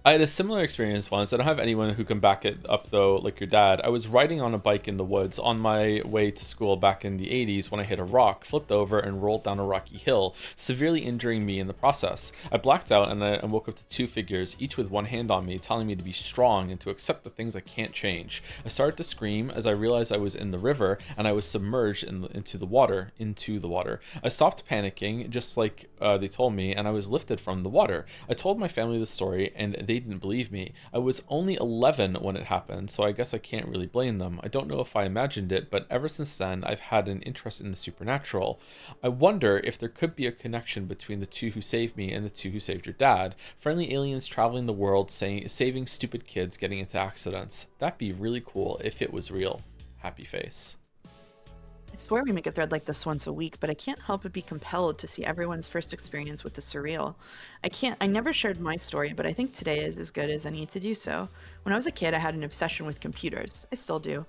I had a similar experience once. I don't have anyone who can back it up though, like your dad. I was riding on a bike in the woods on my way to school back in the 80s when I hit a rock, flipped over, and rolled down a rocky hill, severely injuring me in the process. I blacked out and I woke up to 2 figures, each with one hand on me, telling me to be strong and to accept the things I can't change. I started to scream as I realized I was in the river and I was submerged into the water. I stopped panicking, just like they told me, and I was lifted from the water. I told my family the story, and they didn't believe me. I was only 11 when it happened, so I guess I can't really blame them. I don't know if I imagined it, but ever since then, I've had an interest in the supernatural. I wonder if there could be a connection between the two who saved me and the two who saved your dad. Friendly aliens traveling the world, saving stupid kids getting into accidents. That'd be really cool if it was real. Happy face. I swear we make a thread like this once a week, but I can't help but be compelled to see everyone's first experience with the surreal. I never shared my story, but I think today is as good as any to do so. When I was a kid, I had an obsession with computers. I still do.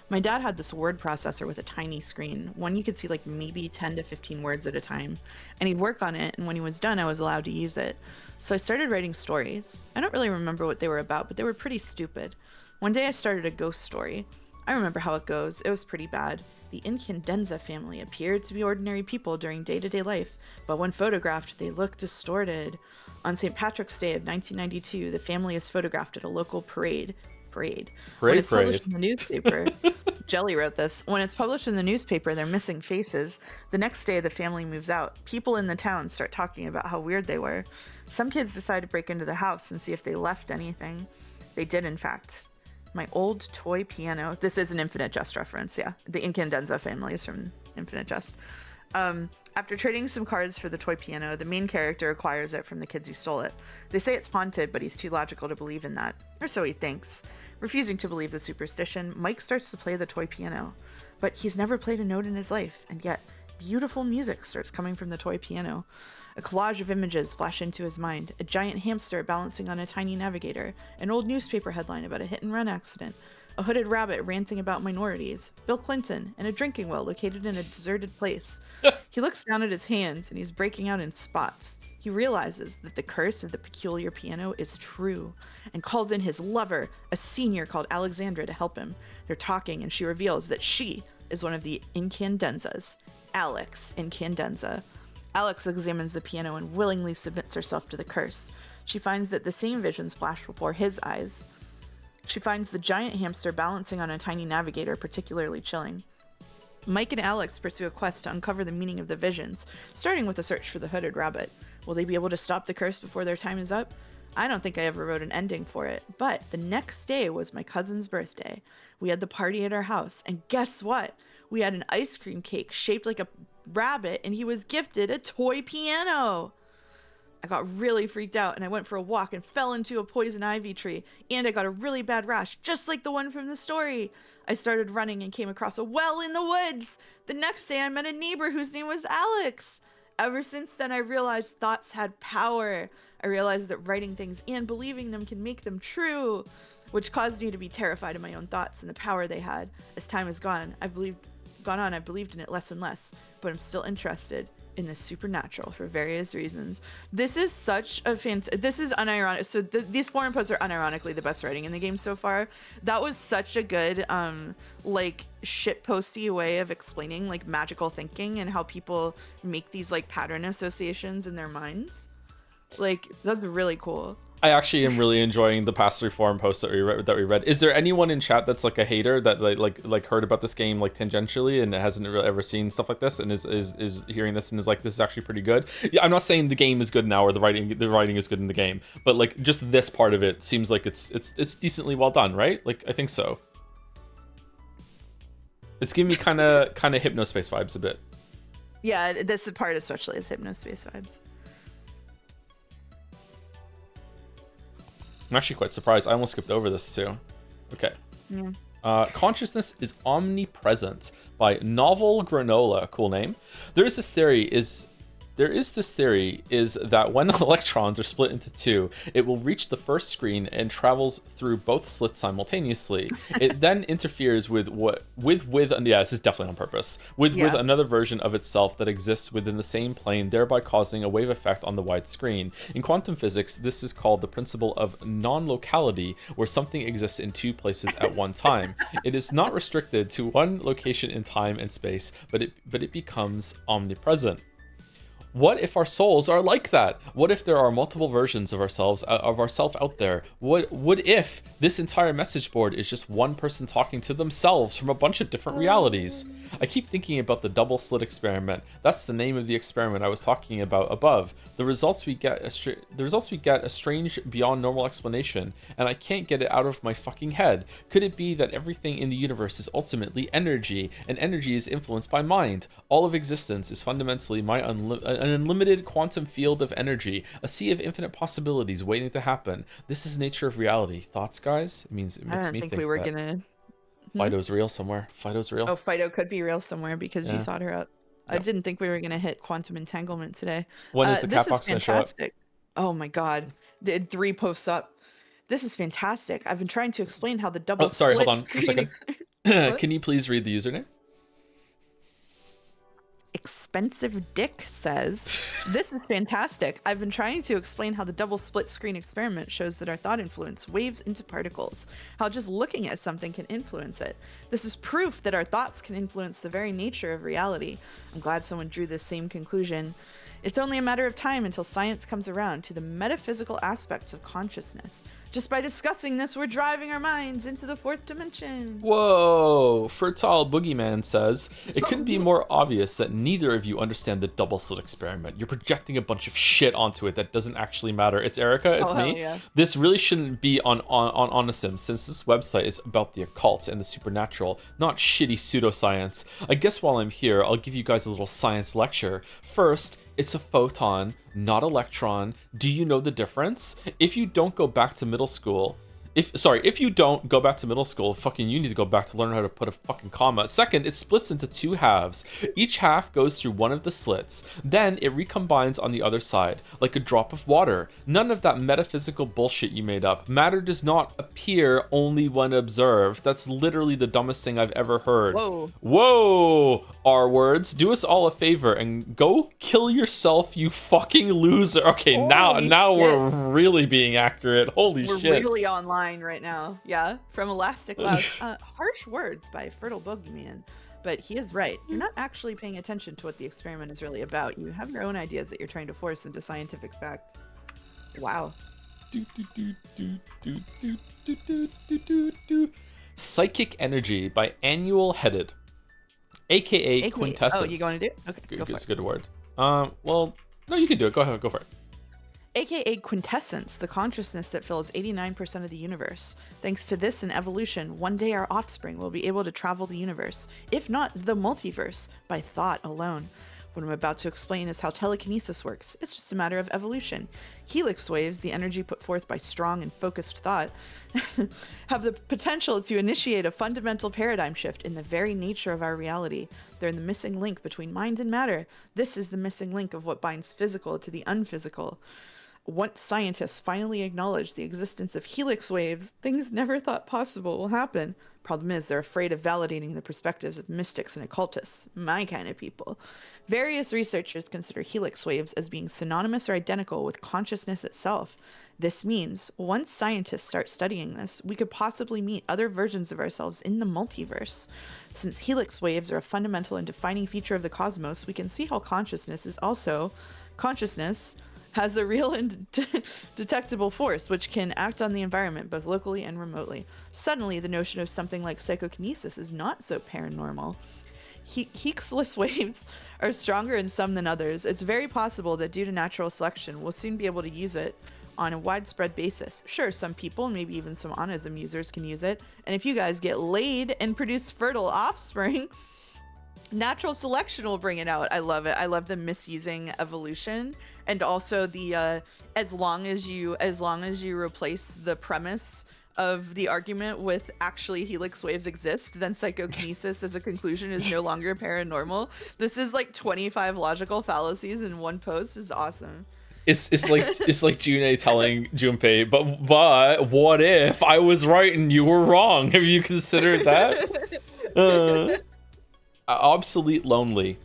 My dad had this word processor with a tiny screen, one you could see like maybe 10 to 15 words at a time, and he'd work on it, and when he was done, I was allowed to use it. So I started writing stories. I don't really remember what they were about, but they were pretty stupid. One day I started a ghost story. I remember how it goes. It was pretty bad. The Incandenza family appeared to be ordinary people during day-to-day life, but when photographed, they looked distorted. On St. Patrick's Day of 1992, the family is photographed at a local parade. When it's published in the newspaper, Jelly wrote this, when it's published in the newspaper, they're missing faces. The next day, the family moves out. People in the town start talking about how weird they were. Some kids decide to break into the house and see if they left anything. They did, in fact. My old toy piano. This is an Infinite Jest reference, yeah. The Incandenza family is from Infinite Jest. After trading some cards for the toy piano, the main character acquires it from the kids who stole it. They say it's haunted, but he's too logical to believe in that. Or so he thinks. Refusing to believe the superstition, Mike starts to play the toy piano. But he's never played a note in his life, and yet beautiful music starts coming from the toy piano. A collage of images flash into his mind. A giant hamster balancing on a tiny navigator. An old newspaper headline about a hit-and-run accident. A hooded rabbit ranting about minorities. Bill Clinton, and a drinking well located in a deserted place. He looks down at his hands, and he's breaking out in spots. He realizes that the curse of the peculiar piano is true, and calls in his lover, a senior called Alexandra, to help him. They're talking, and she reveals that she is one of the Incandenzas. Alex Incandenza. Alex examines the piano and willingly submits herself to the curse. She finds that the same visions flash before his eyes. She finds the giant hamster balancing on a tiny navigator particularly chilling. Mike and Alex pursue a quest to uncover the meaning of the visions, starting with a search for the hooded rabbit. Will they be able to stop the curse before their time is up? I don't think I ever wrote an ending for it, but the next day was my cousin's birthday. We had the party at our house, and guess what? We had an ice cream cake shaped like a rabbit, and he was gifted a toy piano. I got really freaked out, and I went for a walk and fell into a poison ivy tree, and I got a really bad rash, just like the one from the story. I started running and came across a well in the woods. The next day, I met a neighbor whose name was Alex. Ever since then, I realized thoughts had power. I realized that writing things and believing them can make them true, which caused me to be terrified of my own thoughts and the power they had. As time has gone on, I've believed in it less and less, but I'm still interested in the supernatural for various reasons. This is such a this is unironic. So these forum posts are unironically the best writing in the game so far. That was such a good like shit posty way of explaining like magical thinking and how people make these like pattern associations in their minds. Like that's really cool. I actually am really enjoying the past 3 forum posts that we read. Is there anyone in chat that's like a hater that like heard about this game like tangentially and hasn't really ever seen stuff like this and is hearing this and is like, this is actually pretty good? Yeah, I'm not saying the game is good now or the writing is good in the game, but like just this part of it seems like it's decently well done, right? Like I think so. It's giving me kind of Hypnospace vibes a bit. Yeah, this part especially is Hypnospace vibes. I'm actually quite surprised. I almost skipped over this too. Okay. Yeah. Consciousness is omnipresent by Novel Granola. Cool name. There is this theory is that when electrons are split into 2, it will reach the first screen and travels through both slits simultaneously. It then interferes with this is definitely on purpose, with another version of itself that exists within the same plane, thereby causing a wave effect on the wide screen. In quantum physics, this is called the principle of non-locality, where something exists in 2 places at one time. It is not restricted to one location in time and space, but it becomes omnipresent. What if our souls are like that? What if there are multiple versions of ourselves, of ourself out there? What if this entire message board is just one person talking to themselves from a bunch of different realities? I keep thinking about the double slit experiment. That's the name of the experiment I was talking about above. The results we get a strange, beyond normal explanation, and I can't get it out of my fucking head. Could it be that everything in the universe is ultimately energy, and energy is influenced by mind? All of existence is fundamentally an unlimited quantum field of energy, a sea of infinite possibilities waiting to happen. This is nature of reality. Thoughts, guys? It makes me think we were that gonna. Fido's real somewhere. Fido's real. Oh, Fido could be real somewhere because you thought her up. I didn't think we were gonna hit quantum entanglement today. When is the cat box gonna show up? Oh my god, did 3 posts up. This is fantastic. I've been trying to explain how the double. Oh, sorry, split hold on a second. Can you please read the username? Expensive Dick says, "This is fantastic. I've been trying to explain how the double split screen experiment shows that our thought influence waves into particles, how just looking at something can influence it. This is proof that our thoughts can influence the very nature of reality. I'm glad someone drew this same conclusion. It's only a matter of time until science comes around to the metaphysical aspects of consciousness. Just by discussing this, we're driving our minds into the 4th dimension." Whoa! Fertile Boogeyman says, "It couldn't be more obvious that neither of you understand the double slit experiment. You're projecting a bunch of shit onto it that doesn't actually matter." It's Erica, it's me. Yeah. This really shouldn't be on Onisim, since this website is about the occult and the supernatural, not shitty pseudoscience. I guess while I'm here, I'll give you guys a little science lecture. First, it's a photon, not electron. Do you know the difference? If you don't go back to middle school, if you don't go back to middle school, fucking you need to go back to learn how to put a fucking comma. Second, it splits into 2 halves. Each half goes through one of the slits. Then it recombines on the other side, like a drop of water. None of that metaphysical bullshit you made up. Matter does not appear only when observed. That's literally the dumbest thing I've ever heard. Whoa! R words. Do us all a favor and go kill yourself, you fucking loser. Okay, now we're really being accurate. Holy shit. We're really online right now. Yeah, from Elastic Labs. Harsh words by Fertile Boogeyman, but he is right. You're not actually paying attention to what the experiment is really about. You have your own ideas that you're trying to force into scientific fact. Wow. Psychic Energy by Annual Headed, aka Quintessence. Oh, you going to do it? Okay, it's a good word. Well, no, you can do it. Go ahead, go for it. AKA quintessence, the consciousness that fills 89% of the universe. Thanks to this and evolution, one day our offspring will be able to travel the universe, if not the multiverse, by thought alone. What I'm about to explain is how telekinesis works. It's just a matter of evolution. Helix waves, the energy put forth by strong and focused thought, have the potential to initiate a fundamental paradigm shift in the very nature of our reality. They're the missing link between mind and matter. This is the missing link of what binds physical to the unphysical. Once scientists finally acknowledge the existence of helix waves, things never thought possible will happen. Problem is, they're afraid of validating the perspectives of mystics and occultists, my kind of people. Various researchers consider helix waves as being synonymous or identical with consciousness itself. This means, once scientists start studying this, we could possibly meet other versions of ourselves in the multiverse. Since helix waves are a fundamental and defining feature of the cosmos, we can see how consciousness has a real and detectable force which can act on the environment both locally and remotely. Suddenly, the notion of something like psychokinesis is not so paranormal. Higgs waves are stronger in some than others. It's very possible that due to natural selection, we'll soon be able to use it on a widespread basis. Sure, some people, maybe even some Onism users, can use it. And if you guys get laid and produce fertile offspring, natural selection will bring it out. I love it. I love the misusing evolution, and also the as long as you replace the premise of the argument with actually helix waves exist, then psychokinesis as a conclusion is no longer paranormal. This is like 25 logical fallacies in one post. Is awesome. It's like June telling Junpei, but what if I was right and you were wrong? Have you considered that? Obsolete Lonely.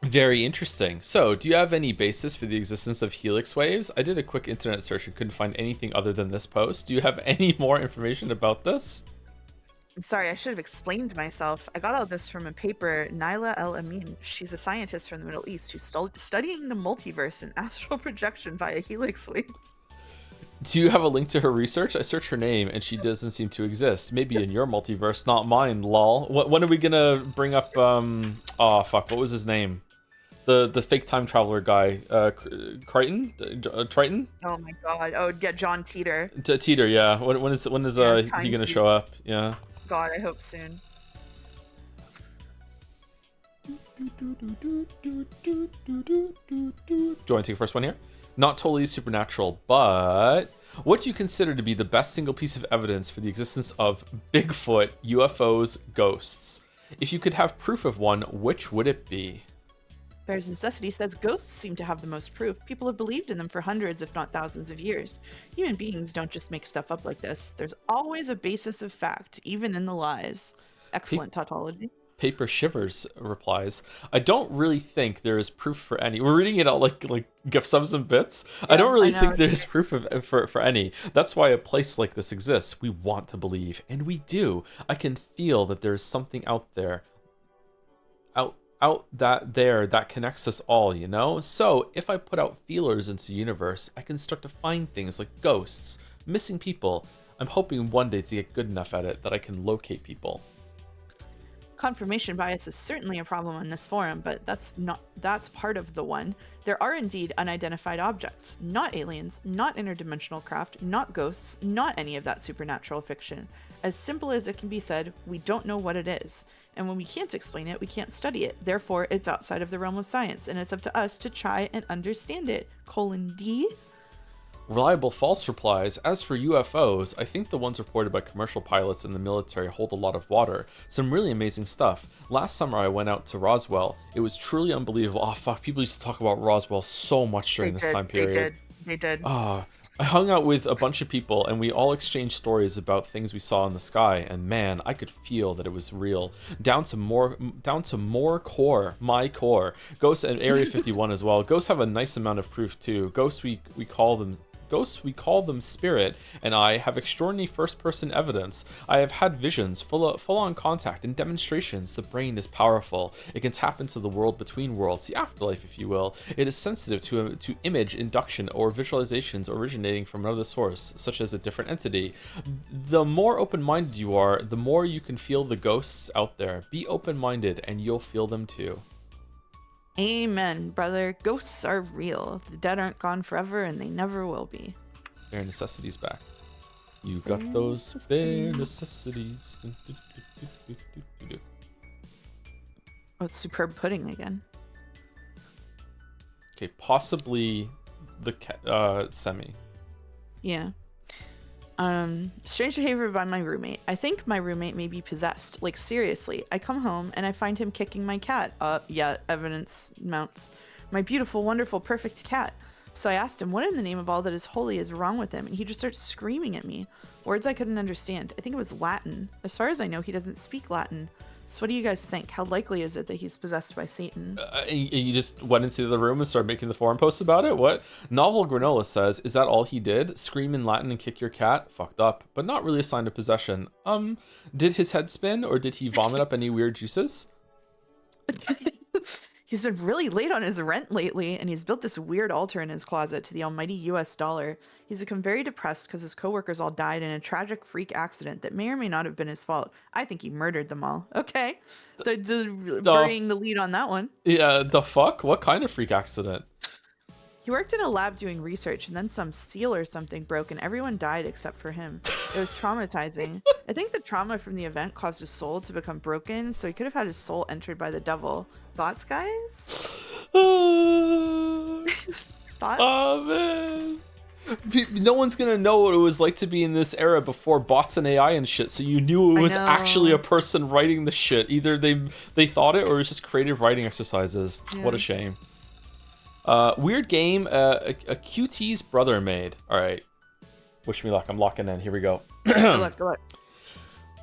Very interesting. So, do you have any basis for the existence of helix waves? I did a quick internet search and couldn't find anything other than this post. Do you have any more information about this? I'm sorry, I should have explained myself. I got all this from a paper, Naila El Amin. She's a scientist from the Middle East who's studying the multiverse and astral projection via helix waves. Do you have a link to her research? I searched her name and she doesn't seem to exist. Maybe in your multiverse, not mine, lol. When are we gonna bring up, oh fuck, what was his name? The fake time traveler guy, Triton? Oh my god. Oh, yeah, John Teeter. Teeter, yeah. When is he gonna show up? Yeah. God, I hope soon. Do you want to take the first one here? Not totally supernatural, but what do you consider to be the best single piece of evidence for the existence of Bigfoot, UFOs, ghosts? If you could have proof of one, which would it be? Bear's Necessity says ghosts seem to have the most proof. People have believed in them for hundreds, if not thousands of years. Human beings don't just make stuff up like this. There's always a basis of fact, even in the lies. Excellent tautology. Paper Shivers replies, I don't really think there is proof for any. We're reading it out like GIF subs and bits. Yeah, I don't really think there's proof for any. That's why a place like this exists. We want to believe, and we do. I can feel that there is something out there. That connects us all, you know? So if I put out feelers into the universe, I can start to find things like ghosts, missing people. I'm hoping one day to get good enough at it that I can locate people. Confirmation bias is certainly a problem on this forum, but that's part of the one. There are indeed unidentified objects, not aliens, not interdimensional craft, not ghosts, not any of that supernatural fiction. As simple as it can be said, we don't know what it is. And when we can't explain it, we can't study it. Therefore, it's outside of the realm of science, and it's up to us to try and understand it. D. Reliable False replies, as for UFOs, I think the ones reported by commercial pilots in the military hold a lot of water. Some really amazing stuff. Last summer I went out to Roswell. It was truly unbelievable. Oh fuck, people used to talk about Roswell so much during this time period. They did. I hung out with a bunch of people and we all exchanged stories about things we saw in the sky, and man, I could feel that it was real. Down to my core. Ghosts and Area 51 as well. Ghosts have a nice amount of proof too. Ghosts we call them Spirit, and I have extraordinary first-person evidence. I have had visions, full-on contact, and demonstrations. The brain is powerful. It can tap into the world between worlds, the afterlife, if you will. It is sensitive to image induction or visualizations originating from another source, such as a different entity. The more open-minded you are, the more you can feel the ghosts out there. Be open-minded, and you'll feel them too. Amen, brother. Ghosts are real. The dead aren't gone forever, and they never will be. Bare necessities back. You got those bare necessities. Oh, it's superb pudding again. Okay, possibly the semi. Yeah. Strange behavior by my roommate. I think my roommate may be possessed. Like, seriously. I come home and I find him kicking my cat. Yeah, evidence mounts. My beautiful, wonderful, perfect cat. So I asked him, what in the name of all that is holy is wrong with him? And he just starts screaming at me. Words I couldn't understand. I think it was Latin. As far as I know, he doesn't speak Latin. So what do you guys think? How likely is it that he's possessed by Satan? You just went into the room and started making the forum posts about it? What? Novel Granola says, is that all he did? Scream in Latin and kick your cat? Fucked up. But not really a sign of possession. Did his head spin or did he vomit up any weird juices? He's been really late on his rent lately, and he's built this weird altar in his closet to the almighty US dollar. He's become very depressed because his coworkers all died in a tragic freak accident that may or may not have been his fault. I think he murdered them all. Okay. Burying the lead on that one. Yeah, the fuck? What kind of freak accident? He worked in a lab doing research, and then some seal or something broke, and everyone died except for him. It was traumatizing. I think the trauma from the event caused his soul to become broken, so he could have had his soul entered by the devil. Thoughts, guys? Thoughts? Oh, man. No one's gonna know what it was like to be in this era before bots and AI and shit, so you knew it was actually a person writing the shit. Either they thought it or it was just creative writing exercises. Yeah. What a shame. Weird game a QT's brother made. All right. Wish me luck. I'm locking in. Here we go. Good luck.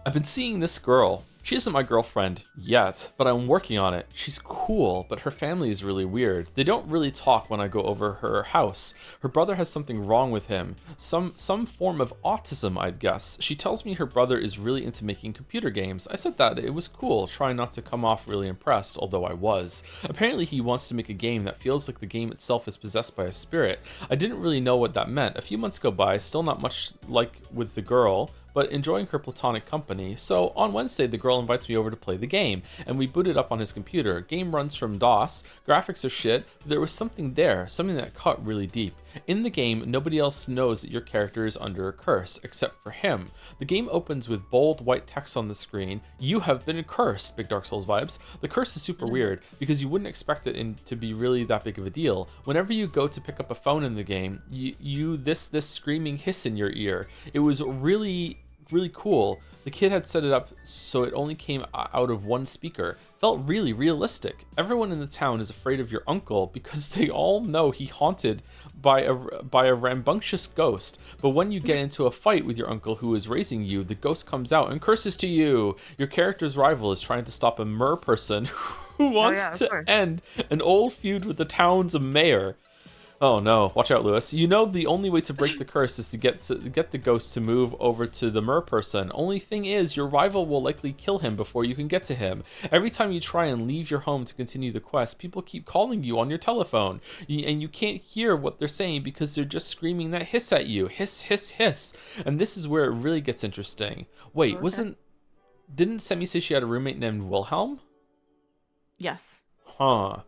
I've been seeing this girl She isn't my girlfriend yet, but I'm working on it. She's cool, but her family is really weird. They don't really talk when I go over her house. Her brother has something wrong with him. Some form of autism, I'd guess. She tells me her brother is really into making computer games. I said that it was cool, trying not to come off really impressed, although I was. Apparently he wants to make a game that feels like the game itself is possessed by a spirit. I didn't really know what that meant. A few months go by, still not much like with the girl, but enjoying her platonic company. So on Wednesday, the girl invites me over to play the game, and we boot it up on his computer. Game runs from DOS, graphics are shit, but there was something there, something that cut really deep. In the game, nobody else knows that your character is under a curse, except for him. The game opens with bold white text on the screen. You have been cursed, big Dark Souls vibes. The curse is super weird, because you wouldn't expect it to be really that big of a deal. Whenever you go to pick up a phone in the game, this screaming hiss in your ear. It was really cool. The kid had set it up so it only came out of one speaker. Felt really realistic. Everyone in the town is afraid of your uncle because they all know he haunted by a rambunctious ghost. But when you get into a fight with your uncle who is raising you, the ghost comes out and curses to you. Your character's rival is trying to stop a mer person who wants to end an old feud with the town's mayor. Oh no, watch out, Lewis. You know the only way to break the curse is to get the ghost to move over to the mer person. Only thing is, your rival will likely kill him before you can get to him. Every time you try and leave your home to continue the quest, people keep calling you on your telephone. And you can't hear what they're saying because they're just screaming that hiss at you. Hiss, hiss, hiss. And this is where it really gets interesting. Wait, didn't Semi say she had a roommate named Wilhelm? Yes. Huh.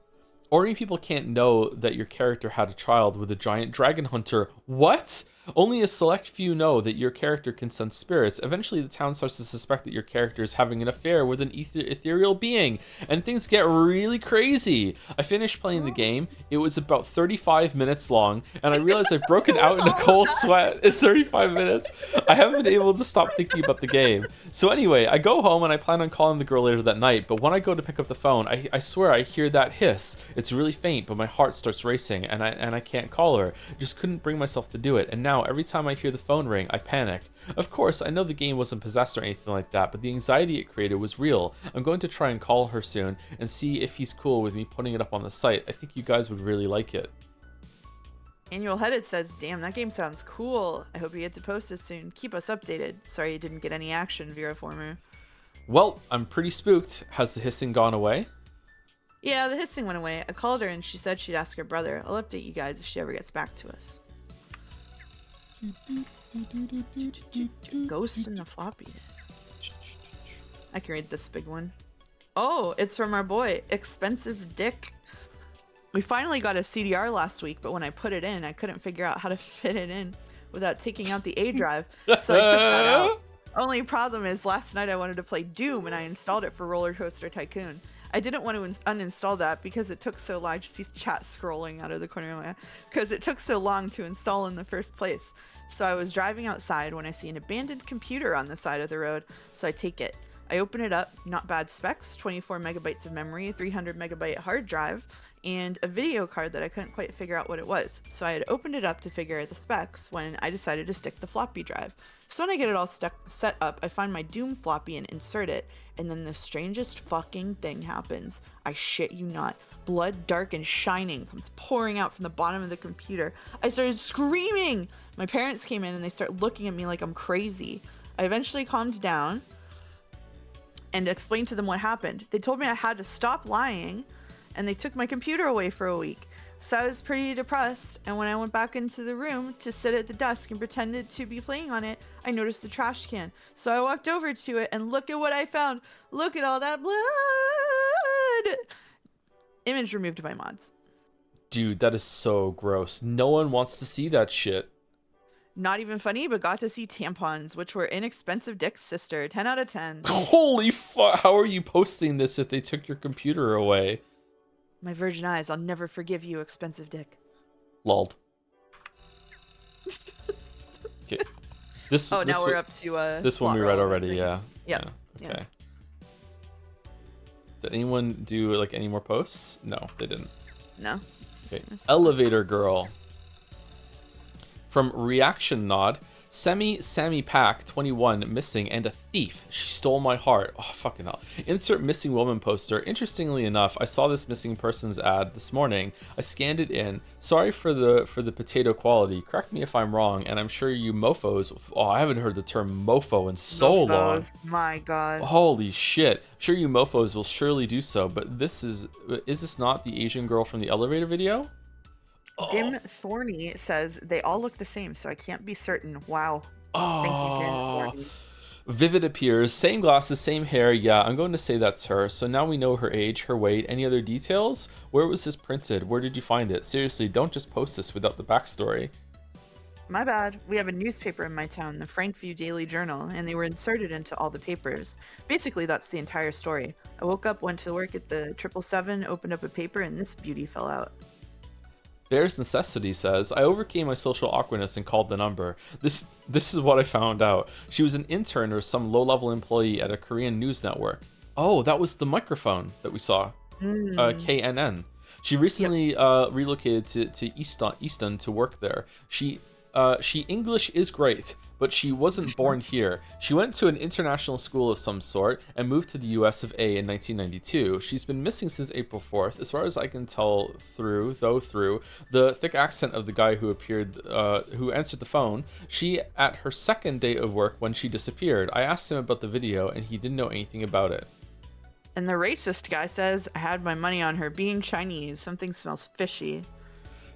Ordinary people can't know that your character had a child with a giant dragon hunter. What? Only a select few know that your character can sense spirits. Eventually, the town starts to suspect that your character is having an affair with an ethereal being, and things get really crazy. I finished playing the game. It was about 35 minutes long, and I realized I've broken out in a cold sweat in 35 minutes. I haven't been able to stop thinking about the game. So anyway, I go home, and I plan on calling the girl later that night, but when I go to pick up the phone, I swear I hear that hiss. It's really faint, but my heart starts racing, and I can't call her. Just couldn't bring myself to do it, and now every time I hear the phone ring, I panic. Of course, I know the game wasn't possessed or anything like that, but the anxiety it created was real. I'm going to try and call her soon and see if he's cool with me putting it up on the site. I think you guys would really like it. Annual Headed says, damn, that game sounds cool. I hope you get to post it soon. Keep us updated. Sorry you didn't get any action, Vera Former. Well, I'm pretty spooked. Has the hissing gone away? Yeah, the hissing went away. I called her and she said she'd ask her brother. I'll update you guys if she ever gets back to us. Ghost in the floppy disk. I can read this big one. Oh, it's from our boy, Expensive Dick. We finally got a CDR last week, but when I put it in, I couldn't figure out how to fit it in without taking out the A drive, so I took that out. Only problem is, last night I wanted to play Doom, and I installed it for Roller Coaster Tycoon. I didn't want to uninstall that because it took so long. I just see chat scrolling out of the corner of my eye. Because it took so long to install in the first place. So I was driving outside when I see an abandoned computer on the side of the road. So I take it. I open it up. Not bad specs. 24 megabytes of memory, 300 megabyte hard drive, and a video card that I couldn't quite figure out what it was. So I had opened it up to figure out the specs when I decided to stick the floppy drive. So when I get it all set up, I find my Doom floppy and insert it, and then the strangest fucking thing happens. I shit you not. Blood dark and shining comes pouring out from the bottom of the computer. I started screaming! My parents came in and they start looking at me like I'm crazy. I eventually calmed down and explained to them what happened. They told me I had to stop lying, and they took my computer away for a week. So I was pretty depressed, and when I went back into the room to sit at the desk and pretended to be playing on it, I noticed the trash can. So I walked over to it, and look at what I found. Look at all that blood! Image removed by mods. Dude, that is so gross. No one wants to see that shit. Not even funny, but got to see tampons, which were Inexpensive Dick's sister. 10 out of 10. Holy fuck. How are you posting this if they took your computer away? My virgin eyes, I'll never forgive you, Expensive Dick. Lulled. Okay. Now we're up to this one we read already, yeah. Yep. Yeah. Okay. Did anyone do like any more posts? No, they didn't. No. Okay. Elevator Girl. From Reaction Nod. Sammy Pack 21 missing and a thief. She stole my heart. Oh, fucking hell. Insert missing woman poster. Interestingly enough, I saw this missing persons ad this morning. I scanned it in. Sorry for the potato quality. Correct me if I'm wrong, and I'm sure you mofos. Oh, I haven't heard the term mofo in so long. My God. Holy shit. I'm sure you mofos will surely do so, but is this not the Asian girl from the elevator video? Dim Thorny says they all look the same, so I can't be certain. Wow. Thank you, Dim Thorny. Vivid appears. Same glasses, same hair. Yeah, I'm going to say that's her. So now we know her age, her weight. Any other details? Where was this printed? Where did you find it? Seriously, don't just post this without the backstory. My bad. We have a newspaper in my town, the Frankview Daily Journal, and they were inserted into all the papers. Basically, that's the entire story. I woke up, went to work at the 777, opened up a paper, and this beauty fell out. Bear's Necessity says, I overcame my social awkwardness and called the number. This is what I found out. She was an intern or some low-level employee at a Korean news network. Oh, that was the microphone that we saw. KNN. She recently relocated to Easton to work there. She English is great, but she wasn't born here. She went to an international school of some sort and moved to the US of A in 1992. She's been missing since April 4th, as far as I can tell through the thick accent of the guy who answered the phone. She at her second day of work when she disappeared. I asked him about the video and he didn't know anything about it. And the racist guy says, I had my money on her being Chinese. Something smells fishy.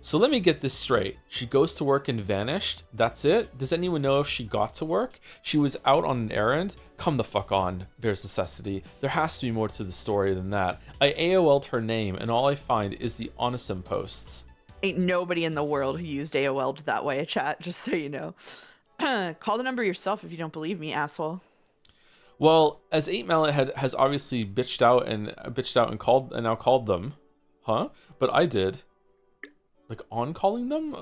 So let me get this straight. She goes to work and vanished? That's it? Does anyone know if she got to work? She was out on an errand? Come the fuck on, Bear's Necessity. There has to be more to the story than that. I AOL'd her name and all I find is the Onisum posts. Ain't nobody in the world who used AOL that way, chat, just so you know. Call the number yourself if you don't believe me, asshole. Well, as 8 Mallet has obviously bitched out and now called them. Huh? But I did. Like on calling them,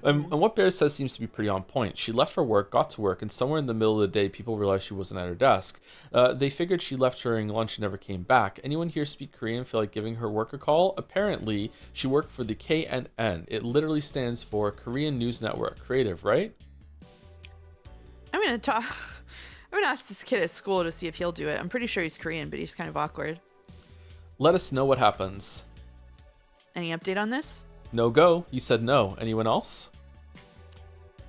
and what Bear says seems to be pretty on point. She left for work, got to work, and somewhere in the middle of the day, people realized she wasn't at her desk. They figured she left during lunch and never came back. Anyone here speak Korean? Feel like giving her work a call? Apparently, she worked for the KNN. It literally stands for Korean News Network. Creative, right? I'm gonna ask this kid at school to see if he'll do it. I'm pretty sure he's Korean, but he's kind of awkward. Let us know what happens. Any update on this? No go. You said no. Anyone else?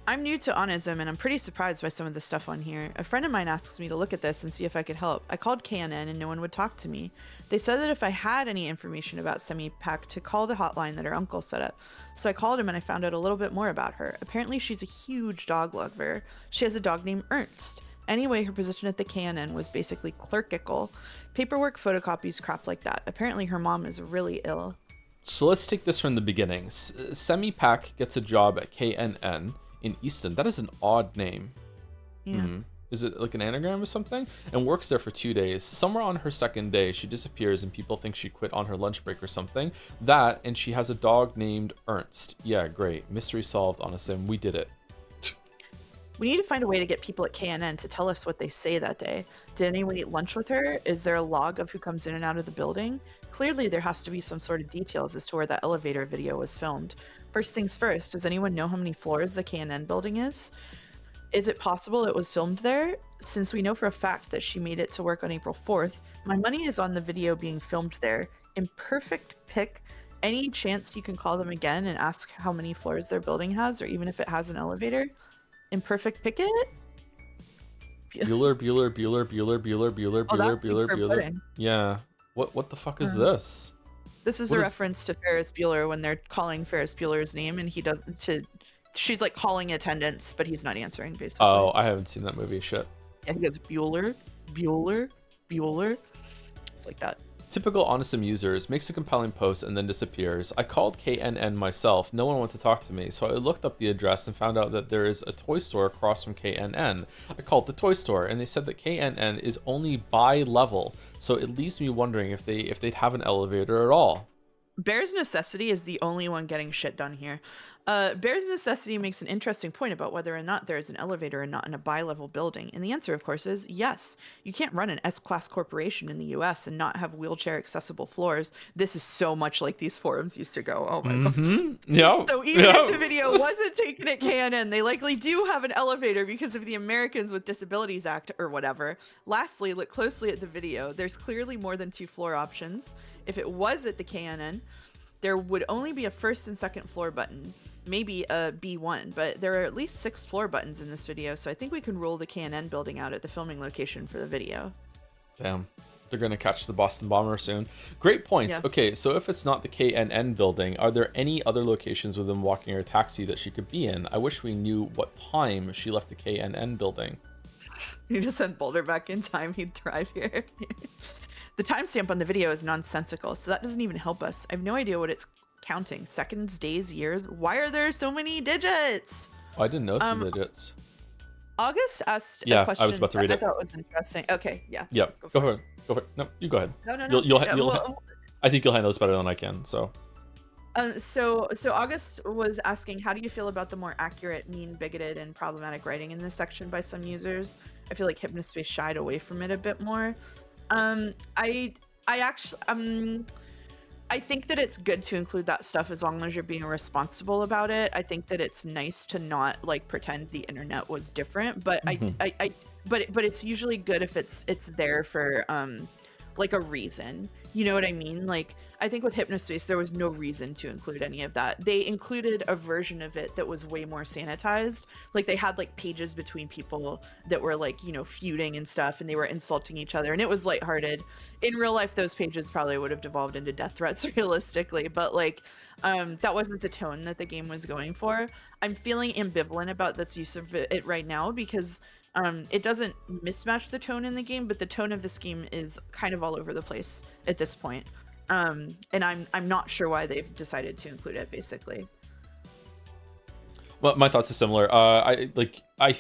I'm new to Onism and I'm pretty surprised by some of the stuff on here. A friend of mine asks me to look at this and see if I could help. I called KNN and no one would talk to me. They said that if I had any information about Semi-Pack to call the hotline that her uncle set up. So I called him and I found out a little bit more about her. Apparently she's a huge dog lover. She has a dog named Ernst. Anyway, her position at the KNN was basically clerical. Paperwork, photocopies, crap like that. Apparently her mom is really ill. So let's take this from the beginning. Semi-Pack gets a job at KNN in Easton. That is an odd name. Yeah. Is it like an anagram or something? And works there for 2 days. Somewhere on her second day, she disappears and people think she quit on her lunch break or something. That, and she has a dog named Ernst. Yeah, great. Mystery solved on a sim. We did it. We need to find a way to get people at KNN to tell us what they say that day. Did anyone eat lunch with her? Is there a log of who comes in and out of the building? Clearly there has to be some sort of details as to where that elevator video was filmed. First things first, does anyone know how many floors the KNN building is? Is it possible it was filmed there? Since we know for a fact that she made it to work on April 4th, my money is on the video being filmed there. Imperfect pick. Any chance you can call them again and ask how many floors their building has, or even if it has an elevator? Imperfect picket? Bueller. Yeah. What the fuck is this? This is a reference to Ferris Bueller when they're calling Ferris Bueller's name and she's like calling attendance, but he's not answering basically. Oh, I haven't seen that movie. Shit. Yeah, he goes Bueller. It's like that. Typical Onisum users, makes a compelling post and then disappears. I called KNN myself, no one wanted to talk to me, so I looked up the address and found out that there is a toy store across from KNN. I called the toy store and they said that KNN is only by level, so it leaves me wondering if they'd have an elevator at all. Bear's Necessity is the only one getting shit done here. Bear's Necessity makes an interesting point about whether or not there is an elevator and not in a bi-level building. And the answer, of course, is yes. You can't run an S-class corporation in the US and not have wheelchair-accessible floors. This is so much like these forums used to go. Oh my god. Yeah. So even if the video wasn't taken at KNN, they likely do have an elevator because of the Americans with Disabilities Act or whatever. Lastly, look closely at the video. There's clearly more than 2 floor options. If it was at the KNN, there would only be a first and second floor button. Maybe a B1, but there are at least 6 floor buttons in this video, so I think we can rule the KNN building out at the filming location for the video. Damn. They're going to catch the Boston bomber soon. Great points. Yeah. Okay, so if it's not the KNN building, are there any other locations within walking or taxi that she could be in? I wish we knew what time she left the KNN building. You just sent Boulder back in time, he'd thrive here. The timestamp on the video is nonsensical, so that doesn't even help us. I have no idea what it's counting. Seconds, days, years. Why are there so many digits? Oh, I didn't notice the digits. August asked Yeah, a question I was about to read I it. thought was interesting. Okay, yeah. Yep. Go for it. Go for it. No, you go ahead. No. You'll I think you'll handle this better than I can. So. So August was asking, how do you feel about the more accurate, mean, bigoted, and problematic writing in this section by some users? I feel like Hypnospace shied away from it a bit more. I think that it's good to include that stuff as long as you're being responsible about it. I think that it's nice to not like pretend the internet was different, but but it's usually good if it's there for like a reason. You know what I mean? Like, I think with Hypnospace, there was no reason to include any of that. They included a version of it that was way more sanitized. Like, they had like pages between people that were like, you know, feuding and stuff, and they were insulting each other, and it was lighthearted. In real life, those pages probably would have devolved into death threats realistically, but like, that wasn't the tone that the game was going for. I'm feeling ambivalent about this use of it right now because it doesn't mismatch the tone in the game, but the tone of this game is kind of all over the place at this point. And I'm not sure why they've decided to include it, basically. Well, my thoughts are similar. I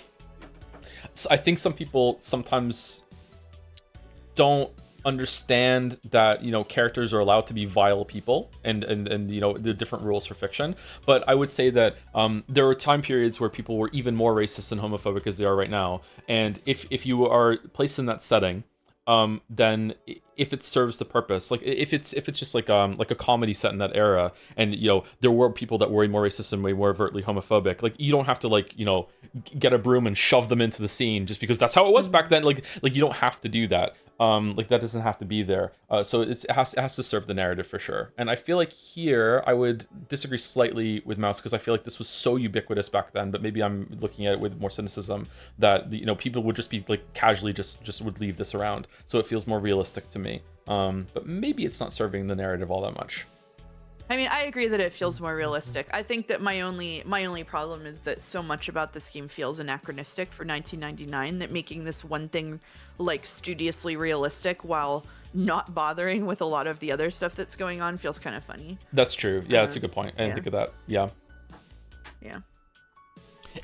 think some people sometimes don't understand that, you know, characters are allowed to be vile people, and you know, there are different rules for fiction. But I would say that there were time periods where people were even more racist and homophobic as they are right now, and if you are placed in that setting, then if it serves the purpose, like if it's just like a comedy set in that era, and you know, there were people that were way more racist and way more overtly homophobic, like you don't have to, like, you know, get a broom and shove them into the scene just because that's how it was back then. Like you don't have to do that. Like that doesn't have to be there. So it has to serve the narrative for sure. And I feel like here I would disagree slightly with Mouse, because I feel like this was so ubiquitous back then, but maybe I'm looking at it with more cynicism, that, you know, people would just be like casually just would leave this around. So it feels more realistic to me. But maybe it's not serving the narrative all that much. I mean, I agree that it feels more realistic. I think that my only problem is that so much about this game feels anachronistic for 1999, that making this one thing like studiously realistic while not bothering with a lot of the other stuff that's going on feels kind of funny. That's true. Yeah, that's a good point. I didn't think of that. Yeah.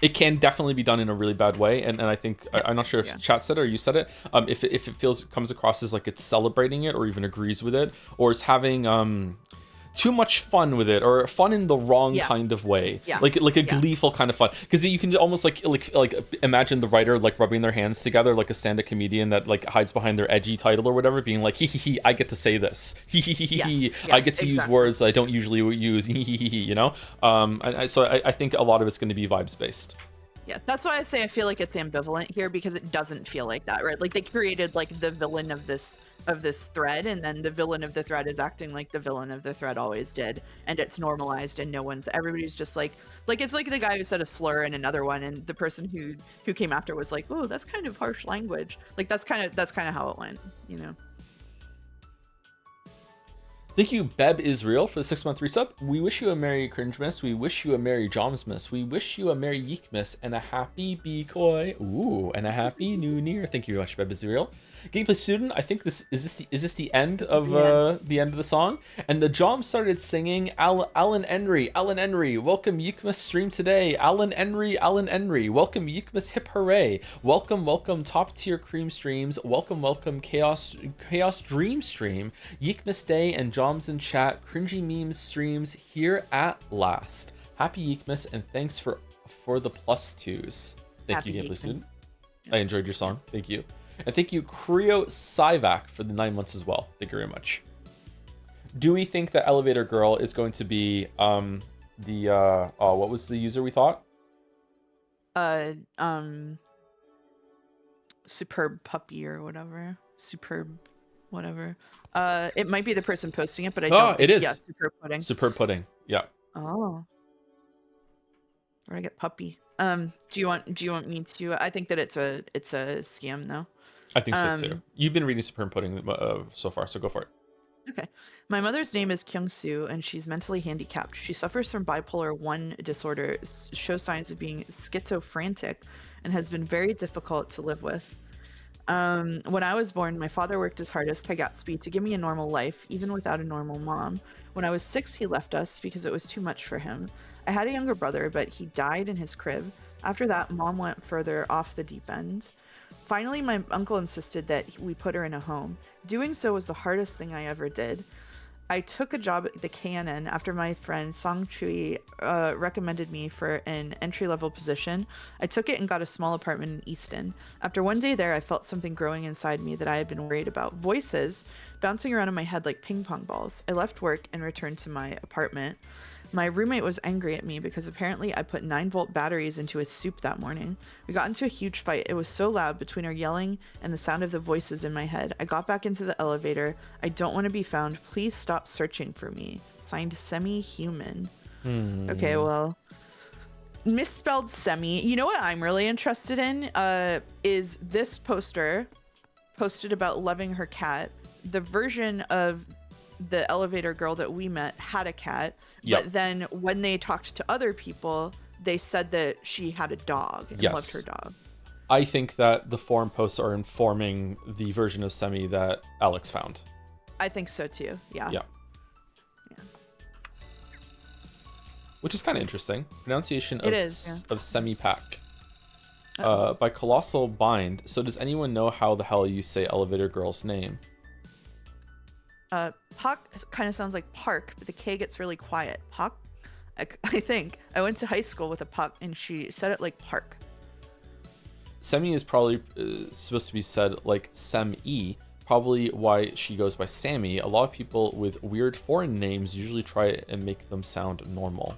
It can definitely be done in a really bad way, and I think, yes, I'm not sure if chat said it or you said it. If it comes across as like it's celebrating it or even agrees with it, or is having too much fun with it, or fun in the wrong kind of way, like a gleeful kind of fun, because you can almost like imagine the writer like rubbing their hands together like a stand-up comedian that like hides behind their edgy title or whatever, being like, hee, I get to say this, hee, I get to use words that I don't usually use, hee, you know. So I think a lot of it's going to be vibes based. Yeah, that's why I say I feel like it's ambivalent here, because it doesn't feel like that, right? Like they created like the villain of this thread, and then the villain of the thread is acting like the villain of the thread always did, and it's normalized, and everybody's just like it's like the guy who said a slur in another one, and the person who came after was like, oh, that's kind of harsh language. Like that's kind of how it went, you know. Thank you, Beb Israel, for the 6-month resub. We wish you a Merry Cringemas. We wish you a Merry Jomsmas. We wish you a Merry Yiikmas and a Happy Becoy. Ooh, and a Happy New Year. Thank you very much, Beb Israel. Gameplay student, I think is this the end of the end of the song? And the Jom started singing Alan Henry, welcome Yiikmas stream today. Alan Henry, welcome Yiikmas hip hooray. Welcome top tier cream streams. Welcome Chaos Dream stream. Yiikmas day and Joms in chat. Cringy memes streams here at last. Happy Yiikmas, and thanks for the +2s. Thank you, Gameplay Student. I enjoyed your song. Thank you. And thank you, Creo Syvac, for the 9 months as well. Thank you very much. Do we think that Elevator Girl is going to be what was the user we thought? Superb puppy or whatever. Superb whatever. It might be the person posting it, but I don't think it is. Yeah, Superb Pudding. Superb Pudding. Yeah. Oh. Where do I get puppy? Do you want me to? I think that it's a scam though. I think so too. You've been reading Superb Pudding so far, so go for it. Okay. My mother's name is Kyung-soo, and she's mentally handicapped. She suffers from bipolar 1 disorder, shows signs of being schizophrenic, and has been very difficult to live with. When I was born, my father worked his hardest, Gatsby, to give me a normal life, even without a normal mom. When I was 6, he left us because it was too much for him. I had a younger brother, but he died in his crib. After that, mom went further off the deep end. Finally, my uncle insisted that we put her in a home. Doing so was the hardest thing I ever did. I took a job at the KNN after my friend Song Chui recommended me for an entry-level position. I took it and got a small apartment in Easton. After one day there, I felt something growing inside me that I had been worried about. Voices bouncing around in my head like ping pong balls. I left work and returned to my apartment. My roommate was angry at me because apparently I put 9-volt batteries into his soup that morning. We got into a huge fight. It was so loud between our yelling and the sound of the voices in my head. I got back into the elevator. I don't want to be found. Please stop searching for me. Signed, Semi-Human. Okay, well, misspelled Semi. You know what I'm really interested in is this poster posted about loving her cat. The version of the elevator girl that we met had a cat, but then when they talked to other people, they said that she had a dog and loved her dog. I think that the forum posts are informing the version of Semi that Alex found. I think so too. Yeah. Which is kind of interesting. Pronunciation of Semi-Pack. By Colossal Bind. So does anyone know how the hell you say Elevator Girl's name? Puck kind of sounds like park, but the K gets really quiet. Puck? I think. I went to high school with a Puck, and she said it like park. Semi is probably supposed to be said like Sem-E, probably why she goes by Sammy. A lot of people with weird foreign names usually try and make them sound normal.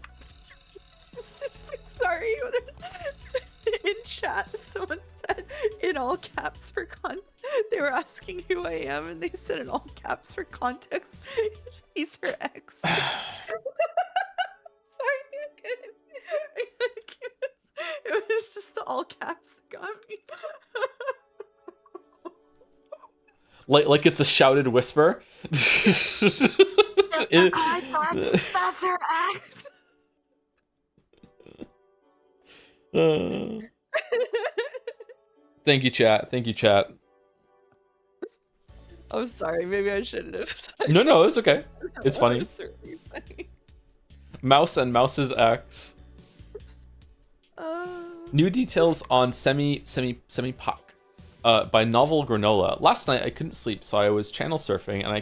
Sorry. In chat, someone said in all caps for they were asking who I am, and they said in all caps for context, he's her ex. Sorry, it was just the all caps that got me. like it's a shouted whisper. I thought that's her ex. Thank you, chat. I'm sorry. Maybe I shouldn't have. No, it's okay. It's funny. Mouse and Mouse's ex. New details on Semi-Pack by Novel Granola. Last night I couldn't sleep, so I was channel surfing, and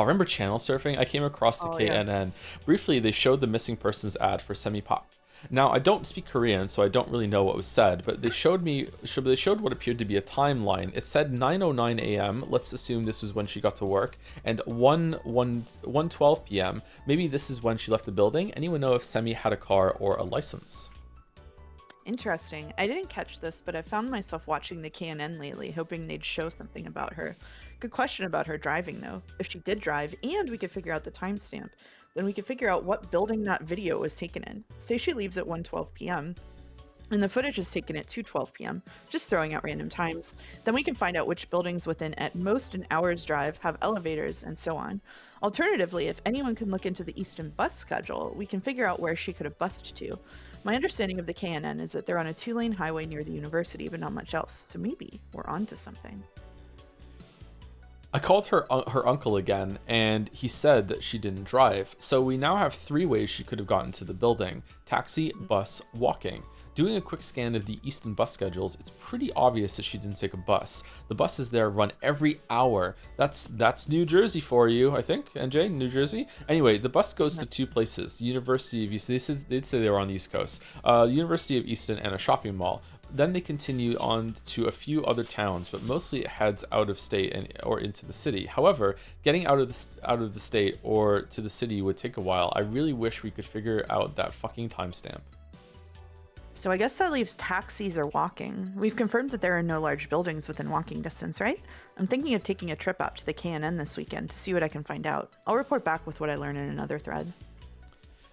remember channel surfing? I came across the KNN. Yeah. Briefly, they showed the missing persons ad for Semi-Pack. Now, I don't speak Korean, so I don't really know what was said, but they showed what appeared to be a timeline. It said 9:09 a.m. Let's assume this was when she got to work, and 1:12 p.m. Maybe this is when she left the building. Anyone know if Semi had a car or a license? Interesting. I didn't catch this, but I found myself watching the KNN lately, hoping they'd show something about her. Good question about her driving, though. If she did drive, and we could figure out the timestamp, then we could figure out what building that video was taken in. Say she leaves at 1:12 p.m. and the footage is taken at 2:12 p.m., just throwing out random times. Then we can find out which buildings within at most an hour's drive have elevators and so on. Alternatively, if anyone can look into the Easton bus schedule, we can figure out where she could have bussed to. My understanding of the KNN is that they're on a 2-lane highway near the university, but not much else, so maybe we're onto something. I called her uncle again, and he said that she didn't drive. So we now have 3 ways she could have gotten to the building: taxi, bus, walking. Doing a quick scan of the Easton bus schedules, it's pretty obvious that she didn't take a bus. The buses there run every hour. That's New Jersey for you, I think, NJ, New Jersey? Anyway, the bus goes to two places, the University of Easton. They'd say they were on the East Coast. The University of Easton and a shopping mall. Then they continue on to a few other towns, but mostly it heads out of state or into the city. However, getting out of the state or to the city would take a while. I really wish we could figure out that fucking timestamp. So I guess that leaves taxis or walking. We've confirmed that there are no large buildings within walking distance, right? I'm thinking of taking a trip out to the KNN this weekend to see what I can find out. I'll report back with what I learn in another thread.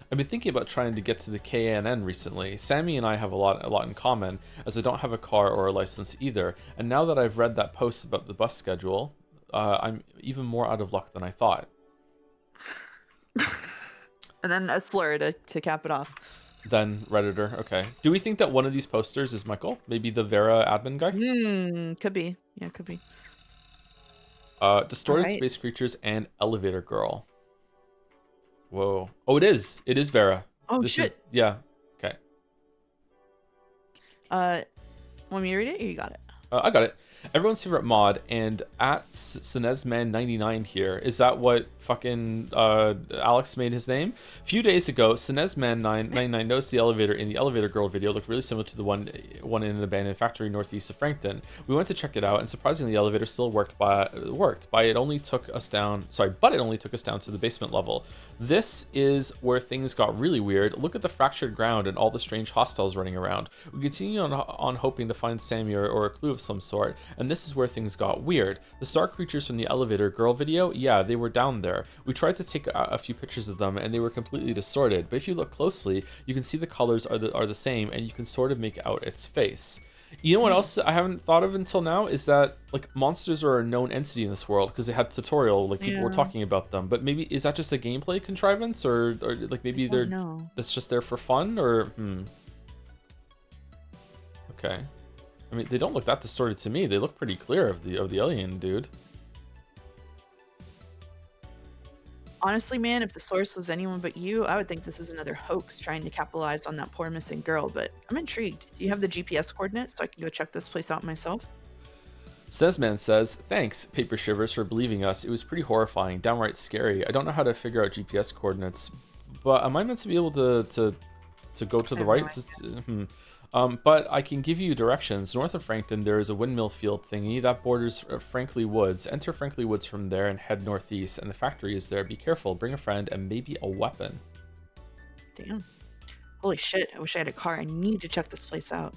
I've been thinking about trying to get to the KNN recently. Sammy and I have a lot in common, as I don't have a car or a license either. And now that I've read that post about the bus schedule, I'm even more out of luck than I thought. And then a slur to cap it off. Then Redditor, okay. Do we think that one of these posters is Michael? Maybe the Vera admin guy? Could be. Yeah, could be. Distorted space creatures and elevator girl. Whoa. Oh, it is. It is Vera. Oh, shit. Yeah. Okay. Want me to read it or you got it? I got it. Everyone's favorite mod, and at Sinezman99 here. Is that what fucking Alex made his name? A few days ago, Sinezman99 noticed the elevator in the Elevator Girl video looked really similar to the one in an abandoned factory northeast of Frankton. We went to check it out, and surprisingly, the elevator still worked. But it only took us down to the basement level. This is where things got really weird. Look at the fractured ground and all the strange hostiles running around. We continue on hoping to find Sammy or a clue of some sort. And this is where things got weird. The star creatures from the Elevator Girl video, yeah, they were down there. We tried to take a few pictures of them and they were completely distorted, but if you look closely, you can see the colors are the same and you can sort of make out its face. You know what else I haven't thought of until now is that like monsters are a known entity in this world because they had tutorial, like people were talking about them, but maybe is that just a gameplay contrivance or like maybe that's just there for fun or Okay. I mean, they don't look that distorted to me. They look pretty clear of the alien dude. Honestly, man, if the source was anyone but you, I would think this is another hoax trying to capitalize on that poor missing girl, but I'm intrigued. Do you have the GPS coordinates so I can go check this place out myself? Stesman says, thanks, Paper Shivers, for believing us. It was pretty horrifying, downright scary. I don't know how to figure out GPS coordinates, but am I meant to be able to go to the right? But I can give you directions. North of Frankton, there is a windmill field thingy that borders Franklin Woods. Enter Franklin Woods from there and head northeast, and the factory is there. Be careful, bring a friend, and maybe a weapon. Damn. Holy shit, I wish I had a car. I need to check this place out.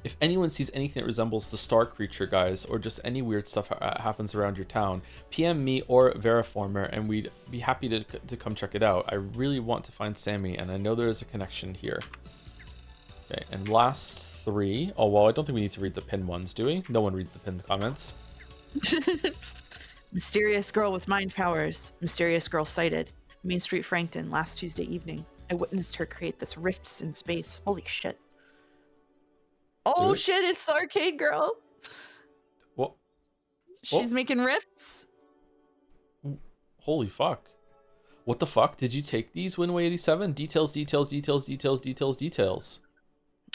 If anyone sees anything that resembles the star creature, guys, or just any weird stuff happens around your town, PM me or Veriformer, and we'd be happy to come check it out. I really want to find Sammy, and I know there is a connection here. Okay, and last three. Oh, well, I don't think we need to read the pinned ones, do we? No one reads the pinned comments. Mysterious girl with mind powers. Mysterious girl sighted. Main Street, Frankton, last Tuesday evening. I witnessed her create this rifts in space. Holy shit. Oh shit, it's the arcade girl. What? She's making rifts. Holy fuck. What the fuck? Did you take these, Winway87? Details.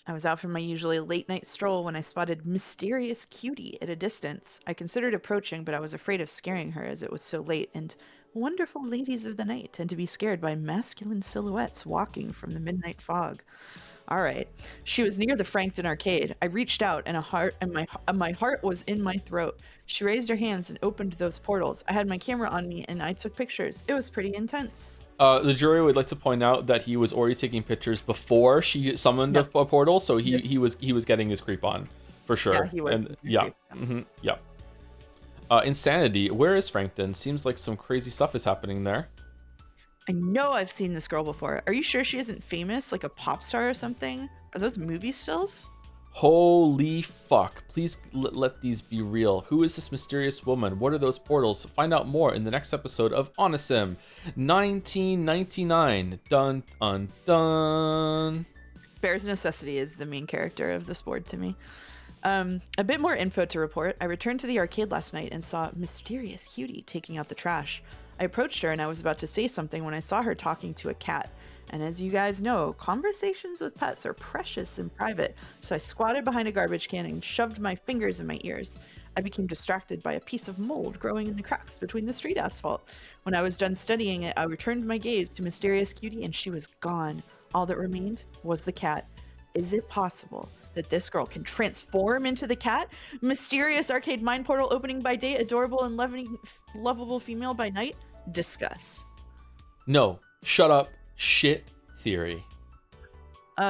I was out for my usually late night stroll when I spotted Mysterious Cutie at a distance. I considered approaching, but I was afraid of scaring her as it was so late, and wonderful ladies of the night tend to be scared by masculine silhouettes walking from the midnight fog. All right. She was near the Frankton arcade. I reached out and my heart was in my throat. She raised her hands and opened those portals. I had my camera on me and I took pictures. It was pretty intense. The jury would like to point out that he was already taking pictures before she summoned a portal, so he was getting his creep on for sure. Yeah, he was. And Insanity. Where is Frankton? Seems like some crazy stuff is happening there. I know I've seen this girl before. Are you sure she isn't famous, like a pop star or something? Are those movie stills? Holy fuck. Please let these be real. Who is this mysterious woman? What are those portals? Find out more in the next episode of Onasim 1999. Dun dun dun. Bear's Necessity is the main character of this board to me. A bit more info to report. I returned to the arcade last night and saw Mysterious Cutie taking out the trash. I approached her and I was about to say something when I saw her talking to a cat. And as you guys know, conversations with pets are precious and private, so I squatted behind a garbage can and shoved my fingers in my ears. I became distracted by a piece of mold growing in the cracks between the street asphalt. When I was done studying it, I returned my gaze to Mysterious Cutie and she was gone. All that remained was the cat. Is it possible that this girl can transform into the cat? Mysterious arcade mind portal opening by day, adorable and lovable female by night? Discuss. No. Shut up. Shit theory.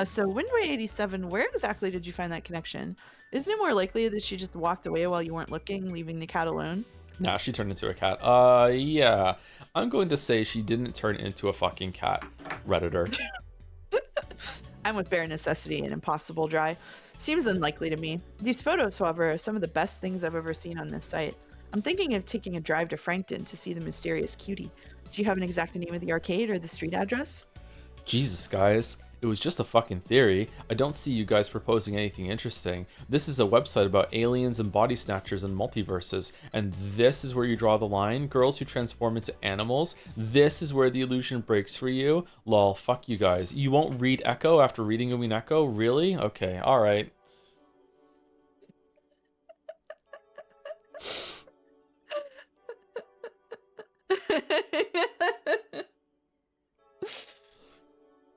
So Windway 87, where exactly did you find that connection? Isn't it more likely that she just walked away while you weren't looking, leaving the cat alone? Nah, she turned into a cat. Yeah. I'm going to say she didn't turn into a fucking cat. Redditor. I'm with bare necessity and impossible dry. Seems unlikely to me. These photos, however, are some of the best things I've ever seen on this site. I'm thinking of taking a drive to Frankton to see the Mysterious Cutie. Do you have an exact name of the arcade or the street address? Jesus, guys. It was just a fucking theory. I don't see you guys proposing anything interesting. This is a website about aliens and body snatchers and multiverses. And this is where you draw the line. Girls who transform into animals. This is where the illusion breaks for you. Lol, fuck you guys. You won't read Echo after reading Umin Echo? Really? Okay, alright.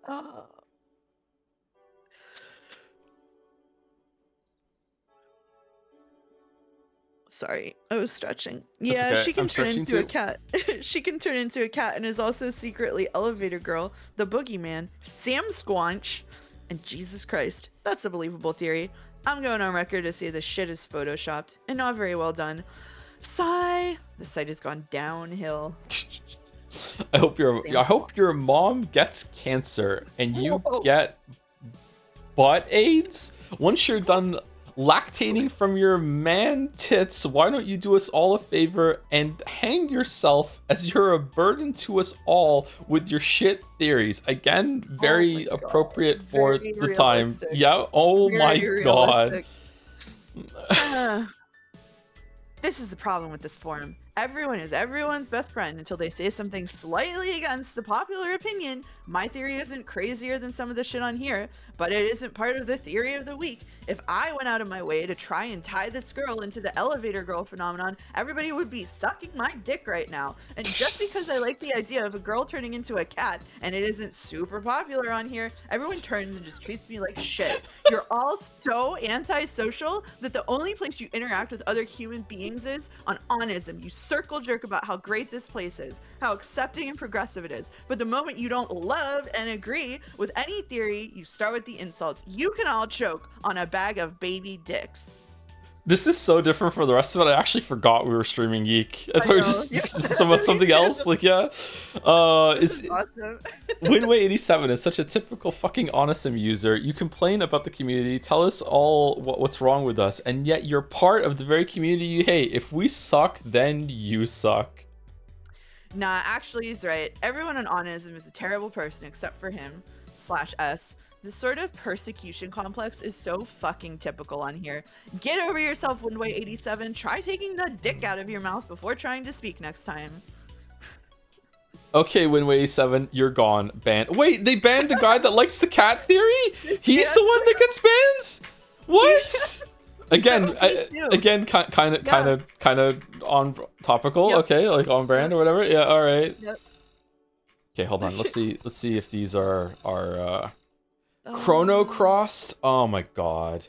Oh. Sorry, I was stretching. Yeah, okay. she can I'm turn stretching into a too. cat. She can turn into a cat and is also secretly Elevator Girl, the Boogeyman, Sam Squanch, and Jesus Christ. That's a believable theory. I'm going on record to say this shit is photoshopped and not very well done. Sigh. The site has gone downhill. I hope your mom gets cancer and you get butt AIDS. Once you're done lactating from your man tits, why don't you do us all a favor and hang yourself, as you're a burden to us all with your shit theories. Again, very appropriate for Very the time. realistic. Yeah. Oh Very my realistic. god. This is the problem with this forum. Everyone is everyone's best friend until they say something slightly against the popular opinion. My theory isn't crazier than some of the shit on here, but it isn't part of the theory of the week. If I went out of my way to try and tie this girl into the Elevator Girl phenomenon, everybody would be sucking my dick right now. And just because I like the idea of a girl turning into a cat and it isn't super popular on here, everyone turns and just treats me like shit. You're all so antisocial that the only place you interact with other human beings is on Onism. You circle jerk about how great this place is, how accepting and progressive it is. But the moment you don't love and agree with any theory, you start with the insults. You can all choke on a bag of baby dicks. This is so different from the rest of it. I actually forgot we were streaming Yeek. I thought it was just something else. Like, yeah. Is awesome. Winway 87 is such a typical fucking Onism user. You complain about the community, tell us all what's wrong with us, and yet you're part of the very community you hate. If we suck, then you suck. Nah, actually he's right. Everyone on Onism is a terrible person except for him / us. This sort of persecution complex is so fucking typical on here. Get over yourself, Windway 87. Try taking the dick out of your mouth before trying to speak next time. Okay, Winway 87, you're gone. Banned. Wait, they banned the guy that likes the cat theory? He's the one that gets banned? What? Again, kind of on topical. Yep. Okay, like on brand or whatever. Yeah, all right. Yep. Okay, hold on. Let's see if these are chrono crossed. Oh my god.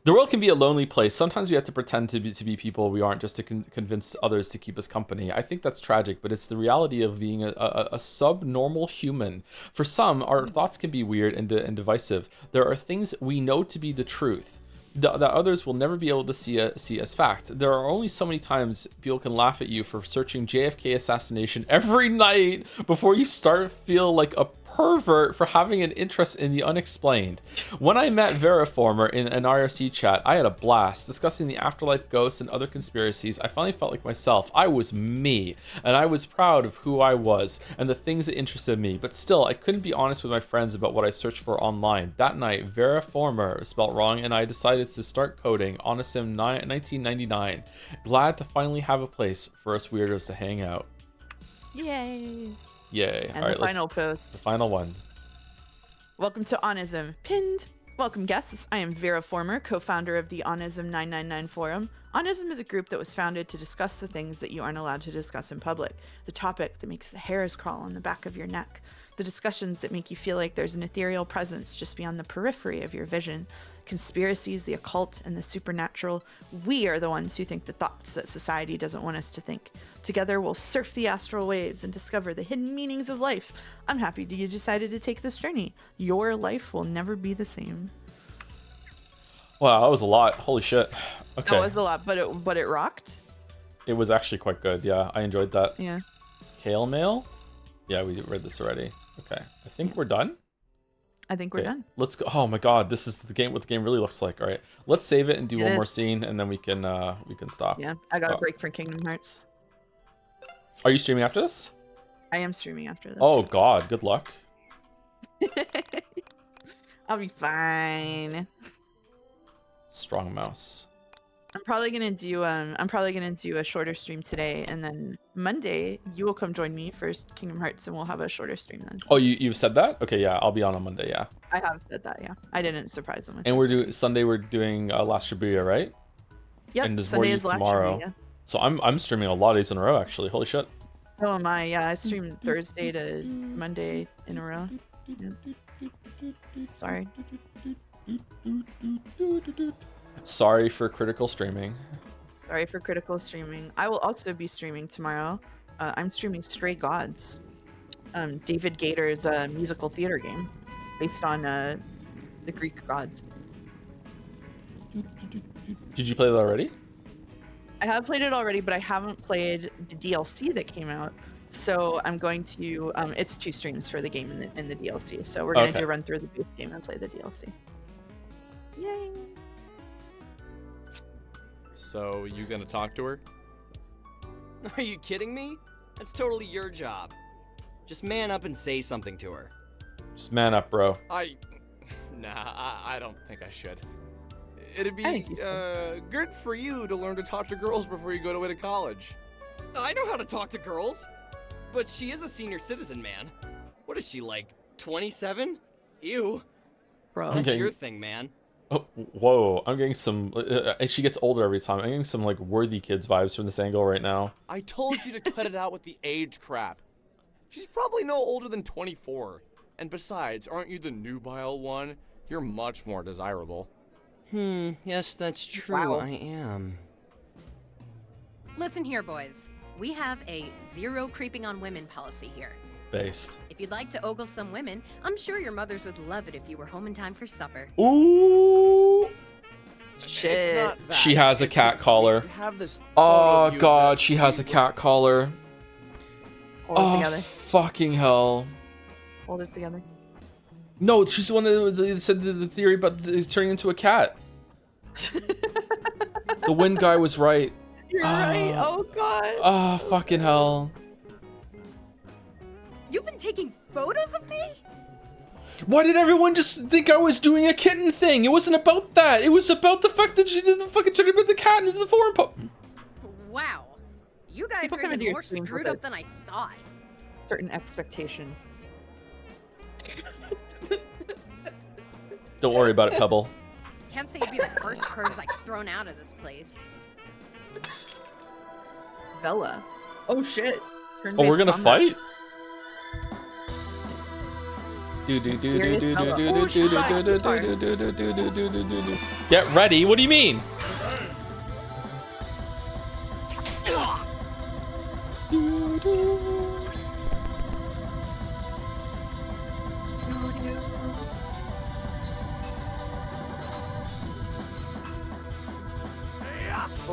The world can be a lonely place. Sometimes we have to pretend to be people we aren't just to convince others to keep us company. I think that's tragic, but it's the reality of being a subnormal human. For some, our thoughts can be weird and divisive. There are things we know to be the truth that others will never be able to see as fact. There are only so many times people can laugh at you for searching JFK assassination every night before you start to feel like a pervert for having an interest in the unexplained. When I met Veriformer in an IRC chat, I had a blast discussing the afterlife, ghosts, and other conspiracies. I finally felt like myself. I was me, and I was proud of who I was and the things that interested me, but still, I couldn't be honest with my friends about what I searched for online. That night, Veriformer was spelled wrong, and I decided to start coding Onism 1999. Glad to finally have a place for us weirdos to hang out. Yay. Yay. And All right, the final post. The final one. Welcome to Onism. Pinned. Welcome guests. I am Vera Former, co-founder of the Onism 999 forum. Onism is a group that was founded to discuss the things that you aren't allowed to discuss in public. The topic that makes the hairs crawl on the back of your neck. The discussions that make you feel like there's an ethereal presence just beyond the periphery of your vision. Conspiracies, the occult, and the supernatural. We are the ones who think the thoughts that society doesn't want us to think. Together, we'll surf the astral waves and discover the hidden meanings of life. I'm happy you decided to take this journey. Your life will never be the same. Wow, that was a lot. Holy shit. Okay. That was a lot, but it rocked. It was actually quite good. Yeah, I enjoyed that. Yeah. Kale mail? Yeah, we read this already. Okay. I think we're done. I think we're done. Let's go. Oh my god, this is the game. What the game really looks like. All right, let's save it and do one more scene, and then we can stop. Yeah, I got a break for Kingdom Hearts. Are you streaming after this? I am streaming after this. Oh god, good luck. I'll be fine. Strong mouse. I'm probably gonna do a shorter stream today, and then Monday you will come join me for Kingdom Hearts, and we'll have a shorter stream then. Oh, you've said that? Okay, yeah, I'll be on Monday. Yeah. I have said that. Yeah, I didn't surprise them with. And we're doing Sunday. We're doing Last Shibuya, right? Yep. And there's Sunday more is Last tomorrow. Shibuya. So I'm streaming a lot of days in a row. Actually, holy shit. So am I. Yeah, I stream Thursday to Monday in a row. Yeah. Sorry. Sorry for critical streaming. Sorry for critical streaming. I will also be streaming tomorrow. I'm streaming Stray Gods, David Gator's musical theater game, based on the Greek gods. Did you play that already? I have played it already, but I haven't played the DLC that came out. So I'm going to. It's 2 streams for the game and the DLC. So we're gonna do a run through the base game and play the DLC. Yay! So, you gonna talk to her? Are you kidding me? That's totally your job. Just man up and say something to her. Just man up, bro. I don't think I should. It'd be good for you to learn to talk to girls before you go away to college. I know how to talk to girls. But she is a senior citizen, man. What is she, like, 27? Ew. Bro. That's your thing, man. Oh, whoa, I'm getting some... she gets older every time. I'm getting some, like, Worthy Kids vibes from this angle right now. I told you to cut it out with the age crap. She's probably no older than 24. And besides, aren't you the nubile one? You're much more desirable. Yes, that's true. Wow. I am. Listen here, boys. We have a zero creeping on women policy here. Based. If you'd like to ogle some women, I'm sure your mothers would love it if you were home in time for supper. Ooh. Shit. It's not that. She has a cat collar. Oh god, she has a cat collar. Hold it together. Fucking hell. Hold it together. No, she's the one that said the theory about turning into a cat. The wind guy was right. You're right. Oh god. Oh, fucking hell. You've been taking photos of me? Why did everyone just think I was doing a kitten thing? It wasn't about that. It was about the fact that she did the fucking turning about the cat into the foreign pup. Wow. You guys People are come into even your more stream screwed with up than I thought. Certain expectation. Don't worry about it, Pebble. Can't say you'd be the first person like thrown out of this place. Bella. Oh shit. Oh, we're gonna fight? Get ready. What do you mean?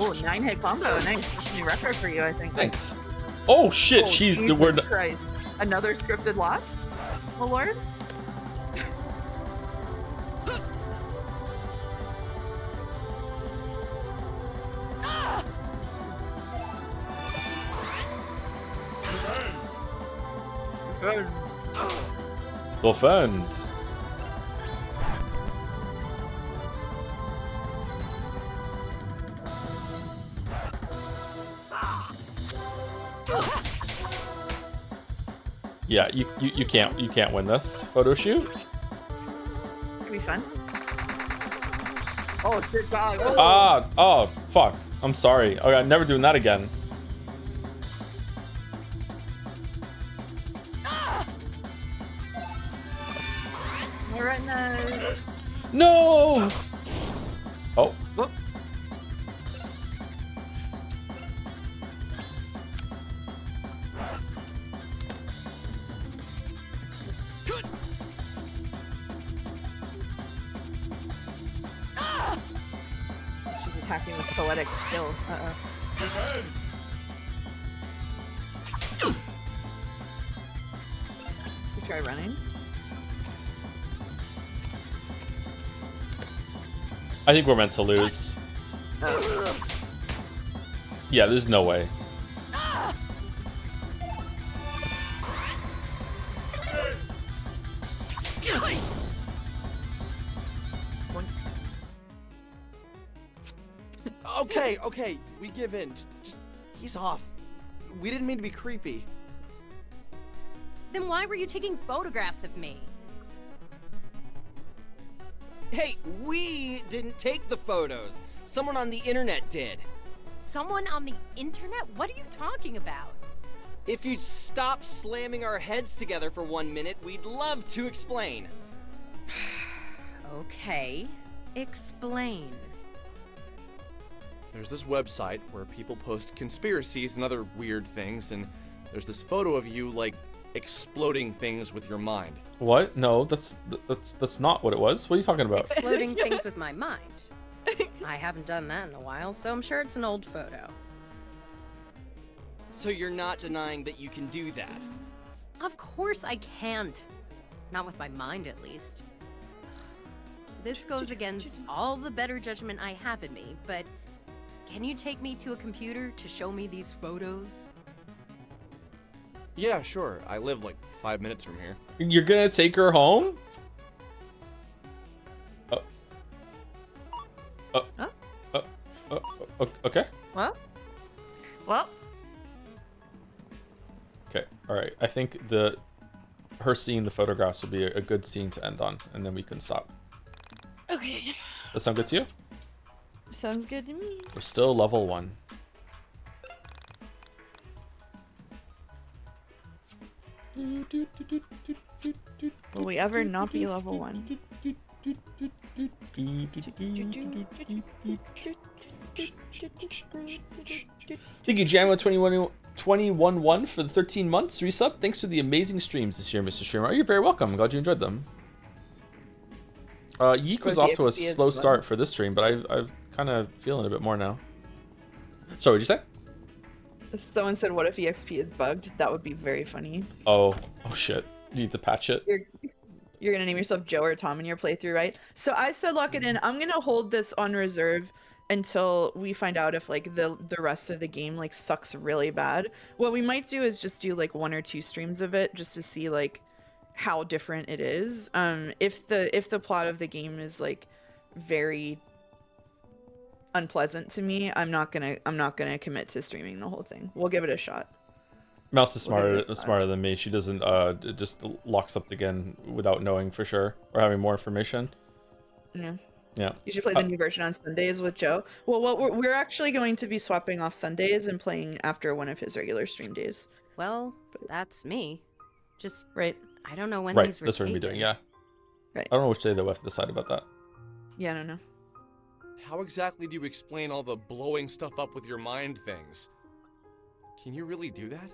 Oh, 9-hit combo. Nice. That's a new record for you, I think. Thanks. Oh shit, she's the word. Christ. Another scripted loss? Oh lord? Defend. Yeah, you can't win this photo shoot. Could be fun. Oh, shit, dog. Oh, fuck. I'm sorry. Okay, I'm never doing that again. We're in the... No! Oh. Whoop. She's attacking with poetic skill. You try running. I think we're meant to lose. Yeah, there's no way. Okay, we give in. Just he's off. We didn't mean to be creepy. Then why were you taking photographs of me? Hey, we didn't take the photos. Someone on the internet did. Someone on the internet? What are you talking about? If you'd stop slamming our heads together for 1 minute, we'd love to explain. Okay, explain. There's this website where people post conspiracies and other weird things, and there's this photo of you, like, exploding things with your mind. What? No, that's not what it was. What are you talking about? Exploding things with my mind. I haven't done that in a while, so I'm sure it's an old photo. So you're not denying that you can do that? Of course I can't. Not with my mind, at least. This goes against all the better judgment I have in me, but can you take me to a computer to show me these photos? Yeah, sure. I live like 5 minutes from here. You're gonna take her home? Okay. Well. Okay. All right. I think her seeing the photographs will be a good scene to end on, and then we can stop. Okay. That sound good to you? Sounds good to me. We're still level 1. Will we ever not be level 1? Thank you, Jamma211 for the 13 months resub. Thanks for the amazing streams this year, Mr. Streamer. You're very welcome. I'm glad you enjoyed them. Yiik was off to a slow start for this stream, but I've kind of feeling a bit more now. Sorry, what'd you say? Someone said, what if EXP is bugged? That would be very funny. Oh shit. You need to patch it. You're gonna name yourself Joe or Tom in your playthrough, right? So I said lock it in. I'm gonna hold this on reserve until we find out if like the rest of the game like sucks really bad. What we might do is just do like 1 or 2 streams of it just to see like how different it is. If the plot of the game is like very unpleasant to me, I'm not gonna commit to streaming the whole thing. We'll give it a shot. Mouse is smarter than me. She doesn't just lock something again without knowing for sure or having more information. Yeah. You should play the new version on Sundays with Joe. Well, we're actually going to be swapping off Sundays and playing after one of his regular stream days. Well, that's me. Just right. I don't know when right. these were That's what we're doing. Yeah. Right. I don't know which day they'll have to decide about that. Yeah, I don't know. How exactly do you explain all the blowing stuff up with your mind things? Can you really do that?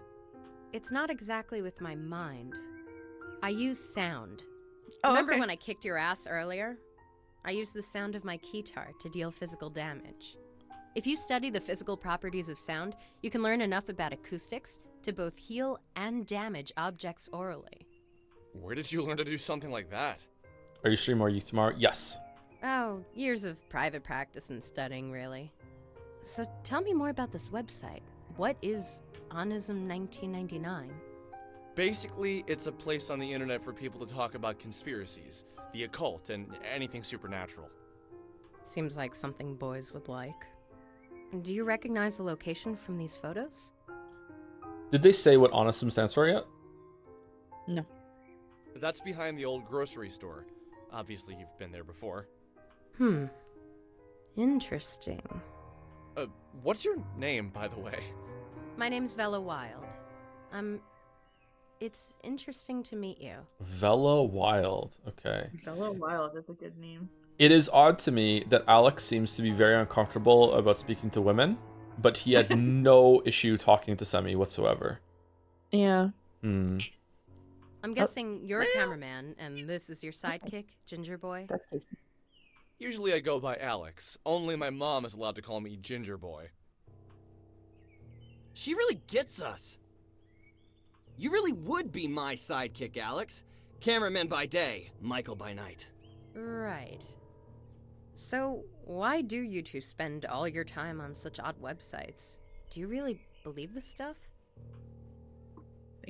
It's not exactly with my mind. I use sound. Oh, Remember when I kicked your ass earlier? I use the sound of my keytar to deal physical damage. If you study the physical properties of sound, you can learn enough about acoustics to both heal and damage objects orally. Where did you learn to do something like that? Are you streaming more Youth tomorrow? Yes. Oh, years of private practice and studying, really. So tell me more about this website. What is Onism 1999? Basically, it's a place on the internet for people to talk about conspiracies, the occult, and anything supernatural. Seems like something boys would like. Do you recognize the location from these photos? Did they say what Onism stands for yet? No. That's behind the old grocery store. Obviously, you've been there before. Interesting. What's your name, by the way? My name's Vela Wild. It's interesting to meet you. Vela Wild. Okay. Vela Wild is a good name. It is odd to me that Alex seems to be very uncomfortable about speaking to women, but he had no issue talking to Semi whatsoever. Yeah. I'm guessing you're a cameraman, and this is your sidekick, Ginger Boy? That's Casey. Usually I go by Alex. Only my mom is allowed to call me Ginger Boy. She really gets us. You really would be my sidekick, Alex. Cameraman by day, Michael by night. Right. So, why do you two spend all your time on such odd websites? Do you really believe this stuff?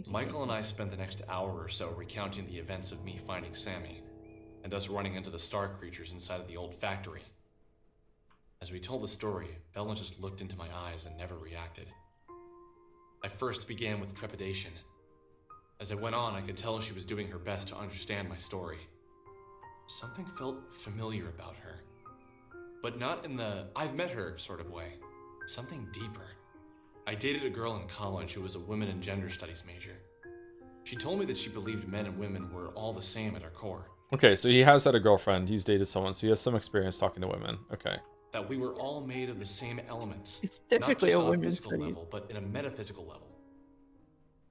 Michael and I spent the next hour or so recounting the events of me finding Sammy, and us running into the star creatures inside of the old factory. As we told the story, Bella just looked into my eyes and never reacted. I first began with trepidation. As I went on, I could tell she was doing her best to understand my story. Something felt familiar about her. But not in the I've met her sort of way. Something deeper. I dated a girl in college who was a women and gender studies major. She told me that she believed men and women were all the same at our core. Okay, so he has had a girlfriend. He's dated someone, so he has some experience talking to women. Okay. That we were all made of the same elements. It's Not typically just a on a women's physical studies. level, but in a metaphysical level.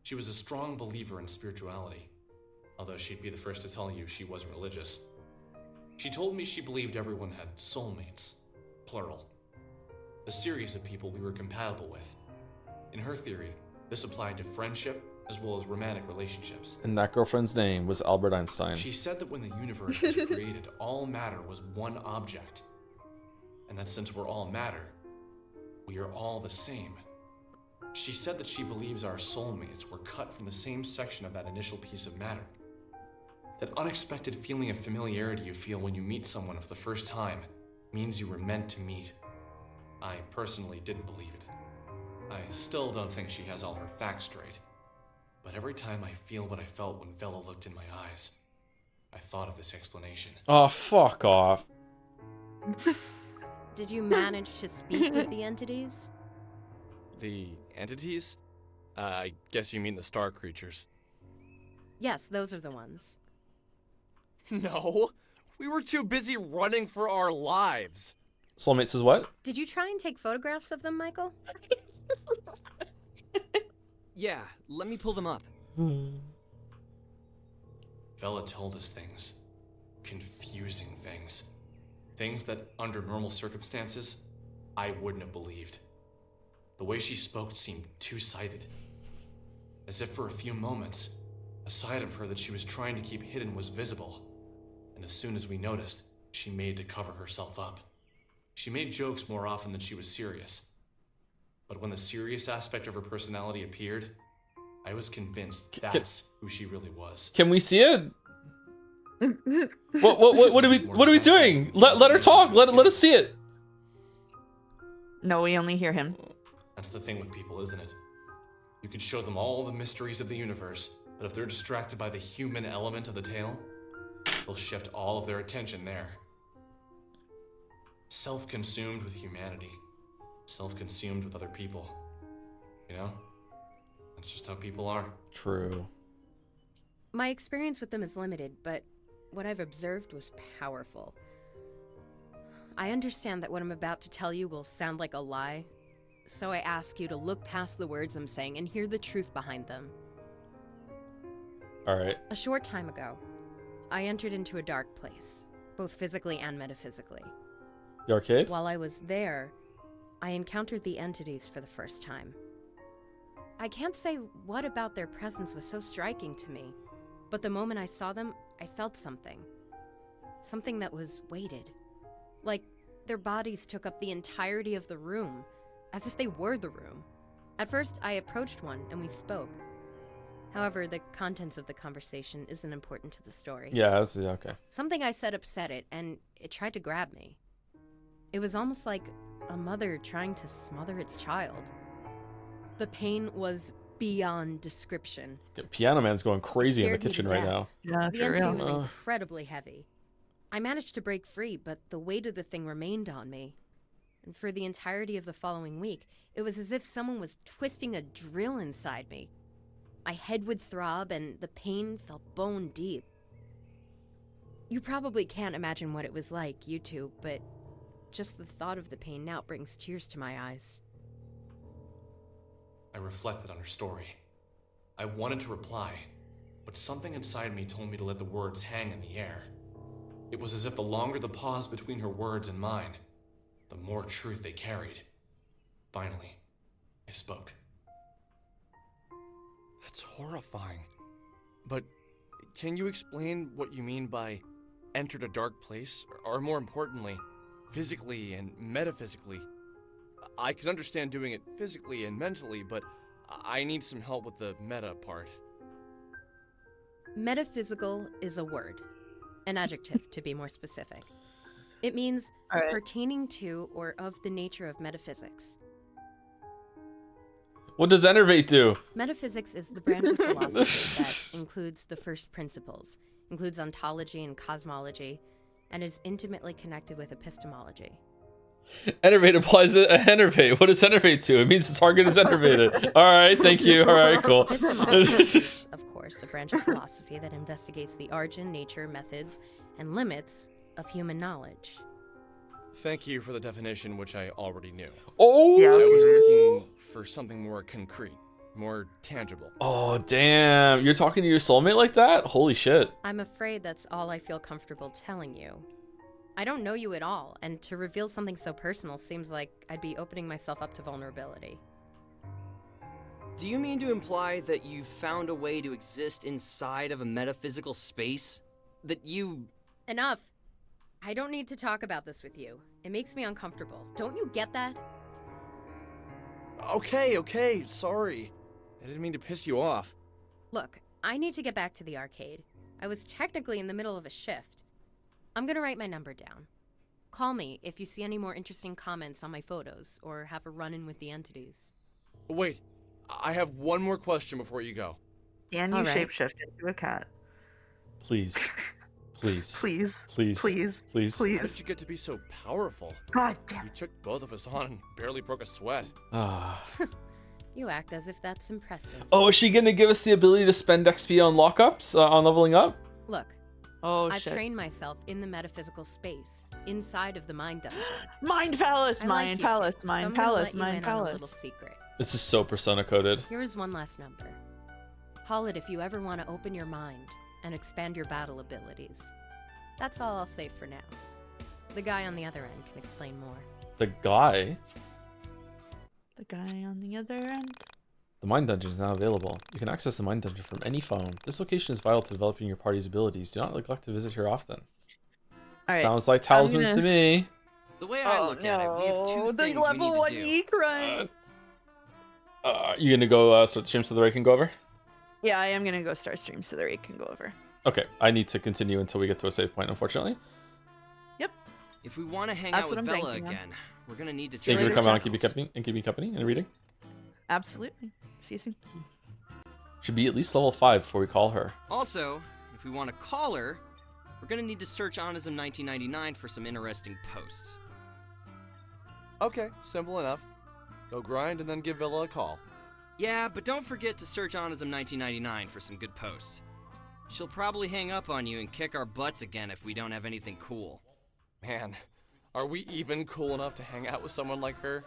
She was a strong believer in spirituality, although she'd be the first to tell you she wasn't religious. She told me she believed everyone had soulmates, plural. A series of people we were compatible with. In her theory, this applied to friendship as well as romantic relationships. And that girlfriend's name was Albert Einstein. She said that when the universe was created, all matter was one object. And that since we're all matter, we are all the same. She said that she believes our soulmates were cut from the same section of that initial piece of matter. That unexpected feeling of familiarity you feel when you meet someone for the first time means you were meant to meet. I personally didn't believe it. I still don't think she has all her facts straight. But every time I feel what I felt when Vela looked in my eyes, I thought of this explanation. Oh, fuck off. Did you manage to speak with the entities? The entities? I guess you mean the star creatures. Yes, those are the ones. No, we were too busy running for our lives. Soulmate says what? Did you try and take photographs of them, Michael? Yeah, let me pull them up. Vela told us things. Confusing things. Things that, under normal circumstances, I wouldn't have believed. The way she spoke seemed two-sided. As if for a few moments, a side of her that she was trying to keep hidden was visible. And as soon as we noticed, she made to cover herself up. She made jokes more often than she was serious. But when the serious aspect of her personality appeared, I was convinced that's who she really was. Can we see it? What are we doing? Let her talk. Let us see it. No, we only hear him. That's the thing with people, isn't it? You could show them all the mysteries of the universe, but if they're distracted by the human element of the tale, they'll shift all of their attention there. Self-consumed with humanity. Self-consumed with other people. You know? That's just how people are. True. My experience with them is limited, but what I've observed was powerful. I understand that what I'm about to tell you will sound like a lie, so I ask you to look past the words I'm saying and hear the truth behind them. All right. A short time ago, I entered into a dark place, both physically and metaphysically. The arcade? While I was there, I encountered the entities for the first time. I can't say what about their presence was so striking to me, but the moment I saw them, I felt something. Something that was weighted. Like their bodies took up the entirety of the room, as if they were the room. At first, I approached one and we spoke. However, the contents of the conversation isn't important to the story. Yeah, okay. Something I said upset it, and it tried to grab me. It was almost like a mother trying to smother its child. The pain was beyond description. Piano Man's going crazy in the Scared me to kitchen right death. now. Yeah, The for entity real. was incredibly heavy. I managed to break free, but the weight of the thing remained on me. And for the entirety of the following week, it was as if someone was twisting a drill inside me. My head would throb, and the pain felt bone deep. You probably can't imagine what it was like, you two, but just the thought of the pain now brings tears to my eyes. I reflected on her story. I wanted to reply, but something inside me told me to let the words hang in the air. It was as if the longer the pause between her words and mine, the more truth they carried. Finally, I spoke. That's horrifying. But can you explain what you mean by entered a dark place? Or more importantly, physically and metaphysically? I can understand doing it physically and mentally, but I need some help with the meta part. Metaphysical is a word, an adjective to be more specific. It means pertaining to or of the nature of metaphysics. What does enervate do? Metaphysics is the branch of philosophy that includes the first principles, includes ontology and cosmology, and is intimately connected with epistemology. Enervate applies to enervate. What does enervate to? It means the target is enervated. All right, thank you. All right, cool. Epistemology is, of course, a branch of philosophy that investigates the origin, nature, methods, and limits of human knowledge. Thank you for the definition, which I already knew. Oh! I was looking for something more concrete, more tangible. Oh, damn. You're talking to your soulmate like that? Holy shit. I'm afraid that's all I feel comfortable telling you. I don't know you at all, and to reveal something so personal seems like I'd be opening myself up to vulnerability. Do you mean to imply that you've found a way to exist inside of a metaphysical space? That you... Enough! I don't need to talk about this with you. It makes me uncomfortable. Don't you get that? Okay, sorry. I didn't mean to piss you off. Look, I need to get back to the arcade. I was technically in the middle of a shift. I'm gonna write my number down. Call me if you see any more interesting comments on my photos or have a run-in with the entities. Wait, I have one more question before you go. Can you shapeshift into a cat? Please. Please. Please. Please. Please. Please. Please. How did you get to be so powerful? God damn. You took both of us on and barely broke a sweat. Ah. You act as if that's impressive. Oh, is she gonna give us the ability to spend XP on lockups, on leveling up? Look. I've trained myself in the metaphysical space, inside of the mind dungeon. Mind palace, I mind like palace, so mind I'm gonna palace, let you mind in on a palace. little secret. This is so persona coded. Here is one last number. Call it if you ever want to open your mind and expand your battle abilities. That's all I'll say for now. The guy on the other end can explain more. The guy? The guy on the other end? The Mind Dungeon is now available. You can access the Mind Dungeon from any phone. This location is vital to developing your party's abilities. Do not neglect to visit here often. All right, Sounds like talismans to me. The way I look at it, we have two things we need to do. Yiik, right? You gonna go start streams so the Ray can go over? Yeah, I am gonna go start streams so the Ray can go over. Okay, I need to continue until we get to a save point, unfortunately. Yep. If we want to hang That's out with what I'm Vela banking on. again, we're gonna need to Thank you for coming on and keep me company and reading. Absolutely. See you soon. Should be at least level 5 before we call her. Also, if we want to call her, we're gonna need to search Onism 1999 for some interesting posts. Okay, simple enough. Go grind and then give Villa a call. Yeah, but don't forget to search Onism 1999 for some good posts. She'll probably hang up on you and kick our butts again if we don't have anything cool. Man, are we even cool enough to hang out with someone like her?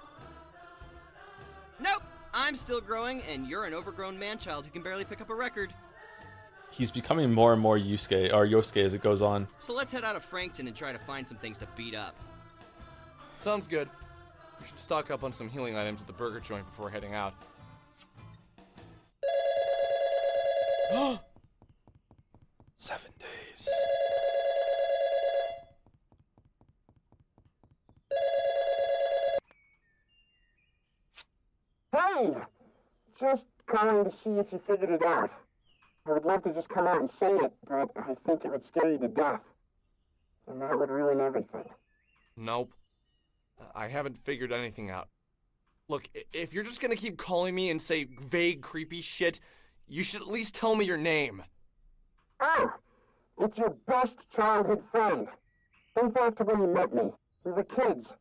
Nope! I'm still growing, and you're an overgrown man-child who can barely pick up a record. He's becoming more and more Yosuke as it goes on. So let's head out of Frankton and try to find some things to beat up. Sounds good. We should stock up on some healing items at the burger joint before heading out. 7 days. Hey! Just calling to see if you figured it out. I would love to just come out and say it, but I think it would scare you to death. And that would ruin everything. Nope. I haven't figured anything out. Look, if you're just gonna keep calling me and say vague, creepy shit, you should at least tell me your name. Oh, it's your best childhood friend. Think back to when you met me. We were kids.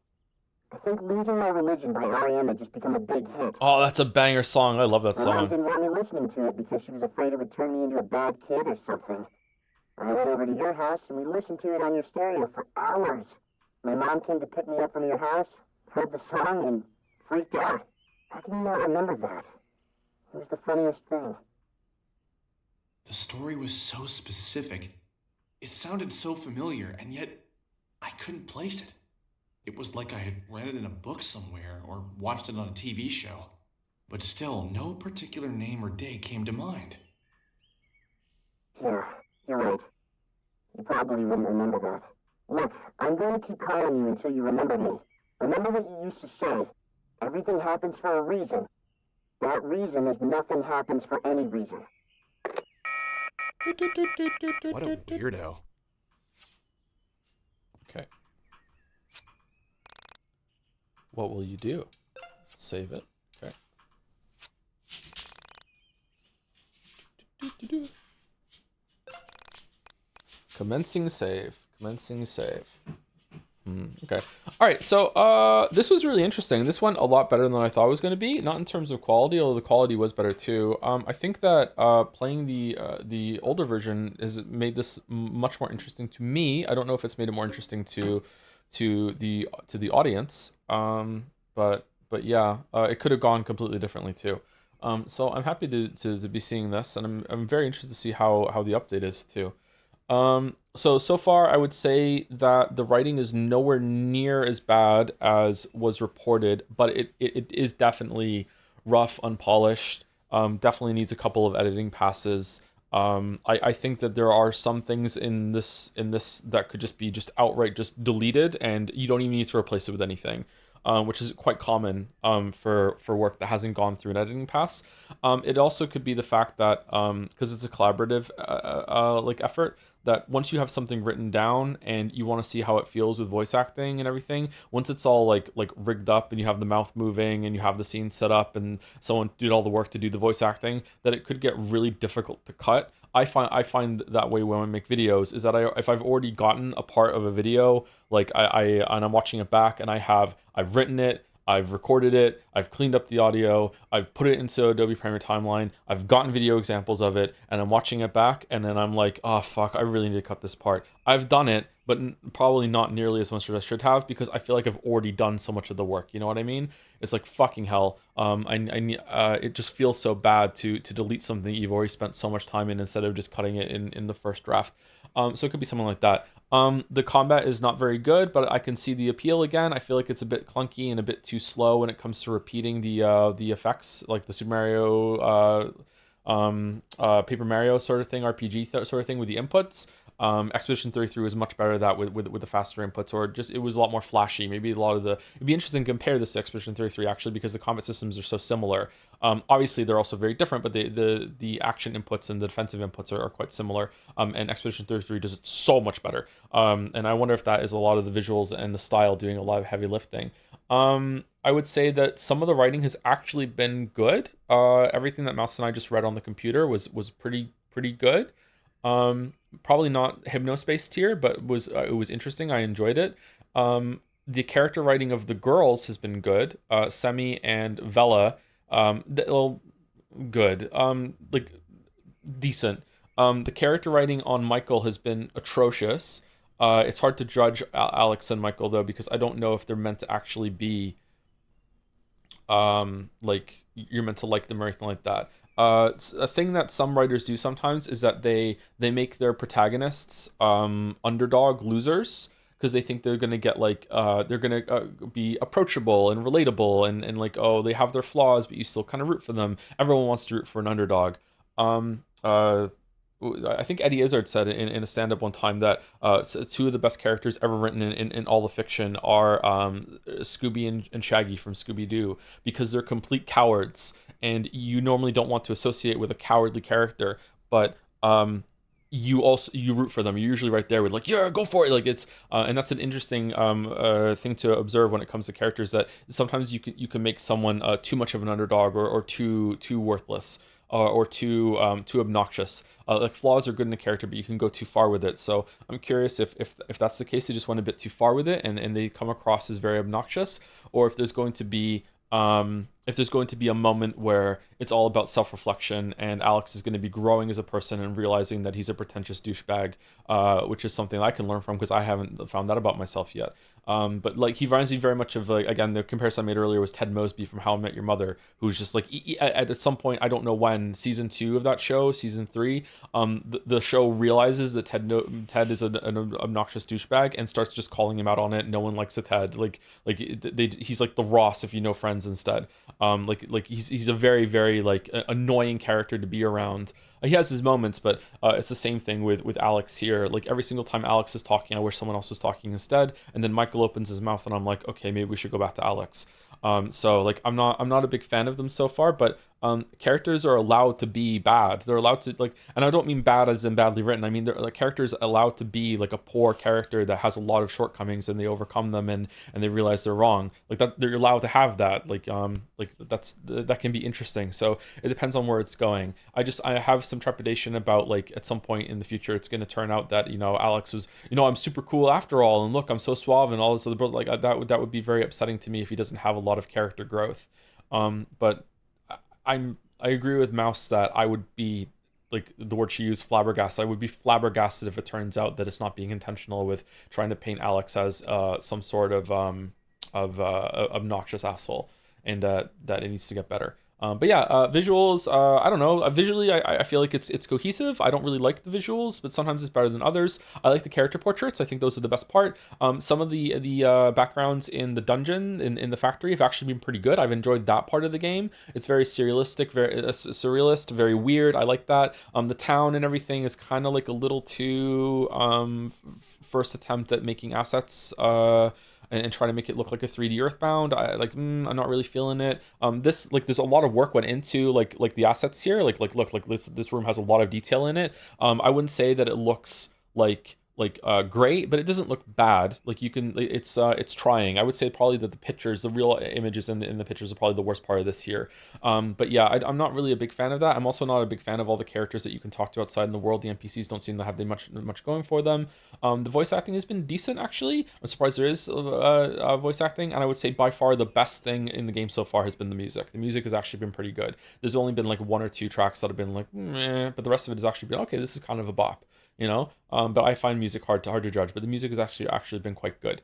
I think Losing My Religion by R.E.M. had just become a big hit. Oh, that's a banger song. I love that My mom song. didn't want me listening to it because she was afraid it would turn me into a bad kid or something. I went over to your house and we listened to it on your stereo for hours. My mom came to pick me up from your house, heard the song, and freaked out. How can you not remember that? It was the funniest thing. The story was so specific. It sounded so familiar, and yet I couldn't place it. It was like I had read it in a book somewhere or watched it on a TV show. But still, no particular name or day came to mind. Yeah, you're right. You probably wouldn't remember that. Look, I'm going to keep calling you until you remember me. Remember what you used to say. Everything happens for a reason. That reason is nothing happens for any reason. What a weirdo. Okay. What will you do? Save it. Okay. Commencing save. Commencing save. Okay. All right. So this was really interesting. This went a lot better than I thought it was going to be. Not in terms of quality, although the quality was better too. I think that playing the older version has made this much more interesting to me. I don't know if it's made it more interesting to the audience. But yeah, it could have gone completely differently too. So I'm happy to be seeing this, and I'm very interested to see how the update is too. So far I would say that the writing is nowhere near as bad as was reported, but it is definitely rough, unpolished, definitely needs a couple of editing passes. I think that there are some things in this that could just be outright just deleted, and you don't even need to replace it with anything. Which is quite common for work that hasn't gone through an editing pass. It also could be the fact that because it's a collaborative like effort, that once you have something written down and you want to see how it feels with voice acting and everything, once it's all like rigged up and you have the mouth moving and you have the scene set up and someone did all the work to do the voice acting, that it could get really difficult to cut. I find that way when I make videos is that if I've already gotten a part of a video, like and I'm watching it back and I've written it, I've recorded it, I've cleaned up the audio, I've put it into Adobe Premiere Timeline, I've gotten video examples of it, and I'm watching it back, and then I'm like, oh fuck, I really need to cut this part. I've done it, but probably not nearly as much as I should have, because I feel like I've already done so much of the work. You know what I mean? It's like fucking hell. It just feels so bad to delete something you've already spent so much time in instead of just cutting it in the first draft. So it could be something like that. The combat is not very good, but I can see the appeal again. I feel like it's a bit clunky and a bit too slow when it comes to repeating the effects, like the Super Mario, Paper Mario sort of thing, RPG sort of thing with the inputs. Expedition 33 was much better that with the faster inputs, or just it was a lot more flashy. Maybe it'd be interesting to compare this to Expedition 33 actually, because the combat systems are so similar. Obviously they're also very different, but the action inputs and the defensive inputs are quite similar. And Expedition 33 does it so much better. And I wonder if that is a lot of the visuals and the style doing a lot of heavy lifting. I would say that some of the writing has actually been good. Everything that Mouse and I just read on the computer was pretty good. Probably not Hypnospace tier, but it was interesting. I enjoyed it. The character writing of the girls has been good. Semi and Vela, good. Like decent. The character writing on Michael has been atrocious. It's hard to judge Alex and Michael though, because I don't know if they're meant to actually be like you're meant to like them or anything like that. A thing that some writers do sometimes is that they make their protagonists underdog losers, because they think they're gonna get like they're gonna be approachable and relatable and like, oh, they have their flaws but you still kind of root for them. Everyone wants to root for an underdog. I think Eddie Izzard said in a stand-up one time that two of the best characters ever written in all the fiction are Scooby and Shaggy from Scooby-Doo, because they're complete cowards and you normally don't want to associate with a cowardly character, but you root for them. You're usually right there with like, yeah, go for it. Like it's and that's an interesting thing to observe when it comes to characters, that sometimes you can make someone too much of an underdog, or too worthless, or too obnoxious. Like flaws are good in a character, but you can go too far with it. So I'm curious if that's the case, they just went a bit too far with it, and they come across as very obnoxious, or if there's going to be a moment where it's all about self-reflection, and Alex is going to be growing as a person and realizing that he's a pretentious douchebag, which is something I can learn from, because I haven't found that about myself yet. But like, he reminds me very much of, like, again, the comparison I made earlier was Ted Mosby from How I Met Your Mother, who's just like, at some point, I don't know when, season 2 of that show, season 3, the show realizes that Ted is an obnoxious douchebag, and starts just calling him out on it. No one likes a Ted. He's like the Ross, if you know Friends, instead. He's a very, very like annoying character to be around. He has his moments, but it's the same thing with Alex here. Like, every single time Alex is talking, I wish someone else was talking instead. And then Michael opens his mouth, and I'm like, okay, maybe we should go back to Alex. So like, I'm not a big fan of them so far, but characters are allowed to be bad. They're allowed to, like, and I don't mean bad as in badly written. I mean, they're like, characters allowed to be like a poor character that has a lot of shortcomings, and they overcome them, and they realize they're wrong. Like, that, they're allowed to have that. Like that can be interesting. So it depends on where it's going. I have some trepidation about, like, at some point in the future, it's going to turn out that, Alex was, I'm super cool after all, and look, I'm so suave and all this other, like, that would be very upsetting to me if he doesn't have a lot of character growth. But I agree with Mouse that I would be, like, the word she used, flabbergasted. I would be flabbergasted if it turns out that it's not being intentional with trying to paint Alex as some sort of obnoxious asshole, and that it needs to get better. But yeah, visuals, I don't know. Visually, I feel like it's cohesive. I don't really like the visuals, but sometimes it's better than others. I like the character portraits. I think those are the best part. Some of the backgrounds in the dungeon, in the factory, have actually been pretty good. I've enjoyed that part of the game. It's very surrealistic, very surrealist, very weird. I like that. The town and everything is kind of like a little too first attempt at making assets. And try to make it look like a 3D Earthbound. I'm not really feeling it. This, like, there's a lot of work went into like the assets here. Look, this room has a lot of detail in it. I wouldn't say that it looks great, but it doesn't look bad. Like, you can, it's trying. I would say probably that the pictures, the real images in the pictures, are probably the worst part of this here. But yeah, I'm not really a big fan of that. I'm also not a big fan of all the characters that you can talk to outside in the world. The NPCs don't seem to have much going for them. The voice acting has been decent, actually. I'm surprised there is voice acting, and I would say by far the best thing in the game so far has been the music. The music has actually been pretty good. There's only been like 1 or 2 tracks that have been like, meh, but the rest of it has actually been, okay, this is kind of a bop. But I find music hard to judge, but the music has actually been quite good.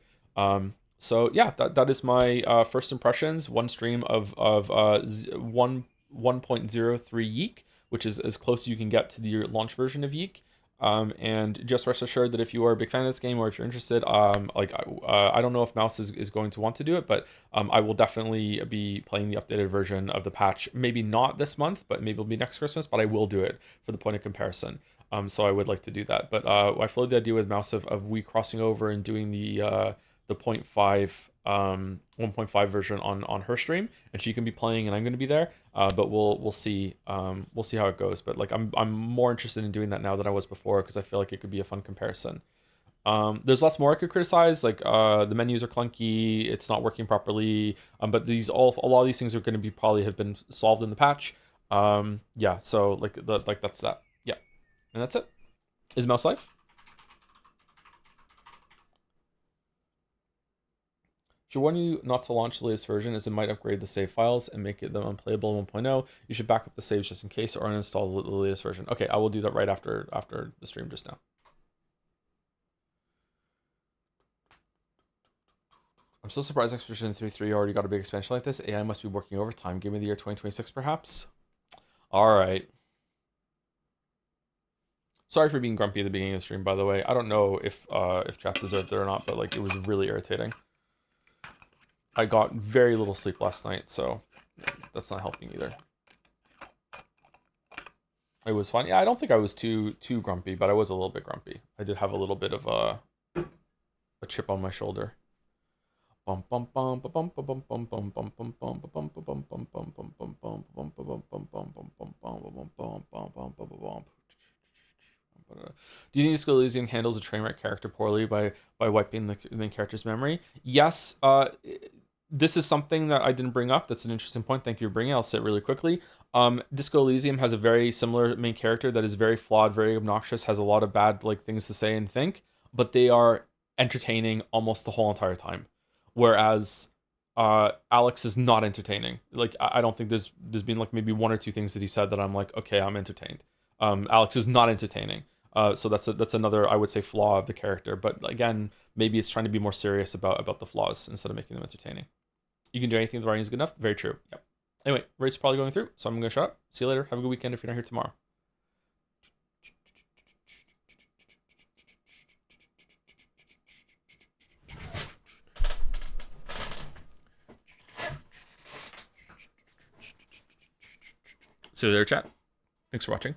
So yeah, that is my first impressions. One stream of 1.03 Yeek, which is as close as you can get to the launch version of Yeek. And just rest assured that if you are a big fan of this game, or if you're interested, I don't know if Mouse is going to want to do it, but I will definitely be playing the updated version of the patch. Maybe not this month, but maybe it'll be next Christmas, but I will do it for the point of comparison. So I would like to do that. But I floated the idea with Mouse of we crossing over and doing the 0.5 1.5 version on her stream, and she can be playing and I'm going to be there. But we'll see how it goes. But like, I'm more interested in doing that now than I was before, because I feel like it could be a fun comparison. There's lots more I could criticize, like the menus are clunky, it's not working properly. But a lot of these things are going to be probably have been solved in the patch. Yeah, so that's that. Yeah, and that's it. Is Mouse live? Should warn you not to launch the latest version, as it might upgrade the save files and make them unplayable in 1.0. You should back up the saves just in case, or uninstall the latest version. Okay, I will do that right after the stream just now. I'm still surprised Expedition 3.3 already got a big expansion like this. AI must be working overtime. Give me the year 2026, perhaps. All right. Sorry for being grumpy at the beginning of the stream, by the way. I don't know if chat deserved it or not, but like, it was really irritating. I got very little sleep last night, so that's not helping either. It was fun. Yeah, I don't think I was too grumpy, but I was a little bit grumpy. I did have a little bit of a chip on my shoulder. Do you think Disco Elysium handles a train wreck character poorly by wiping the main character's memory? Yes. This is something that I didn't bring up. That's an interesting point. Thank you for bringing it. I'll say it really quickly. Disco Elysium has a very similar main character that is very flawed, very obnoxious, has a lot of bad things to say and think, but they are entertaining almost the whole entire time. Whereas Alex is not entertaining. I don't think there's been maybe one or two things that he said that I'm like, okay, I'm entertained. Alex is not entertaining. So that's another, I would say, flaw of the character. But again, maybe it's trying to be more serious about the flaws instead of making them entertaining. You can do anything if the writing is good enough. Very true. Yep. Anyway, race is probably going through, so I'm going to shut up. See you later. Have a good weekend if you're not here tomorrow. See you later, chat. Thanks for watching.